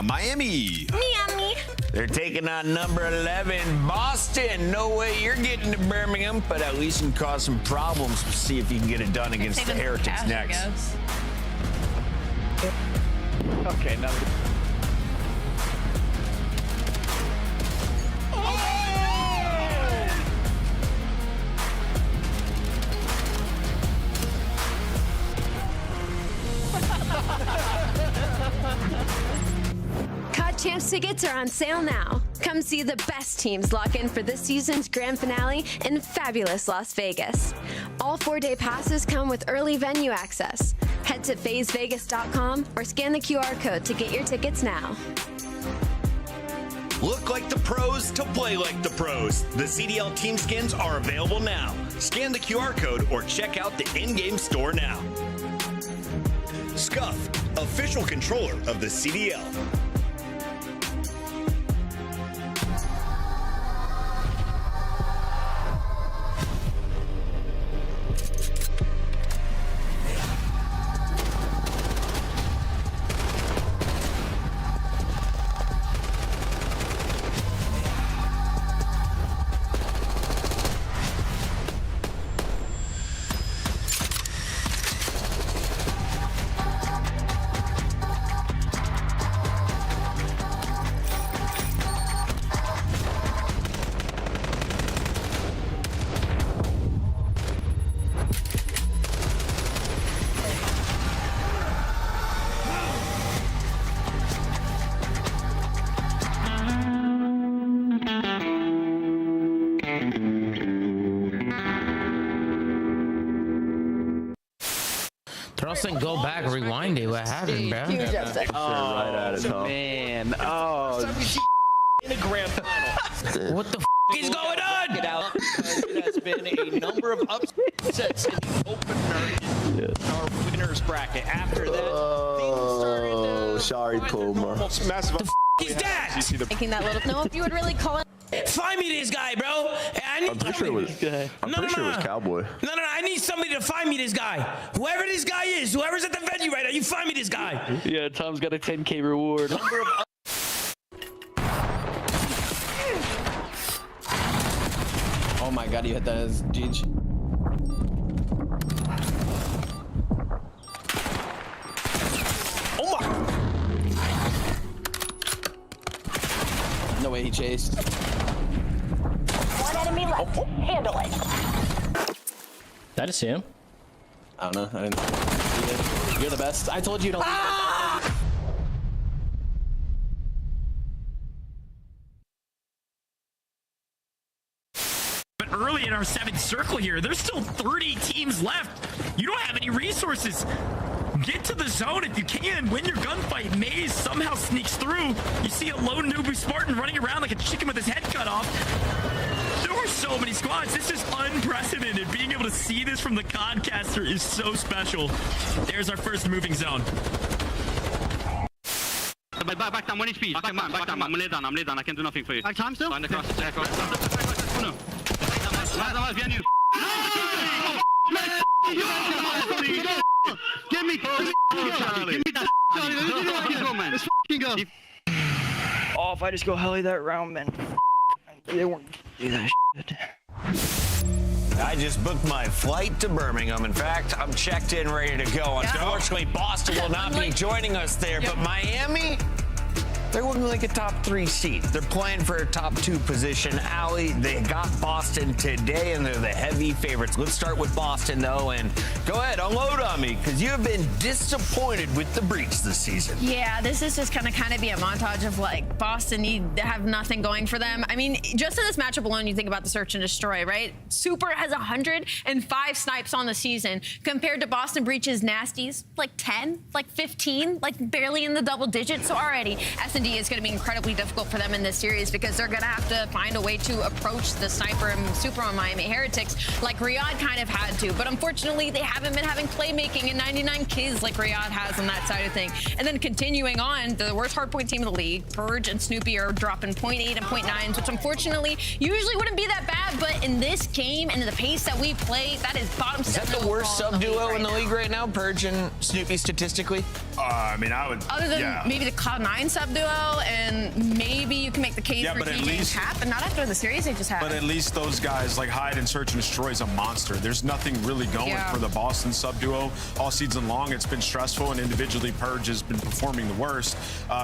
Miami. Miami. They're taking on number 11, Boston. No way you're getting to Birmingham, but at least you can cause some problems. We'll see if you can get it done against the Heretics next. Okay, now. COD Champs tickets are on sale now. Come see the best teams lock in for this season's grand finale in fabulous Las Vegas. All 4-day passes come with early venue access. Head to phasevegas.com or scan the QR code to get your tickets now. Look like the pros to play like the pros. The CDL team skins are available now. Scan the QR code or check out the in-game store now. Scuff, official controller of the CDL. Trust go back, rewind it. What happened, bro? Right at it, huh? Man. Oh. In a grand final. What the is going on? It has been a number of upsets in the opener in our winners bracket. After that, things started sorry, Puma. Massive. Is that? Making that little. No, if you would really call it. Find me this guy, bro. I'm pretty sure it was. I'm pretty sure it was Cowboy. No. I need somebody to find me this guy. Whoever this guy is, whoever's at the venue right now, you find me this guy. Yeah, Tom's got a 10K reward. oh my god, you hit that as GG. Oh my! No way he chased. One enemy left. Handle it. That is him. I don't know. I didn't see it. You're the best. I told you don't. But early in our 7th circle here, there's still 30 teams left. You don't have any resources. Get to the zone if you can. Win your gunfight. Maze somehow sneaks through. You see a lone Nubu Spartan running around like a chicken with his head cut off. There were so many squads. This is unprecedented. Being able to see this from the Concaster is so special. There's our first moving zone. Back down, 1 HP. Back down. I'm laid down. I can do nothing for you. Back time still? Stand across. No. Behind you. Give me that. Let's go. Oh, if I just go heli that round, man. They weren't do that shit. I just booked my flight to Birmingham. In fact, I'm checked in, ready to go. Unfortunately, Boston will not be joining us there, but Miami, they're looking like a top 3 seed. They're playing for a top 2 position. Allie, they got Boston today, and they're the heavy favorites. Let's start with Boston, though, and go ahead, unload on me, because you have been disappointed with the breach this season. Yeah, this is just gonna kind of be a montage of like Boston need to have nothing going for them. I mean, just in this matchup alone, you think about the search and destroy, right? Super has 105 snipes on the season compared to Boston Breach's nasties, like 10, like 15, like barely in the double digits. So already S&D is gonna be incredibly difficult for them in this series because they're gonna have to find a way to approach the sniper and super on Miami Heretics like Riyadh kind of had to. But unfortunately, they haven't been having playmaking and 99 kills like Riyadh has on that side of thing. And then continuing on, the worst hardpoint team in the league, Purge and Snoopy are dropping 0.8 and 0.9s, which unfortunately usually wouldn't be that bad, but in this game and the pace that we play, that is bottom. Is that the worst sub duo in the league right now, Purge and Snoopy statistically? I mean, I would. Other than maybe the Cloud9 sub duo, and maybe you can make the case for TJ and Cap, but not after the series they just had. But at least those guys like Hyde and Search and Destroy is a monster. There's nothing really going for the Boston sub duo all season long. It's been stressful, and individually Purge has been performing the worst.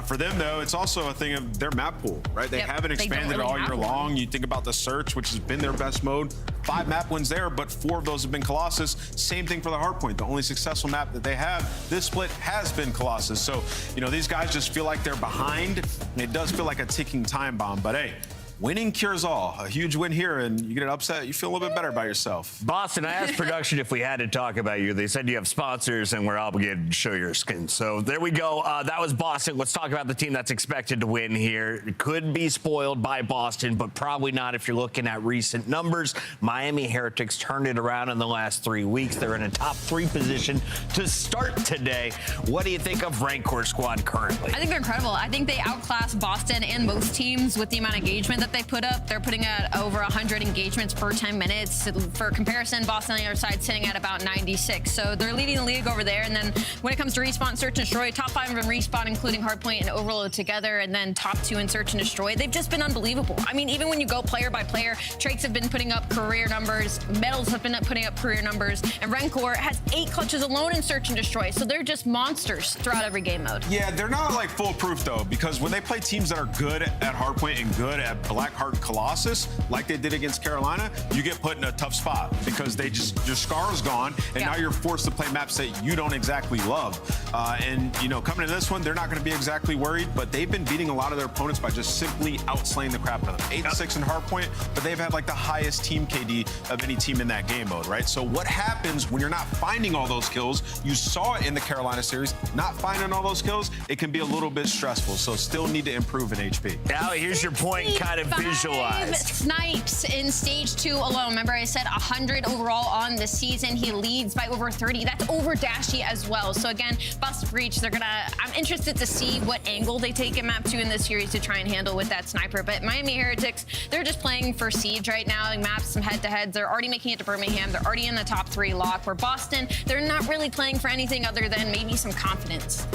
For them, though, it's also a thing of their map pool, right? They haven't expanded it all year long. You think about the Search, which has been their best mode. 5 map wins there, but 4 of those have been Colossus. Same thing for the Hardpoint. The only successful map that they have this split has been Colossus. So, you know, these guys just feel like they're behind. It does feel like a ticking time bomb, but hey, winning cures all. A huge win here, and you get it upset, you feel a little bit better about yourself. Boston, I asked production if we had to talk about you. They said you have sponsors, and we're obligated to show your skin. So there we go. That was Boston. Let's talk about the team that's expected to win here. It could be spoiled by Boston, but probably not if you're looking at recent numbers. Miami Heretics turned it around in the last 3 weeks. They're in a top 3 position to start today. What do you think of Rancor squad currently? I think they're incredible. I think they outclass Boston and most teams with the amount of engagement that they put up. They're putting at over 100 engagements per 10 minutes. For comparison, Boston on the other side sitting at about 96. So they're leading the league over there. And then when it comes to Respawn, Search and Destroy, top 5 in Respawn, including Hardpoint and Overload together, and then top 2 in Search and Destroy, they've just been unbelievable. I mean, even when you go player by player, Trakes have been putting up career numbers, Metals have been putting up career numbers, and Rancor has 8 clutches alone in Search and Destroy. So they're just monsters throughout every game mode. Yeah, they're not like foolproof though, because when they play teams that are good at Hardpoint and good at Blackheart Colossus, like they did against Carolina, you get put in a tough spot because they just, your Scar's gone, and now you're forced to play maps that you don't exactly love. And, you know, coming to this one, they're not going to be exactly worried, but they've been beating a lot of their opponents by just simply outslaying the crap out of them. 8-6 in Hardpoint, but they've had like the highest team KD of any team in that game mode, right? So what happens when you're not finding all those kills? You saw it in the Carolina series, not finding all those kills, it can be a little bit stressful, so still need to improve in HP. Now, here's your point, kind of visualized. Snipes in stage 2 alone. Remember I said 100 overall on the season. He leads by over 30. That's over Dashy as well. So again, Bust Breach, I'm interested to see what angle they take in map 2 in this series to try and handle with that sniper. But Miami Heretics, they're just playing for Siege right now. Maps, some head-to-heads. They're already making it to Birmingham. They're already in the top 3 lock. Where Boston, they're not really playing for anything other than maybe some confidence.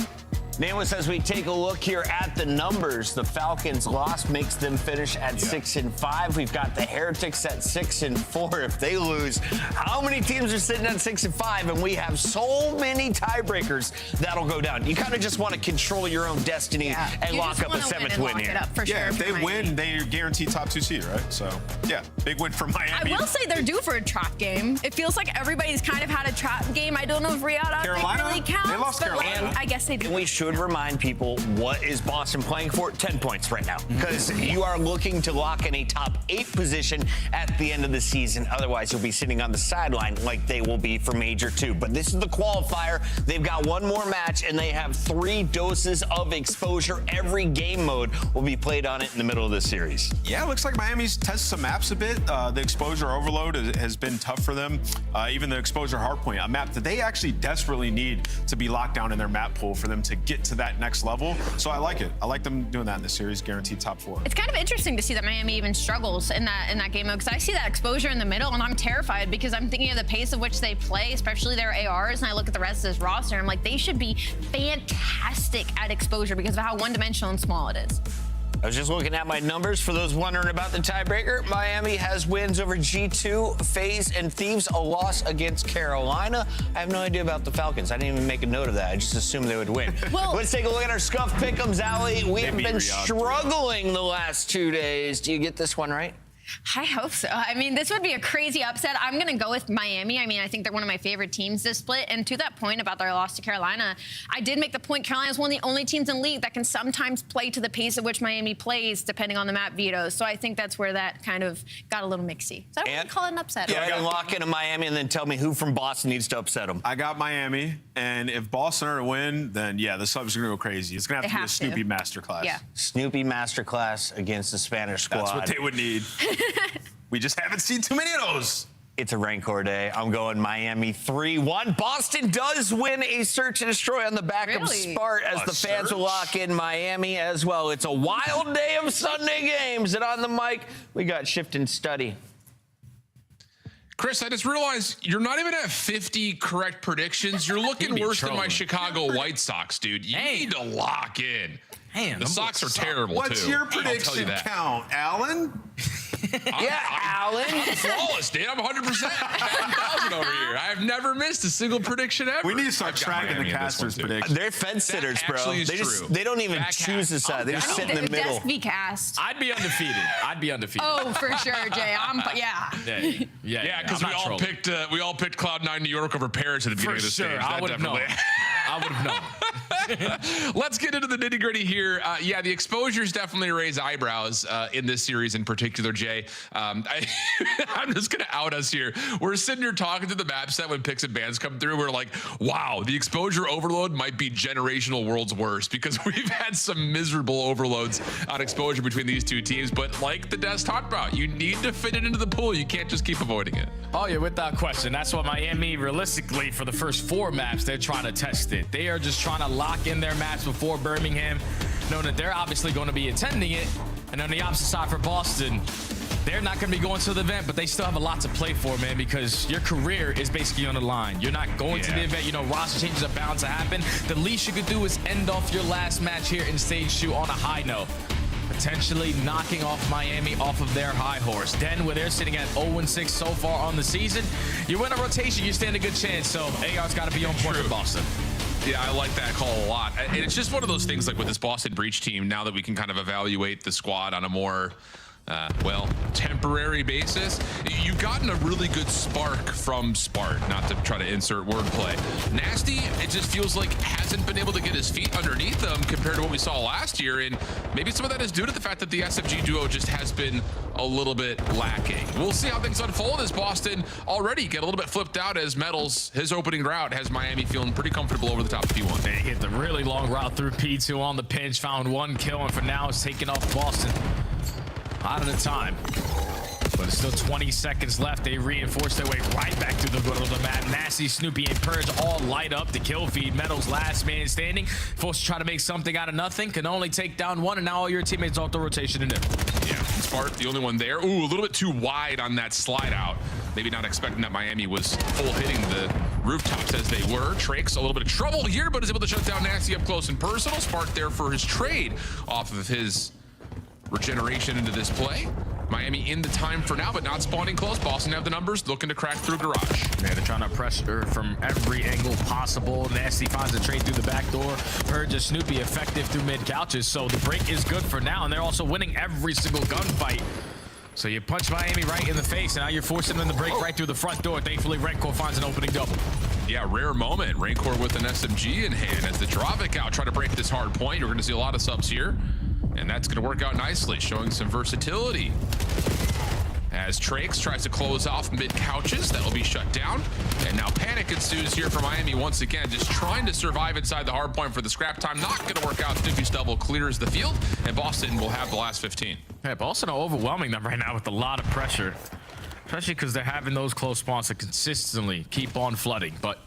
Nameless, as we take a look here at the numbers, the Falcons' loss makes them finish at 6-5. We've got the Heretics at 6-4. If they lose, how many teams are sitting at 6-5? And we have so many tiebreakers that'll go down. You kind of just want to control your own destiny and lock up a 7th win here. Yeah, if they win, they're guaranteed top 2 seed, right? So, yeah, big win for Miami. I will say they're due for a trap game. It feels like everybody's kind of had a trap game. I don't know if Riyadh really counts. They lost Carolina. I guess they do. We should remind people, what is Boston playing for? 10 points right now, because you are looking to lock in a top 8 position at the end of the season. Otherwise, you'll be sitting on the sideline like they will be for Major 2. But this is the qualifier. They've got one more match, and they have 3 doses of exposure. Every game mode will be played on it in the middle of the series. Yeah, it looks like Miami's tested some maps a bit. The exposure overload has been tough for them. Even the exposure hardpoint, a map that they actually desperately need to be locked down in their map pool for them to get to that next level. So I like it. I like them doing that in this series, guaranteed top 4. It's kind of interesting to see that Miami even struggles in that game mode, because I see that exposure in the middle and I'm terrified because I'm thinking of the pace of which they play, especially their ARs, and I look at the rest of this roster and I'm like, they should be fantastic at exposure because of how one-dimensional and small it is. I was just looking at my numbers for those wondering about the tiebreaker. Miami has wins over G2, FaZe, and Thieves, a loss against Carolina. I have no idea about the Falcons. I didn't even make a note of that. I just assumed they would win. Well, let's take a look at our Scuff Pick'ems, Allie. We have been struggling the last 2 days. Do you get this one right? I hope so. I mean, this would be a crazy upset. I'm going to go with Miami. I mean, I think they're one of my favorite teams this split. And to that point about their loss to Carolina, I did make the point Carolina is one of the only teams in the league that can sometimes play to the pace at which Miami plays, depending on the map vetoes. So I think that's where that kind of got a little mixy. So I don't want to call it an upset. Yeah, I can lock into Miami and then tell me who from Boston needs to upset them. I got Miami, and if Boston are to win, then yeah, the subs are going to go crazy. It's going to have to be a Snoopy masterclass. Yeah. Snoopy masterclass against the Spanish squad. That's what they would need. We just haven't seen too many of those. It's a Rancor day. I'm going Miami 3-1. Boston does win a search and destroy on the back of Spart as the fans will lock in Miami as well. It's a wild day of Sunday games. And on the mic, we got Shift and Study. Chris, I just realized you're not even at 50 correct predictions. You're looking worse than my Chicago White Sox, dude. You need to lock in. Man, the Sox are terrible, What's too. your prediction count, Alan? Alan. I'm flawless, dude. I'm 100%. 1,000 over here. I've never missed a single prediction ever. We need to start tracking the casters' predictions. They're fence sitters, bro. They don't even choose a side. They just sit in the middle. Desk be cast. I'd be undefeated. Oh, for sure, Jay. Yeah, because we all picked Cloud9 New York over Paris at the beginning of the stage. I would have known. Let's get into the nitty gritty here. Yeah, the exposures definitely raise eyebrows in this series in particular, Jay. I'm just going to out us here. We're sitting here talking to the map set when picks and bans come through. We're like, wow, the exposure overload might be generational world's worst because we've had some miserable overloads on exposure between these two teams. But like the Des talked about, you need to fit it into the pool. You can't just keep avoiding it. Oh, yeah, without question. That's what Miami, realistically, for the first 4 maps, they're trying to test it. They are just trying to lock in their maps before Birmingham, knowing that they're obviously going to be attending it. And on the opposite side for Boston, they're not going to be going to the event, but they still have a lot to play for, man, because your career is basically on the line. You're not going to the event. You know, roster changes are bound to happen. The least you could do is end off your last match here in Stage 2 on a high note, potentially knocking off Miami off of their high horse. Then, where they're sitting at 0-6 so far on the season, you win a rotation, you stand a good chance. So AR's got to be on point for Boston. Yeah, I like that call a lot. And it's just one of those things like with this Boston Breach team, now that we can kind of evaluate the squad on a more, temporary basis. You've gotten a really good spark from Spart, not to try to insert wordplay. Nasty, it just feels like hasn't been able to get his feet underneath them compared to what we saw last year. And maybe some of that is due to the fact that the SFG duo just has been a little bit lacking. We'll see how things unfold as Boston already get a little bit flipped out as Metals, his opening route, has Miami feeling pretty comfortable over the top of P1. They hit the really long route through P2 on the pinch, found 1 kill, and for now it's taking off Boston out of the time. But it's still 20 seconds left. They reinforce their way right back to the middle of the map. Nasty, Snoopy, and Purge all light up the kill feed. Metals last man standing. Forced to try to make something out of nothing. Can only take down 1, and now all your teammates off the rotation in it. Yeah, Spart, the only one there. Ooh, a little bit too wide on that slide out. Maybe not expecting that Miami was full hitting the rooftops as they were. Trake's a little bit of trouble here, but is able to shut down Nasty up close and personal. Spart there for his trade off of his regeneration into this play. Miami in the time for now, but not spawning close. Boston have the numbers, looking to crack through garage. Man, they're trying to pressure from every angle possible. Nasty finds a trade through the back door. Purge and Snoopy effective through mid couches, so the break is good for now, and they're also winning every single gunfight. So you punch Miami right in the face, and now you're forcing them to break right through the front door. Thankfully, Rancor finds an opening double. Yeah, rare moment. Rancor with an SMG in hand as the Drovic out try to break this hard point. You're going to see a lot of subs here. And that's going to work out nicely, showing some versatility. As Trakes tries to close off mid-couches, that will be shut down. And now panic ensues here for Miami once again, just trying to survive inside the hard point for the scrap time. Not going to work out. Snoopy's double clears the field, and Boston will have the last 15. Yeah, Boston are overwhelming them right now with a lot of pressure, especially because they're having those close spawns to consistently keep on flooding. But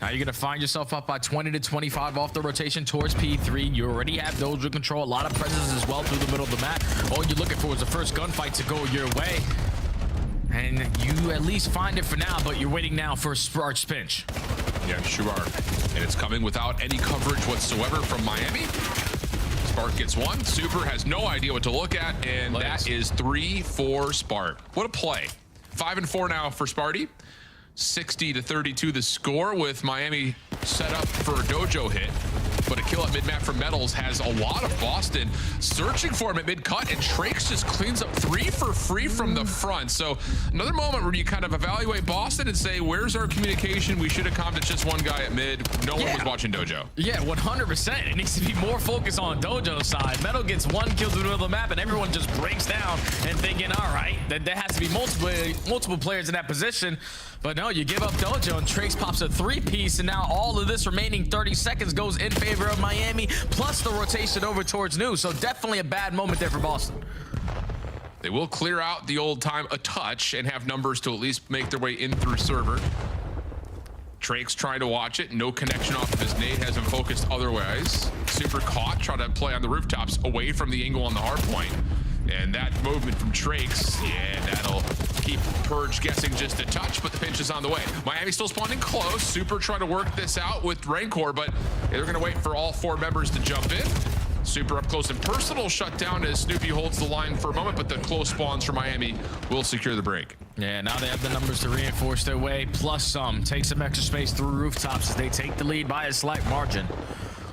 now you're going to find yourself up by 20 to 25 off the rotation towards P3. You already have Doja control, a lot of presence as well through the middle of the map. All you're looking for is the first gunfight to go your way. And you at least find it for now, but you're waiting now for Spart's pinch. Yeah, sure are. And it's coming without any coverage whatsoever from Miami. Spark gets one. Super has no idea what to look at, and that is 3 for Spart. What a play. 5 and 4 now for Sparty. 60-32 the score, with Miami set up for a dojo hit. But a kill at mid-map from Metals has a lot of Boston searching for him at mid-cut, and Trakes just cleans up 3 for free from the front. So another moment where you kind of evaluate Boston and say, where's our communication? We should have come to just one guy at mid. No one was watching dojo. Yeah, 100%. It needs to be more focused on dojo's side. Metal gets 1 kill through the middle of the map, and everyone just breaks down and thinking, all right, that there has to be multiple players in that position. But no, you give up dojo, and Trakes pops a 3-piece, and now all of this remaining 30 seconds goes in favor of Miami, plus the rotation over towards New. So definitely a bad moment there for Boston. They will clear out the old time a touch and have numbers to at least make their way in through server. Trakes trying to watch it. No connection off of his nade, has him focused otherwise. Super caught, trying to play on the rooftops away from the angle on the hard point. And that movement from Trakes, yeah, that'll keep Purge guessing just a touch, but the pinch is on the way. Miami still spawning close. Super trying to work this out with Rancor, but they're going to wait for all 4 members to jump in. Super up close and personal shut down as Snoopy holds the line for a moment, but the close spawns for Miami will secure the break. Yeah, now they have the numbers to reinforce their way, plus some. Take some extra space through rooftops as they take the lead by a slight margin.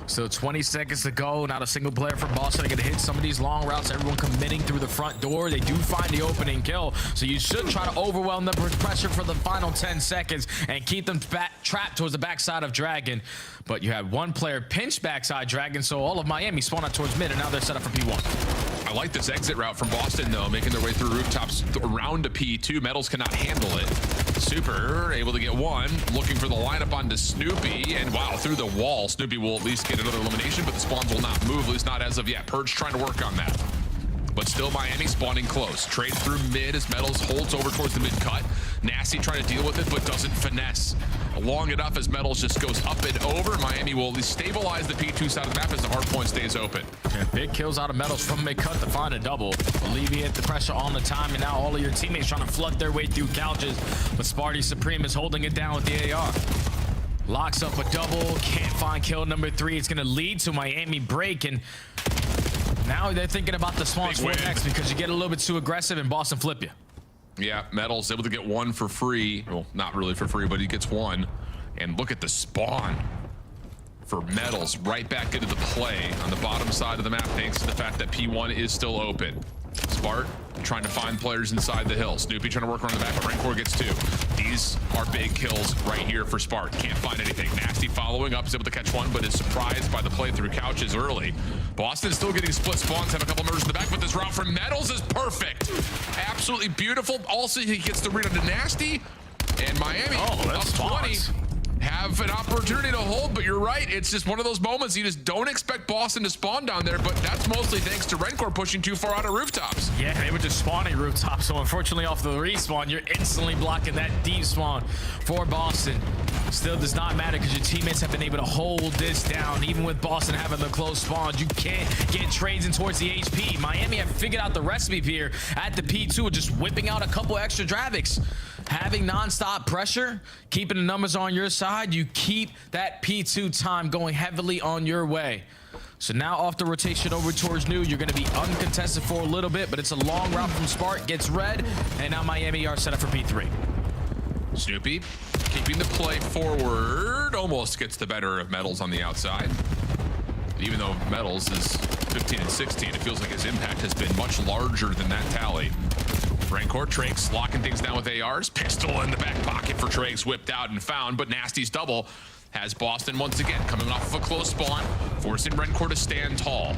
So 20 seconds to go. Not a single player from Boston are going to hit some of these long routes. Everyone committing through the front door. They do find the opening kill. So you should try to overwhelm them with pressure for the final 10 seconds and keep them trapped towards the backside of Dragon. But you had 1 player pinch backside Dragon, so all of Miami spawn out towards mid, and now they're set up for P1. I like this exit route from Boston, though, making their way through rooftops around a P2. Metals cannot handle it. Super able to get 1, looking for the lineup onto Snoopy, and wow, through the wall. Snoopy will at least get another elimination, but the spawns will not move, at least not as of yet. Purge trying to work on that. But still Miami spawning close. Trade through mid as Metals holds over towards the mid cut. Nasty trying to deal with it, but doesn't finesse long enough as Metals just goes up and over. Miami will at least stabilize the P2 side of the map as the hard point stays open. And big kills out of Metals from mid cut to find a double. Alleviate the pressure on the time, and now all of your teammates trying to flood their way through couches. But Sparty Supreme is holding it down with the AR. Locks up a double, can't find kill number 3. It's gonna lead to Miami break, and now they're thinking about the spawns for next because you get a little bit too aggressive and Boston flip you. Yeah, Metals able to get 1 for free. Well, not really for free, but he gets 1. And look at the spawn for Metals right back into the play on the bottom side of the map, thanks to the fact that P1 is still open. Spart trying to find players inside the hill. Snoopy trying to work around the back, but Rancor gets 2. These are big kills right here for Spart. Can't find anything. Nasty following up, is able to catch 1, but is surprised by the play through couches early. Boston still getting split spawns, have a couple murders in the back, but this route from Metals is perfect. Absolutely beautiful. Also, he gets the read onto Nasty, and Miami up 20. Have an opportunity to hold, but you're right. It's just one of those moments you just don't expect Boston to spawn down there, but that's mostly thanks to Rancor pushing too far out of rooftops. Yeah, they were just spawning rooftops, so unfortunately off the respawn, you're instantly blocking that deep spawn for Boston. Still does not matter because your teammates have been able to hold this down. Even with Boston having the close spawns, you can't get trades in towards the HP. Miami have figured out the recipe here at the P2, just whipping out a couple extra Dravics. Having non-stop pressure, keeping the numbers on your side, you keep that P2 time going heavily on your way. So now off the rotation over towards New, you're going to be uncontested for a little bit, but it's a long route from Spark, gets red, and now Miami are set up for P3. Snoopy keeping the play forward, almost gets the better of Metals on the outside. Even though Metals is 15 and 16, it feels like his impact has been much larger than that tally. Rancor, Trakes locking things down with ARs. Pistol in the back pocket for Trakes, whipped out and found, but Nasty's double has Boston once again coming off of a close spawn, forcing Rancor to stand tall.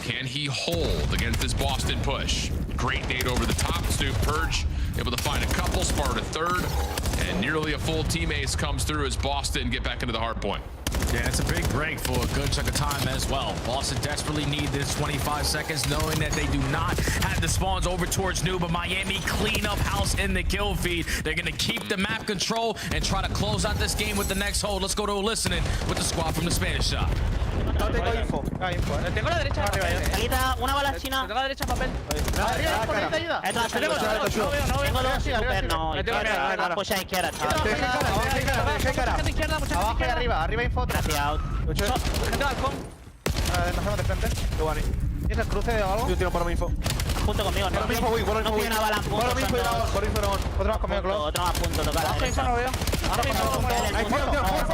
Can he hold against this Boston push? Great nade over the top. Snoop Purge able to find a couple, Spart a 3rd, and nearly a full team ace comes through as Boston get back into the hard point. Yeah, it's a big break for a good chunk of time as well. Boston desperately need this 25 seconds, knowing that they do not have the spawns over towards New, but Miami clean up house in the kill feed. They're going to keep the map control and try to close out this game with the next hold. Let's go to listening with the squad from the Spanish shop. No tengo info. Tengo la derecha papel. Ahorita una bala china. Tengo la derecha papel. Arriba, por ahí ayuda. Tengo dos. Super, no. Izquierda, apoya izquierda, chaval. Abajo y arriba, arriba info. Gracias. Gente balcón. Hacemos de frente. ¿Tienes el cruce o algo? Yo tiro por mi info. Junto conmigo, no. Por mi info, Wii, por mi info. No tiene una bala en punto. Por mi info, por mi info, otro más conmigo, Close. Otro más punto, toca la derecha. no veo. Ahí,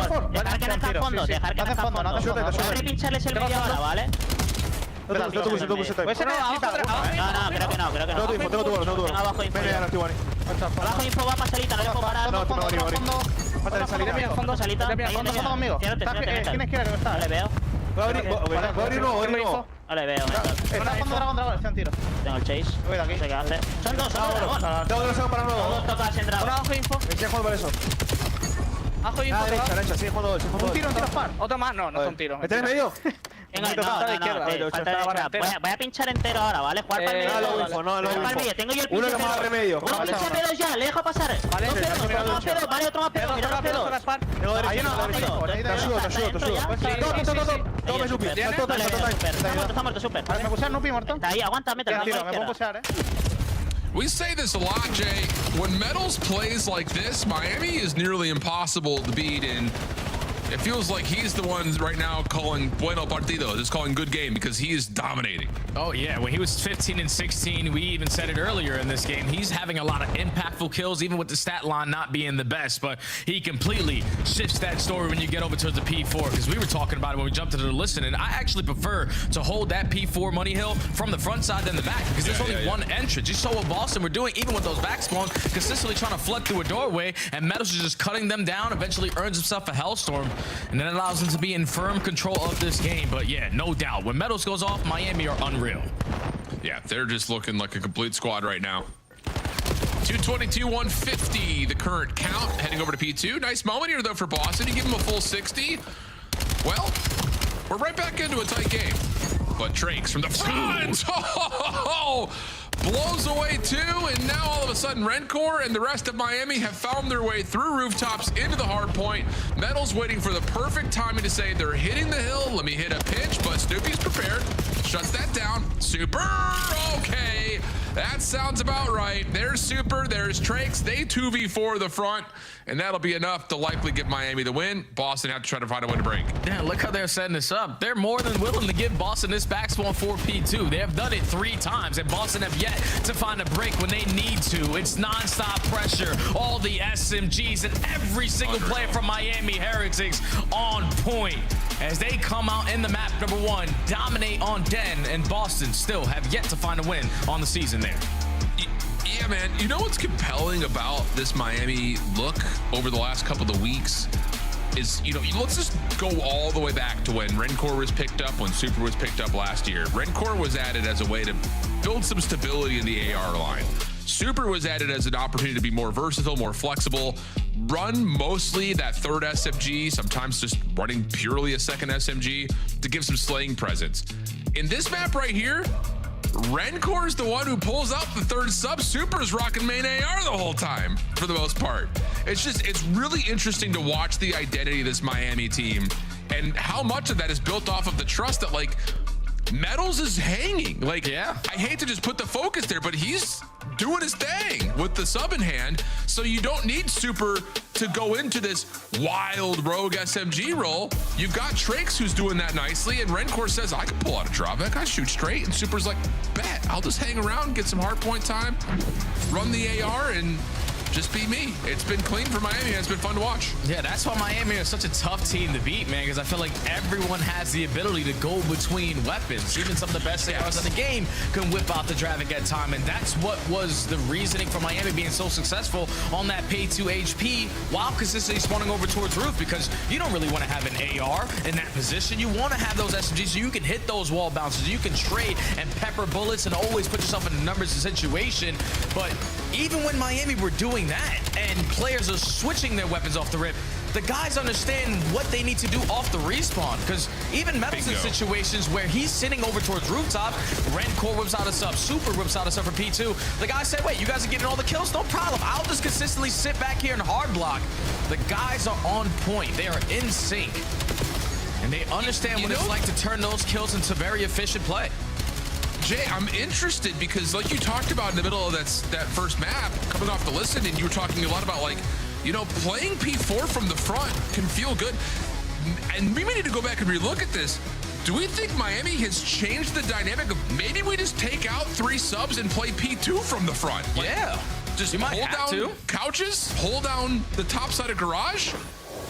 for. Dejar que nazca al fondo, dejar que nazca al fondo. Voy a pincharles el medio ahora, ¿vale? Espera, yo te puse. Puede ser No, creo que no. Tengo tu info, tengo tu bolo. Tengo abajo info. Abajo info va para salita, no le puedo parar. No, falta de salida. Fondo, salita. Fondo conmigo. ¿Quién es que está? No le veo. Voy a abrir nuevo. No le veo, Está fondo dragón, está en tiro. Tengo el chase. Voy de aquí. No sé qué hace. Son dos, dragón. Tengo que lo para nuevo. Dos tocas en dragón. Abajo info. Estoy jugando por eso. Abajo info. Derecha, sigue jugando. Un tiro par. Otro más, no son tiros. ¿Me tenés medio? Venga, voy a pinchar entero ahora, ¿vale? Jugar para el medio. No, tengo yo el uno que más remedio. Uno pincha pedos ya, le dejo pasar. Vale, otro más pedos, vale, otro más pedos. Mira los pedos. Ahí no, te ayudo. Todo me supi. Está muerto, super. Me puse a Nupi muerto. Está ahí, aguanta, mételo. Me puedo pusear, We say this a lot, Jay. When Metals plays like this, Miami is nearly impossible to beat, and it feels like he's the one right now calling bueno partido, just calling good game, because he is dominating. Oh yeah, when he was 15 and 16, we even said it earlier in this game, he's having a lot of impactful kills, even with the stat line not being the best, but he completely shifts that story when you get over towards the P4, because we were talking about it when we jumped into the listen, and I actually prefer to hold that P4 money hill from the front side than the back, because there's only one entrance. You saw what Boston were doing, even with those back spawns, consistently trying to flood through a doorway, and Metals is just cutting them down, eventually earns himself a Hellstorm, and then allows him to be in firm control of this game. But yeah, no doubt, when Metals goes off, Miami are unreal. Yeah, they're just looking like a complete squad right now. 222, 150, the current count. Heading over to P2. Nice moment here, though, for Boston. You give him a full 60. Well, we're right back into a tight game. But Trakes from the front, blows away two, and now all of a sudden Rencor and the rest of Miami have found their way through rooftops into the hard point. Metals waiting for the perfect timing to say they're hitting the hill. Let me hit a pitch, but Snoopy's prepared. Shuts that down. Super, okay. That sounds about right. There's Super, there's Trakes. They 2v4 the front, and that'll be enough to likely give Miami the win. Boston have to try to find a way to break. Yeah, look how they're setting this up. They're more than willing to give Boston this back spawn for P2. They have done it 3 times, and Boston have yet to find a break when they need to. It's non-stop pressure. All the SMGs and every single player from Miami Heretics on point as they come out in the map number 1, dominate on Den, and Boston still have yet to find a win on the season there. Yeah, man. You know what's compelling about this Miami look over the last couple of weeks is, you know, let's just go all the way back to when Rencor was picked up, when Super was picked up last year. Rencor was added as a way to build some stability in the AR line. Super was added as an opportunity to be more versatile, more flexible, run mostly that third SMG, sometimes just running purely a second SMG to give some slaying presence. In this map right here, Rencor is the one who pulls out the third sub. Super's rocking main AR the whole time, for the most part. It's really interesting to watch the identity of this Miami team and how much of that is built off of the trust that, like, Metals is hanging. Like, yeah, I hate to just put the focus there, but he's doing his thing with the sub in hand. So you don't need Super to go into this wild rogue SMG role. You've got Trakes who's doing that nicely, and Rencor says, I can pull out a dropback, I shoot straight, and Super's like, bet, I'll just hang around, get some hardpoint time, run the AR, and just be me. It's been clean for Miami, and it's been fun to watch. Yeah, that's why Miami is such a tough team to beat, man, because I feel like everyone has the ability to go between weapons. Even some of the best ARs in the game can whip out the Dravic at time, and that's what was the reasoning for Miami being so successful on that pay 2 HP while consistently spawning over towards roof, because you don't really want to have an AR in that position. You want to have those SMGs so you can hit those wall bounces, you can trade and pepper bullets and always put yourself in a numbers situation. But even when Miami were doing that and players are switching their weapons off the rip, the guys understand what they need to do off the respawn, because even Metals in situations where he's sitting over towards rooftop, Rencor whips out a sub, Super whips out a sub for P2. The guy said, wait, you guys are getting all the kills? No problem. I'll just consistently sit back here and hard block. The guys are on point. They are in sync. And they understand what it's like to turn those kills into very efficient play. Jay, I'm interested because, like you talked about in the middle of that first map, coming off the listen, and you were talking a lot about, like, you know, playing P4 from the front can feel good. And we may need to go back and relook at this. Do we think Miami has changed the dynamic of maybe we just take out 3 subs and play P2 from the front? Yeah. Just You might hold have down to. couches, hold down the top side of garage.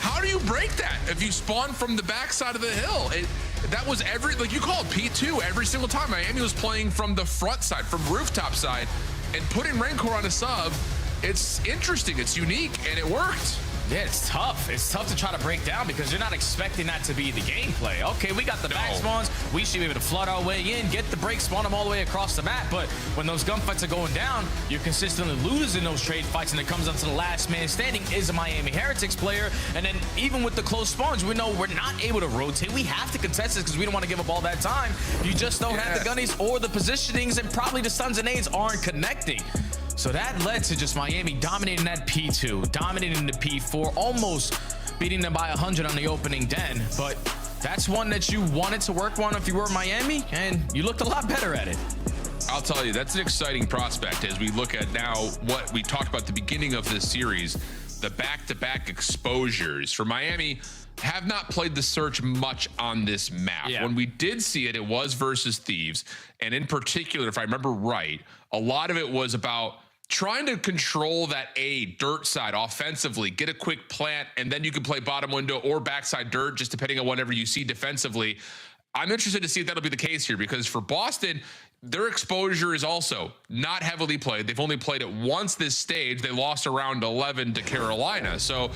How do you break that if you spawn from the back side of the hill? That was like you called P2 every single time. Miami was playing from the front side, from rooftop side, and putting Rancor on a sub. It's interesting, it's unique, and it worked. Yeah, it's tough. It's tough to try to break down because you're not expecting that to be the gameplay. Okay, we got the back spawns. We should be able to flood our way in, get the break, spawn them all the way across the map. But when those gunfights are going down, you're consistently losing those trade fights, and it comes down to the last man standing is a Miami Heretics player. And then even with the close spawns, we know we're not able to rotate. We have to contest this because we don't want to give up all that time. You just don't have the gunnies or the positionings, and probably the stuns and nades aren't connecting. So that led to just Miami dominating that P2, dominating the P4, almost beating them by 100 on the opening den. But that's one that you wanted to work on if you were Miami, and you looked a lot better at it. I'll tell you, that's an exciting prospect as we look at now what we talked about at the beginning of this series, the back-to-back exposures. For Miami, have not played the Search much on this map. Yeah. When we did see it, it was versus Thieves. And in particular, if I remember right, a lot of it was about trying to control that dirt side offensively, get a quick plant, and then you can play bottom window or backside dirt, just depending on whatever you see defensively. I'm interested to see if that'll be the case here, because for Boston, their exposure is also not heavily played. They've only played it once this stage. They lost around 11 to Carolina. So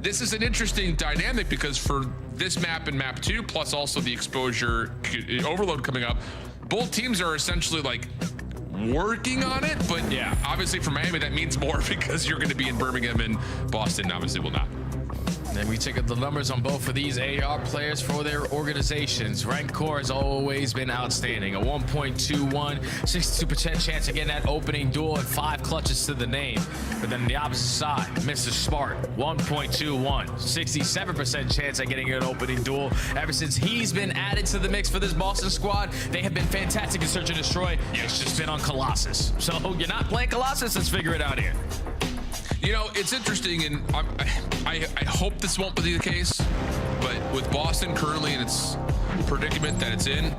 this is an interesting dynamic, because for this map and map 2, plus also the exposure overload coming up, both teams are essentially like working on it. But yeah, obviously for Miami that means more, because you're going to be in Birmingham, and Boston obviously will not. Then we check out the numbers on both of these AR players for their organizations. Rancor has always been outstanding. A 1.21, 62% chance of getting that opening duel and 5 clutches to the name. But then the opposite side, Mr. Smart, 1.21, 67% chance of getting an opening duel. Ever since he's been added to the mix for this Boston squad, they have been fantastic in Search and Destroy. It's just been on Colossus. So you're not playing Colossus, let's figure it out here. You know, it's interesting, and I hope this won't be the case, but with Boston currently in its predicament that it's in,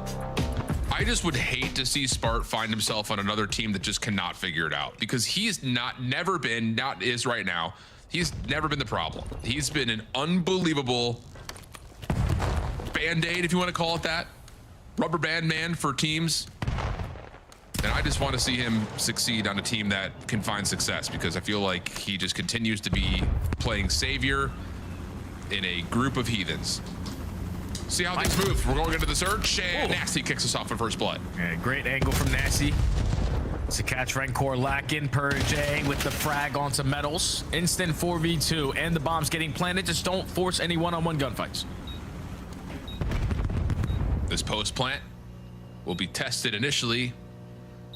I just would hate to see Spart find himself on another team that just cannot figure it out, because he's never been right now. He's never been the problem. He's been an unbelievable Band-Aid, if you want to call it that, rubber band man for teams. And I just want to see him succeed on a team that can find success, because I feel like he just continues to be playing savior in a group of heathens. See how things move. We're going into the Search, and Nasty kicks us off with first blood. Yeah, great angle from Nasty to catch Rancor lacking. Purge with the frag onto Metals. Instant 4v2, and the bombs getting planted. Just don't force any one-on-one gunfights. This post plant will be tested initially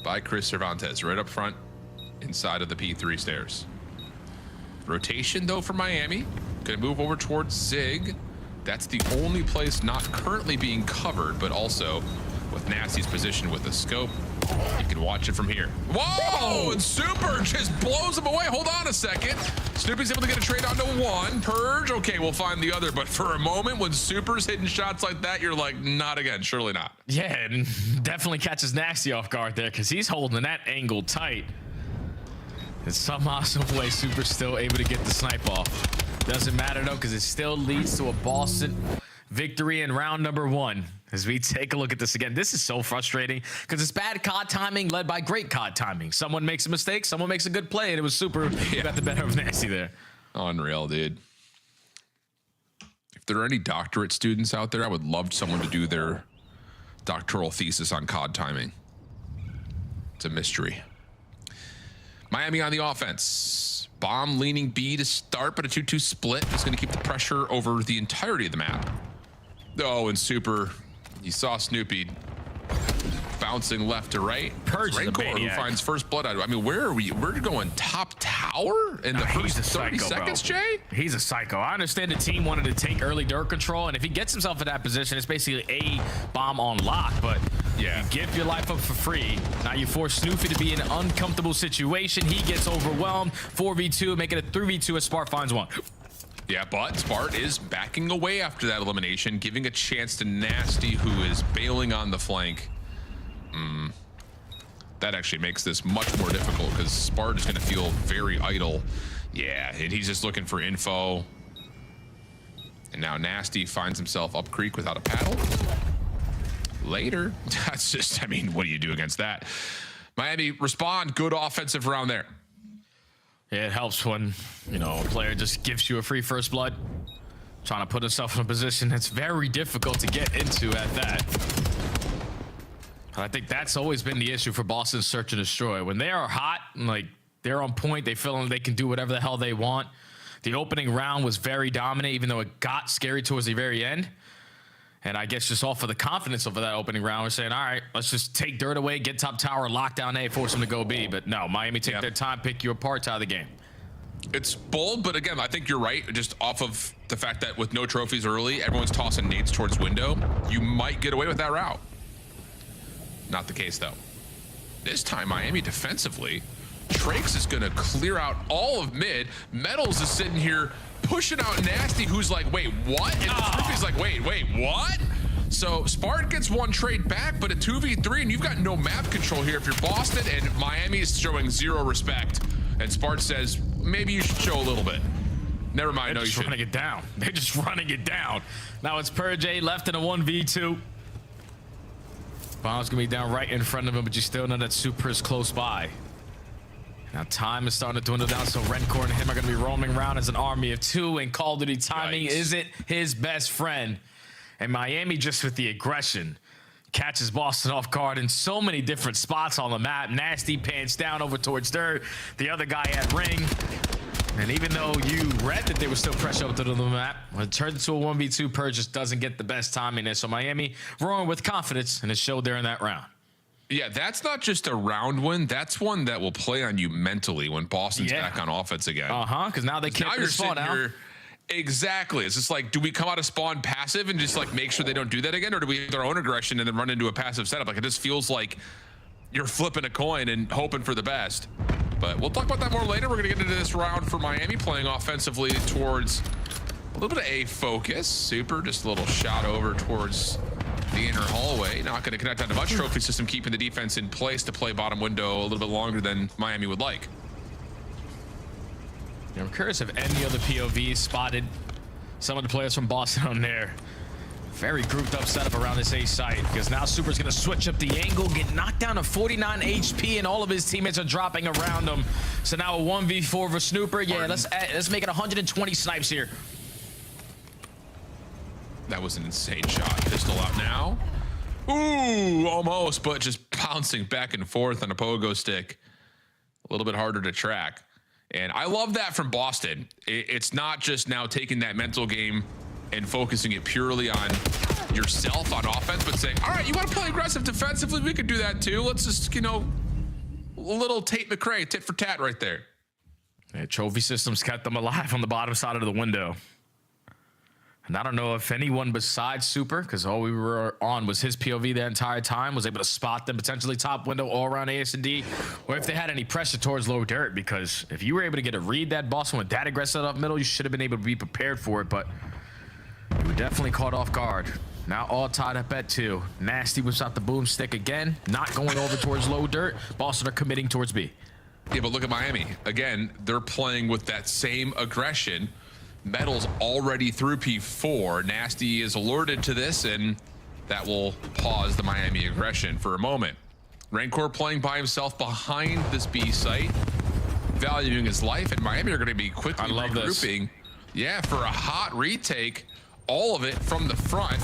by Chris Cervantes right up front inside of the P3 stairs. Rotation though for Miami. Gonna move over towards Zig. That's the only place not currently being covered, but also with Nasty's position with the scope, you can watch it from here. Whoa! And Super just blows him away. Hold on a second. Snoopy's able to get a trade onto one. Purge, okay, we'll find the other. But for a moment, when Super's hitting shots like that, you're like, not again, surely not. Yeah, and definitely catches Nasty off guard there, because he's holding that angle tight. And somehow, some way, Super's still able to get the snipe off. Doesn't matter though, because it still leads to a Boston victory in round number 1. As we take a look at this again, this is so frustrating, because it's bad COD timing led by great COD timing. Someone makes a mistake, someone makes a good play, and it was Super who got the better of Nasty there. Unreal, dude. If there are any doctorate students out there, I would love someone to do their doctoral thesis on COD timing. It's a mystery. Miami on the offense. Bomb leaning B to start, but a 2-2 split is going to keep the pressure over the entirety of the map. Oh, and Super, you saw Snoopy bouncing left to right. Purge Rancor, who finds first blood out. I mean, where are we? We're going top tower in the first 30 seconds, Jay? He's a psycho. I understand the team wanted to take early dirt control, and if he gets himself in that position, it's basically a bomb on lock. But yeah, you give your life up for free. Now you force Snoopy to be in an uncomfortable situation. He gets overwhelmed. 4v2, making it 3v2 as Spart finds one. Yeah, but Spart is backing away after that elimination, giving a chance to Nasty, who is bailing on the flank. That actually makes this much more difficult because Spart is going to feel very idle. Yeah, and he's just looking for info. And now Nasty finds himself up creek without a paddle. Later. That's just, I mean, what do you do against that? Miami respond. Good offensive round there. Yeah, it helps when, you know, a player just gives you a free first blood. Trying to put himself in a position that's very difficult to get into at that. I think that's always been the issue for Boston's search and destroy. When they are hot, like they're on point, they feel like they can do whatever the hell they want. The opening round was very dominant, even though it got scary towards the very end. And I guess just off of the confidence of that opening round, we're saying, all right, let's just take dirt away, get top tower, lock down A, force them to go B. But no, Miami take their time, pick you apart out of the game. It's bold, but again, I think you're right. Just off of the fact that with no trophies early, everyone's tossing nades towards window. You might get away with that route. Not the case, though. This time, Miami defensively, Trakes is going to clear out all of mid. Metals is sitting here pushing out Nasty, who's like, wait, what? And Trippy's like, wait, what? So Spart gets one trade back, but a 2v3, and you've got no map control here if you're Boston, and Miami is showing zero respect. And Spart says, maybe you should show a little bit. Never mind, They're just running it down. They're just running it down. Now it's Purge left in a 1v2. Bomb's gonna be down right in front of him, but you still know that Super is close by. Now time is starting to dwindle down, so Rencor and him are gonna be roaming around as an army of two, and Call of Duty timing isn't his best friend. And Miami, just with the aggression, catches Boston off guard in so many different spots on the map. Nasty pants down over towards dirt. The other guy at ring. And even though you read that they were still pressure up to the map, when it turns into a 1v2, Purge just doesn't get the best timing there. So Miami roaring with confidence, and it showed there in that round. Yeah, that's not just a round win. That's one that will play on you mentally when Boston's back on offense again. Because now they can't you're spawn sitting out. here. Exactly. It's just like, do we come out of spawn passive and just like make sure they don't do that again? Or do we have our own aggression and then run into a passive setup? Like, it just feels like you're flipping a coin and hoping for the best. But we'll talk about that more later. We're going to get into this round for Miami, playing offensively towards a little bit of a focus. Super, just a little shot over towards the inner hallway. Not going to connect on to much. Trophy system keeping the defense in place to play bottom window a little bit longer than Miami would like. I'm curious if any other POVs spotted some of the players from Boston on there. Very grouped up setup around this A site, because now Super's going to switch up the angle, get knocked down to 49 HP, and all of his teammates are dropping around him. So now a 1v4 for Snooper. Yeah, let's make it 120 snipes here. That was an insane shot. Pistol out now. Ooh, almost, but just bouncing back and forth on a pogo stick. A little bit harder to track. And I love that from Boston. It's not just now taking that mental game and focusing it purely on yourself on offense, but saying, all right, you want to play aggressive defensively? We could do that too. Let's just, you know, a little Tate McRae, tit for tat right there. Yeah, trophy systems kept them alive on the bottom side of the window. And I don't know if anyone besides Super, because all we were on was his POV the entire time, was able to spot them potentially top window all around AS&D, or if they had any pressure towards low dirt, because if you were able to get a read that Boston with that aggressive up middle, you should have been able to be prepared for it, but you were definitely caught off guard. Now all tied up at 2. Nasty whips out the boomstick again, not going over towards low dirt. Boston are committing towards B. Yeah, but look at Miami. Again, they're playing with that same aggression. Metal's already through P4. Nasty is alerted to this, and that will pause the Miami aggression for a moment. Rancor playing by himself behind this B site, valuing his life, and Miami are going to be quickly regrouping. Yeah, for a hot retake, all of it from the front.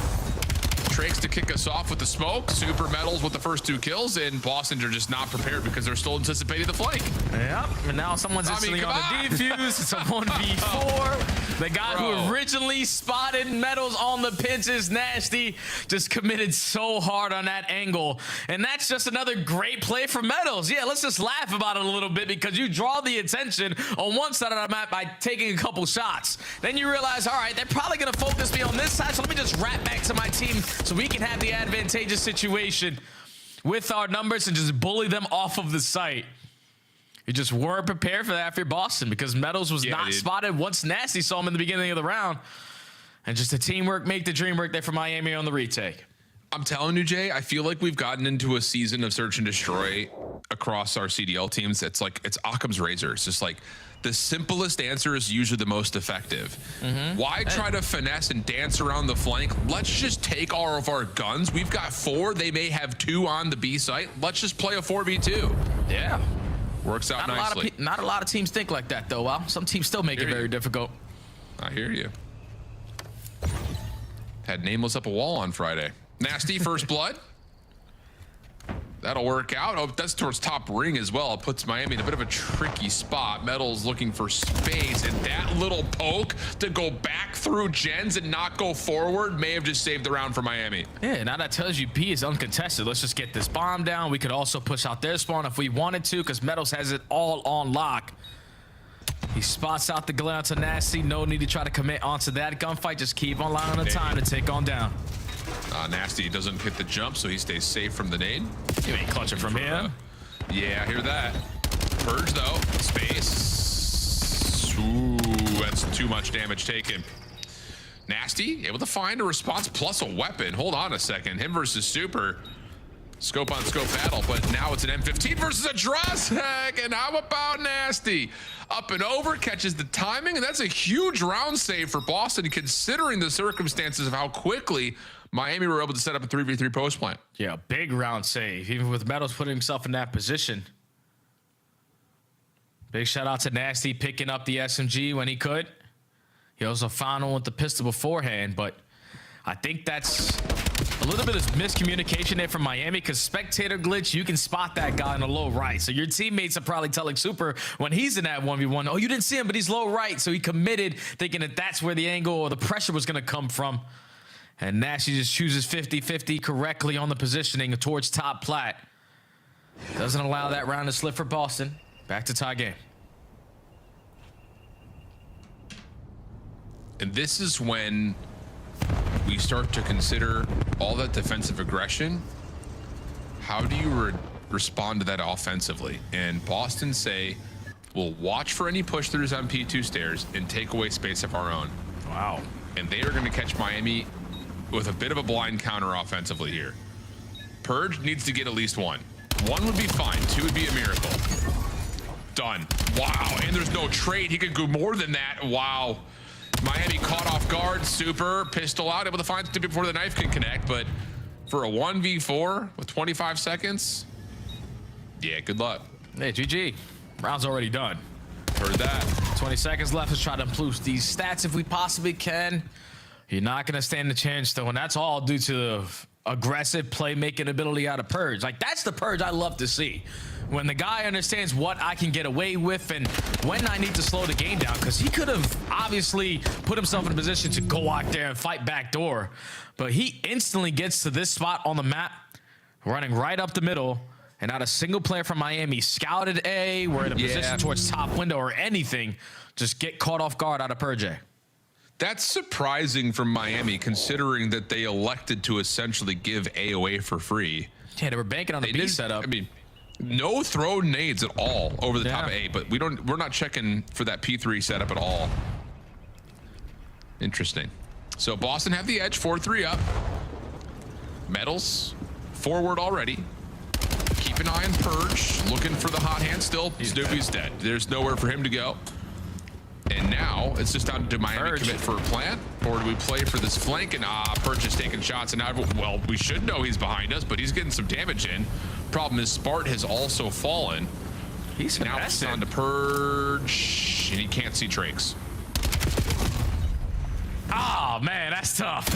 Trakes to kick us off with the smoke. Super Metals with the first 2 kills, and Boston are just not prepared because they're still anticipating the flank. Yep, and now someone's instantly on the defuse. It's a 1v4. The guy who originally spotted Metals on the pinch is Nasty. Just committed so hard on that angle. And that's just another great play for Metals. Yeah, let's just laugh about it a little bit, because you draw the attention on one side of the map by taking a couple shots. Then you realize, all right, they're probably going to focus me on this side, so let me just wrap back to my team so we can have the advantageous situation with our numbers and just bully them off of the site. You just weren't prepared for that after Boston because Metals was not spotted once Nasty saw him in the beginning of the round. And just the teamwork make the dream work there for Miami on the retake. I'm telling you, Jay, I feel like we've gotten into a season of search and destroy across our CDL teams. It's like, it's Occam's razor. It's just like the simplest answer is usually the most effective. Why try to finesse and dance around the flank? Let's just take all of our guns. We've got 4. They may have 2 on the B site. Let's just play a 4v2. Yeah. Works out nicely. Not a lot of teams think like that, though. Well, some teams still make it very difficult. I hear you. Had Nameless up a wall on Friday. Nasty, first blood. That'll work out. Oh, that's towards top ring as well. It puts Miami in a bit of a tricky spot. Metal's looking for space, and that little poke to go back through gens and not go forward may have just saved the round for Miami. Yeah, now that tells you B is uncontested. Let's just get this bomb down. We could also push out their spawn if we wanted to, because Metals has it all on lock. He spots out the glare onto Nasty. No need to try to commit onto that gunfight. Just keep on allowing the time to take on down. Nasty doesn't hit the jump, so he stays safe from the nade. You ain't clutching from him. Yeah, I hear that. Purge, though. Space. Ooh, that's too much damage taken. Nasty, able to find a response plus a weapon. Hold on a second. Him versus Super. Scope on scope battle, but now it's an M15 versus a Drozek. And how about Nasty? Up and over, catches the timing, and that's a huge round save for Boston, considering the circumstances of how quickly Miami were able to set up a 3v3 post plant. Yeah, big round save, even with Metals putting himself in that position. Big shout out to Nasty picking up the SMG when he could. He also found one with the pistol beforehand, but I think that's a little bit of miscommunication there from Miami, because spectator glitch, you can spot that guy in the low right. So your teammates are probably telling Super when he's in that 1v1, oh, you didn't see him, but he's low right. So he committed thinking that that's where the angle or the pressure was going to come from. And Nasty just chooses 50-50 correctly on the positioning towards top plat. Doesn't allow that round to slip for Boston. Back to tie game. And this is when we start to consider all that defensive aggression. How do you respond to that offensively? And Boston say, we'll watch for any push throughs on P2 stairs and take away space of our own. Wow. And they are going to catch Miami with a bit of a blind counter offensively here. Purge needs to get at least 1. 1 would be fine. 2 would be a miracle. Done. Wow. And there's no trade. He could go more than that. Wow. Miami caught off guard. Super pistol out, able to find it before the knife can connect. But for a 1v4 with 25 seconds, yeah, good luck. Hey, GG. Round's already done. Heard that. 20 seconds left. Let's try to improve these stats if we possibly can. You're not going to stand a chance, though, and that's all due to the aggressive playmaking ability out of Purge. Like, that's the Purge I love to see. When the guy understands what I can get away with and when I need to slow the game down, because he could have obviously put himself in a position to go out there and fight backdoor, but he instantly gets to this spot on the map, running right up the middle, and not a single player from Miami scouted A, were in a position towards top window or anything, just get caught off guard out of Purge. That's surprising from Miami, considering that they elected to essentially give A away for free. Yeah, they were banking on the B setup. I mean, no throw nades at all over the top of A, but we're not checking for that P3 setup at all. Interesting. So Boston have the edge, 4-3 up. Metals forward already. Keep an eye on Purge, looking for the hot hand still. Snoopy's dead. There's nowhere for him to go. And now it's just down to Miami commit for a plant, or do we play for this flank? And Purge is taking shots, and now, well, we should know he's behind us, but he's getting some damage in. Problem is Spart has also fallen. He's now it's on to Purge, and he can't see Trakes. Oh man, that's tough.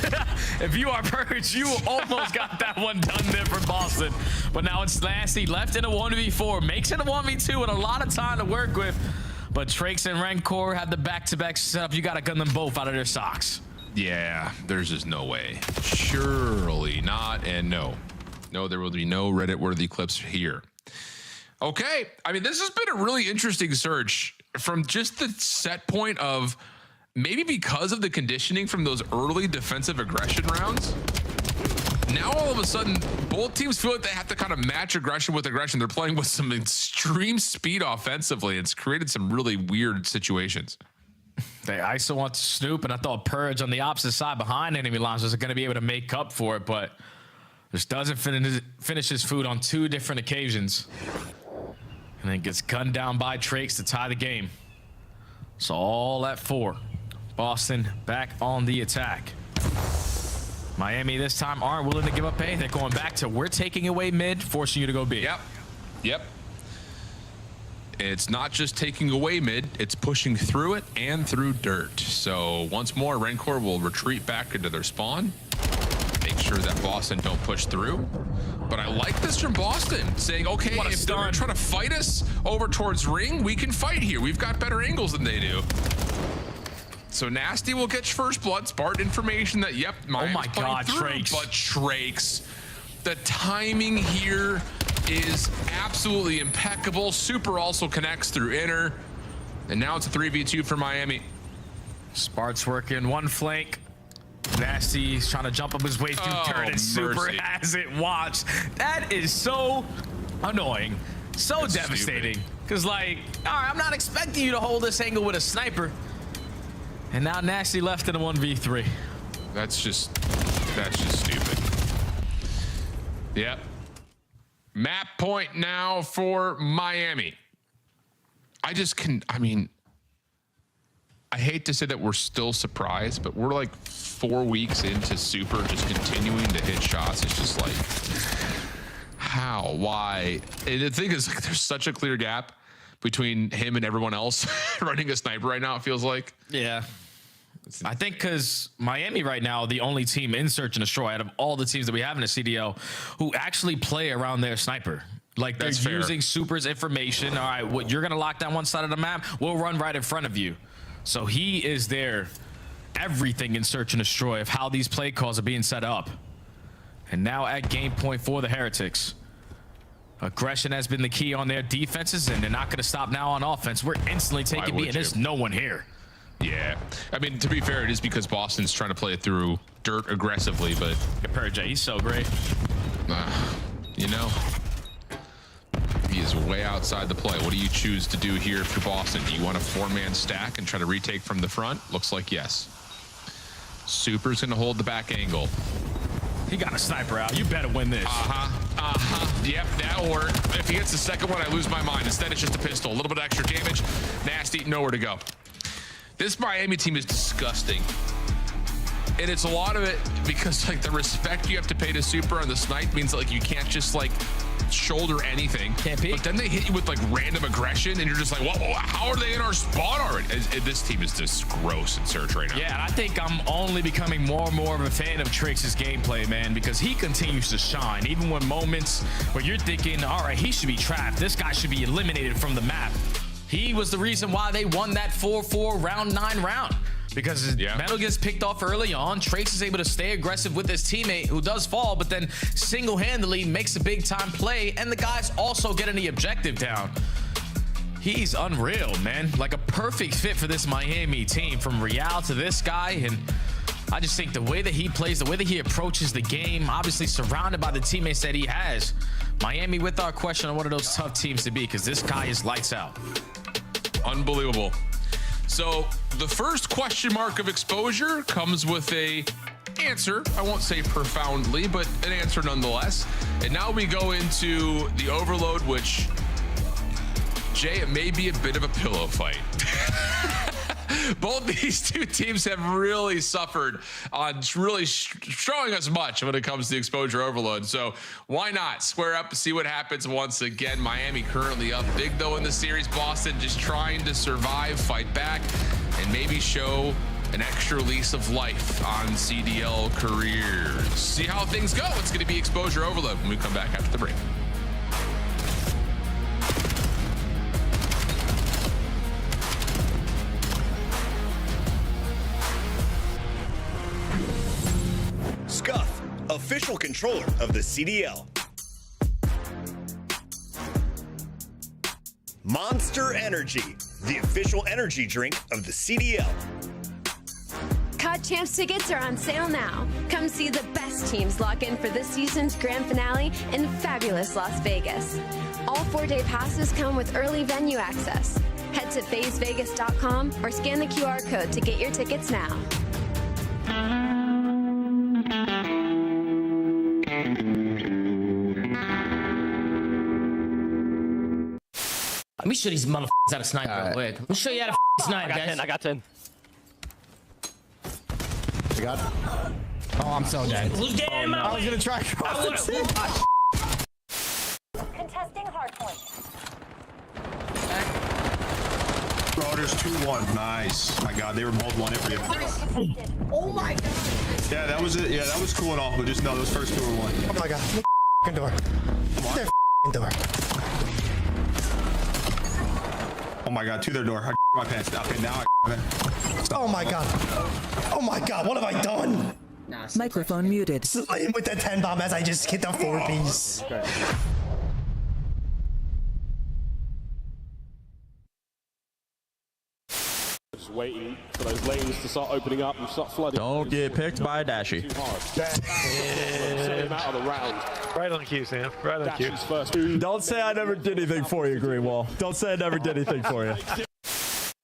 If you are Purge, you almost got that one done there for Boston. But now it's Nasty left in a 1v4, makes it a 1v2 with a lot of time to work with. But Trakes and Rancor have the back-to-back setup. You got to gun them both out of their socks. Yeah, there's just no way. Surely not, and no. No, there will be no Reddit-worthy clips here. Okay, I mean, this has been a really interesting search from just the set point of maybe because of the conditioning from those early defensive aggression rounds. now all of a sudden, both teams feel like they have to kind of match aggression with aggression. They're playing with some extreme speed offensively. It's created some really weird situations. They ISO wants to snoop, and I thought Purge on the opposite side behind enemy lines was going to be able to make up for it, but just doesn't finish his food on 2 different occasions. And then gets gunned down by Trakes to tie the game. So all at 4. Boston back on the attack. Miami this time aren't willing to give up A. They're going back to we're taking away mid, forcing you to go B. Yep. It's not just taking away mid, it's pushing through it and through dirt. So once more, Rancor will retreat back into their spawn. Make sure that Boston don't push through. But I like this from Boston, saying, okay, if they're trying to fight us over towards ring, we can fight here. We've got better angles than they do. So Nasty will get first blood. Spartan information that, yep, oh my God, Trakes. But Trakes, the timing here is absolutely impeccable. Super also connects through inner. And now it's a 3v2 for Miami. Spart's working one flank. Nasty's trying to jump up his way through turret, and Super has it watched. That is so annoying, so devastating. Because, like, all right, I'm not expecting you to hold this angle with a sniper. And now Nasty left in a 1v3. That's just stupid. Yep. Map point now for Miami. I hate to say that we're still surprised, but we're like 4 weeks into Super just continuing to hit shots. It's just like, how, why? And the thing is, like, there's such a clear gap between him and everyone else running a sniper right now, it feels like. Yeah. I think because Miami right now, the only team in Search and Destroy out of all the teams that we have in the CDL who actually play around their sniper. Like, they're using Super's information. All right, you're going to lock down one side of the map. We'll run right in front of you. So he is there, everything in Search and Destroy of how these play calls are being set up. And now at game point for the Heretics. Aggression has been the key on their defenses, and they're not going to stop now on offense. We're instantly taking B, and there's no one here. Yeah, I mean, to be fair, it is because Boston's trying to play it through dirt aggressively, but Purge, he's so great. You know, he is way outside the play. What do you choose to do here if you're Boston? Do you want a 4-man stack and try to retake from the front? Looks like yes. Super's gonna hold the back angle. He got a sniper out. You better win this. Yep, that'll work. If he hits the second one, I lose my mind. Instead, it's just a pistol. A little bit of extra damage. Nasty, nowhere to go. This Miami team is disgusting. And it's a lot of it because, like, the respect you have to pay to Super on the snipe means that, like, you can't just, like, shoulder anything. Can't peek. But then they hit you with, like, random aggression, and you're just like, whoa, how are they in our spawn already? This team is just gross in Search right now. Yeah, and I think I'm only becoming more and more of a fan of Trakes' gameplay, man, because he continues to shine. Even when moments where you're thinking, all right, he should be trapped. This guy should be eliminated from the map. He was the reason why they won that 4-4 round 9 round. Because his metal gets picked off early on. Trakes is able to stay aggressive with his teammate who does fall, but then single-handedly makes a big-time play, and the guys also getting the objective down. He's unreal, man. Like a perfect fit for this Miami team, from Real to this guy. And I just think the way that he plays, the way that he approaches the game, obviously surrounded by the teammates that he has. Miami, with our question, on one of those tough teams to beat, because this guy is lights out. Unbelievable. So the first question mark of exposure comes with a answer. I won't say profoundly, but an answer nonetheless. And now we go into the overload, which, Jay, it may be a bit of a pillow fight. Both these two teams have really suffered on really showing us much when it comes to exposure overload. So why not square up and see what happens once again? Miami currently up big, though, in the series. Boston just trying to survive, fight back, and maybe show an extra lease of life on CDL careers. See how things go. It's going to be exposure overload when we come back after the break. Scuff, official controller of the CDL. Monster Energy, the official energy drink of the CDL. COD COD Champs tickets are on sale now. Come see the best teams lock in for this season's grand finale in fabulous Las Vegas. All 4-day passes come with early venue access. Head to FazeVegas.com or scan the QR code to get your tickets now. Let me show these motherfuckers how to snipe real quick. Let me show you how to snipe, guys. I got 10. I got it. Oh, I'm so dead. Who's getting in my way? I was gonna try cross it. Contesting hardpoint. Bro, there's 2-1. Nice. My God, they were both 1 for you. Oh my god. Yeah, that was it. Yeah, that was cool and all, but just know those first 2 were 1. Oh my God. F***ing door. Their f***ing door. Oh my God, to their door. I my pants. Okay, now I. Oh my God. Oh my God, what have I done? Microphone muted. With the 10 bomb as I just hit the 4-piece. Okay. Just waiting for those lanes to start opening up and start flooding. Don't get picked by a Dashy. Set him out of the round. Right on cue, Sam. Right on cue. Dashy's first. Don't say I never did anything for you, Greenwall. Don't say I never did anything for you.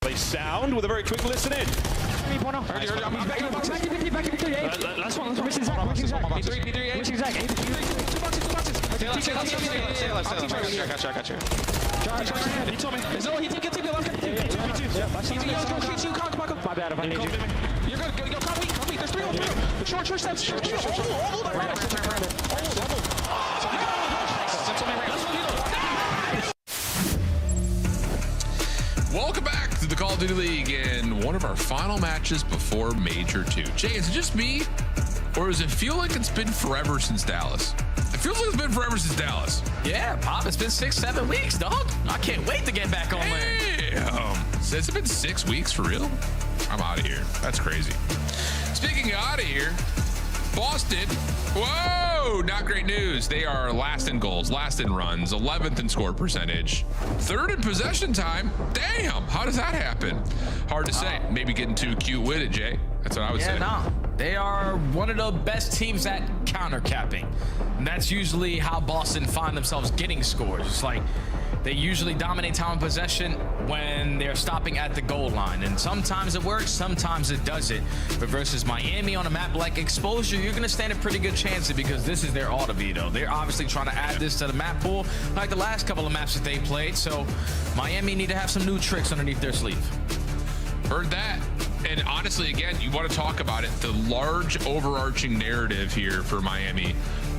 They sound with a very quick listen in. Last one. Wishing Zach. P3. Wishing Zach. Two boxes. Got you. He told me. He did get to the left. My bad if I need you. You're good. Go, come weak. There's 3 on 3. Short steps. Welcome back to the Call of Duty League and one of our final matches before Major 2. Jay, is it just me, or does it feel like it's been forever since Dallas? It feels like it's been forever since Dallas. Yeah, Pop, it's been 6-7 weeks, dog. I can't wait to get back on land. Has it been 6 weeks for real? I'm out of here. That's crazy. Speaking of out of here, Boston. Whoa, not great news. They are last in goals, last in runs, 11th in score percentage, 3rd in possession time. Damn, how does that happen? Hard to say. Maybe getting too cute with it, Jay. That's what I would say. No. They are one of the best teams at counter-capping. And that's usually how Boston find themselves getting scores. It's like they usually dominate time of possession when they're stopping at the goal line. And sometimes it works, sometimes it doesn't. But versus Miami on a map like Exposure, you're going to stand a pretty good chance because this is their auto veto. They're obviously trying to add this to the map pool like the last couple of maps that they played. So Miami need to have some new tricks underneath their sleeve. Heard that. And honestly, again, you want to talk about it. The large overarching narrative here for Miami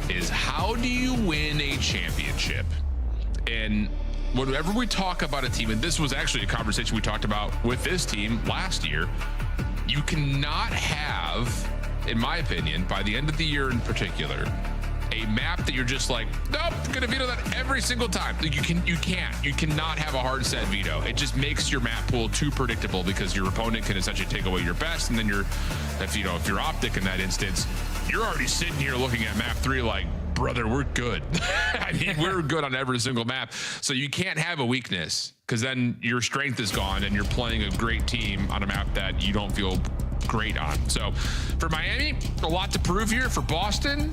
is how do you win a championship? And whenever we talk about a team, and this was actually a conversation we talked about with this team last year, you cannot have, in my opinion, by the end of the year in particular, a map that you're just like, nope, gonna veto that every single time. Like you cannot have a hard set veto. It just makes your map pool too predictable because your opponent can essentially take away your best, and then if you're Optic in that instance, you're already sitting here looking at map 3 like, brother, we're good. I mean, we're good on every single map. So you can't have a weakness because then your strength is gone and you're playing a great team on a map that you don't feel great on. So for Miami, a lot to prove here. For Boston,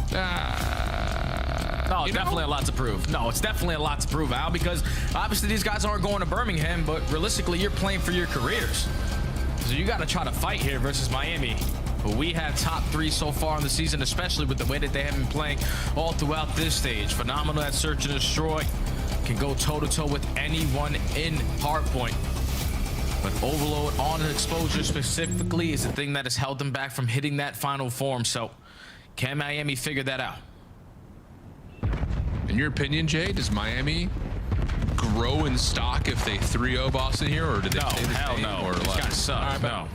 no, it's definitely a lot to prove. No, it's definitely a lot to prove, Al, because obviously these guys aren't going to Birmingham, but realistically, you're playing for your careers. So you got to try to fight here versus Miami. But we have top 3 so far in the season, especially with the way that they have been playing all throughout this stage. Phenomenal at Search and Destroy. Can go toe-to-toe with anyone in hardpoint. But overload on Exposure specifically is the thing that has held them back from hitting that final form. So can Miami figure that out? In your opinion, Jay, does Miami grow in stock if they 3-0 Boston here, or do they stay the same? No. Or These guys suck. No.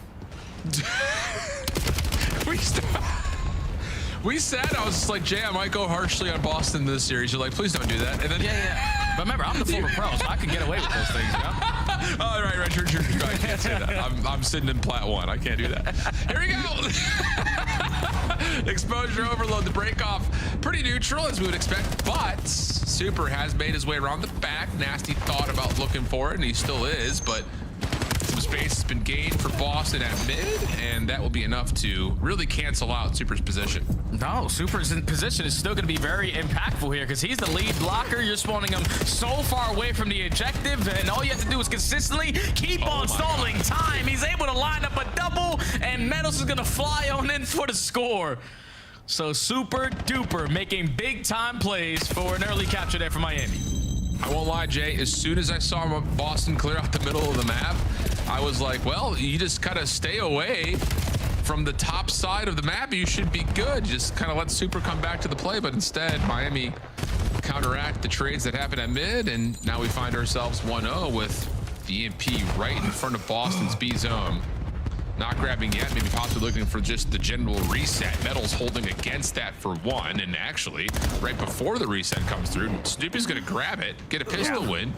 We said, I was just like, Jay, I might go harshly on Boston this series. You're like, please don't do that. And then yeah. But remember, I'm the former pro, so I can get away with those things, you know? Oh, right. Sure. I can't say that. I'm sitting in plat 1. I can't do that. Here we go. Exposure overload, the break off. Pretty neutral, as we would expect, but Super has made his way around the back. Nasty thought about looking for it, and he still is, but some space is been gained for Boston at mid, and that will be enough to really cancel out Super's position. No, Super's position is still going to be very impactful here because he's the lead blocker. You're spawning him so far away from the objective, and all you have to do is consistently keep on stalling time. He's able to line up a double, and Metals is going to fly on in for the score. So Super Duper making big time plays for an early capture there for Miami. I won't lie, Jay, as soon as I saw Boston clear out the middle of the map, I was like, well, you just kind of stay away from the top side of the map. You should be good. Just kind of let Super come back to the play. But instead, Miami counteract the trades that happened at mid. And now we find ourselves 1-0 with the EMP right in front of Boston's B zone. Not grabbing yet, maybe possibly looking for just the general reset. Metals holding against that for one, and actually, right before the reset comes through, Snoopy's gonna grab it, get a pistol win,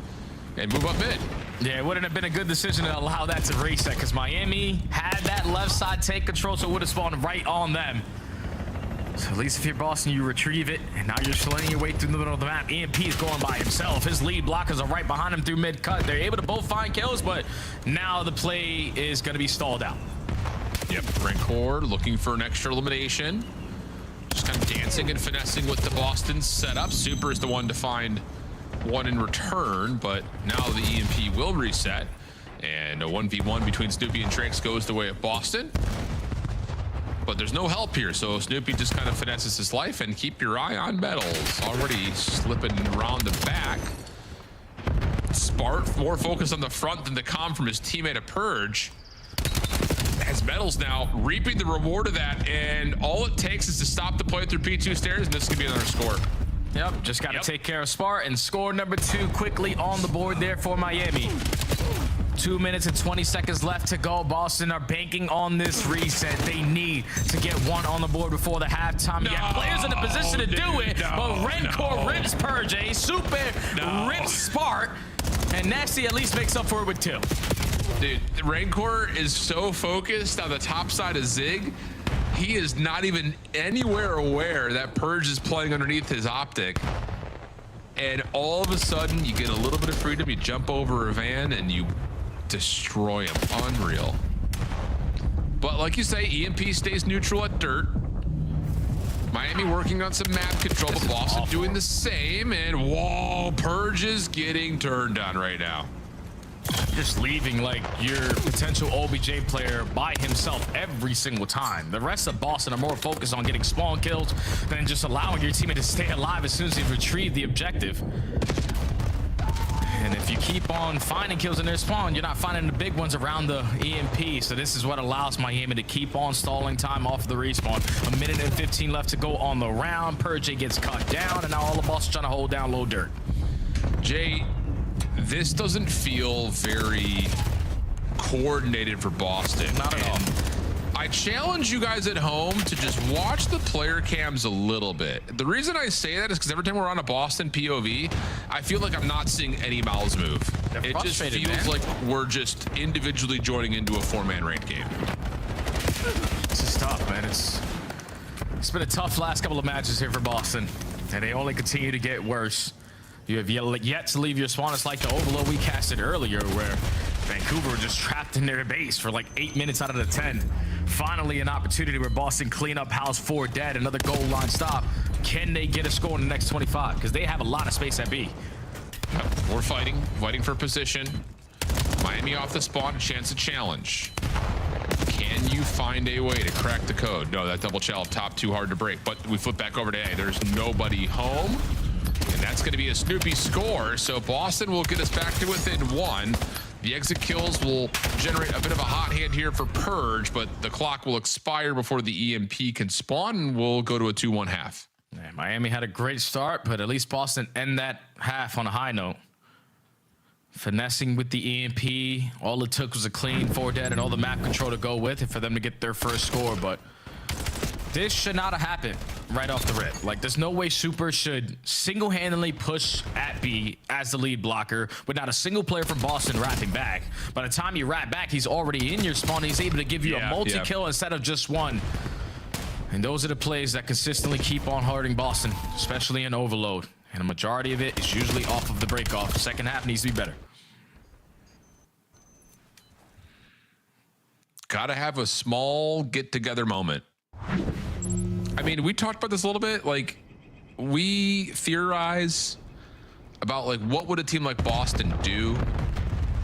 and move up mid. Yeah, it wouldn't have been a good decision to allow that to reset because Miami had that left side take control, so it would have spawned right on them. So at least if you're Boston, you retrieve it, and now you're sliding your way through the middle of the map. EMP's going by himself. His lead blockers are right behind him through mid-cut. They're able to both find kills, but now the play is going to be stalled out. Yep, Rancor looking for an extra elimination. Just kind of dancing and finessing with the Boston setup. Super is the one to find one in return, but now the EMP will reset. And a 1v1 between Snoopy and Tranks goes the way of Boston. But there's no help here, so Snoopy just kind of finesses his life, and keep your eye on Metals. Already slipping around the back. Spart more focused on the front than the comm from his teammate at Purge. As Metals now reaping the reward of that, and all it takes is to stop the play through P2 stairs, and this could be another score. Yep, just got to take care of Spart, and score number 2 quickly on the board there for Miami. 2 minutes and 20 seconds left to go. Boston are banking on this reset. They need to get one on the board before the halftime. You got players in a position to do it, but Rancor rips Purge. Super rips Spart, and Nasty at least makes up for it with 2. Dude, Rancor is so focused on the top side of Zig, he is not even anywhere aware that Purge is playing underneath his optic. And all of a sudden, you get a little bit of freedom, you jump over a van, and you destroy him. Unreal. But like you say, EMP stays neutral at dirt. Miami working on some map control, but Boston doing the same. And whoa, Purge is getting turned on right now. Just leaving like your potential OBJ player by himself every single time. The rest of Boston are more focused on getting spawn kills than just allowing your teammate to stay alive as soon as you've retrieved the objective. And if you keep on finding kills in their spawn, you're not finding the big ones around the EMP. So this is what allows Miami to keep on stalling time off the respawn. 1 minute and 15 left to go on the round. Purge gets cut down, and now all the Boston trying to hold down low dirt. Jay, this doesn't feel very coordinated for Boston. Not at all. I challenge you guys at home to just watch the player cams a little bit. The reason I say that is because every time we're on a Boston POV, I feel like I'm not seeing any mouths move. It just feels like we're just individually joining into a 4-man ranked game. This is tough, man. It's been a tough last couple of matches here for Boston, and they only continue to get worse. You have yet to leave your spawn. It's like the overload we casted earlier where Vancouver were just trapped in their base for like 8 minutes out of the 10. Finally, an opportunity where Boston clean up house 4 dead, another goal line stop. Can they get a score in the next 25? Because they have a lot of space at B. We're fighting for position. Miami off the spawn, chance to challenge. Can you find a way to crack the code? No, that double shell up top too hard to break. But we flip back over to A. There's nobody home. And that's going to be a Snoopy score. So Boston will get us back to within 1. The exit kills will generate a bit of a hot hand here for Purge, but the clock will expire before the EMP can spawn, and we'll go to a 2-1 half. Yeah, Miami had a great start, but at least Boston end that half on a high note. Finessing with the EMP. All it took was a clean 4 dead and all the map control to go with it for them to get their first score, but this should not have happened right off the rip. Like, there's no way Super should single-handedly push at B as the lead blocker with not a single player from Boston wrapping back. By the time you wrap back, he's already in your spawn. He's able to give you a multi-kill instead of just one. And those are the plays that consistently keep on hurting Boston, especially in overload. And a majority of it is usually off of the break-off. Second half needs to be better. gotta have a small get together moment. I mean, we talked about this a little bit. Like, we theorize about like what would a team like Boston do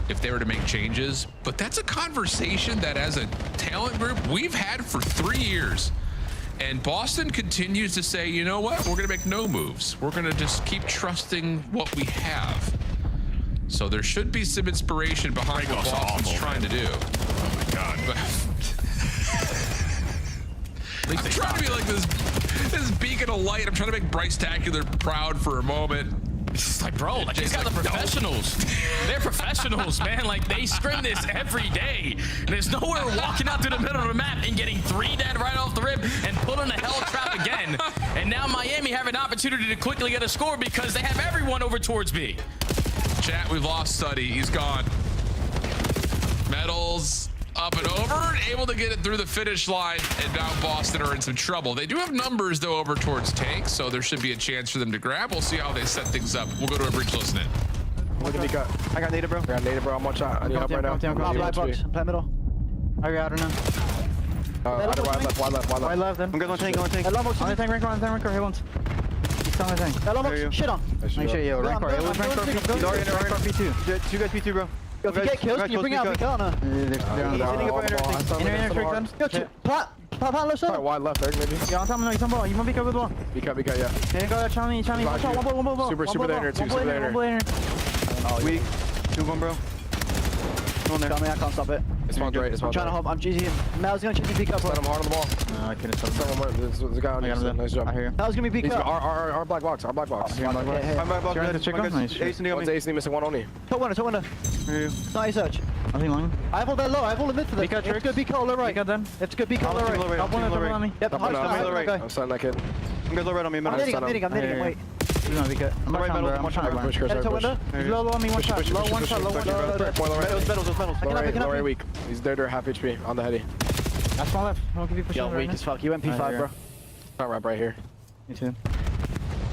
if they were to make changes, but that's a conversation that as a talent group we've had for 3 years. And Boston continues to say, you know what, we're gonna make no moves. We're gonna just keep trusting what we have. So there should be some inspiration behind what Boston's trying to do. Oh my God. I'm trying to be like this beacon of light. I'm trying to make Bryce Tacular proud for a moment. It's like, bro, like these guys are professionals. They're professionals, man. Like, they scrim this every day. There's nowhere walking out through the middle of the map and getting 3 dead right off the rip and pulling a hell trap again. And now Miami have an opportunity to quickly get a score because they have everyone over towards B. Chat, we've lost Study. He's gone. Medals up and over, able to get it through the finish line, and now Boston are in some trouble. They do have numbers though over towards Tank, so there should be a chance for them to grab. We'll see how they set things up. We'll go to a bridge listening. Look at me cut. I got native, bro. I got native, bro. I'm one shot. I need help right now. Black box. Play middle. I got her now. Wide left. Then. I'm good on tank. On tank. On the tank, rank. Here once. He's on the tank. Shit on. Make sure you rank car. It was rank car P2. He's already in rank car P2. Two guys P2, bro. Yo, if you get kills, can you bring out Vika or no? Yo, plat low solo. Wide left, Eric, maybe. Yeah, I'm telling you, he's on ball. You want Vika with ball? Vika, yeah. Here you go, Chani. One ball. Super there, two super there. Weak. 2-1, bro. Come on there. I can't stop it. It's right. I'm trying to hop. I'm GG him. Mel's gonna chip you Vika up. Let him hard on the ball. No, I couldn't stop him. There's a guy on you. Nice job. I hear him. Mel's gonna be Vika. Our black box. I'm Ace, missing one only. Top winner. Nice search. I think long. I have all that low. I have all the mid for this. It's good Vika all low right. It's good Vika all low right. Top one on me. Yep, I'm starting that kid. I'm good low right on me. I'm hitting him. Wait. He's not Vika. I'm right middle. I'm trying to run. Head top window. He's low on me. One shot. Low one shot. Medals. Low weak. He's dead or half HP on the heady. That's my left. I'll give you push. Yo, weak as fuck. You went P5, bro. Not right here. Me too.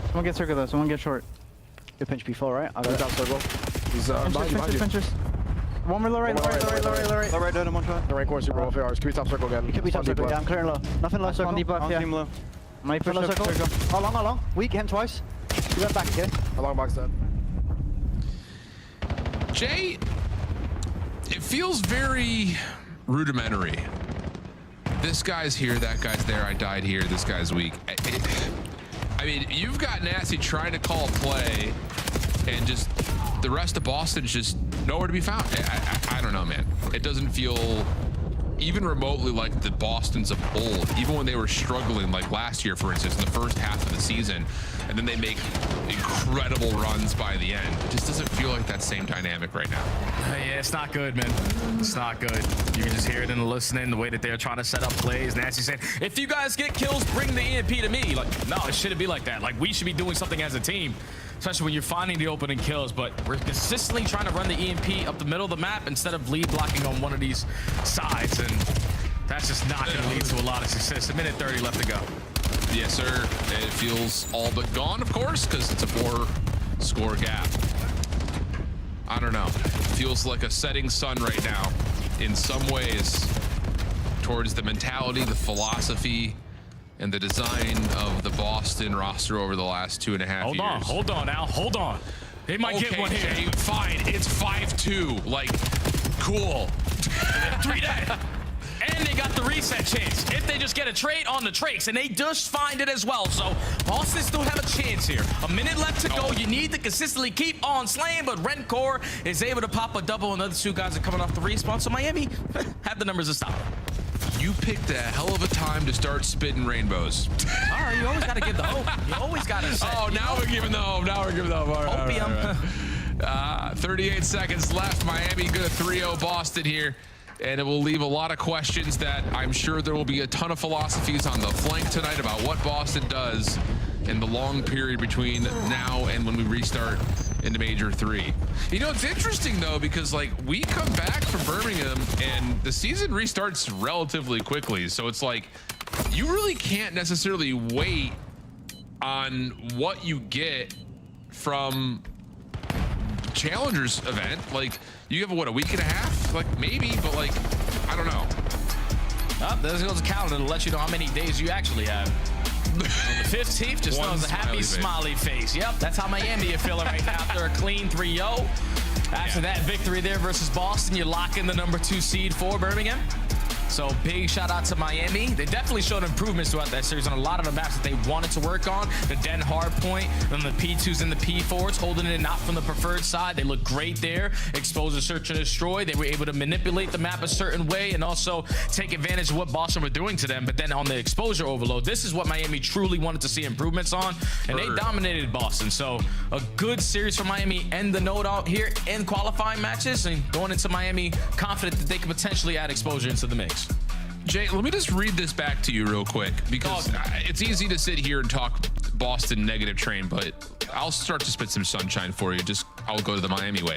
Someone get circle though. Someone get short. Good pinch P4, right? I'll go down circle. He's pinches. One more low right. Low right, down one shot. The rank one super low for ours. Can we top circle again? You could be top circle. Yeah, I'm clearing low. Nothing low circle. On deep left, yeah. Low. Might push low circle. How long? Weak, him twice. You went back again. A long box dead. Jay, it feels very rudimentary. This guy's here, that guy's there, I died here, this guy's weak. I mean, you've got Nasty trying to call a play and just the rest of Boston's just nowhere to be found. I don't know, man. It doesn't feel even remotely like the Bostons of old, even when they were struggling like last year, for instance, in the first half of the season, and then they make incredible runs by the end. It just doesn't feel like that same dynamic right now. Yeah, it's not good, man. It's not good. You can just hear it in the listening, the way that they're trying to set up plays. Nancy saying, if you guys get kills, bring the EMP to me. Like, no, it shouldn't be like that. Like, we should be doing something as a team, especially when you're finding the opening kills, but we're consistently trying to run the EMP up the middle of the map instead of lead blocking on one of these sides, and that's just not going to lead to a lot of success. A minute 30 left to go. Yes, sir. It feels all but gone, of course, because it's a 4-score gap. I don't know. Feels like a setting sun right now in some ways towards the mentality, the philosophy, and the design of the Boston roster over the last 2.5 years. Hold on, Al. Hold on. They might get one here. Jay, fine. It's 5-2. Like, cool. 3 dead. And they got the reset chance if they just get a trade on the Trakes, and they just find it as well. So Boston still have a chance here. A minute left to go. You need to consistently keep on slaying, but Rencor is able to pop a double, and the other 2 guys are coming off the respawn. So Miami have the numbers to stop. You picked a hell of a time to start spitting rainbows. All right, you always got to give the hope. You always got to say. Oh, now we're giving the hope. Now we're giving the hope. All right, Opium. All right. 38 seconds left. Miami good at 3-0 Boston here. And it will leave a lot of questions that I'm sure there will be a ton of philosophies on the flank tonight about what Boston does in the long period between now and when we restart into Major 3. You know, it's interesting, though, because, like, we come back from Birmingham and the season restarts relatively quickly. So it's like you really can't necessarily wait on what you get from Challengers event. Like, you have, what, a week and a half? Like, maybe, but, like, I don't know. There goes a calendar to let you know how many days you actually have. On the 15th, just knows a happy smiley face. Yep, that's how Miami are feeling right now after a clean 3-0. After that victory there versus Boston, you lock in the number 2 seed for Birmingham. So big shout out to Miami. They definitely showed improvements throughout that series on a lot of the maps that they wanted to work on. The Den hard point, then the P2s and the P4s, holding it not from the preferred side. They look great there. Exposure, search, and destroy. They were able to manipulate the map a certain way and also take advantage of what Boston were doing to them. But then on the exposure overload, this is what Miami truly wanted to see improvements on, and they dominated Boston. So a good series for Miami and the node out here in qualifying matches, and going into Miami confident that they could potentially add exposure into the mix. Jay, let me just read this back to you real quick, because it's easy to sit here and talk Boston negative train, but I'll start to spit some sunshine for you. I'll go to the Miami way.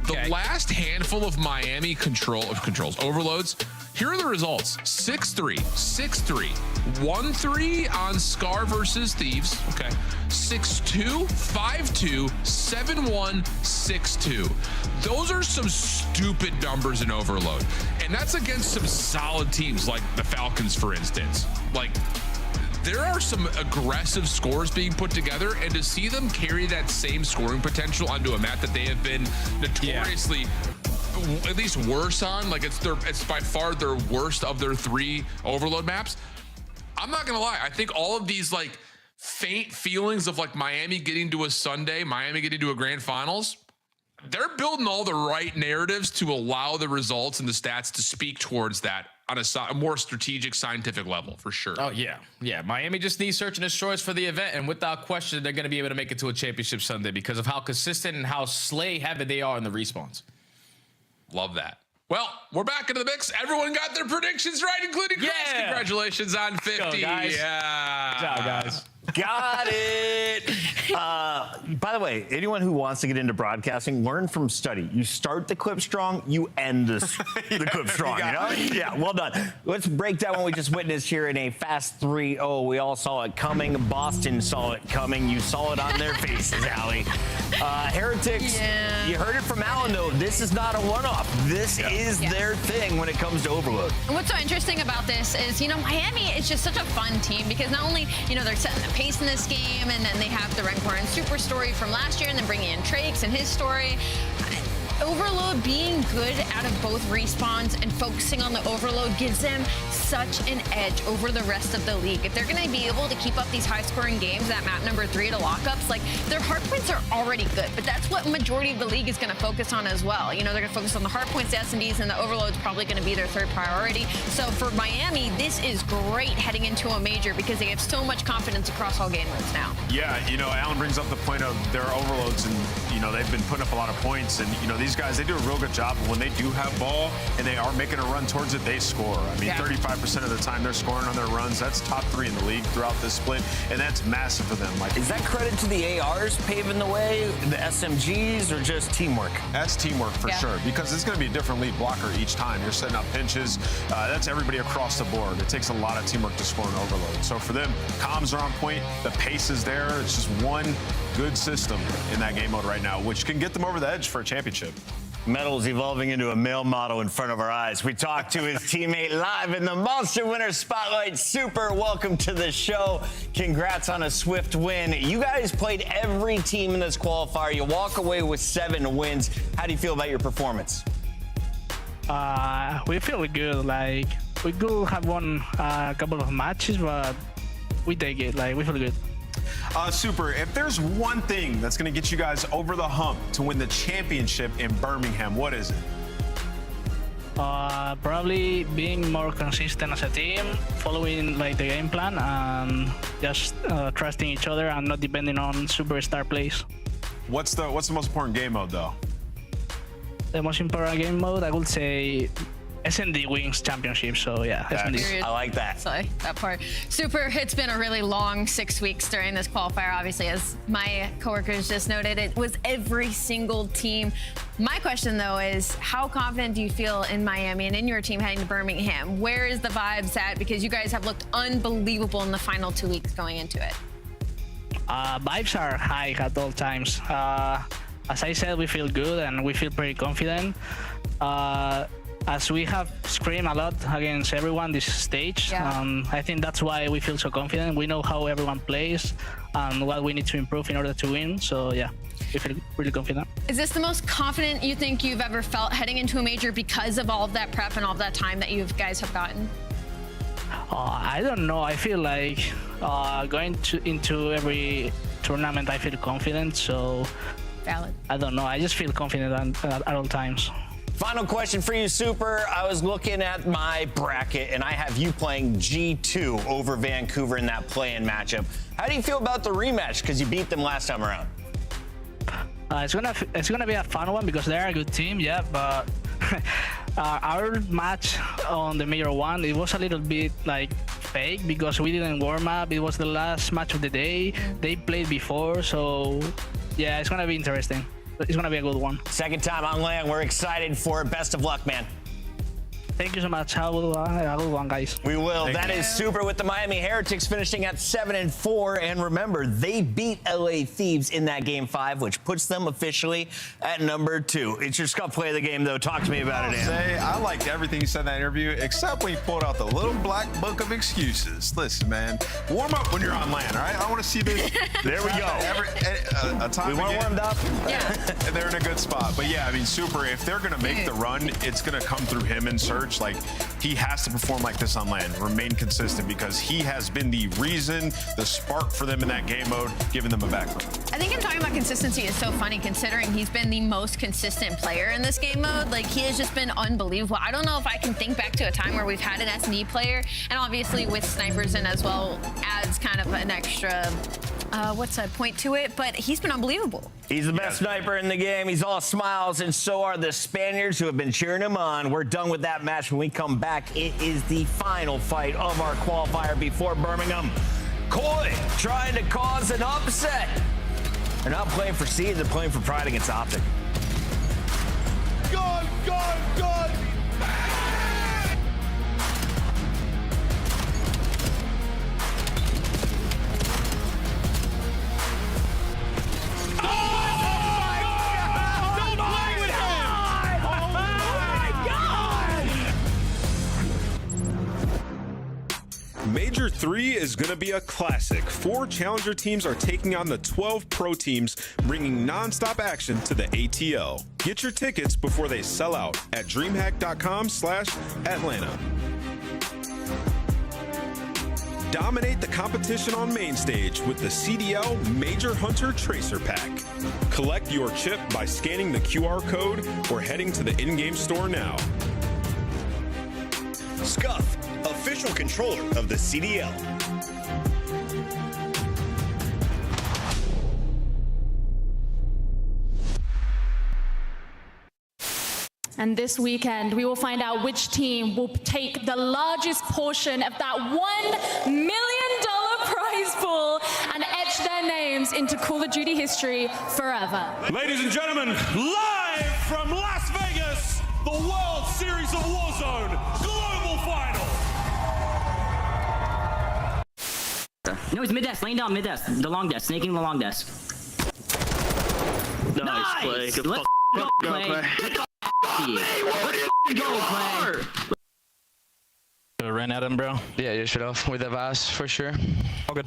The last handful of Miami overloads, here are the results. 6-3, 6-3, 1-3 on Scar versus Thieves. Okay. 6-2, 5-2, 7-1, 6-2. Those are some stupid numbers in overload. And that's against some solid teams like the Falcons, for instance. Like, there are some aggressive scores being put together, and to see them carry that same scoring potential onto a map that they have been notoriously at least worse on, like it's by far their worst of their 3 overload maps. I'm not gonna lie, I think all of these like faint feelings of like Miami getting to a Sunday, Miami getting to a grand finals, they're building all the right narratives to allow the results and the stats to speak towards that on a more strategic, scientific level, for sure. Oh, yeah. Yeah, Miami just needs search and destroys for the event, and without question, they're going to be able to make it to a championship Sunday because of how consistent and how slay-heavy they are in the respawns. Love that. Well, we're back into the mix. Everyone got their predictions right, including Chris. Congratulations on 50. Go, guys. Yeah. Good job, guys. Got it. By the way, anyone who wants to get into broadcasting, learn from study. You start the clip strong, you end the clip strong. You know? Yeah, well done. Let's break down what we just witnessed here in a fast 3-0. We all saw it coming. Boston saw it coming. You saw it on their faces, Allie. Heretics, you heard it from Alan, though. This is not a one-off. This is their thing when it comes to overload. And what's so interesting about this is, Miami is just such a fun team because not only, they're setting the pace in this game, and then they have the Renkor and Super story from last year, and then bringing in Trakes and his story. Overload being good out of both respawns and focusing on the overload gives them such an edge over the rest of the league. If they're going to be able to keep up these high-scoring games at map number 3 to lockups, like their hard points are already good, but that's what majority of the league is going to focus on as well. They're going to focus on the hard points, the S&Ds, and the overload's probably going to be their 3rd priority. So for Miami, this is great heading into a major because they have so much confidence across all game modes now. Yeah, Alan brings up the point of their overloads, and they've been putting up a lot of points, and these guys, they do a real good job. When they do have ball and they are making a run towards it, they score. I mean, 35% of the time they're scoring on their runs. That's top 3 in the league throughout this split, and that's massive for them. Is that credit to the ARs paving the way, the SMGs, or just teamwork? That's teamwork for sure, because it's going to be a different lead blocker each time. You're setting up pinches. That's everybody across the board. It takes a lot of teamwork to score an overload. So for them, comms are on point. The pace is there. It's just one good system in that game mode right now, which can get them over the edge for a championship. Metal's evolving into a male model in front of our eyes. We talked to his teammate live in the Monster Winner Spotlight. Super, welcome to the show. Congrats on a swift win. You guys played every team in this qualifier. You walk away with 7 wins. How do you feel about your performance? We feel good. Like, we could have won a couple of matches, but we take it. Like, we feel good. Super, if there's one thing that's going to get you guys over the hump to win the championship in Birmingham, what is it? Probably being more consistent as a team, following the game plan, and just trusting each other and not depending on superstar plays. What's the most important game mode, though? The most important game mode, I would say, S&D wins championship, so yeah, S&D. I like that. Sorry, that part. Super, it's been a really long 6 weeks during this qualifier. Obviously, as my coworkers just noted, it was every single team. My question, though, is how confident do you feel in Miami and in your team heading to Birmingham? Where is the vibes at? Because you guys have looked unbelievable in the final 2 weeks going into it. Vibes are high at all times. As I said, we feel good and we feel pretty confident. as we have screamed a lot against everyone this stage, I think that's why we feel so confident. We know how everyone plays and what we need to improve in order to win. So yeah, we feel really confident. Is this the most confident you think you've ever felt heading into a major because of all of that prep and all of that time that you guys have gotten? I don't know. I feel like going into every tournament, I feel confident. So valid. I don't know. I just feel confident at all times. Final question for you, Super. I was looking at my bracket, and I have you playing G2 over Vancouver in that play-in matchup. How do you feel about the rematch? Because you beat them last time around. It's gonna be a fun one because they're a good team, yeah. But our match on the Major 1, it was a little bit like fake because we didn't warm up. It was the last match of the day. They played before, so yeah, it's gonna be interesting. It's gonna be a good one. Second time on land. We're excited for it. Best of luck, man. Thank you so much. Have a good one, guys. We will. That is Super with the Miami Heretics finishing at 7-4. And remember, they beat LA Thieves in that game 5, which puts them officially at number 2. It's your scuff play of the game, though. Talk to me about it, Dan. I liked everything you said in that interview, except when you pulled out the little black book of excuses. Listen, man, warm up when you're on land, all right? I want to see this. There we go. A time we want warmed up. Yeah. And they're in a good spot. But yeah, I mean, Super, if they're going to make the run, it's going to come through him and Surge. Like, he has to perform like this on land, remain consistent, because he has been the reason, the spark for them in that game mode, giving them a background. I think him talking about consistency is so funny considering he's been the most consistent player in this game mode. Like, he has just been unbelievable. I don't know if I can think back to a time where we've had an S&D player, and obviously with snipers in as well adds kind of an extra point to it, but he's been unbelievable. He's the best sniper in the game. He's all smiles, and so are the Spaniards who have been cheering him on. We're done with that match. When we come back, it is the final fight of our qualifier before Birmingham. Koi trying to cause an upset. They're not playing for seed, they're playing for pride against Optic. Good, good, good. Major 3 is going to be a classic. 4 challenger teams are taking on the 12 pro teams, bringing non-stop action to the ATL. Get your tickets before they sell out at DreamHack.com/Atlanta. Dominate the competition on main stage with the CDL Major Hunter Tracer Pack. Collect your chip by scanning the QR code or heading to the in-game store now. Scuff, official controller of the CDL. And this weekend, we will find out which team will take the largest portion of that $1 million prize pool and etch their names into Call of Duty history forever. Ladies and gentlemen, live from Las Vegas, the World Series of Warzone Global Final. No, he's mid-desk, laying down mid-desk. The long desk, snaking the long desk. Nice play. Good Let's go, Clay. Go, Clay. Ran at him, bro. Yeah, you should have with the Vass for sure. All good.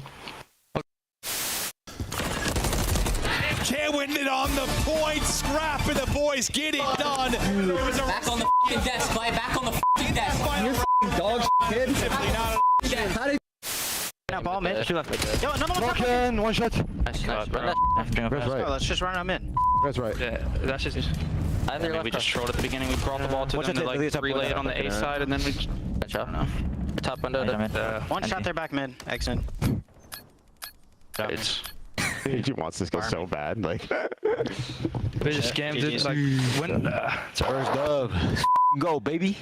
Can't win it on the point. Scrap and the boys get it done. Back on the f***ing desk, Clay. Back on the f***ing desk. You're f***ing dog shit, kid. How did Now ball mid. Yo, no, Broken, one shot. Nice, bro. Let's just run him in. That's right. Yeah, that's just. I mean, we just trolled at the beginning. We brought the ball to them to like relay it on the A side, and then we. I don't know. Top window. One shot there back mid. Excellent. It's. He wants this guy so bad, like. They just scammed it, like when. It's first dub. Go, baby.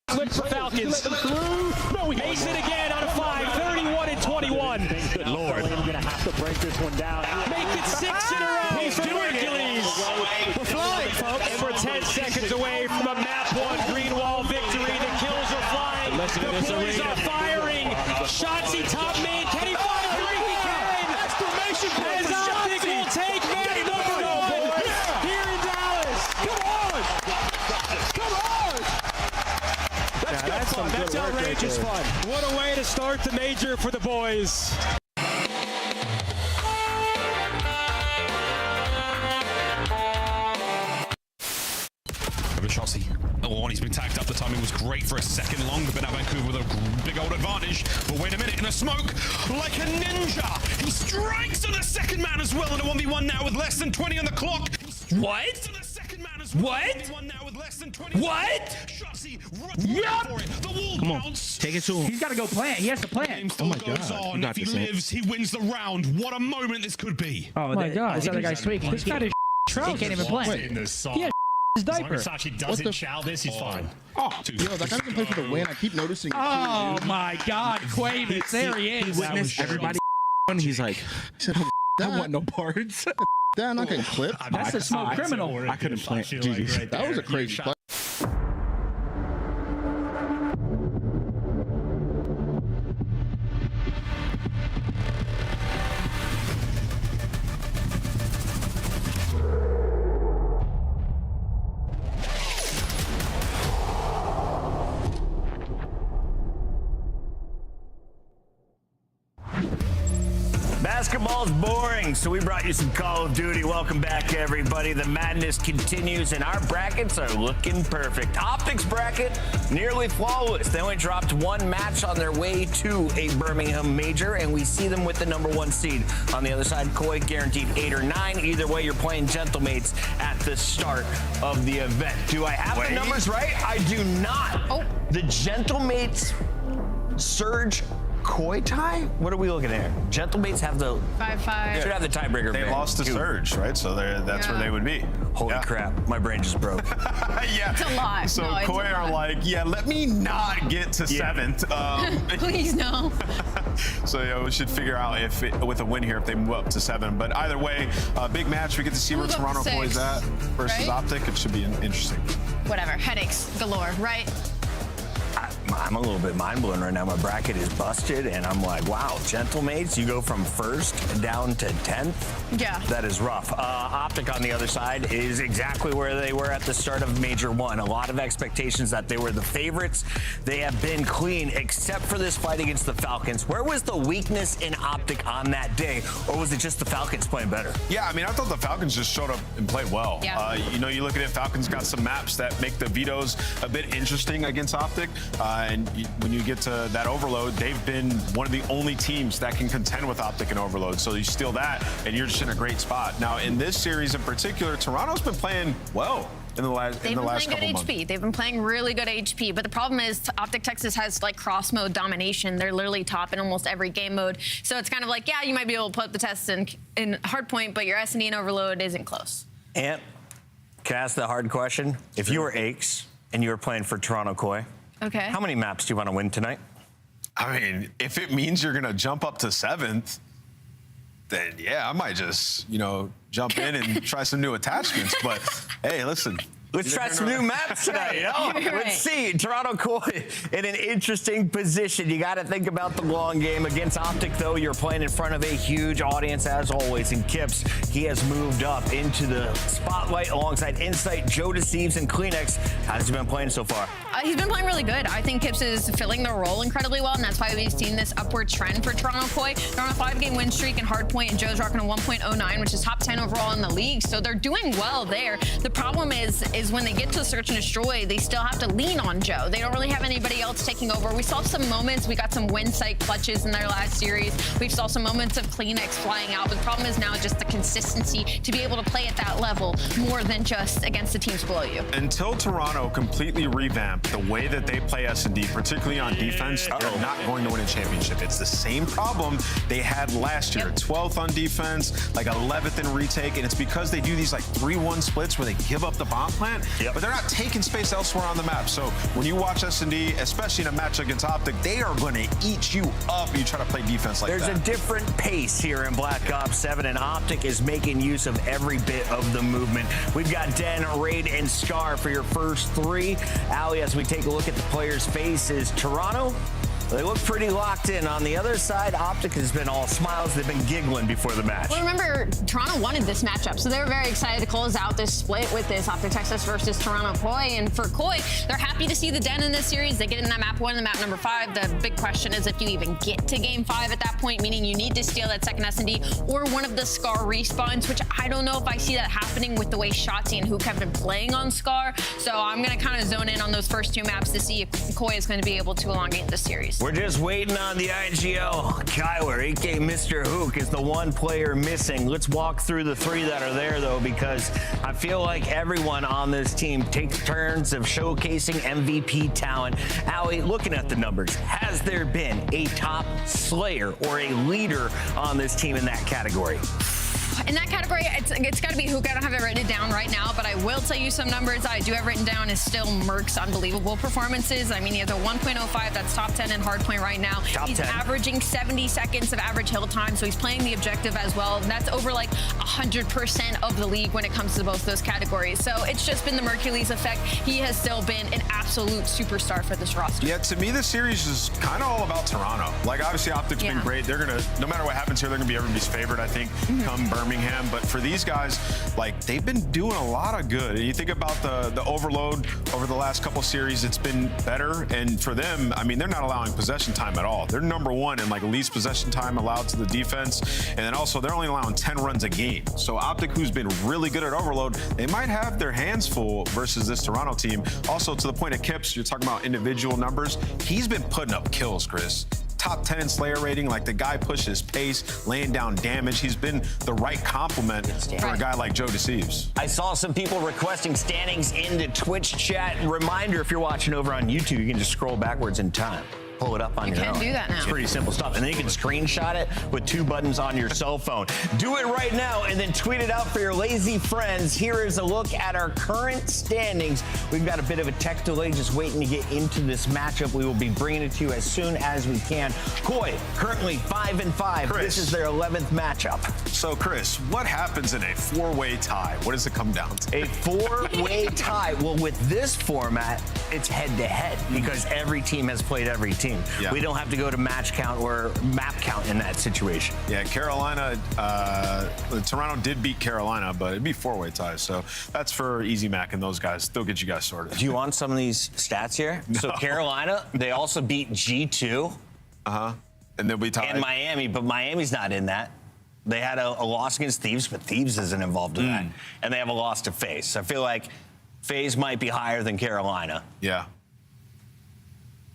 Flip for Falcons. Ace it again on a 5. 31-21. Good lord. I'm gonna have to break this one down. Make it 6 in a row. He's doing Hercules. We're flying, folks. And we're 10 seconds away from a map 1 green wall victory. The kills are flying. The boys are firing. Shotzi top main. Can he fire 3? He can. Exclamation point. As Optic will take man number 1 here in Dallas. Come on. Come on. fun. That's outrageous fun. What a way to start the major for the boys. Chelsea. Oh, and he's been tagged up. The timing was great for a second long, but now Vancouver with a big old advantage. But wait a minute, in the smoke, like a ninja, he strikes on the second man as well in a 1v1 now with less than 20 on the clock. What? What? What? Yep. Come on, take it to him. He's got to go plant. He has to plant. Oh my God. If he lives, he wins the round. What a moment this could be. Oh my God. This other guy's tweaking. This guy is trousers. He can't even play. Yeah. His diaper. As he doesn't chow this, he's fine. Oh, yo, that guy doesn't play for the win. I keep noticing it. Oh my God, Quavis, there he is. He witnessed everybody. He's like, I want no parts. That I'm not getting clipped. That's a smoke criminal. I couldn't plant. Jeez, that was a crazy play. Basketball's boring, so we brought you some Call of Duty. Welcome back, everybody. The madness continues, and our brackets are looking perfect. Optics bracket, nearly flawless. They only dropped one match on their way to a Birmingham major, and we see them with the #1 seed. On the other side, Koi guaranteed 8 or 9. Either way, you're playing Gentlemates at the start of the event. Do I have the numbers right? I do not. Oh. The Gentlemates Surge Koi tie? What are we looking at? Gentlemates have the 5-5. Should have the tiebreaker. They lost to Surge, right? So that's where they would be. Holy crap! My brain just broke. Yeah, it's a lot. So no, Koi are like, let me not get to 7th. Please no. So we should figure out if with a win here if they move up to 7. But either way, big match. We get to see where Toronto Koi is at versus Optic. It should be interesting. Whatever. Headaches galore, right? I'm a little bit mind blown right now. My bracket is busted, and I'm like, wow, Gentlemates, you go from 1st down to 10th? Yeah. That is rough. Optic on the other side is exactly where they were at the start of Major 1. A lot of expectations that they were the favorites. They have been clean, except for this fight against the Falcons. Where was the weakness in Optic on that day, or was it just the Falcons playing better? Yeah, I mean, I thought the Falcons just showed up and played well. Yeah. You look at it, Falcons got some maps that make the vetoes a bit interesting against Optic. And when you get to that overload, they've been one of the only teams that can contend with Optic and overload. So you steal that, and you're just in a great spot. Now, in this series in particular, Toronto's been playing well in the last couple months. They've been playing good HP. They've been playing really good HP. But the problem is Optic Texas has like cross mode domination. They're literally top in almost every game mode. So it's kind of like, yeah, you might be able to put up the test in hardpoint, but your S&D and overload isn't close. Ant, can I ask the hard question? If you were Aches and you were playing for Toronto Koi, okay, how many maps do you want to win tonight? I mean, if it means you're going to jump up to 7th, then yeah, I might just, jump in and try some new attachments. But hey, listen. Let's try some new maps tonight. Let's see. Toronto Koi in an interesting position. You got to think about the long game. Against Optic, though, you're playing in front of a huge audience, as always. And Kips, he has moved up into the spotlight alongside Insight, Joe Deceives, and Kleenex. How's he been playing so far? He's been playing really good. I think Kips is filling the role incredibly well, and that's why we've seen this upward trend for Toronto Koi. They're on a 5-game win streak in hardpoint, and Joe's rocking a 1.09, which is top 10 overall in the league. So they're doing well there. The problem is when they get to search and destroy, they still have to lean on Joe. They don't really have anybody else taking over. We saw some moments. We got some win sight clutches in their last series. We saw some moments of Kleenex flying out. But the problem is now just the consistency to be able to play at that level more than just against the teams below you. Until Toronto completely revamped the way that they play S&D, particularly on defense, they're not going to win a championship. It's the same problem they had last year. 12th on defense, like 11th in retake, and it's because they do these like 3-1 splits where they give up the bomb plant, but they're not taking space elsewhere on the map. So when you watch S&D, especially in a match against Optic, they are going to eat you up if you try to play defense like that. There's a different pace here in Black Ops 7, and Optic is making use of every bit of the movement. We've got Den, Raid, and Scar for your first 3. Allie, as we take a look at the players' faces, Toronto, They look pretty locked in. On the other side, Optic has been all smiles. They've been giggling before the match. Well, remember, Toronto wanted this matchup, so they were very excited to close out this split with this Optic Texas versus Toronto Koi. And for Koi, they're happy to see the Den in this series. They get in that map 1 and map number 5. The big question is if you even get to game 5 at that point, meaning you need to steal that second S&D or one of the Scar respawns, which I don't know if I see that happening with the way Shotzi and Hook have been playing on Scar. So I'm going to kind of zone in on those first 2 maps to see if Koi is going to be able to elongate this series. We're just waiting on the IGL. Kyler, aka Mr. Hook, is the one player missing. Let's walk through the 3 that are there, though, because I feel like everyone on this team takes turns of showcasing MVP talent. Allie, looking at the numbers, has there been a top slayer or a leader on this team in that category? In that category, it's got to be Hook. I don't have it written down right now, but I will tell you some numbers I do have written down is still Merc's unbelievable performances. I mean, he has a 1.05 that's top 10 in hardpoint right now. He's averaging 70 seconds of average hill time, so he's playing the objective as well. And that's over like 100% of the league when it comes to both those categories. So it's just been the Mercules effect. He has still been an absolute superstar for this roster. Yeah, to me, this series is kind of all about Toronto. Like, obviously, Optic's been great. They're going to, no matter what happens here, they're going to be everybody's favorite, I think, come Birmingham. But for these guys, like, they've been doing a lot of good. And you think about the overload over the last couple series, it's been better. And for them, I mean, they're not allowing possession time at all. They're number 1 in like least possession time allowed to the defense. And then also they're only allowing 10 runs a game. So Optic, who's been really good at overload, they might have their hands full versus this Toronto team. Also, to the point of Kips, you're talking about individual numbers. He's been putting up kills, Chris. Top 10 in Slayer rating. Like, the guy pushes pace, laying down damage. He's been the right complement for a guy like Joe Deceives. I saw some people requesting standings into Twitch chat. Reminder, if you're watching over on YouTube, you can just scroll backwards in time. Pull it up on your own. You can do that now. It's pretty simple stuff. And then you can screenshot it with 2 buttons on your cell phone. Do it right now and then tweet it out for your lazy friends. Here is a look at our current standings. We've got a bit of a tech delay just waiting to get into this matchup. We will be bringing it to you as soon as we can. Koi, currently 5-5. This is their 11th matchup. So, Chris, what happens in a 4-way tie? What does it come down to? A 4-way tie. Well, with this format, it's head-to-head because every team has played every team. Yeah. We don't have to go to match count or map count in that situation. Yeah, Carolina, Toronto did beat Carolina, but it'd be 4-way ties. So that's for Easy Mac and those guys. They'll get you guys sorted. Do you want some of these stats here? No. So Carolina, they also beat G2. And then we tied. And Miami, but Miami's not in that. They had a loss against Thieves, but Thieves isn't involved in that. And they have a loss to FaZe. I feel like FaZe might be higher than Carolina. Yeah.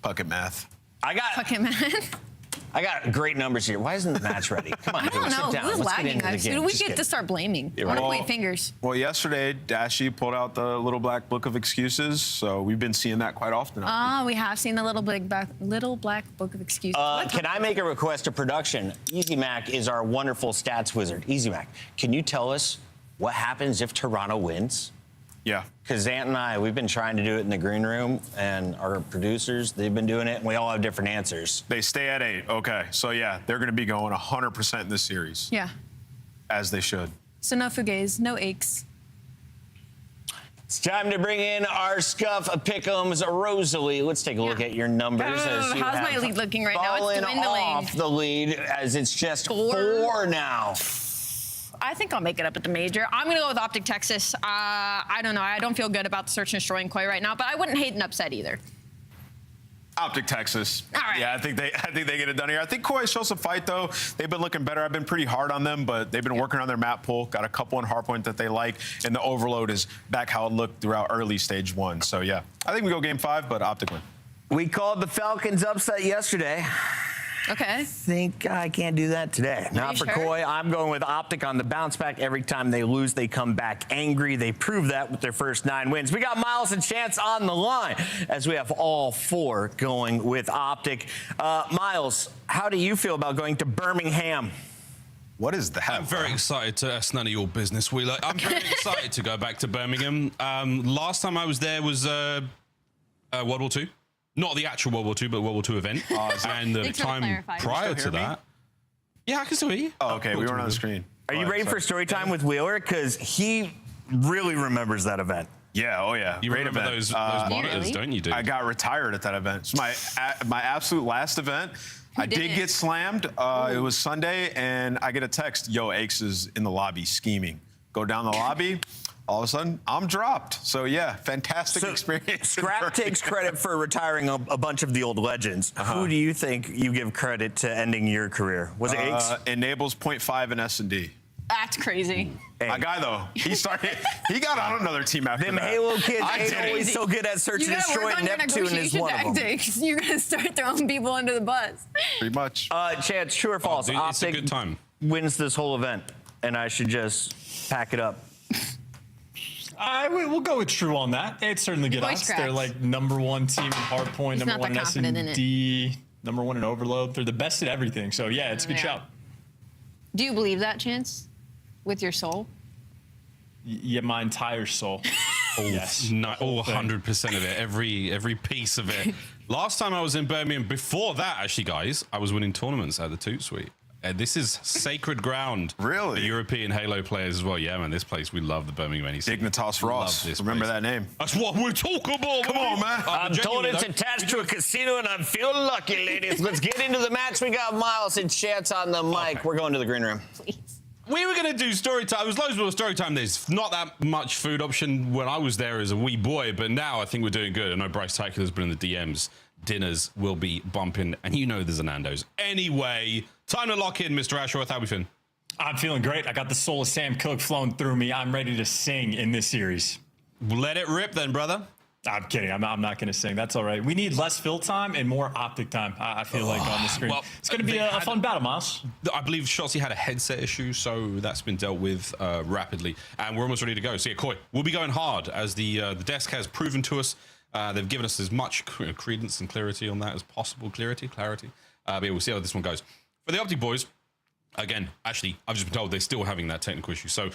Bucket math. I got great numbers here. Why isn't the match ready? Come on, I don't know. sit down. Who's Let's lagging get into us? the game. We get to start blaming. Yeah, I want to well- point fingers. Well, yesterday, Dashy pulled out the little black book of excuses, so we've been seeing that quite often. We have seen the little black book of excuses. Can I make a request to production? Easy Mac is our wonderful stats wizard. Easy Mac, can you tell us what happens if Toronto wins? Yeah. Because Ant and I, we've been trying to do it in the green room, and our producers, they've been doing it, and we all have different answers. They stay at 8. Okay. So, yeah, they're going to be going 100% in this series. Yeah. As they should. So no fugays, no aches. It's time to bring in our Scuff Pick'ems. Rosalie, let's take a look at your numbers. As you How's my have lead looking right now? It's fallen dwindling. off the lead as it's just 4 now. I think I'll make it up at the major. I'm going to go with Optic Texas. I don't know. I don't feel good about the search and destroying Koi right now, but I wouldn't hate an upset either. Optic Texas. All right. Yeah, I think they get it done here. I think Koi shows some fight, though. They've been looking better. I've been pretty hard on them, but they've been working on their map pool. Got a couple in hardpoint that they like, and the overload is back how it looked throughout early stage 1. So, yeah, I think we go game 5, but Optic win. We called the Falcons upset yesterday. Okay. I think I can't do that today. Not for Koi. I'm going with Optic on the bounce back. Every time they lose, they come back angry. They prove that with their first 9 wins. We got Miles and Chance on the line as we have all 4 going with Optic. Miles, how do you feel about going to Birmingham? What is that? I'm very excited to. That's none of your business, Wheeler. I'm very excited to go back to Birmingham. Last time I was there was World War II. Not the actual World War II, but World War II event. And the time prior to that. Yeah, I can still hear you. Oh, okay. We weren't on the screen. Are you ready for story time with Wheeler? Because he really remembers that event. Yeah, oh yeah. You Great remember event. those monitors, don't you, dude? I got retired at that event. It's my absolute last event. I did get slammed. It was Sunday, and I get a text, yo, Aches is in the lobby scheming. Go down the lobby. All of a sudden, I'm dropped. So, yeah, fantastic experience. Scrap takes credit for retiring a bunch of the old legends. Who do you think you give credit to ending your career? Was it Aches? Enables 0.5 in S&D. That's crazy. My guy, though, he got on another team after Them that. Halo kids ain't always so good at search and destroy. Neptune is one of them. You're going to start throwing people under the bus. Pretty much. Chance, true or false? Dude, it's a good time. Wins this whole event, and I should just pack it up. We'll go with true on that. It's certainly good odds. They're like #1 team in hardpoint, He's #1 in S&D, #1 in overload. They're the best at everything. So yeah, it's a good shout. Do you believe that, Chance? With your soul? Yeah, my entire soul. Yes. 100% of it. Every piece of it. Last time I was in Birmingham, before that, actually, guys, I was winning tournaments at the Toot Suite. This is sacred ground. Really? For European Halo players as well. Yeah, man, this place, we love the Birmingham NEC. Dignitas Ross. Remember that name. That's what we're talking about. Come on, man. I'm told it's attached to a casino, and I'm feeling lucky, ladies. Let's get into the match. We got Miles and Chance on the mic. Okay. We're going to the green room. Please. We were going to do story time. It was loads more story time. There's not that much food option when I was there as a wee boy, but now I think we're doing good. I know Bryce Tacular's been in the DMs. Dinners will be bumping, and you know there's a Nando's. Anyway, time to lock in, Mr. Ashworth. How we feeling? I'm feeling great. I got the soul of Sam Cooke flowing through me. I'm ready to sing in this series. Let it rip then, brother. I'm kidding. I'm not going to sing. That's all right. We need less fill time and more optic time, I feel like, on the screen. Well, it's going to be a fun battle, Miles. I believe Shotzi had a headset issue, so that's been dealt with rapidly. And we're almost ready to go. So, yeah, Koi, we'll be going hard, as the desk has proven to us. They've given us as much credence and clarity on that as possible. Clarity. But yeah, we'll see how this one goes. For the Optic boys, again, actually, I've just been told they're still having that technical issue. So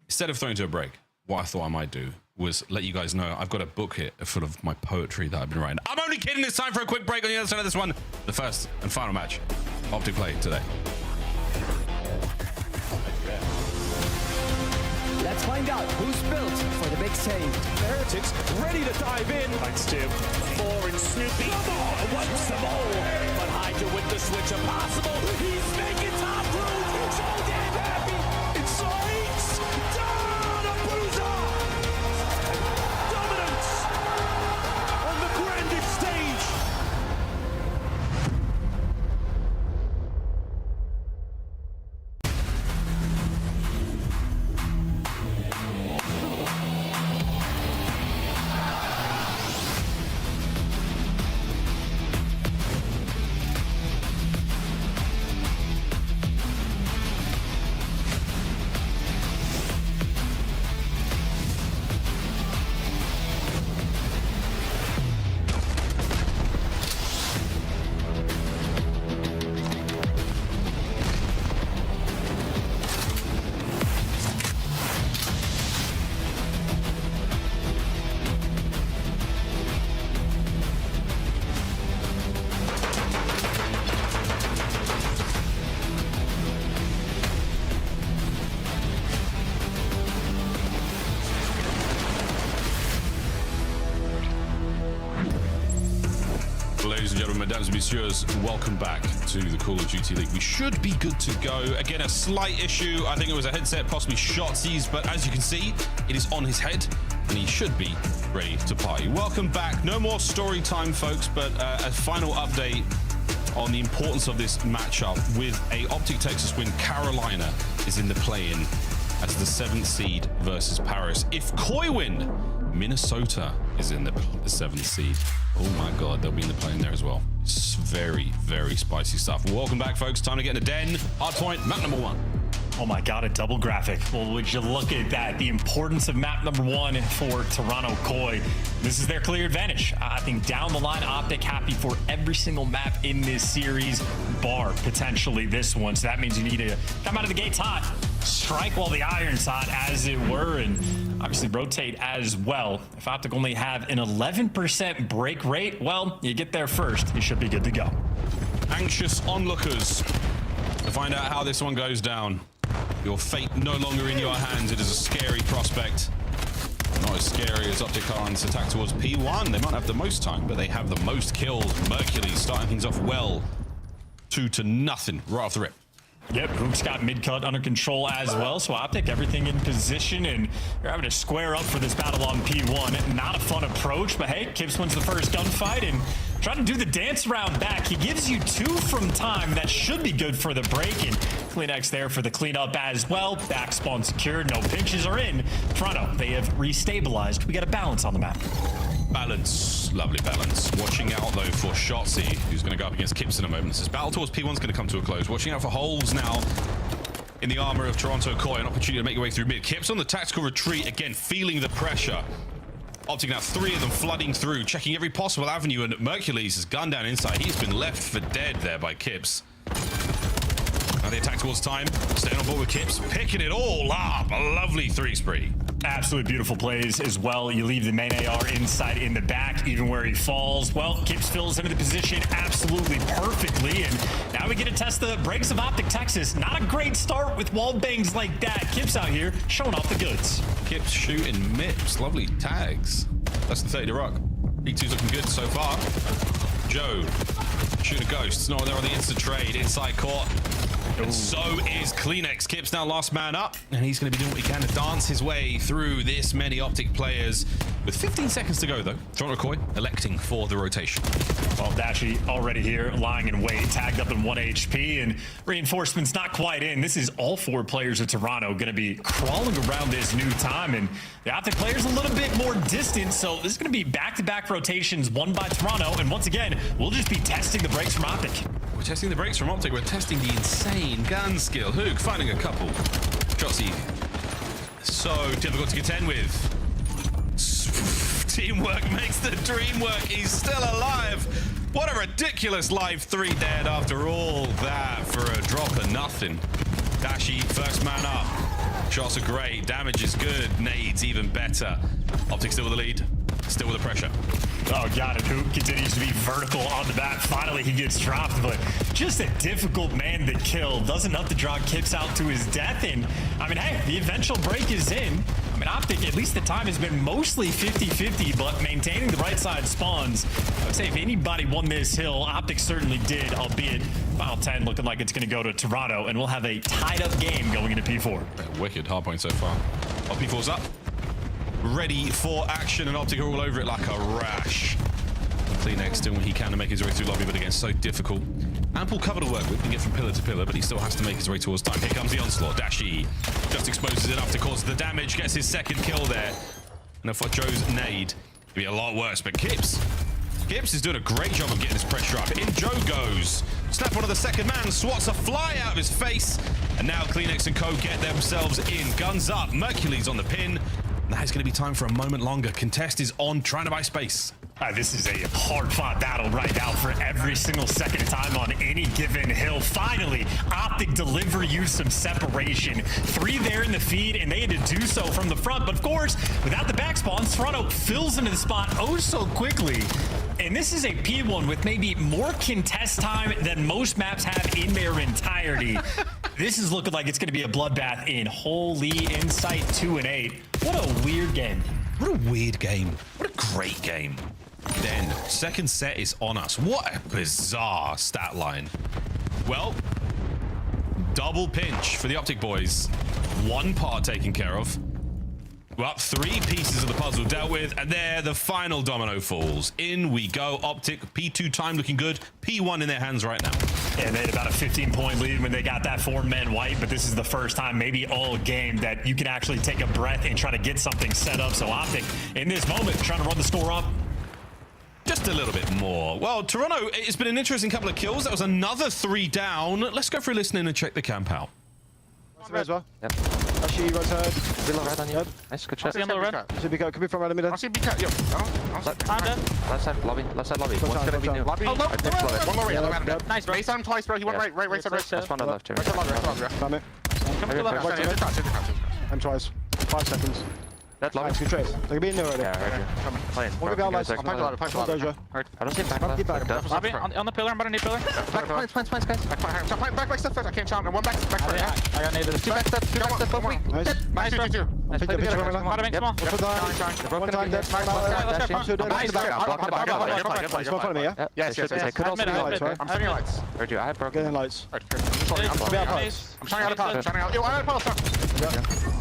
instead of throwing to a break, what I thought I might do was let you guys know I've got a book here full of my poetry that I've been writing. I'm only kidding. It's time for a quick break on the other side of this one. The first and final match, Optic play today. Let's find out who's built for the big stage. Heretics ready to dive in. Thanks, Tim. 4 and Snoopy. Come on, wants some more. But Hydra with the switch impossible. He's making top room. So damn happy. It's down a bruiser. Dominance on the grandest stage. Ladies and gentlemen, mesdames et messieurs, welcome back to the Call of Duty League. We should be good to go. Again, a slight issue. I think it was a headset, possibly Shotzi's, but as you can see, it is on his head, and he should be ready to party. Welcome back. No more story time, folks, but a final update on the importance of this matchup. With a Optic Texas win, Carolina is in the play-in as the 7th seed versus Paris. If Koi win, Minnesota is in the 7th seed. Oh my God, they'll be in the plane there as well. It's very, very spicy stuff. Welcome back, folks. Time to get in the den. Hardpoint, map number 1. Oh my God, a double graphic. Well, would you look at that? The importance of map number 1 for Toronto Koi. This is their clear advantage. I think down the line, Optic happy for every single map in this series, bar potentially this one. So that means you need to come out of the gates hot, strike while the iron's hot, as it were, and obviously rotate as well. If Optic only have an 11% break rate, well, you get there first. You should be good to go. Anxious onlookers to find out how this one goes down. Your fate no longer in your hands. It is a scary prospect. Not as scary as Optic are on this attack towards P1. They might have the most time, but they have the most kills. Mercury starting things off well. 2-0 right off the rip. Yep, Hook's got mid-cut under control as well, so Optic, everything in position, and you're having to square up for this battle on P1. Not a fun approach, but hey, Kips wins the first gunfight, and trying to do the dance around back. He gives you 2 from time. That should be good for the break, and CleanX there for the cleanup as well. Back spawn secured, no pinches are in. Toronto, they have restabilized. We got a balance on the map. Balance, lovely balance. Watching out though for Shotzi, who's going to go up against Kips in a moment. This battle towards P1's going to come to a close. Watching out for holes now in the armor of Toronto Koi. An opportunity to make your way through mid. Kips on the tactical retreat, again feeling the pressure. Optic now 3 of them flooding through, checking every possible avenue, and Mercules has gunned down inside. He's been left for dead there by Kips. Now the attack towards time, staying on board with Kips, picking it all up. A lovely 3 spree. Absolutely beautiful plays as well. You leave the main AR inside in the back, even where he falls. Well, Kips fills into the position absolutely perfectly, and now we get to test the breaks of Optic Texas. Not a great start with wall bangs like that. Kips out here showing off the goods. Kips shooting MIPs, lovely tags. Less than 30 to rock. P2's looking good so far. Joe shooting a ghost. Not there on the instant trade inside court. And so is CleanX. Kips now last man up, and he's going to be doing what he can to dance his way through this many Optic players. With 15 seconds to go, though, Toronto Koi electing for the rotation. Well, Dashi already here, lying in wait, tagged up in 1 HP, and reinforcements not quite in. This is all 4 players of Toronto going to be crawling around this new time, and the Optic players a little bit more distant, so this is going to be back-to-back rotations won by Toronto, and once again, we'll just be testing the breaks from Optic. We're testing the breaks from Optic. We're testing the insane gun skill. Hoog finding a couple. Jotzi, so difficult to contend with. Teamwork makes the dream work. He's still alive. What a ridiculous live 3 dead after all that for a drop of nothing. Dashi, first man up. Shots are great. Damage is good. Nades even better. Optic still with the lead. Still with the pressure. Oh, got it. Hoop continues to be vertical on the back. Finally, he gets dropped, but just a difficult man to kill. Does enough to draw Kips out to his death. And, I mean, hey, the eventual break is in. I mean, Optic, at least the time has been mostly 50-50, but maintaining the right side spawns. I would say if anybody won this hill, Optic certainly did, albeit final 10 looking like it's going to go to Toronto, and we'll have a tied-up game going into P4. Wicked hard point so far. Oh, P4's up. Ready for action, and Optic are all over it like a rash. CleanX doing what he can to make his way through lobby, but again, so difficult. Ample cover to work with, can get from pillar to pillar, but he still has to make his way towards time. Here comes the onslaught. Dashi just exposes enough to cause the damage, gets his second kill there. And for Joe's nade, it'd be a lot worse, but Kips is doing a great job of getting his pressure up. In Joe goes. Snap one of the second man, swats a fly out of his face. And now CleanX and Co get themselves in. Guns up, Mercules on the pin. Now it's going to be time for a moment longer. Contest is on, trying to buy space. This is a hard-fought battle right now for every single second of time on any given hill. Finally, Optic deliver you some separation. 3 there in the feed, and they had to do so from the front. But of course, without the back spawns, Toronto fills into the spot oh so quickly. And this is a P1 with maybe more contest time than most maps have in their entirety. This is looking like it's going to be a bloodbath in Holy Insight 2 and 8. What a weird game. What a weird game. What a great game. Then, second set is on us. What a bizarre stat line. Well, double pinch for the Optic boys. 1 part taken care of. Well, 3 pieces of the puzzle dealt with, and there the final domino falls. In we go. Optic, P2 time looking good. P1 in their hands right now. Yeah, they had about a 15-point lead when they got that 4-man wipe, but this is the first time maybe all game that you can actually take a breath and try to get something set up. So Optic, in this moment, trying to run the score up. Just a little bit more. Well, Toronto, it's been an interesting couple of kills. That was another 3 down. Let's go for a listen in and check the camp out. As well. Yep. Actually, you guys heard. Below red on you. Nice, good shot. Should be could be from right in the middle. I see BK. Yo. Left side lobby. Left side lobby. One's gonna be new. Lobby. Oh, one more right. Nice, bro. Base on twice, bro. He went right side. That's one on left, Jerry. Come here. Come to left. I'm twice. 5 seconds. That's Nice, good trade. They're being there already. Yeah, I heard you. Come playing. We'll give out lights. I'll punch a lot. Dojo. I don't see back left. Keep back. Lobby on the pillar. I'm underneath pillar. Plants, guys. Back step first. I can't challenge. One back front. I got naded. Two back steps. Nice. Nice. Two. Take the bitch over. Bada bing small. One time, that's my He's in front of me, yeah? Yes. I could also be lights, right? I'm turning your lights. Heard you. I had broken. Getting lights. I'm trying out of power. Yo, I had power.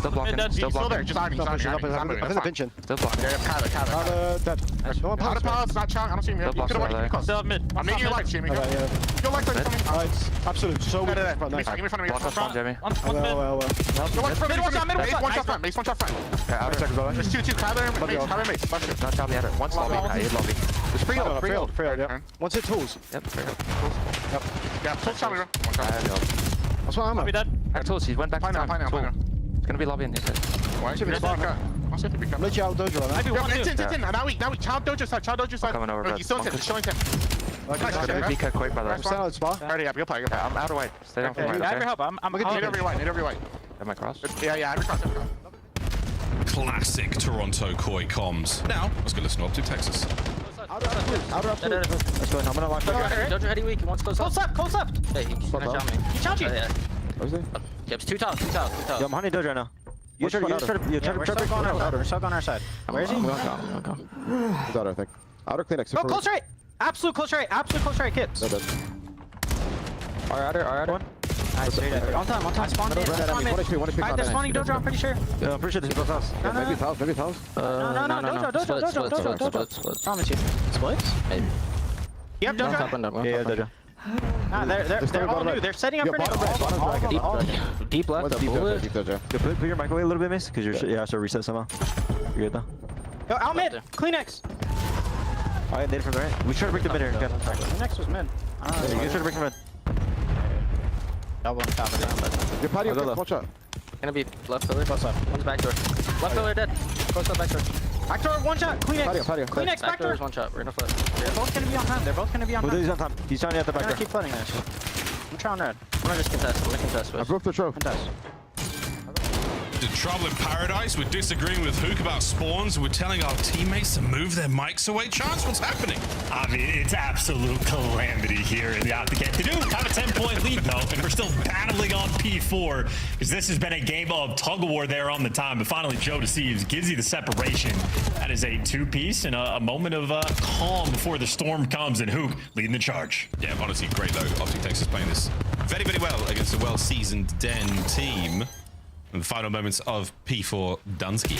Still blocking. Still there. Just ivy. I think they're pinching. Still blocking. Kyler. Dead. Out of power. It's not challenge. I don't see him. You could have went. Still mid. I'm making your lights, Jamie. Your lights are coming. Lights. Absolute. So weak. Give me front of me. Block us from Jamie. Well. Go one front. One shot front. Base one shot front. Okay, outer. There's 2-2. Kyler and Mace. Not Shelby. One lobby. I hit lobby. There's freehold. Yeah. Once it tools. Yep, freehold. Yep. Yeah, full shot. I have no. That's what I'm at. I have tools. He went back to time. Fine now. It's gonna be lobby in this. Why should we spawn? I'll see if we come. Let you out Dojo. Now we child Dojo side. Coming over, He's still in. He's showing 10. It's gonna be cut quick, brother. I'm standing out spot. Already up. You'll play. I'm out of white. Stay down for white. I have your help. I'm need every white. Am I cross? Yeah, every cross. Classic Toronto Koi comms. Now, let's go listen up to Texas. Outer up. Let's go. I'm gonna lock that. Dojo heady weak. He wants close up. Close up. Hey, he challenged me. He challenged you. Yeah. What is it? Yep, it's two tiles. Yeah, I'm hunting Dojo now. You try We're stuck on our side. Where is he? He's outer, I think. Outer clinic. Go close right. Absolute close right, kids. Our outer one. Nice, on time. Spawn in. They're spawning Dojo, I'm pretty sure. Yeah, I'm pretty sure this is both house. Maybe it's house. No. Dojo. Promise you. Splits? Maybe. Yep, Dojo. Yeah, Dojo. Nah, they're all new. They're setting up for Deep left. Deep Dojo. Put your mic away a little bit, miss, because you're so reset somehow. You're good though. Yo, out mid. Kleenex. Alright, mid from the right. We try to break the mid here. Kleenex was mid. You guys try to break the mid. Double on top of that. Your patio, watch out. Gonna be left pillar. Close up. One's back door. Left pillar dead. Close up back door. Back door, one shot. Kleenex. Patio. Kleenex, back door. One shot. We're gonna flip. They're both gonna be on time. He's on time. He's trying to at the back door. Keep flooding this. I'm trying red. I'm gonna just contest. I broke the trophy. Contest. The trouble in paradise. We're disagreeing with Hook about spawns. We're telling our teammates to move their mics away. Chance, what's happening? I mean, it's absolute calamity here in the Optic. They do have a 10-point lead, though, and we're still battling on P4, because this has been a game of tug-of-war there on the time, but finally Joe deceives, gives you the separation. That is a two-piece and a moment of calm before the storm comes, and Hook leading the charge. Yeah, honestly, great though. Optic Texas playing this very, very well against a well-seasoned Den team. And the final moments of P4 Dunsky.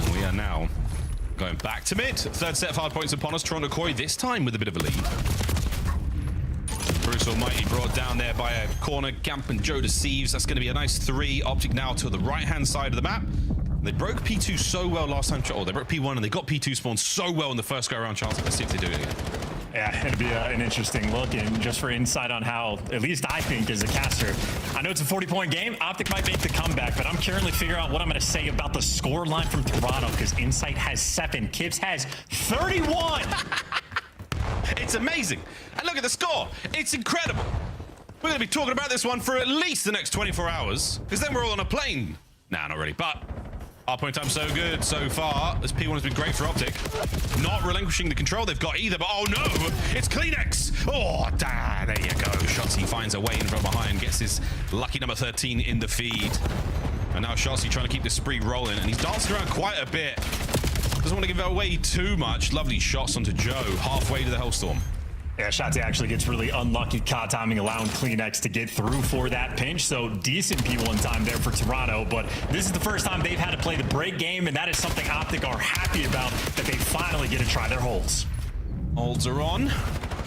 And we are now going back to mid. Third set of hard points upon us. Toronto Koi this time with a bit of a lead. Bruce Almighty brought down there by a corner. Camp and Joe deceives. That's going to be a nice 3. Optic now to the right-hand side of the map. They broke P2 so well last time. Oh, they broke P1 and they got P2 spawned so well in the first go-around chance. Let's see if they do it again. Yeah, it'd be an interesting look, and just for insight on how, at least I think as a caster, I know it's a 40-point game. Optic might make the comeback, but I'm currently figuring out what I'm going to say about the score line from Toronto, because Insight has 7, Kips has 31. It's amazing. And look at the score. It's incredible. We're going to be talking about this one for at least the next 24 hours, because then we're all on a plane. Nah, not really, but hard point time so good so far. This P1 has been great for Optic. Not relinquishing the control they've got either, but oh no, it's Kleenex. Oh, there you go. Shotzi finds a way in from behind, gets his lucky number 13 in the feed. And now Shotzi trying to keep the spree rolling, and he's dancing around quite a bit. Doesn't want to give away too much. Lovely shots onto Joe, halfway to the Hellstorm. Yeah, Shotzi actually gets really unlucky caught timing, allowing Kleenex to get through for that pinch. So decent P1 time there for Toronto, but this is the first time they've had to play the break game, and that is something Optic are happy about, that they finally get to try their holds. Holds are on.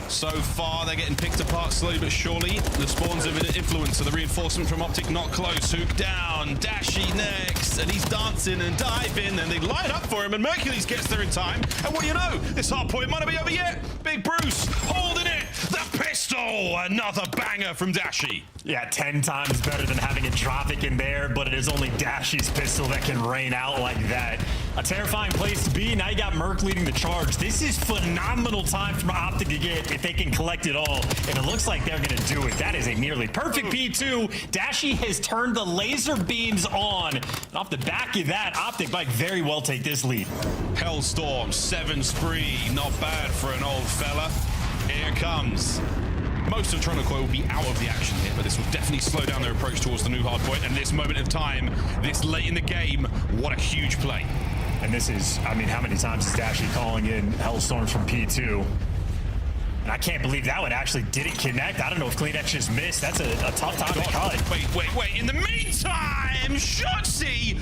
So far, they're getting picked apart slowly but surely. The spawns of influence of the reinforcement from Optic not close. Hook down, Dashy next, and he's dancing and diving, and they line up for him, and Mercules gets there in time. And what do you know? This hard point might not be over yet. Big Bruce holding it. The pistol another banger from Dashi. Yeah, 10 times better than having a Dropkick in there, but it is only Dashi's pistol that can rain out like that. A terrifying place to be. Now you got Merc leading the charge. This is phenomenal time from Optic to get if they can collect it all, and it looks like they're going to do it. That is a nearly perfect P2. Dashi has turned the laser beams on, and off the back of that, Optic might very well take this lead. Hellstorm, 7 spree, not bad for an old fella. Here it comes. Most of Toronto Koi will be out of the action here, but this will definitely slow down their approach towards the new hard point. And this moment of time, this late in the game, what a huge play. And this is, I mean, how many times is Dashi calling in Hellstorms from P2? And I can't believe that one actually didn't connect. I don't know if CleanX just missed. That's a tough time to cut. Wait. In the meantime, Shotzi,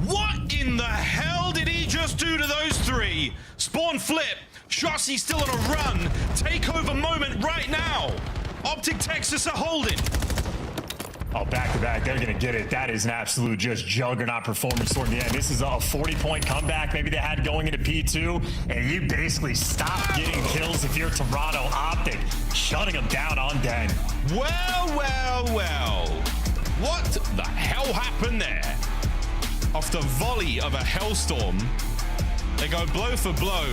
what in the hell did he just do to those three? Spawn flip. Shotzi still on a run. Takeover moment right now. Optic Texas are holding. Oh, back-to-back, they're going to get it. That is an absolute just juggernaut performance toward the end. This is a 40-point comeback maybe they had going into P2, and you basically stop getting kills if you're Toronto. Optic shutting them down on Den. Well. What the hell happened there? Off the volley of a Hellstorm, they go blow for blow,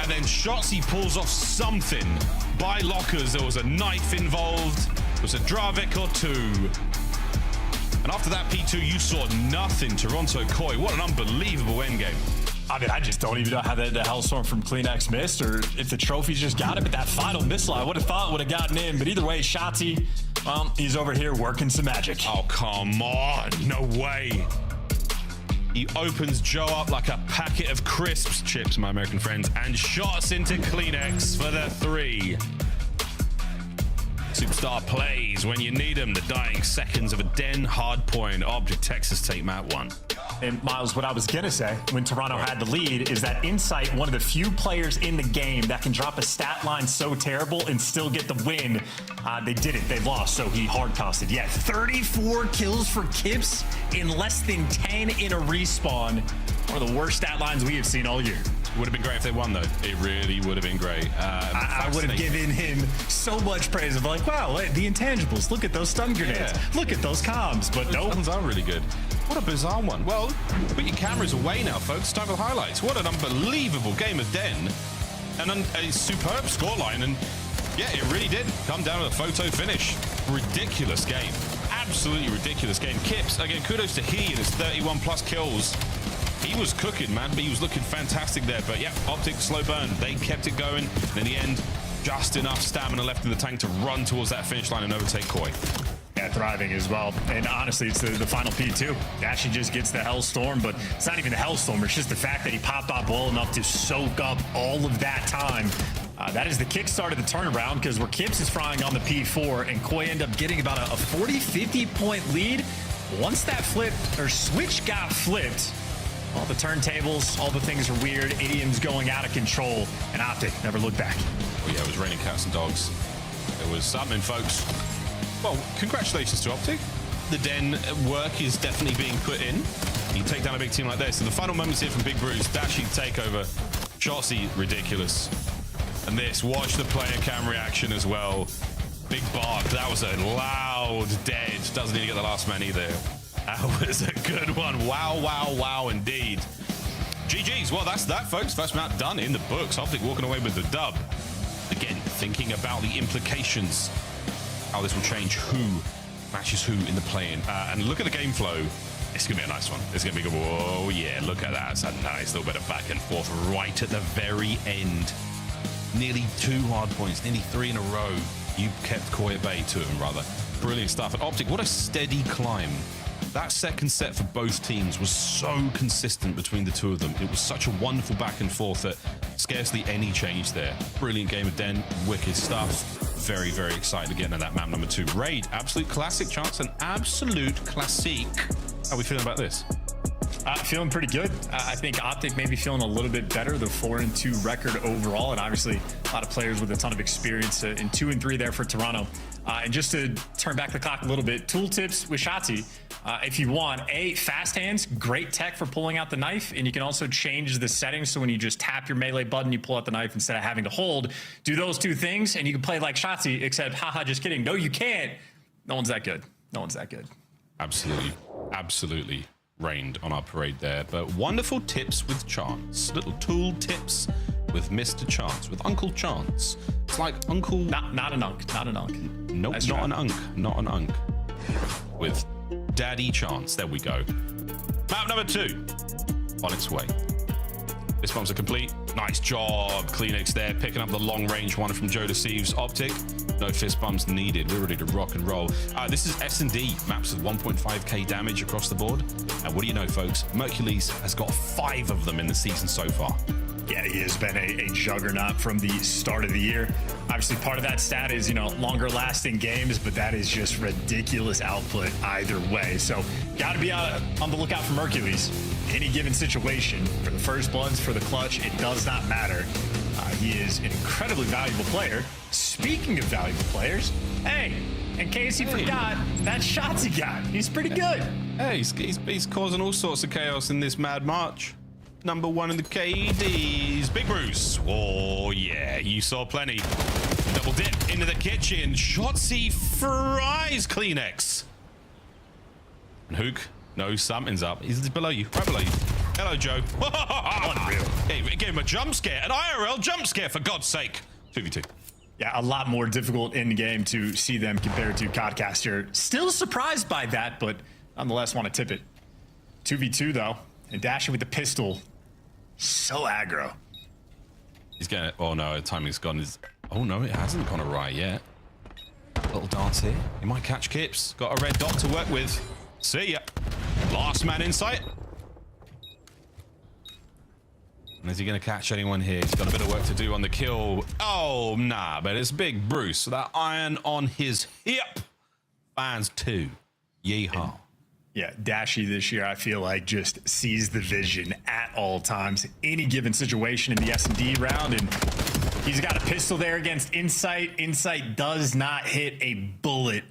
and then Shotzi pulls off something. By lockers, there was a knife involved. There was a Dravik or two. And after that P2, you saw nothing. Toronto Koi, what an unbelievable endgame. I mean, I just don't even know how the Hellstorm from CleanX missed, or if the trophies just got it, but that final missile, I would have thought would have gotten in. But either way, Shotzi, well, he's over here working some magic. Oh, come on. No way. He opens Joe up like a packet of crisps, chips, my American friends, and shots into CleanX for the 3. Superstar plays when you need him. The dying seconds of a Den hardpoint. Object Texas take map 1. And Miles, what I was going to say when Toronto had the lead is that Insight, one of the few players in the game that can drop a stat line so terrible and still get the win. They didn't. They lost, so he hard costed. Yeah, 34 kills for Kips in less than 10 in a respawn. One of the worst stat lines we have seen all year. Would have been great if they won, though. It really would have been great. I would have given him so much praise of like, wow, the intangibles. Look at those stun grenades. Yeah. Look at those comms. But no, stuns are really good. What a bizarre one. Well, put your cameras away now, folks. Time for the highlights. What an unbelievable game of Den. And a superb scoreline. And yeah, it really did come down to the photo finish. Ridiculous game. Absolutely ridiculous game. Kips, again, kudos to he and his 31 plus kills. He was cooking, man, but he was looking fantastic there. But yeah, Optic slow burn. They kept it going. And in the end, just enough stamina left in the tank to run towards that finish line and overtake Koi. Yeah, thriving as well. And honestly, it's the final P2. Actually just gets the Hellstorm, but it's not even the Hellstorm. It's just the fact that he popped off well enough to soak up all of that time. That is the kickstart of the turnaround, because where Kips is frying on the P4 and Koi end up getting about a 40-50 point lead. Once that switch got flipped, all the turntables, all the things are weird. Idiom's going out of control, and Optic never looked back. Oh yeah, it was raining cats and dogs. It was something, folks. Well, congratulations to Optic. The Den work is definitely being put in. You take down a big team like this. So the final moments here from Big Bruce. Dashi takeover. Shotzi, ridiculous. And this, watch the player cam reaction as well. Big bark. That was a loud dead. Doesn't need to get the last man either. That was a good one. Wow, indeed. GG's. Well, that's that, folks. First map done in the books. Optic walking away with the dub. Again, thinking about the implications, how this will change who matches who in the play-in. And look at the game flow. It's going to be a nice one. It's going to be good. Whoa, yeah, look at that. It's a nice little bit of back and forth right at the very end. Nearly 2 hard points, nearly 3 in a row. You kept Koi at bay, 2 of them, rather. Brilliant stuff. And Optic, what a steady climb. That second set for both teams was so consistent between the two of them. It was such a wonderful back and forth that scarcely any change there. Brilliant game of Den, wicked stuff. Very, very excited again at that map number 2. Raid, absolute classic chance, an absolute classic. How are we feeling about this? Feeling pretty good. I think Optic may be feeling a little bit better. The 4-2 record overall, and obviously a lot of players with a ton of experience in 2-3 there for Toronto. And just to turn back the clock a little bit, tooltips with Shotzzy. If you want, fast hands, great tech for pulling out the knife, and you can also change the settings so when you just tap your melee button, you pull out the knife instead of having to hold. Do those two things, and you can play like Shotzzy, except, haha, just kidding. No, you can't. No one's that good. No one's that good. Absolutely, absolutely rained on our parade there. But wonderful tips with Chance. Little tool tips with Mr. Chance, with Uncle Chance. It's like Uncle... Not an unk, not an unk. Nope, That's not right. an unk, not an unk. With Daddy Chance, there we go. Map number 2, on its way. Fist bumps are complete. Nice job, Kleenex there, picking up the long-range one from Joe Deceives Optic. No fist bumps needed. We're ready to rock and roll. This is S&D, maps with 1.5k damage across the board. And what do you know, folks? Mercules has got 5 of them in the season so far. Yeah, he has been a juggernaut from the start of the year. Obviously, part of that stat is, longer lasting games, but that is just ridiculous output either way. So, got to be on the lookout for Mercules. Any given situation, for the first bloods, for the clutch, it does not matter. He is an incredibly valuable player. Speaking of valuable players, hey, in case you forgot, that shots he got. He's pretty good. Hey, he's causing all sorts of chaos in this Mad March. Number 1 in the KDs, Big Bruce. Oh yeah, you saw plenty. Double dip into the kitchen. Shotzzy fries Kleenex. And Hook knows something's up. He's below you, right below you. Hello, Joe. Unreal. He gave him a jump scare, an IRL jump scare, for God's sake. 2v2. Yeah, a lot more difficult in the game to see them compared to Codcaster. Still surprised by that, but nonetheless want to tip it. 2v2 though, and dashing with the pistol. So aggro. He's gonna. Oh no, the timing's gone. Oh no, it hasn't gone awry yet. Little dance here. He might catch Kips. Got a red dot to work with. See ya. Last man in sight. And is he gonna catch anyone here? He's got a bit of work to do on the kill. Oh nah, but it's Big Bruce. That iron on his hip. Fans 2. Yeehaw. Yeah, Dashy this year, I feel like, just sees the vision at all times, any given situation in the S&D round, and he's got a pistol there against Insight. Insight does not hit a bullet.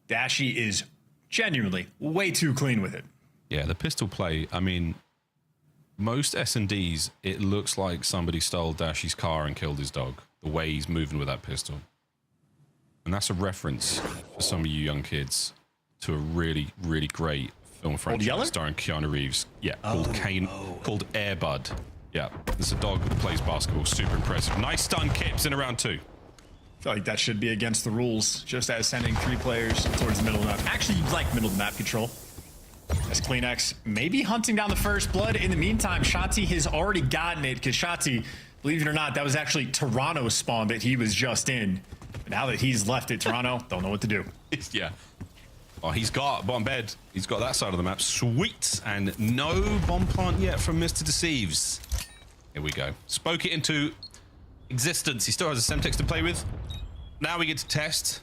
Dashy is genuinely way too clean with it. Yeah, the pistol play, I mean, most S&Ds, it looks like somebody stole Dashy's car and killed his dog, the way he's moving with that pistol. And that's a reference for some of you young kids to a really, really great film franchise starring Keanu Reeves. Yeah, called Air Bud. Yeah, there's a dog that plays basketball. Super impressive. Nice stun Kips in round 2. I feel like that should be against the rules, just as sending 3 players towards the middle of the map. Actually, you like middle of the map control. As Kleenex maybe hunting down the first blood. In the meantime, Shotzzy has already gotten it, because Shotzzy, believe it or not, that was actually Toronto's spawn that he was just in. But now that he's left it, Toronto don't know what to do. Yeah. Oh, he's got bottom bed. He's got that side of the map. Sweet. And no bomb plant yet from Mr. Deceives. Here we go. Spoke it into existence. He still has a Semtex to play with. Now we get to test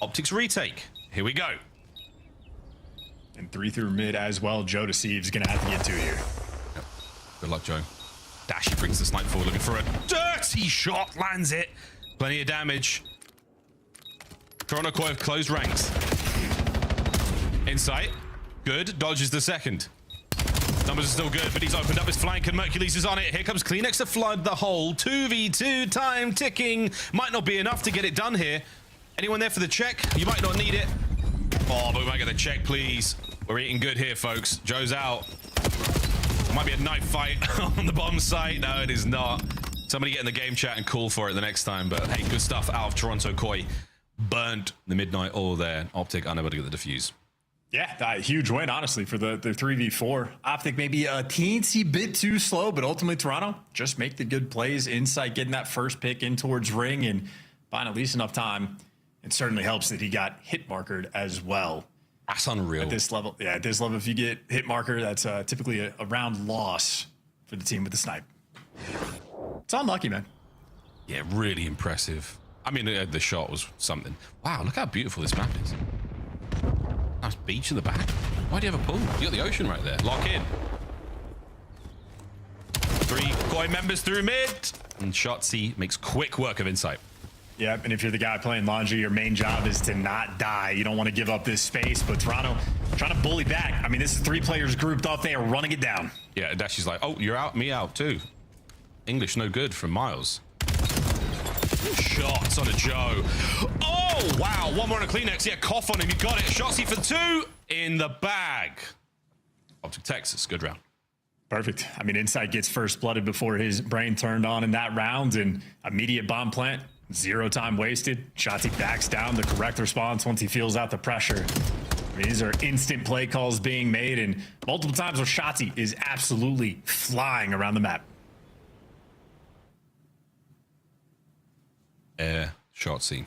Optic's retake. Here we go. And 3 through mid as well. Joe Deceives gonna have to get 2 here. Yep. Good luck, Joe. Dashy brings the snipe forward, looking for a dirty shot. Lands it. Plenty of damage. Toronto Koi have closed ranks. Insight. Good. Dodges the second. Numbers are still good, but he's opened up his flank and Mercules is on it. Here comes Kleenex to flood the hole. 2v2, time ticking. Might not be enough to get it done here. Anyone there for the check? You might not need it. Oh, but we might get the check, please. We're eating good here, folks. Joe's out. Might be a knife fight on the bottom site. No, it is not. Somebody get in the game chat and call for it the next time. But hey, good stuff out of Toronto Koi. Burnt the midnight oil there. Optic unable to get the defuse. Yeah, a huge win, honestly, for the 3v4. Optic maybe a teensy bit too slow, but ultimately Toronto just make the good plays. Insight getting that first pick in towards ring and buying at least enough time. It certainly helps that he got hit markered as well. That's unreal. At this level, yeah, at this level, if you get hit marker, that's typically a round loss for the team with the snipe. It's unlucky, man. Yeah, really impressive. I mean, the shot was something. Wow, look how beautiful this map is. Nice beach in the back. Why do you have a pool? You got the ocean right there. Lock in. 3 Koi members through mid. And Shotzzy makes quick work of Insight. Yep, and if you're the guy playing Laundry, your main job is to not die. You don't want to give up this space, but Toronto trying to bully back. I mean, this is 3 players grouped up. They are running it down. Yeah, Dashy's like, oh, you're out, me out too. English no good from Miles. Shots on a Joe. Oh, wow. 1 more on a Kleenex. Yeah, cough on him. You got it. Shotzzy for 2 in the bag. Optic Texas, good round. Perfect. I mean, Insight gets first blooded before his brain turned on in that round, and immediate bomb plant. 0 time wasted. Shotzzy backs down the correct response once he feels out the pressure. I mean, these are instant play calls being made, and multiple times where Shotzzy is absolutely flying around the map. Shotzzy.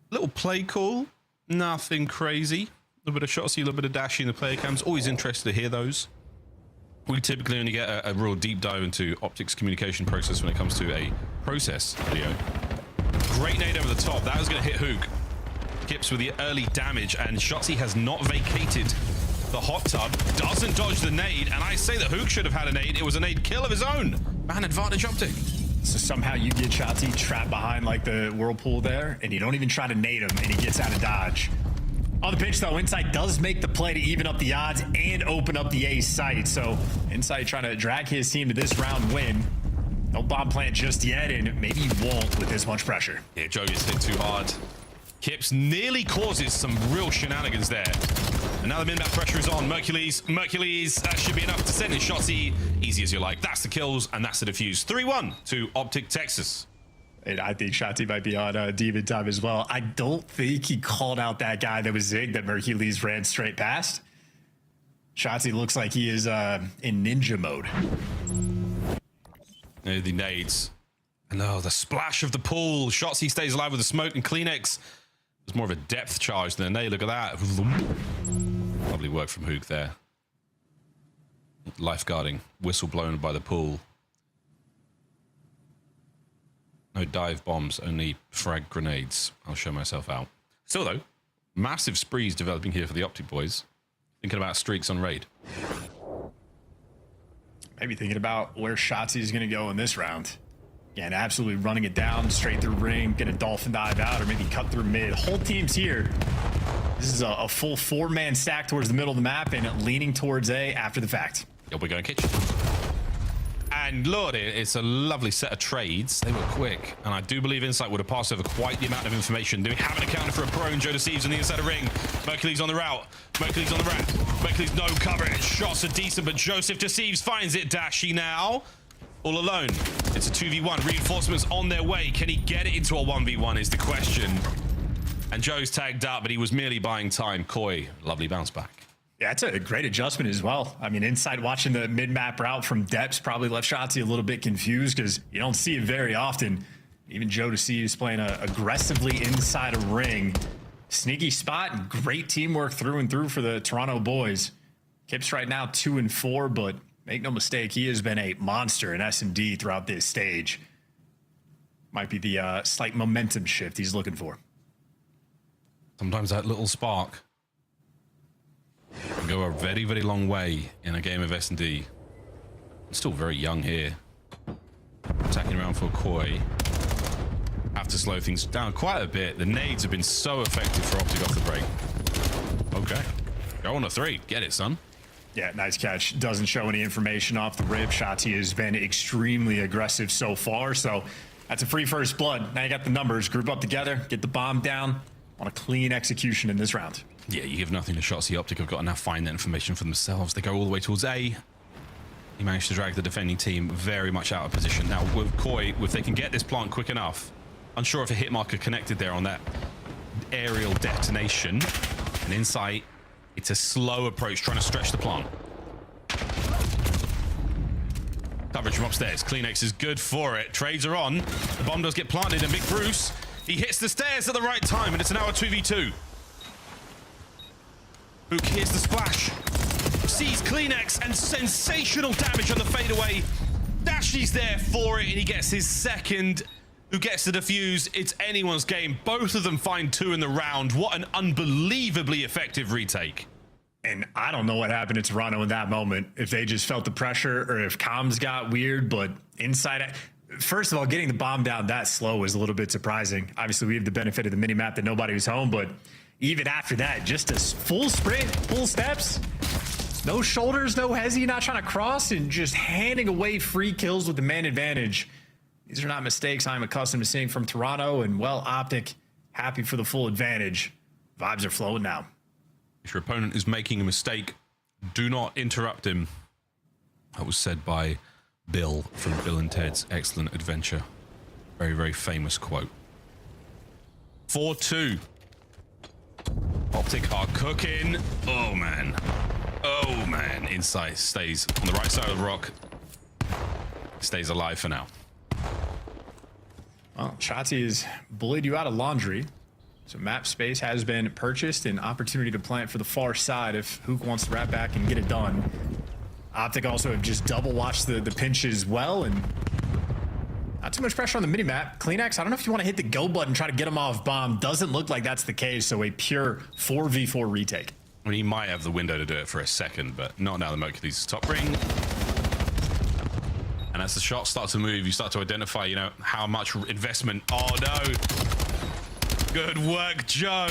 Little play call. Nothing crazy. A little bit of Shotzzy, a little bit of Dashy in the player cams. Always interested to hear those. We typically only get a real deep dive into Optic's communication process when it comes to a process video. Great nade over the top. That was going to hit Hook. Kips with the early damage, and Shotzzy has not vacated the hot tub. Doesn't dodge the nade, and I say that Hook should have had a nade. It was a nade kill of his own. Man advantage Optic. So somehow you get Shotzzy trapped behind like the whirlpool there, and you don't even try to nade him, and he gets out of dodge. On the pitch, though, Insight does make the play to even up the odds and open up the A site. So Insight trying to drag his team to this round win. No bomb plant just yet, and maybe he won't with this much pressure. Yeah, Joe gets hit too hard. Kips nearly causes some real shenanigans there. And now the min-map pressure is on. Mercules, that should be enough to send in Shotzzy. Easy as you like. That's the kills, and that's the defuse. 3-1 to Optic Texas. And I think Shotzzy might be on demon time as well. I don't think he called out that guy that was Zig that Mercules ran straight past. Shotzzy looks like he is in ninja mode. The nades. And oh, the splash of the pool. Shotzzy stays alive with the smoke, and Kleenex was more of a depth charge than a nade. Look at that. Lovely work from Hook there. Lifeguarding. Whistle blown by the pool. No dive bombs, only frag grenades. I'll show myself out. Still though, massive sprees developing here for the Optic boys. Thinking about streaks on raid. Maybe thinking about where Shotzzy is going to go in this round. Again, absolutely running it down, straight through ring, get a dolphin dive out, or maybe cut through mid. Whole team's here. This is a full 4-man stack towards the middle of the map and leaning towards A after the fact. Yep, we're going kitchen. And Lord, it's a lovely set of trades. They were quick. And I do believe Insight would have passed over quite the amount of information. They haven't accounted for a prone. Joe deceives on the inside of ring. Mercules on the route. Mercules on the rack. Mercules no coverage. Shots are decent, but Joseph deceives, finds it. Dashy now. All alone. It's a 2v1. Reinforcements on their way. Can he get it into a 1v1 is the question. And Joe's tagged up, but he was merely buying time. Koi, lovely bounce back. Yeah, it's a great adjustment as well. I mean, Insight watching the mid-map route from depths probably left Shotzzy a little bit confused because you don't see it very often. Even Joe deceives playing aggressively inside a ring. Sneaky spot and great teamwork through and through for the Toronto boys. Kips right now 2-4, but make no mistake, he has been a monster in SMD throughout this stage. Might be the slight momentum shift he's looking for. Sometimes that little spark can go a very, very long way in a game of S&D. I'm still very young here. Attacking around for Koi. Have to slow things down quite a bit. The nades have been so effective for Optic off the break. Okay. Go on a 3. Get it, son. Yeah, nice catch. Doesn't show any information off the rip. Shotzzy has been extremely aggressive so far, so that's a free first blood. Now you got the numbers. Group up together, get the bomb down. On a clean execution in this round. Yeah, you give nothing to Shotzzy. Optic have got to now find that information for themselves. They go all the way towards A. He managed to drag the defending team very much out of position. Now with Koi, if they can get this plant quick enough, unsure if a hit marker connected there on that aerial detonation. And Insight, it's a slow approach trying to stretch the plant. Coverage from upstairs. Kleenex is good for it. Trades are on. The bomb does get planted, and Big Bruce, he hits the stairs at the right time, and it's now a 2v2. Hook hears the splash. Sees Kleenex, and sensational damage on the fadeaway. Dashy's there for it, and he gets his second. Who gets the defuse? It's anyone's game. Both of them find 2 in the round. What an unbelievably effective retake. And I don't know what happened to Toronto in that moment, if they just felt the pressure or if comms got weird, but inside, first of all, getting the bomb down that slow was a little bit surprising. Obviously, we have the benefit of the mini map that nobody was home, but even after that, just a full sprint, full steps, no shoulders, no hezzy, not trying to cross, and just handing away free kills with the man advantage. These are not mistakes I'm accustomed to seeing from Toronto, and well, Optic, happy for the full advantage. Vibes are flowing now. If your opponent is making a mistake, do not interrupt him. That was said by Bill from Bill and Ted's Excellent Adventure. Very, very famous quote. 4-2. Optic are cooking. Oh, man. Oh, man. Insight stays on the right side of the rock. Stays alive for now. Well, Shotzi has bullied you out of laundry. So map space has been purchased, and opportunity to plant for the far side if Hook wants to wrap back and get it done. Optic also have just double watched the pinches well, and not too much pressure on the mini-map. CleanX, I don't know if you want to hit the go button, try to get him off bomb. Doesn't look like that's the case, so a pure 4v4 retake. I mean, he might have the window to do it for a second, but not now the Mercury's top ring. And as the shots start to move, you start to identify, you know, how much investment. Oh, no. Good work, Joe.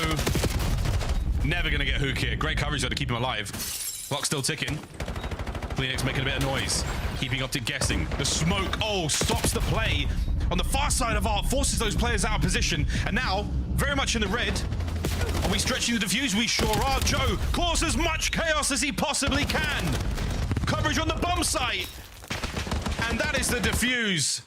Never going to get Hook here. Great coverage, though, to keep him alive. Clock still ticking. CleanX making a bit of noise. Keeping Optic guessing. The smoke, oh, stops the play. On the far side of Art, forces those players out of position. And now, very much in the red. Are we stretching the defuse? We sure are. Joe causes as much chaos as he possibly can. Coverage on the bomb site. And that is the defuse.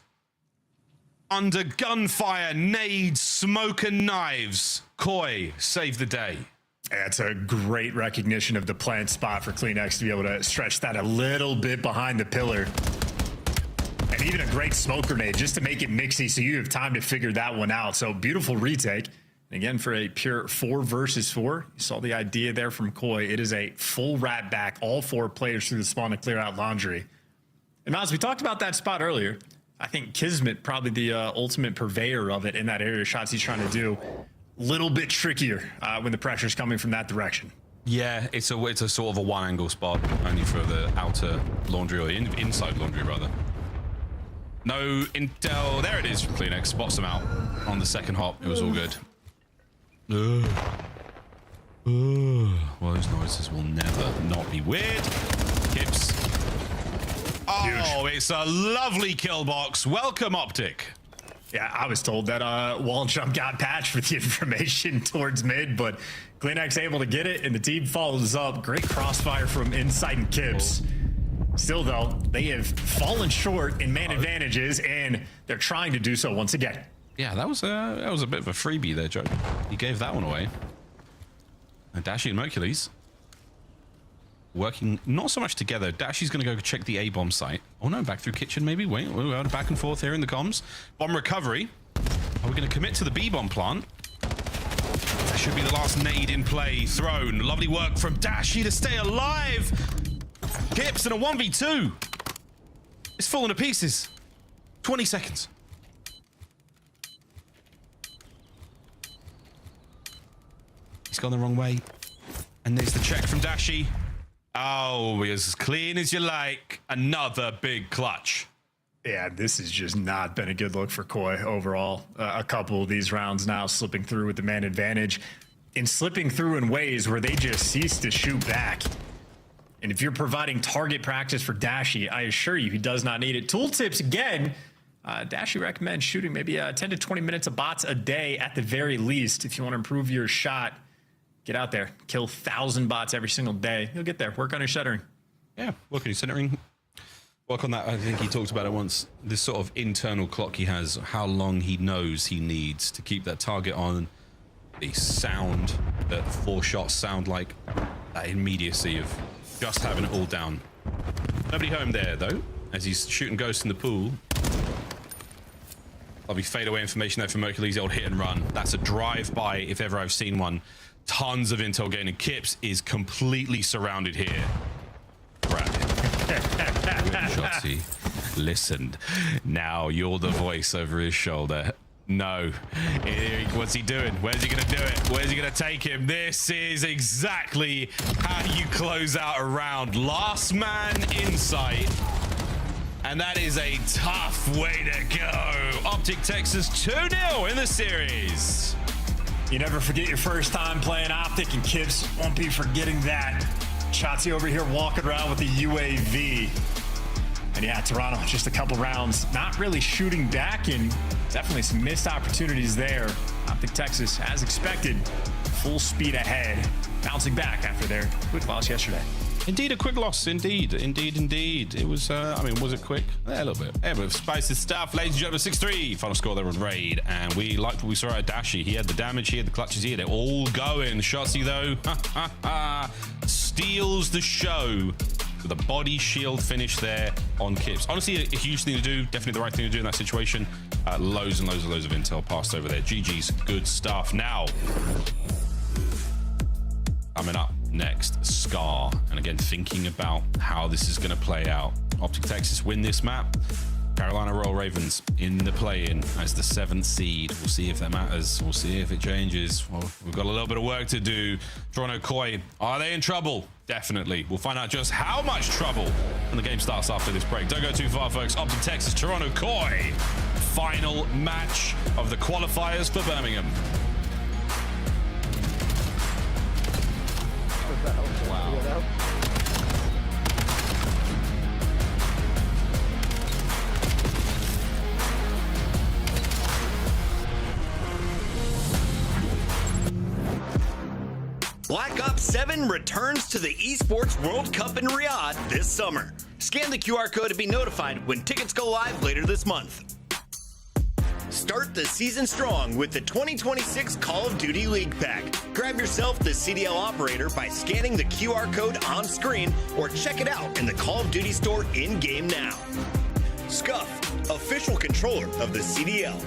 Under gunfire, nades, smoke, and knives, Koi saved the day. That's a great recognition of the plant spot for CleanX to be able to stretch that a little bit behind the pillar. And even a great smoke grenade just to make it mixy so you have time to figure that one out. So beautiful retake. And again, for a pure 4 versus 4, you saw the idea there from Koi. It is a full wrap back, all 4 players through the spawn to clear out laundry. And Miles, we talked about that spot earlier. I think Kismet probably the ultimate purveyor of it in that area. Shots he's trying to do little bit trickier when the pressure's coming from that direction. Yeah, it's a sort of a one angle spot only for the outer laundry, or inside laundry rather. No intel. There it is from CleanX. Spots him out on the second hop. It was all good. Well, those noises will never not be weird. Kips. Oh, huge. It's a lovely kill box. Welcome, Optic. Yeah, I was told that wall jump got patched with the information towards mid, but CleanX able to get it, and the team follows up. Great crossfire from Insight and Kips. Still, though, they have fallen short in man advantages, and they're trying to do so once again. Yeah, that was a bit of a freebie there, Joe. He gave that one away. And Dashy and Mercules working not so much together. Dashy's going to go check the A-bomb site. Oh no, back through kitchen maybe. Wait, we're back and forth here in the comms. Bomb recovery. Are we going to commit to the B-bomb plant? That should be the last nade in play. Thrown. Lovely work from Dashy to stay alive. Kips in a 1v2. It's falling to pieces. 20 seconds. He's gone the wrong way. And there's the check from Dashy. Oh, as clean as you like. Another big clutch. Yeah, this has just not been a good look for Koi overall. A couple of these rounds now slipping through with the man advantage, and slipping through in ways where they just cease to shoot back. And if you're providing target practice for Dashy, I assure you he does not need it. Tooltips again. Dashy recommends shooting maybe 10 to 20 minutes of bots a day at the very least. If you want to improve your shot, get out there, kill 1,000 bots every single day. You'll get there. Work on your centering. Yeah, work on your centering. Work on that. I think he talked about it once. This sort of internal clock he has, how long he knows he needs to keep that target on. The sound that 4 shots sound like, that immediacy of just having it all down. Nobody home there though, as he's shooting ghosts in the pool. Lovely fadeaway information there from Mercules, the old hit and run. That's a drive-by if ever I've seen one. Tons of intel gain, and Kips is completely surrounded here. Right. Shotzi listened. Now you're the voice over his shoulder. No. What's he doing? Where's he going to do it? Where's he going to take him? This is exactly how you close out a round. Last man in sight. And that is a tough way to go. Optic Texas 2-0 in the series. You never forget your first time playing Optic, and Kips won't be forgetting that. Shotzi over here walking around with the UAV. And yeah, Toronto, just a couple rounds, not really shooting back, and definitely some missed opportunities there. Optic Texas, as expected, full speed ahead, bouncing back after their quick loss yesterday. Indeed, a quick loss. Indeed. It was, I mean, was it quick? Yeah, a little bit. Yeah, but spicy stuff. Ladies and gentlemen, 6-3. Final score there on Raid. And we liked what we saw at Dashi. He had the damage, he had the clutches, he had it all going. Shotzi, though, steals the show with a body shield finish there on Kips. Honestly, a huge thing to do. Definitely the right thing to do in that situation. Loads and loads of intel passed over there. GG's, good stuff. Now, coming up next, Scar. And again, thinking about how this is going to play out. Optic Texas win this map. Carolina Royal Ravens in the play-in as the 7th seed. We'll see if that matters. We'll see if it changes. Well, we've got a little bit of work to do. Toronto Koi, are they in trouble? Definitely. We'll find out just how much trouble when the game starts after this break. Don't go too far, folks. Optic Texas, Toronto Koi. Final match of the qualifiers for Birmingham. Wow. Black Ops 7 returns to the Esports World Cup in Riyadh this summer. Scan the QR code to be notified when tickets go live later this month. Start the season strong with the 2026 Call of Duty League Pack. Grab yourself the CDL operator by scanning the QR code on screen or check it out in the Call of Duty store in-game now. Scuff, official controller of the CDL.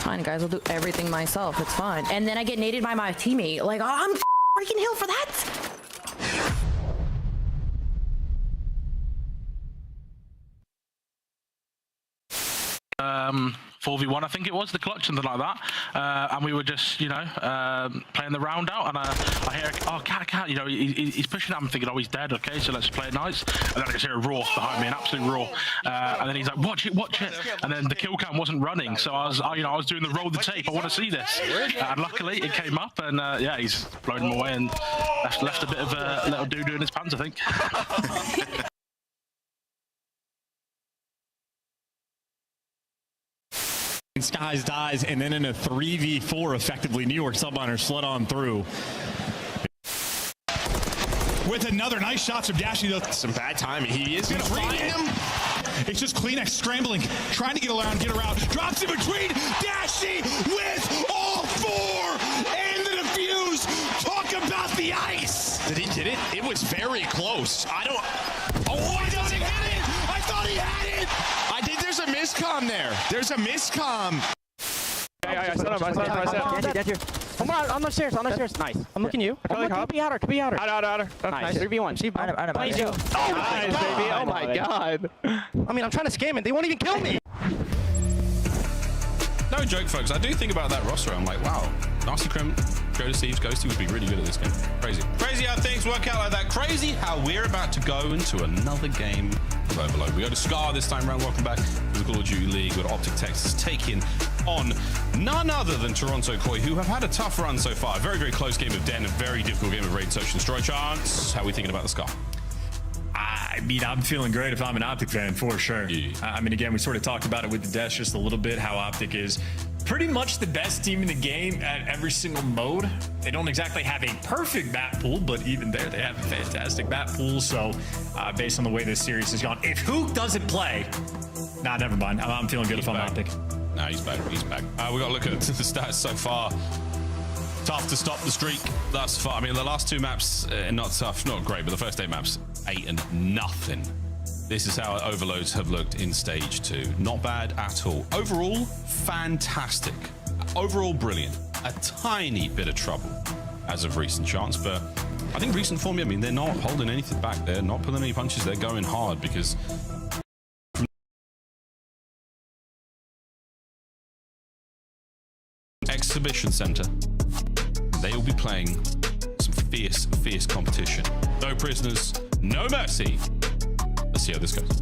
Fine, guys, I'll do everything myself. It's fine. And then I get naded by my teammate. Like, oh, I'm freaking healed for that. 4v1, I think it was, the clutch, something like that. And we were just, you know, playing the round out, and I hear, oh, cat, you know, he's pushing at him, thinking, oh, he's dead, okay, so let's play it nice. And then I just hear a roar behind me, an absolute roar. And then he's like, watch it. And then the kill cam wasn't running, so I was doing the roll the tape, I want to see this. And luckily, it came up, and yeah, he's blown him away and left a bit of a little doo-doo in his pants, I think. Skies dies, and then in a 3v4, effectively, New York Subliners flood on through. With another nice shots from Dashi, though. Some bad timing. He is going to find him. It's just Kleenex scrambling, trying to get around, drops in between. Dashi with all four and the defuse. Talk about the ice. Did he get it? It was very close. I don't. Oh, he doesn't get it. I thought he had it. I think there's a miscomm there. There's a miscomm. I set up. Come on the stairs, Nice. I'm looking you. Could be outer. Outer. Nice. 3v1. Nice, baby. Oh my god. I mean, I'm trying to scam it. They won't even kill me. No joke, folks. I do think about that roster. I'm like, wow, Nasty Crim, go to Steve's. Ghosty would be really good at this game. Crazy. Crazy how things work out like that. Crazy how we're about to go into another game of Overload. We go to Scar this time round. Welcome back to the Call of Duty League with Optic Texas taking on none other than Toronto Koi, who have had a tough run so far. Very, very close game of Den, a very difficult game of Raid, Search, and Destroy. Chance, how are we thinking about the Scar? I mean, I'm feeling great if I'm an Optic fan, for sure. Yeah. I mean, again, we sort of talked about it with the Death just a little bit, how Optic is pretty much the best team in the game at every single mode. They don't exactly have a perfect map pool, but even there, they have a fantastic map pool. So, based on the way this series has gone, if Hook doesn't play, never mind. I'm feeling good if I'm Optic. No, he's back. He's back. We got to look at the stats so far. Tough to stop the streak thus far. I mean, the last 2 maps, not tough, not great, but the first 8 maps, 8-0. This is how overloads have looked in stage 2. Not bad at all. Overall, fantastic. Overall, brilliant. A tiny bit of trouble as of recent chance, but I think recent form, I mean, they're not holding anything back. They're not pulling any punches. They're going hard because Exhibition Center, they will be playing some fierce competition. No prisoners, no mercy. Let's see how this goes.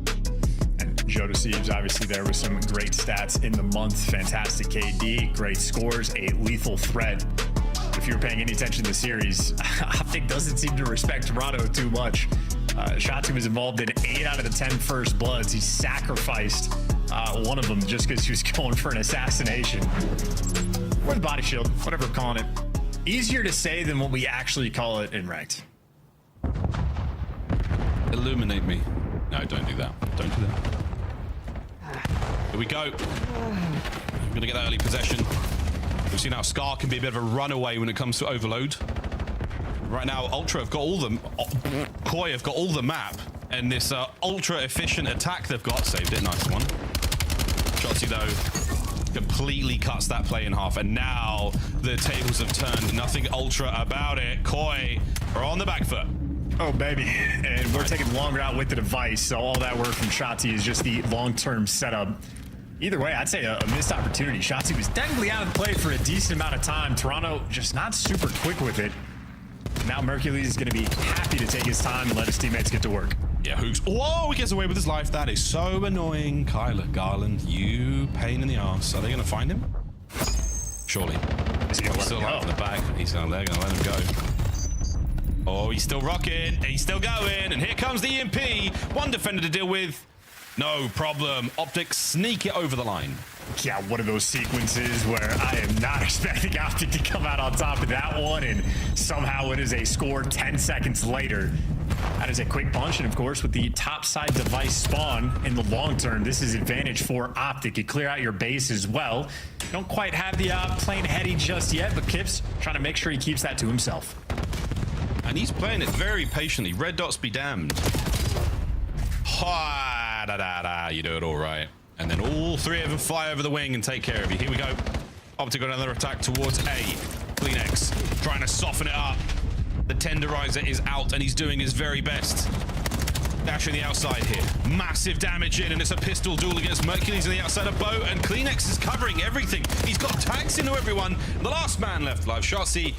And Jodeci's obviously there with some great stats in the month. Fantastic KD, great scores, a lethal threat. If you were paying any attention to the series, Optic doesn't seem to respect Toronto too much. Shotzi was involved in 8 out of the 10 first bloods. He sacrificed one of them just because he was going for an assassination. Or the body shield, whatever we're calling it. Easier to say than what we actually call it in ranked. Illuminate me. No, don't do that. Don't do that. Here we go. We're going to get that early possession. We've seen how Scar can be a bit of a runaway when it comes to overload. Right now, Ultra have got all the... Koi have got all the map. And this ultra efficient attack they've got. Saved it. Nice one. Shotzi, though, completely cuts that play in half. And now the tables have turned. Nothing ultra about it. Koi are on the back foot. Oh, baby. And we're taking longer out with the device. So all that work from Shotzi is just the long-term setup. Either way, I'd say a missed opportunity. Shotzi was technically out of the play for a decent amount of time. Toronto just not super quick with it. Now Mercules is going to be happy to take his time and let his teammates get to work. Yeah, Hooks. Whoa, he gets away with his life. That is so annoying. Kyler Garland, you pain in the ass. Are they going to find him? Surely. Is he going to let him go? In the back. They're going to let him go. Oh, he's still rocking. He's still going. And here comes the EMP. One defender to deal with. No problem. Optic sneak it over the line. Yeah, one of those sequences where I am not expecting Optic to come out on top of that one, and somehow it is a score 10 seconds later. That is a quick punch, and of course, with the topside device spawn in the long term, this is advantage for Optic. You clear out your base as well. Don't quite have the plane heady just yet, but Kip's trying to make sure he keeps that to himself. And he's playing it very patiently. Red dots be damned. Ha, da, da, da. You do it all right. And then all 3 of them fly over the wing and take care of you. Here we go. Optic got another attack towards A. CleanX trying to soften it up. The tenderizer is out and he's doing his very best. Dashing the outside here. Massive damage in, and it's a pistol duel against Mercules on the outside of Bo, and CleanX is covering everything. He's got tags into everyone. The last man left alive. Shotzi.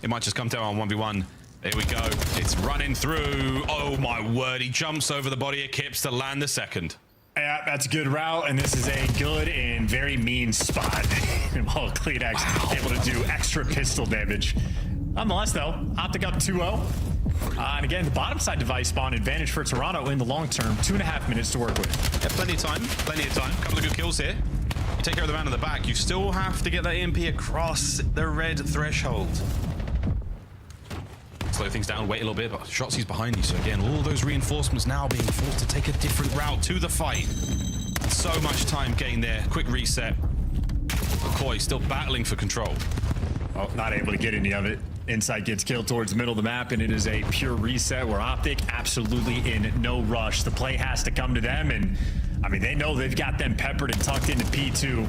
It might just come down on 1v1. There we go. It's running through. Oh my word. He jumps over the body of Kips to land the second. Yeah, that's a good route, and this is a good and very mean spot. While CleanX able to do extra pistol damage. Nonetheless, though, Optic up 2-0. And again, the bottom side device spawn advantage for Toronto in the long term. 2.5 minutes to work with. Yeah, plenty of time. Plenty of time. Couple of good kills here. You take care of the man in the back. You still have to get that EMP across the red threshold. Slow things down, wait a little bit, but Shotzi's behind you. So again, all those reinforcements now being forced to take a different route to the fight. So much time gained there. Quick reset. McCoy still battling for control. Oh, not able to get any of it. Insight gets killed towards the middle of the map, and it is a pure reset where Optic absolutely in no rush. The play has to come to them, and I mean, they know they've got them peppered and tucked into P2.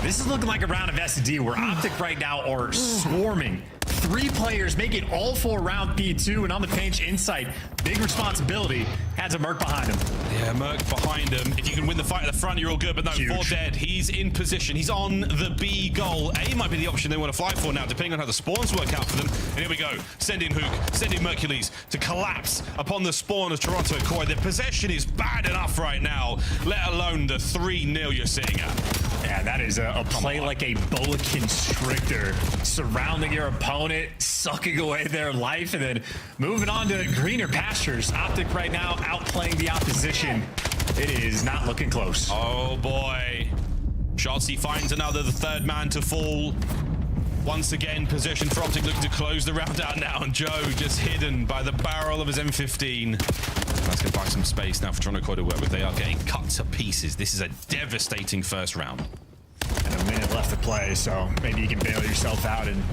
This is looking like a round of S&D where Optic right now are swarming 3 players make it all 4 round P2, and on the pinch, Insight, big responsibility, has a Merc behind him. Yeah, Merc behind him. If you can win the fight at the front, you're all good, but no, Huge. 4 dead. He's in position. He's on the B goal. A might be the option they want to fly for now, depending on how the spawns work out for them. And here we go. Send in Hook, send in Mercules to collapse upon the spawn of Toronto Koi. Their possession is bad enough right now, let alone the 3-0 you're seeing at. Yeah, that is a play like a boa constrictor, surrounding your opponent, sucking away their life, and then moving on to greener pastures. Optic right now outplaying the opposition. It is not looking close. Oh boy. Shotzzy finds another, the 3rd man to fall. Once again, possession for Optic, looking to close the round out now, and Joe just hidden by the barrel of his M15. That's going to buy some space now for Toronto Koi to work with. They are getting cut to pieces. This is a devastating first round. And a minute left to play, so maybe you can bail yourself out, and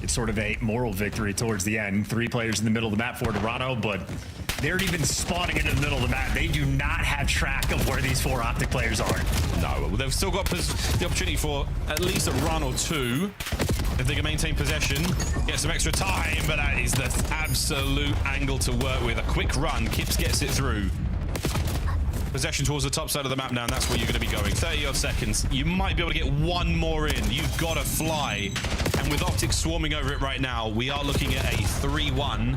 it's sort of a moral victory towards the end. 3 players in the middle of the map for Toronto, but they're even spawning into the middle of the map. They do not have track of where these 4 Optic players are. No, they've still got the opportunity for at least a run or 2. If they can maintain possession, get some extra time, but that is the absolute angle to work with. A quick run, Kips gets it through. Possession towards the top side of the map now, and that's where you're going to be going. 30-odd seconds. You might be able to get 1 more in. You've got to fly. And with Optic swarming over it right now, we are looking at a 3-1,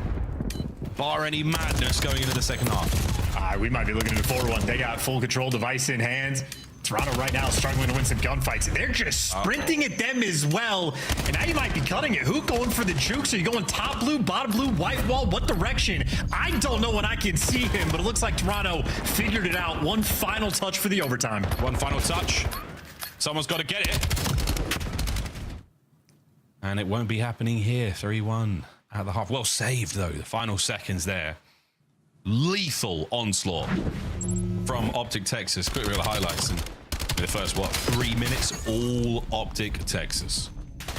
bar any madness going into the second half. We might be looking at a 4-1. They got full control device in hand. Toronto right now struggling to win some gunfights. They're just sprinting at them as well. And now you might be cutting it. Who going for the jukes? Are you going top blue, bottom blue, white wall? What direction? I don't know when I can see him, but it looks like Toronto figured it out. One final touch for the overtime. One final touch. Someone's got to get it. And it won't be happening here. 3-1 at the half. Well saved, though. The final seconds there. Lethal onslaught from Optic Texas. Quick real highlights. And the first, 3 minutes, all Optic Texas.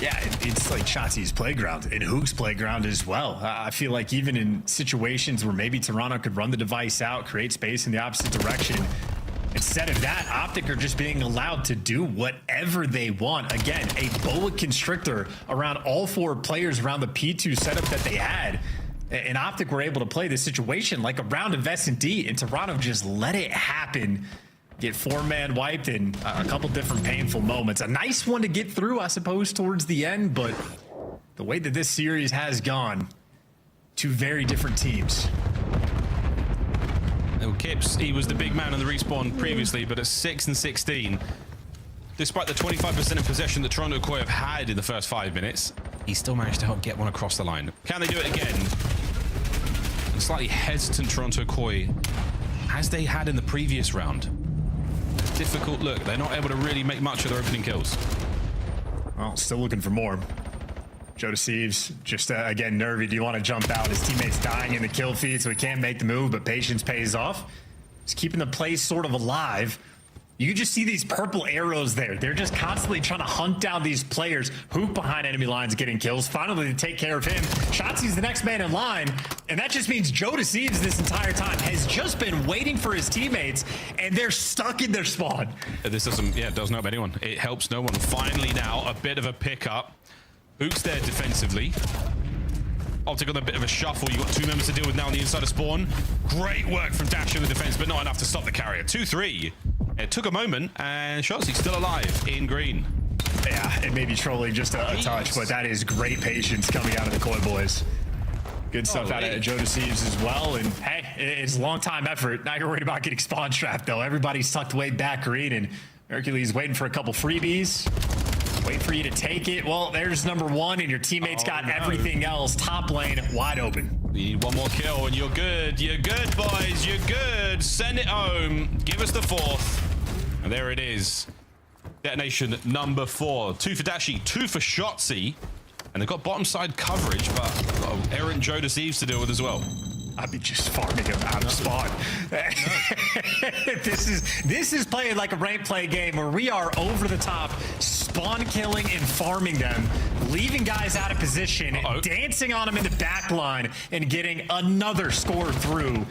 Yeah, it's like Shotzzy's playground and Hook's playground as well. I feel like even in situations where maybe Toronto could run the device out, create space in the opposite direction, instead of that, Optic are just being allowed to do whatever they want. Again, a boa constrictor around all 4 players around the P2 setup that they had. And Optic were able to play this situation like a round of S&D, and Toronto just let it happen. Get 4-man wiped in a couple different painful moments. A nice one to get through, I suppose, towards the end, but the way that this series has gone, 2 very different teams. Kips, he was the big man on the respawn previously, but at 6 and 16, despite the 25% of possession that Toronto Koi have had in the first 5 minutes, he still managed to help get one across the line. Can they do it again? A slightly hesitant Toronto Koi, as they had in the previous round. Difficult look. They're not able to really make much of their opening kills. Well, still looking for more. Joe Deceives, just again, nervy. Do you want to jump out? His teammate's dying in the kill feed, so he can't make the move, but patience pays off. He's keeping the play sort of alive. You just see these purple arrows there. They're just constantly trying to hunt down these players. Hoop behind enemy lines getting kills. Finally, they take care of him. Shotzzy's the next man in line, and that just means Joe Deceives this entire time has just been waiting for his teammates, and they're stuck in their spawn. This doesn't help anyone. It helps no one. Finally now, a bit of a pickup. Hook's there defensively. Optic on a bit of a shuffle. You've got 2 members to deal with now on the inside of spawn. Great work from Dash in the defense, but not enough to stop the carrier. 2-3. It took a moment, and Shotzzy's still alive in green. Yeah, it may be trolling just a touch, but that is great patience coming out of the Koi boys. Good stuff out of Joe Deceives as well. And hey, it's a long time effort. Now you're worried about getting spawn trapped, though. Everybody's tucked way back green, and Hercules waiting for a couple freebies. Wait for you to take it. Well, there's number 1, and your teammates got everything else. Top lane wide open. You need 1 more kill, and you're good. You're good, boys. You're good. Send it home. Give us the 4th. And there it is. Detonation number 4. 2 for Dashi, 2 for Shotzzy. And they've got bottom side coverage, but got errant Joe Deceives to deal with as well. I'd be just farming him out of spawn. This is playing like a rank play game where we are over the top, spawn killing and farming them, leaving guys out of position, dancing on them in the back line, and getting another score through.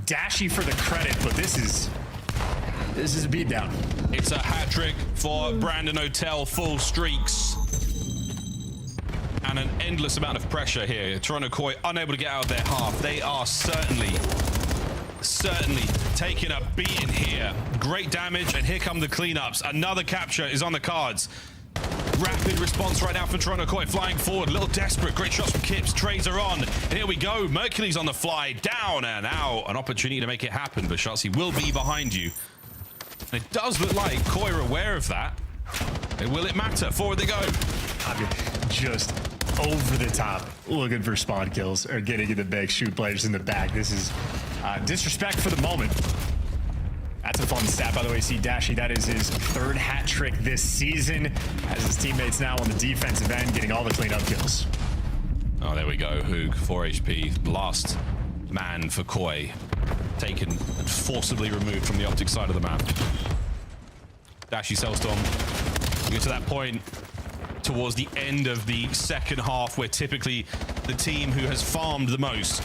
Dashy for the credit, but this is a beatdown. It's a hat trick for Brandon Hotel, full streaks. And and an endless amount of pressure here. Toronto Koi unable to get out of their half. They are certainly taking a beating here. Great damage, and here come the cleanups. Another capture is on the cards. Rapid response right now from Toronto Koi, flying forward, a little desperate. Great shots from Kips, trades are on, and here we go. Mercury's on the fly, down and out. An opportunity to make it happen, but Shotzi will be behind you. And it does look like Koi are aware of that. Will it matter? Forward they go. I mean, just over the top, looking for spawn kills or getting in the bag, shoot players in the back. This is disrespect for the moment. That's a fun stat, by the way. See Dashy, that is his 3rd hat trick this season, as his teammates now on the defensive end getting all the cleanup kills. Oh, there we go. Hoog, 4 HP. Last man for Koi. Taken and forcibly removed from the optic side of the map. Dashy Cellstorm. We get to that point towards the end of the second half where typically the team who has farmed the most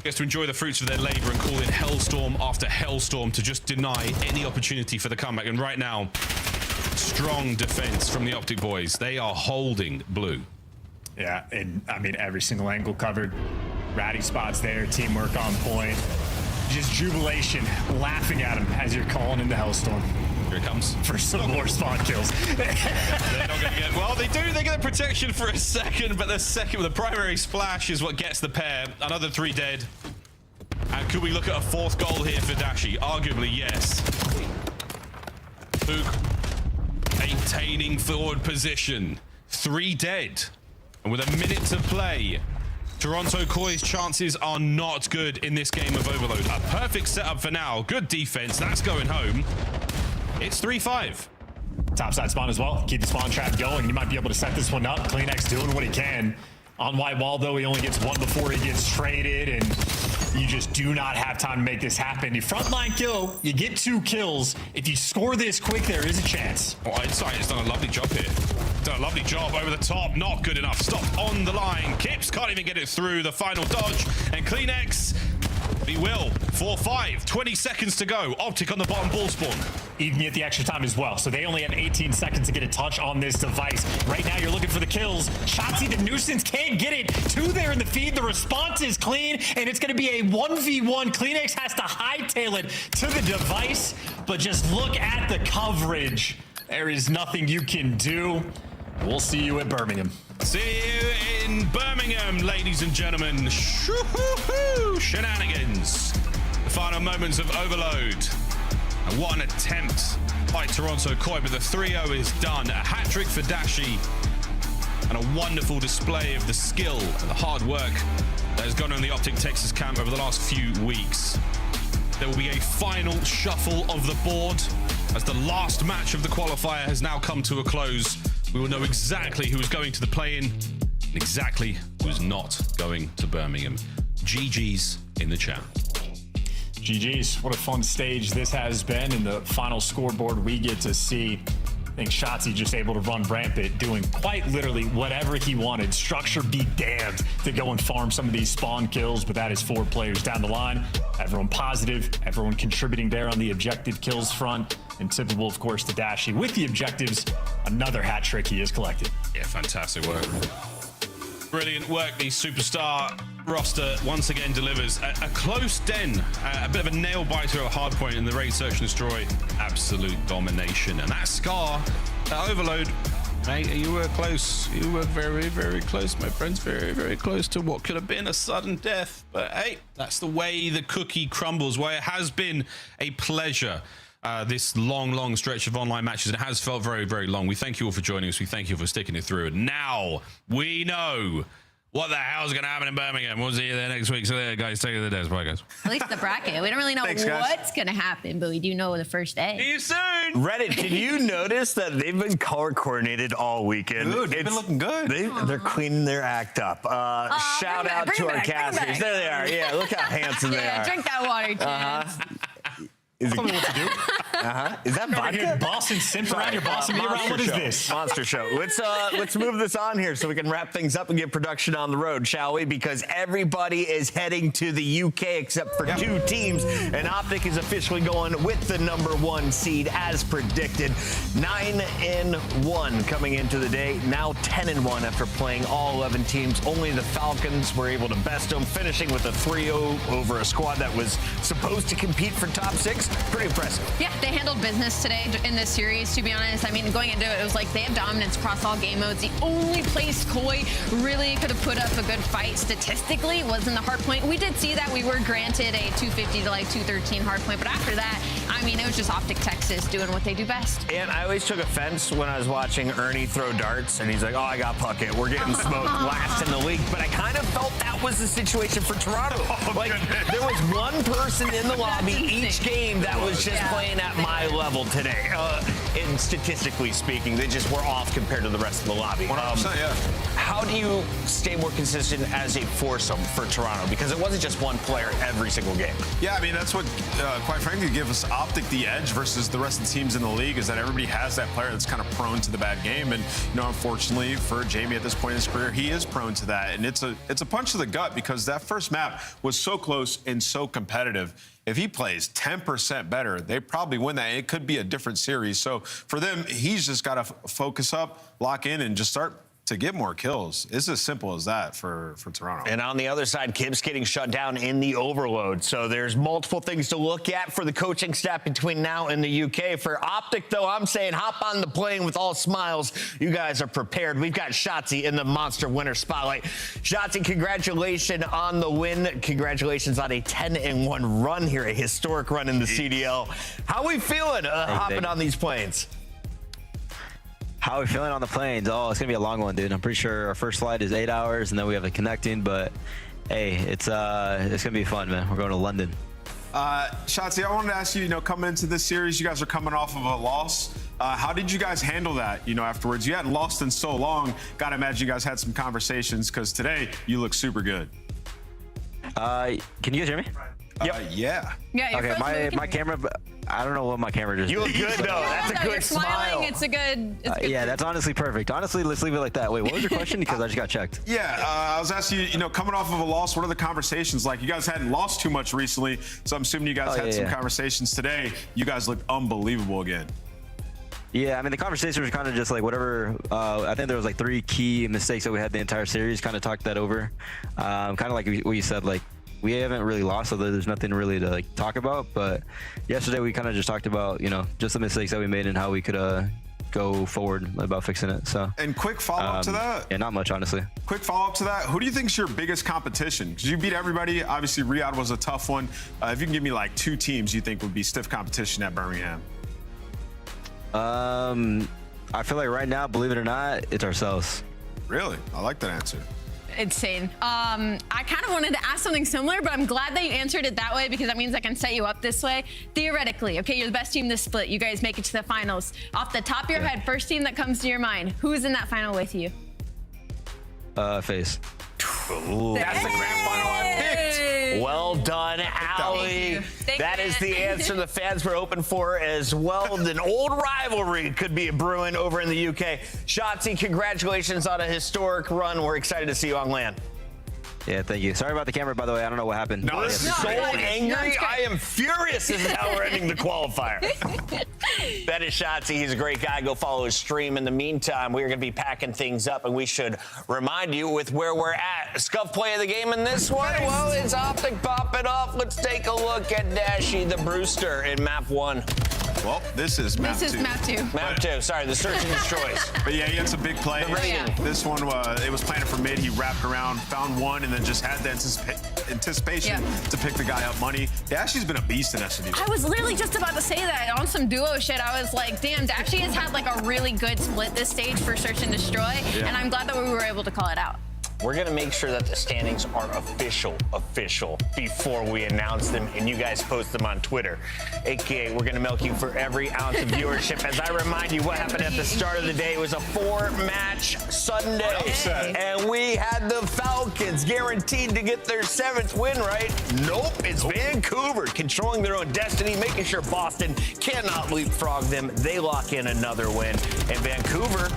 gets to enjoy the fruits of their labor and call in hellstorm after hellstorm to just deny any opportunity for the comeback. And right now, strong defense from the Optic boys. They are holding blue. Yeah, and I mean, every single angle covered. Ratty spots there, teamwork on point. Just jubilation, laughing at him as you're calling in the hellstorm. Here it comes. For some more spawn kills. They're not going to get... Well, they do. They get the protection for a second, but the primary splash is what gets the pair. Another 3 dead. And could we look at a 4th goal here for Dashy? Arguably, yes. Luke maintaining forward position. 3 dead. And with a minute to play, Toronto Koi's chances are not good in this game of Overload. A perfect setup for now. Good defense. That's going home. It's 3-5. Topside spawn as well. Keep the spawn trap going. You might be able to set this one up. CleanX doing what he can. On white wall, though, he only gets 1 before he gets traded, and you just do not have time to make this happen. You frontline kill, you get 2 kills. If you score this quick, there is a chance. Oh, Insight has done a lovely job here. Done a lovely job over the top. Not good enough. Stop on the line. Kips can't even get it through. The final dodge. And CleanX, he will. 4-5. 20 seconds to go. Optic on the bottom ball spawn. You can get the extra time as well. So they only have 18 seconds to get a touch on this device. Right now, you're looking for the kills. Shotzi, the nuisance, can't get it. 2 there in the feed. The response is clean, and it's going to be a 1v1. CleanX has to hightail it to the device, but just look at the coverage. There is nothing you can do. We'll see you at Birmingham. See you in Birmingham, ladies and gentlemen. Shoo-hoo-hoo! Shenanigans. The final moments of Overload. And what an attempt by Toronto Koi, but the 3-0 is done. A hat-trick for Dashy. And a wonderful display of the skill and the hard work that has gone on in the Optic Texas camp over the last few weeks. There will be a final shuffle of the board as the last match of the qualifier has now come to a close. We will know exactly who is going to the play-in and exactly who is not going to Birmingham. GG's in the chat. GG's. What a fun stage this has been, and the final scoreboard we get to see. I think Shotzi just able to run rampant, doing quite literally whatever he wanted. Structure be damned to go and farm some of these spawn kills, but that is 4 players down the line. Everyone positive, everyone contributing there on the objective kills front, and typical, of course, to Dashy with the objectives. Another hat trick he has collected. Yeah, fantastic work. Brilliant work. The superstar roster once again delivers a close den, a bit of a nail biter at hard point in the raid search and destroy. Absolute domination. And that Scar, that Overload, mate, you were close. You were very, very close, my friends. Very, very close to what could have been a sudden death. But hey, that's the way the cookie crumbles. Why it has been a pleasure. This long stretch of online matches. It has felt very, very long. We thank you all for joining us. We thank you for sticking it through. And now we know what the hell is going to happen in Birmingham. We'll see you there next week. So there, guys, take it to the desk. Bye, guys. At least the bracket. We don't really know what's going to happen, but we do know the first day. See you soon. Reddit, did you notice that they've been color coordinated all weekend? Dude, they've been looking good. They're cleaning their act up. Shout out to our casters. There they are. Yeah, look how handsome they are. Drink that water, Chance. Is Tell me what to do. Is that vodka? Boston simp around your Boston beer around. What is this? Monster show. Let's move this on here so we can wrap things up and get production on the road, shall we? Because everybody is heading to the UK except for 2 teams, and Optic is officially going with the #1 seed as predicted. 9-1 coming into the day. Now 10-1 after playing all 11 teams. Only the Falcons were able to best them, finishing with a 3-0 over a squad that was supposed to compete for top 6. Pretty impressive. Yeah, they handled business today in this series, to be honest. I mean, going into it, it was like they have dominance across all game modes. The only place Koi really could have put up a good fight statistically was in the hard point. We did see that. We were granted a 250 to like 213 hard point, but after that, I mean, it was just Optic Texas doing what they do best. And I always took offense when I was watching Ernie throw darts, and he's like, oh, I got Puckett. We're getting smoked last in the league. But I kind of felt that was the situation for Toronto. There was one person in the lobby each game that was just playing at my level today. And statistically speaking, they just were off compared to the rest of the lobby. 100%, yeah. How do you stay more consistent as a foursome for Toronto? Because it wasn't just one player every single game. Yeah, I mean, that's what, quite frankly, gives us Optic the edge versus the rest of the teams in the league, is that everybody has that player that's kind of prone to the bad game. And, unfortunately for Jamie at this point in his career, he is prone to that. And it's a punch to the gut because that first map was so close and so competitive. If he plays 10% better, they probably win that. It could be a different series. So for them, he's just got to focus up, lock in, and just start to get more kills. It's as simple as that for Toronto. And on the other side, Kip's getting shut down in the overload. So there's multiple things to look at for the coaching staff between now and the UK. For Optic, though, I'm saying hop on the plane with all smiles. You guys are prepared. We've got Shotzi in the Monster Winner Spotlight. Shotzi, congratulations on the win. Congratulations on a 10-1 run here, a historic run in the CDL. How are we feeling hopping on these planes? How are we feeling on the planes? Oh, it's gonna be a long one, dude. I'm pretty sure our first flight is 8 hours, and then we have a connecting. But hey, it's gonna be fun, man. We're going to London. Shotzi, I wanted to ask you, coming into this series, you guys are coming off of a loss. How did you guys handle that, afterwards? You hadn't lost in so long. Gotta imagine you guys had some conversations, because today you look super good. Can you guys hear me? Yeah. Yeah. Okay, my camera. I don't know what my camera just. You look good though. That's a good you're smiling. It's a good. Yeah, that's honestly perfect. Honestly, let's leave it like that. Wait, what was your question? Because I just got checked. Yeah, I was asking you, coming off of a loss, what are the conversations like? You guys hadn't lost too much recently, so I'm assuming you guys had some conversations today. You guys look unbelievable again. Yeah, I mean, the conversation was kind of just like whatever. I think there was like 3 key mistakes that we had the entire series. Kind of talked that over. Kind of like what you said, like. We haven't really lost, so there's nothing really to talk about. But yesterday we kind of just talked about, just the mistakes that we made and how we could go forward about fixing it. So. And quick follow-up to that. Yeah, not much, honestly. Quick follow-up to that. Who do you think is your biggest competition? Because you beat everybody. Obviously, Riyadh was a tough one. If you can give me like 2 teams you think would be stiff competition at Birmingham. I feel like right now, believe it or not, it's ourselves. Really? I like that answer. Insane. I kind of wanted to ask something similar, but I'm glad that you answered it that way because that means I can set you up this way. Theoretically, okay, you're the best team this split. You guys make it to the finals. Off the top of your head, first team that comes to your mind, who's in that final with you? FaZe. Ooh, that's the grand final I picked. Well done, Allie. That is the answer the fans were hoping for as well. An old rivalry could be brewing over in the UK. Shotzi, congratulations on a historic run. We're excited to see you on land. Yeah, thank you. Sorry about the camera, by the way. I don't know what happened. No, I'm so angry. I am furious. This is how we're ending the qualifier. That is Shotzi. He's a great guy. Go follow his stream. In the meantime, we're going to be packing things up, and we should remind you with where we're at. Scuff play of the game in this one. Well, it's Optic popping off. Let's take a look at Dashy the Brewster in map 1. Well, this is map 2. This is map 2. Map 2. Sorry, the search and destroys. But yeah, he had some big plays. This one, it was planted for mid. He wrapped around, found one, and then just had the anticipation to pick the guy up money. Dashy's been a beast in SMU. I was literally just about to say that on some duo shit. I was like, damn, Dashy has had like a really good split this stage for search and destroy, and I'm glad that we were able to call it out. we're going to make sure that the standings are official before we announce them and you guys post them on Twitter. AKA, we're going to milk you for every ounce of viewership. As I remind you what happened at the start of the day, it was a 4-match Sunday. And we had the Falcons guaranteed to get their 7th win, right? Nope, it's Vancouver controlling their own destiny, making sure Boston cannot leapfrog them. They lock in another win. And Vancouver,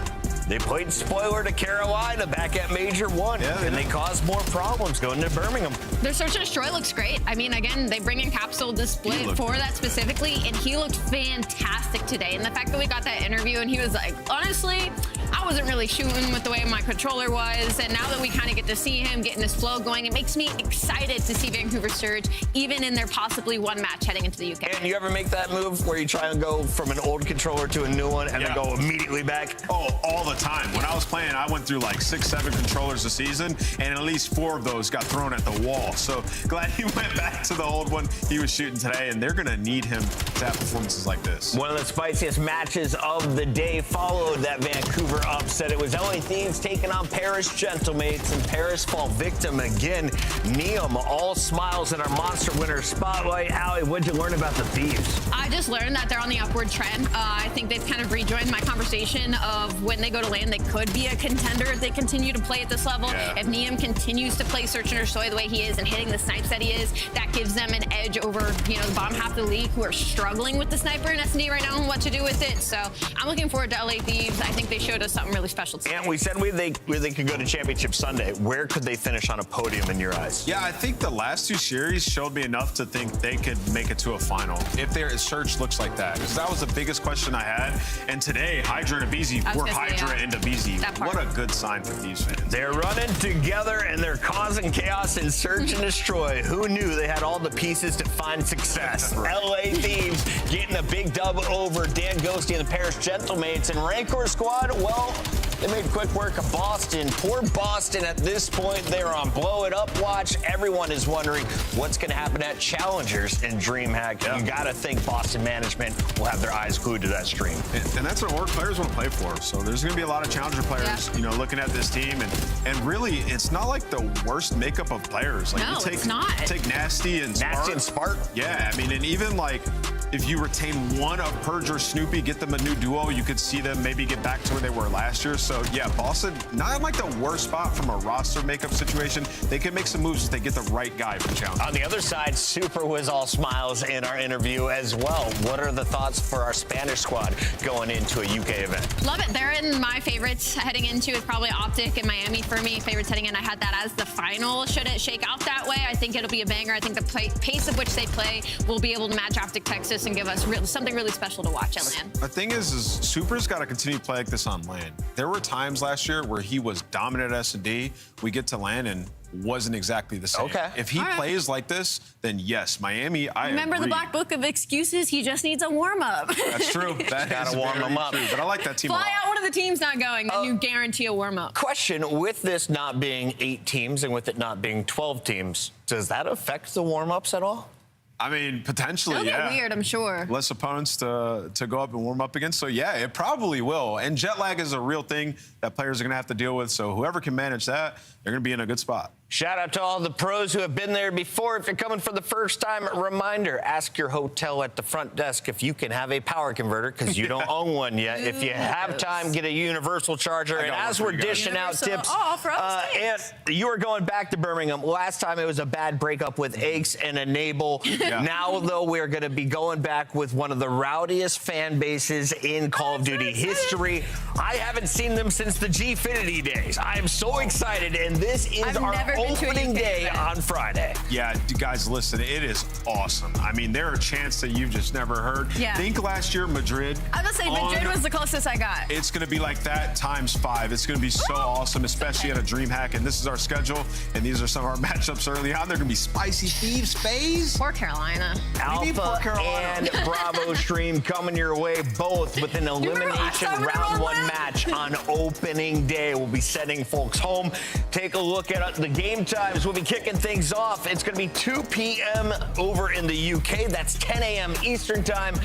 they played spoiler to Carolina back at Major 1, and they caused more problems going to Birmingham. Their search and destroy looks great. I mean, again, they bring in Capsule to split for that specifically, and he looked fantastic today. And the fact that we got that interview and he was like, honestly, I wasn't really shooting with the way my controller was, and now that we kind of get to see him getting this flow going, it makes me excited to see Vancouver surge, even in their possibly 1 match heading into the UK. And you ever make that move where you try and go from an old controller to a new one and then go immediately back? Oh, all the time. When I was playing, I went through like 6, 7 controllers a season, and at least 4 of those got thrown at the wall. So glad he went back to the old one he was shooting today, and they're going to need him to have performances like this. One of the spiciest matches of the day followed that Vancouver upset. It was LA Thieves taking on Paris Gentlemates, and Paris fall victim again. Neum, all smiles in our Monster Winner Spotlight. Allie, what'd you learn about the Thieves? I just learned that they're on the upward trend. I think they've kind of rejoined my conversation of when they go to LAN, they could be a contender if they continue to play at this level. If Neum continues to play Search and Destroy the way he is and hitting the snipes that he is, that gives them an edge over, the bottom half of the league who are struggling with the sniper and S&D right now and what to do with it. So I'm looking forward to LA Thieves. I think they showed us something really special today. And we said they could go to Championship Sunday. Where could they finish on a podium in your eyes? Yeah, I think the last 2 series showed me enough to think they could make it to a final if their search looks like that. Because that was the biggest question I had. And today, Hydra and Abizi were Hydra and Abizi. What a good sign for these fans. They're running together and they're causing chaos in Search and Destroy. Who knew they had all the pieces to find success? LA Thieves getting a big dub over Dan Ghosty and the Paris Gentlemates. And Rancor Squad, well, they made quick work of Boston. Poor Boston at this point. They're on blow it up watch. Everyone is wondering what's going to happen at Challengers in DreamHack. You got to think Boston management will have their eyes glued to that stream. And that's what players want to play for. So there's going to be a lot of Challenger players, looking at this team. And really, it's not like the worst makeup of players. Like, no, it's not. Take Nasty and Spark. Nasty and Spark? Yeah, I mean, and even like, if you retain one of Purge or Snoopy, get them a new duo, you could see them maybe get back to where they were last year. So, yeah, Boston, not like the worst spot from a roster makeup situation. They can make some moves if they get the right guy for the challenge. On the other side, Super was all smiles in our interview as well. What are the thoughts for our Spanish squad going into a UK event? Love it. They're in my favorites heading into. It's probably Optic and Miami for me. Favorites heading in. I had that as the final. Should it shake out that way, I think it'll be a banger. I think the pace of which they play will be able to match Optic Texas and give us something really special to watch at LAN. The thing is Super's got to continue to play like this on LAN. There were times last year where he was dominant at S&D. We get to LAN and wasn't exactly the same. Okay. If he plays like this, then yes, Miami, I Remember agree. the black book of excuses? He just needs a warm-up. That's true. That Gotta warm him up. True, but I like that team Fly a lot. out one of the teams not going, then you guarantee a warm-up. Question, with this not being 8 teams and with it not being 12 teams, does that affect the warm-ups at all? I mean, potentially, It'll get weird, I'm sure. Less opponents to go up and warm up against. So, yeah, it probably will. And jet lag is a real thing that players are going to have to deal with. So whoever can manage that, they're going to be in a good spot. Shout out to all the pros who have been there before. If you're coming for the first time, reminder, ask your hotel at the front desk if you can have a power converter, because you don't own one yet. If you have time, get a universal charger. And as we're dishing out tips, and you are going back to Birmingham. Last time it was a bad breakup with Aches and Enable. Now, though, we're going to be going back with one of the rowdiest fan bases in Call of Duty history. I haven't seen them since the Gfinity days. I am so excited, and this is our opening day on Friday. Yeah, guys, listen, it is awesome. I mean, there are chants that you've just never heard. Yeah. Think last year, Madrid. I was going to say, Madrid was the closest I got. It's going to be like that times 5. It's going to be so awesome, especially at a DreamHack. And this is our schedule, and these are some of our matchups early on. They're going to be Spicy Thieves FaZe. Poor Carolina. Alpha and Bravo stream coming your way, both with an elimination round 1 match on opening day. We'll be sending folks home. Take a look at the game times. We'll be kicking things off. It's going to be 2 p.m. over in the UK. That's 10 a.m. Eastern time.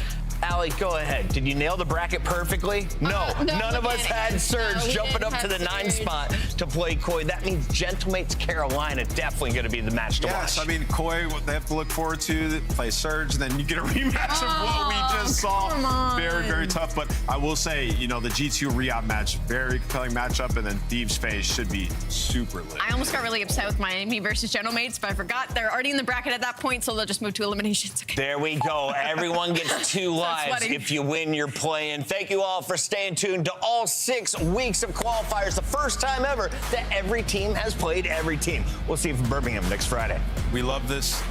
Allie, go ahead. Did you nail the bracket perfectly? No, none of us had Surge jumping up to the 9 spot to play Koi. That means Gentlemates Carolina definitely going to be the match to watch. Yes, I mean, Koi, what they have to look forward to, play Surge, then you get a rematch of what we just saw. Very, very tough. But I will say, you know, the G2 Riyadh match, very compelling matchup, and then Thieves Phase should be super lit. I almost got really upset with Miami versus Gentlemates, but I forgot they're already in the bracket at that point, so they'll just move to eliminations. Okay. There we go. Everyone gets 2 lives. If you win, you're playing. Thank you all for staying tuned to all 6 weeks of qualifiers. The first time ever that every team has played every team. We'll see you from Birmingham next Friday. We love this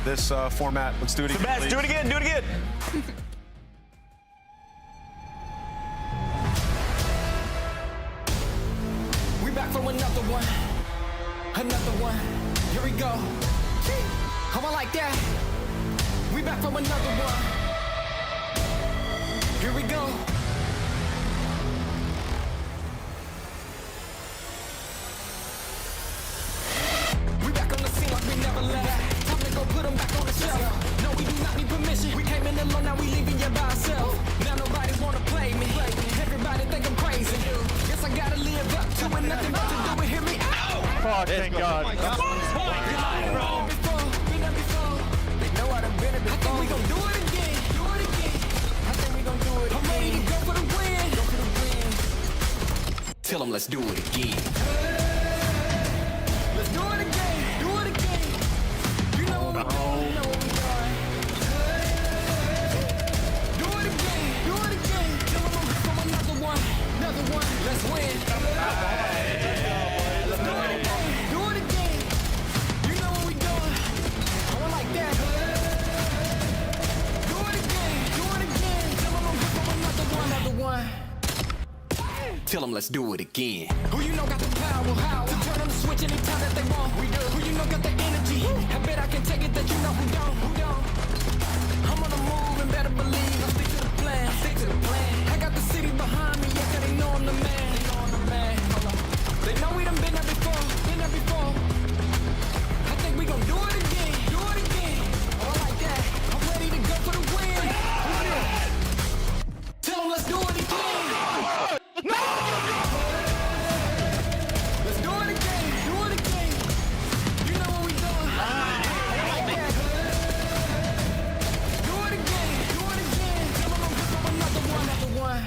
format. Let's do it again. Let's do it again. Do it again. We back for another one. Another one. Here we go. How I like that. We back for another one. Here we go. We back on the scene like we never left. Time to go put them back on the shelf. No, we do not need permission. We came in alone, now we leaving you by ourselves. Now nobody wanna play me. Everybody think I'm crazy. Guess I gotta live up to it. Nothing but to do it. Hear me out. Oh, thank God. We know I done been it before. I think we gon' do it again. Do it again. I think we gon' do it again. I'm ready to go for the win. Go for the win. Tell them let's do it again. Let's do it again. Do it again. You know what we're doing. You know what we're doing. Do it again. Do it again. Tell them I'm here for another one. Another one. Let's win. Let's do it again. Do it again. You know what we're doing. I like that. Do it again. Do it again. Tell them I'm here for another one. Another one. Tell them let's do it again. Who you know got the power to turn on the switch anytime that they want. We do. Who you know got the energy. I bet I can take it that you know who don't. Who don't. I'm on the move and better believe I stick to the plan. Stick to the plan. I got the city behind me. Yeah, 'cause they know I'm the man. They know I'm the man. Hold on. They know we done been there before. Been there before. I think we gon' do it again. Do it again. Oh, I like that. I'm ready to go for the win. Tell them let's do it again. No! Let's do it again. Do it again. You know what we doing. I like that. Do it again. Do it again. Tell them I'm here for another one. Another one.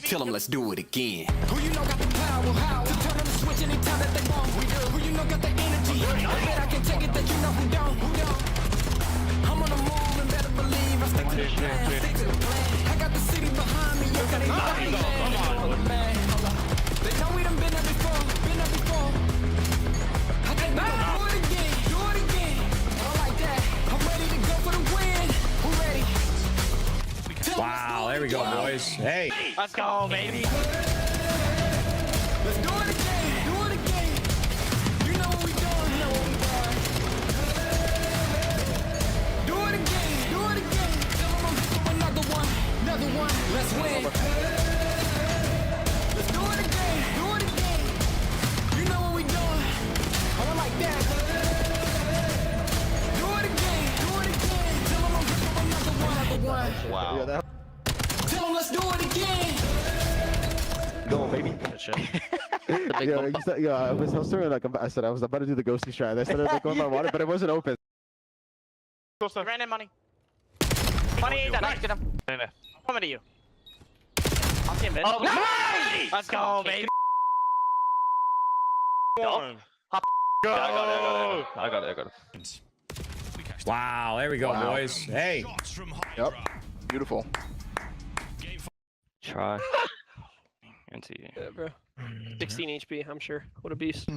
Tell them let's do it again. Who you know got the power to turn on the switch anytime that they want. We do. Who you know got the energy. I bet I can take it that you know who don't. Who don't. I'm on the move and better believe I stick to the plan. Stick to the plan. I got the city behind me. Yeah, 'cause they know I'm the man. They know we done been there before. Been there before. I think we gon' do it again. Do it again. I like that. I'm ready to go for the win. Who ready? Wow, there we go, boys. Hey. Let's go, baby. Let's do it again. Do it again. You know what we doing. You know what we doing. Do it again. Do it again. Tell them I'm here for another one. Another one. Let's win. Let's do it again. Do it again. You know what we doing. Oh, I like that. Do it again. Do it again. Tell them I'm here for another one. Another one. Wow. Tell them let's do it again. Go, baby. I was sort of like, I said I was about to do the ghosty strat. I started like going by water, but it wasn't open. Ran in money. Money, nice. Get him. Coming to you. I'll see him, man. Oh, nice! Let's go, baby. Go. I got it. Wow, there we go, boys. Hey. Yep. Beautiful. Try. Yeah, bro. 16 HP, I'm sure. What a beast.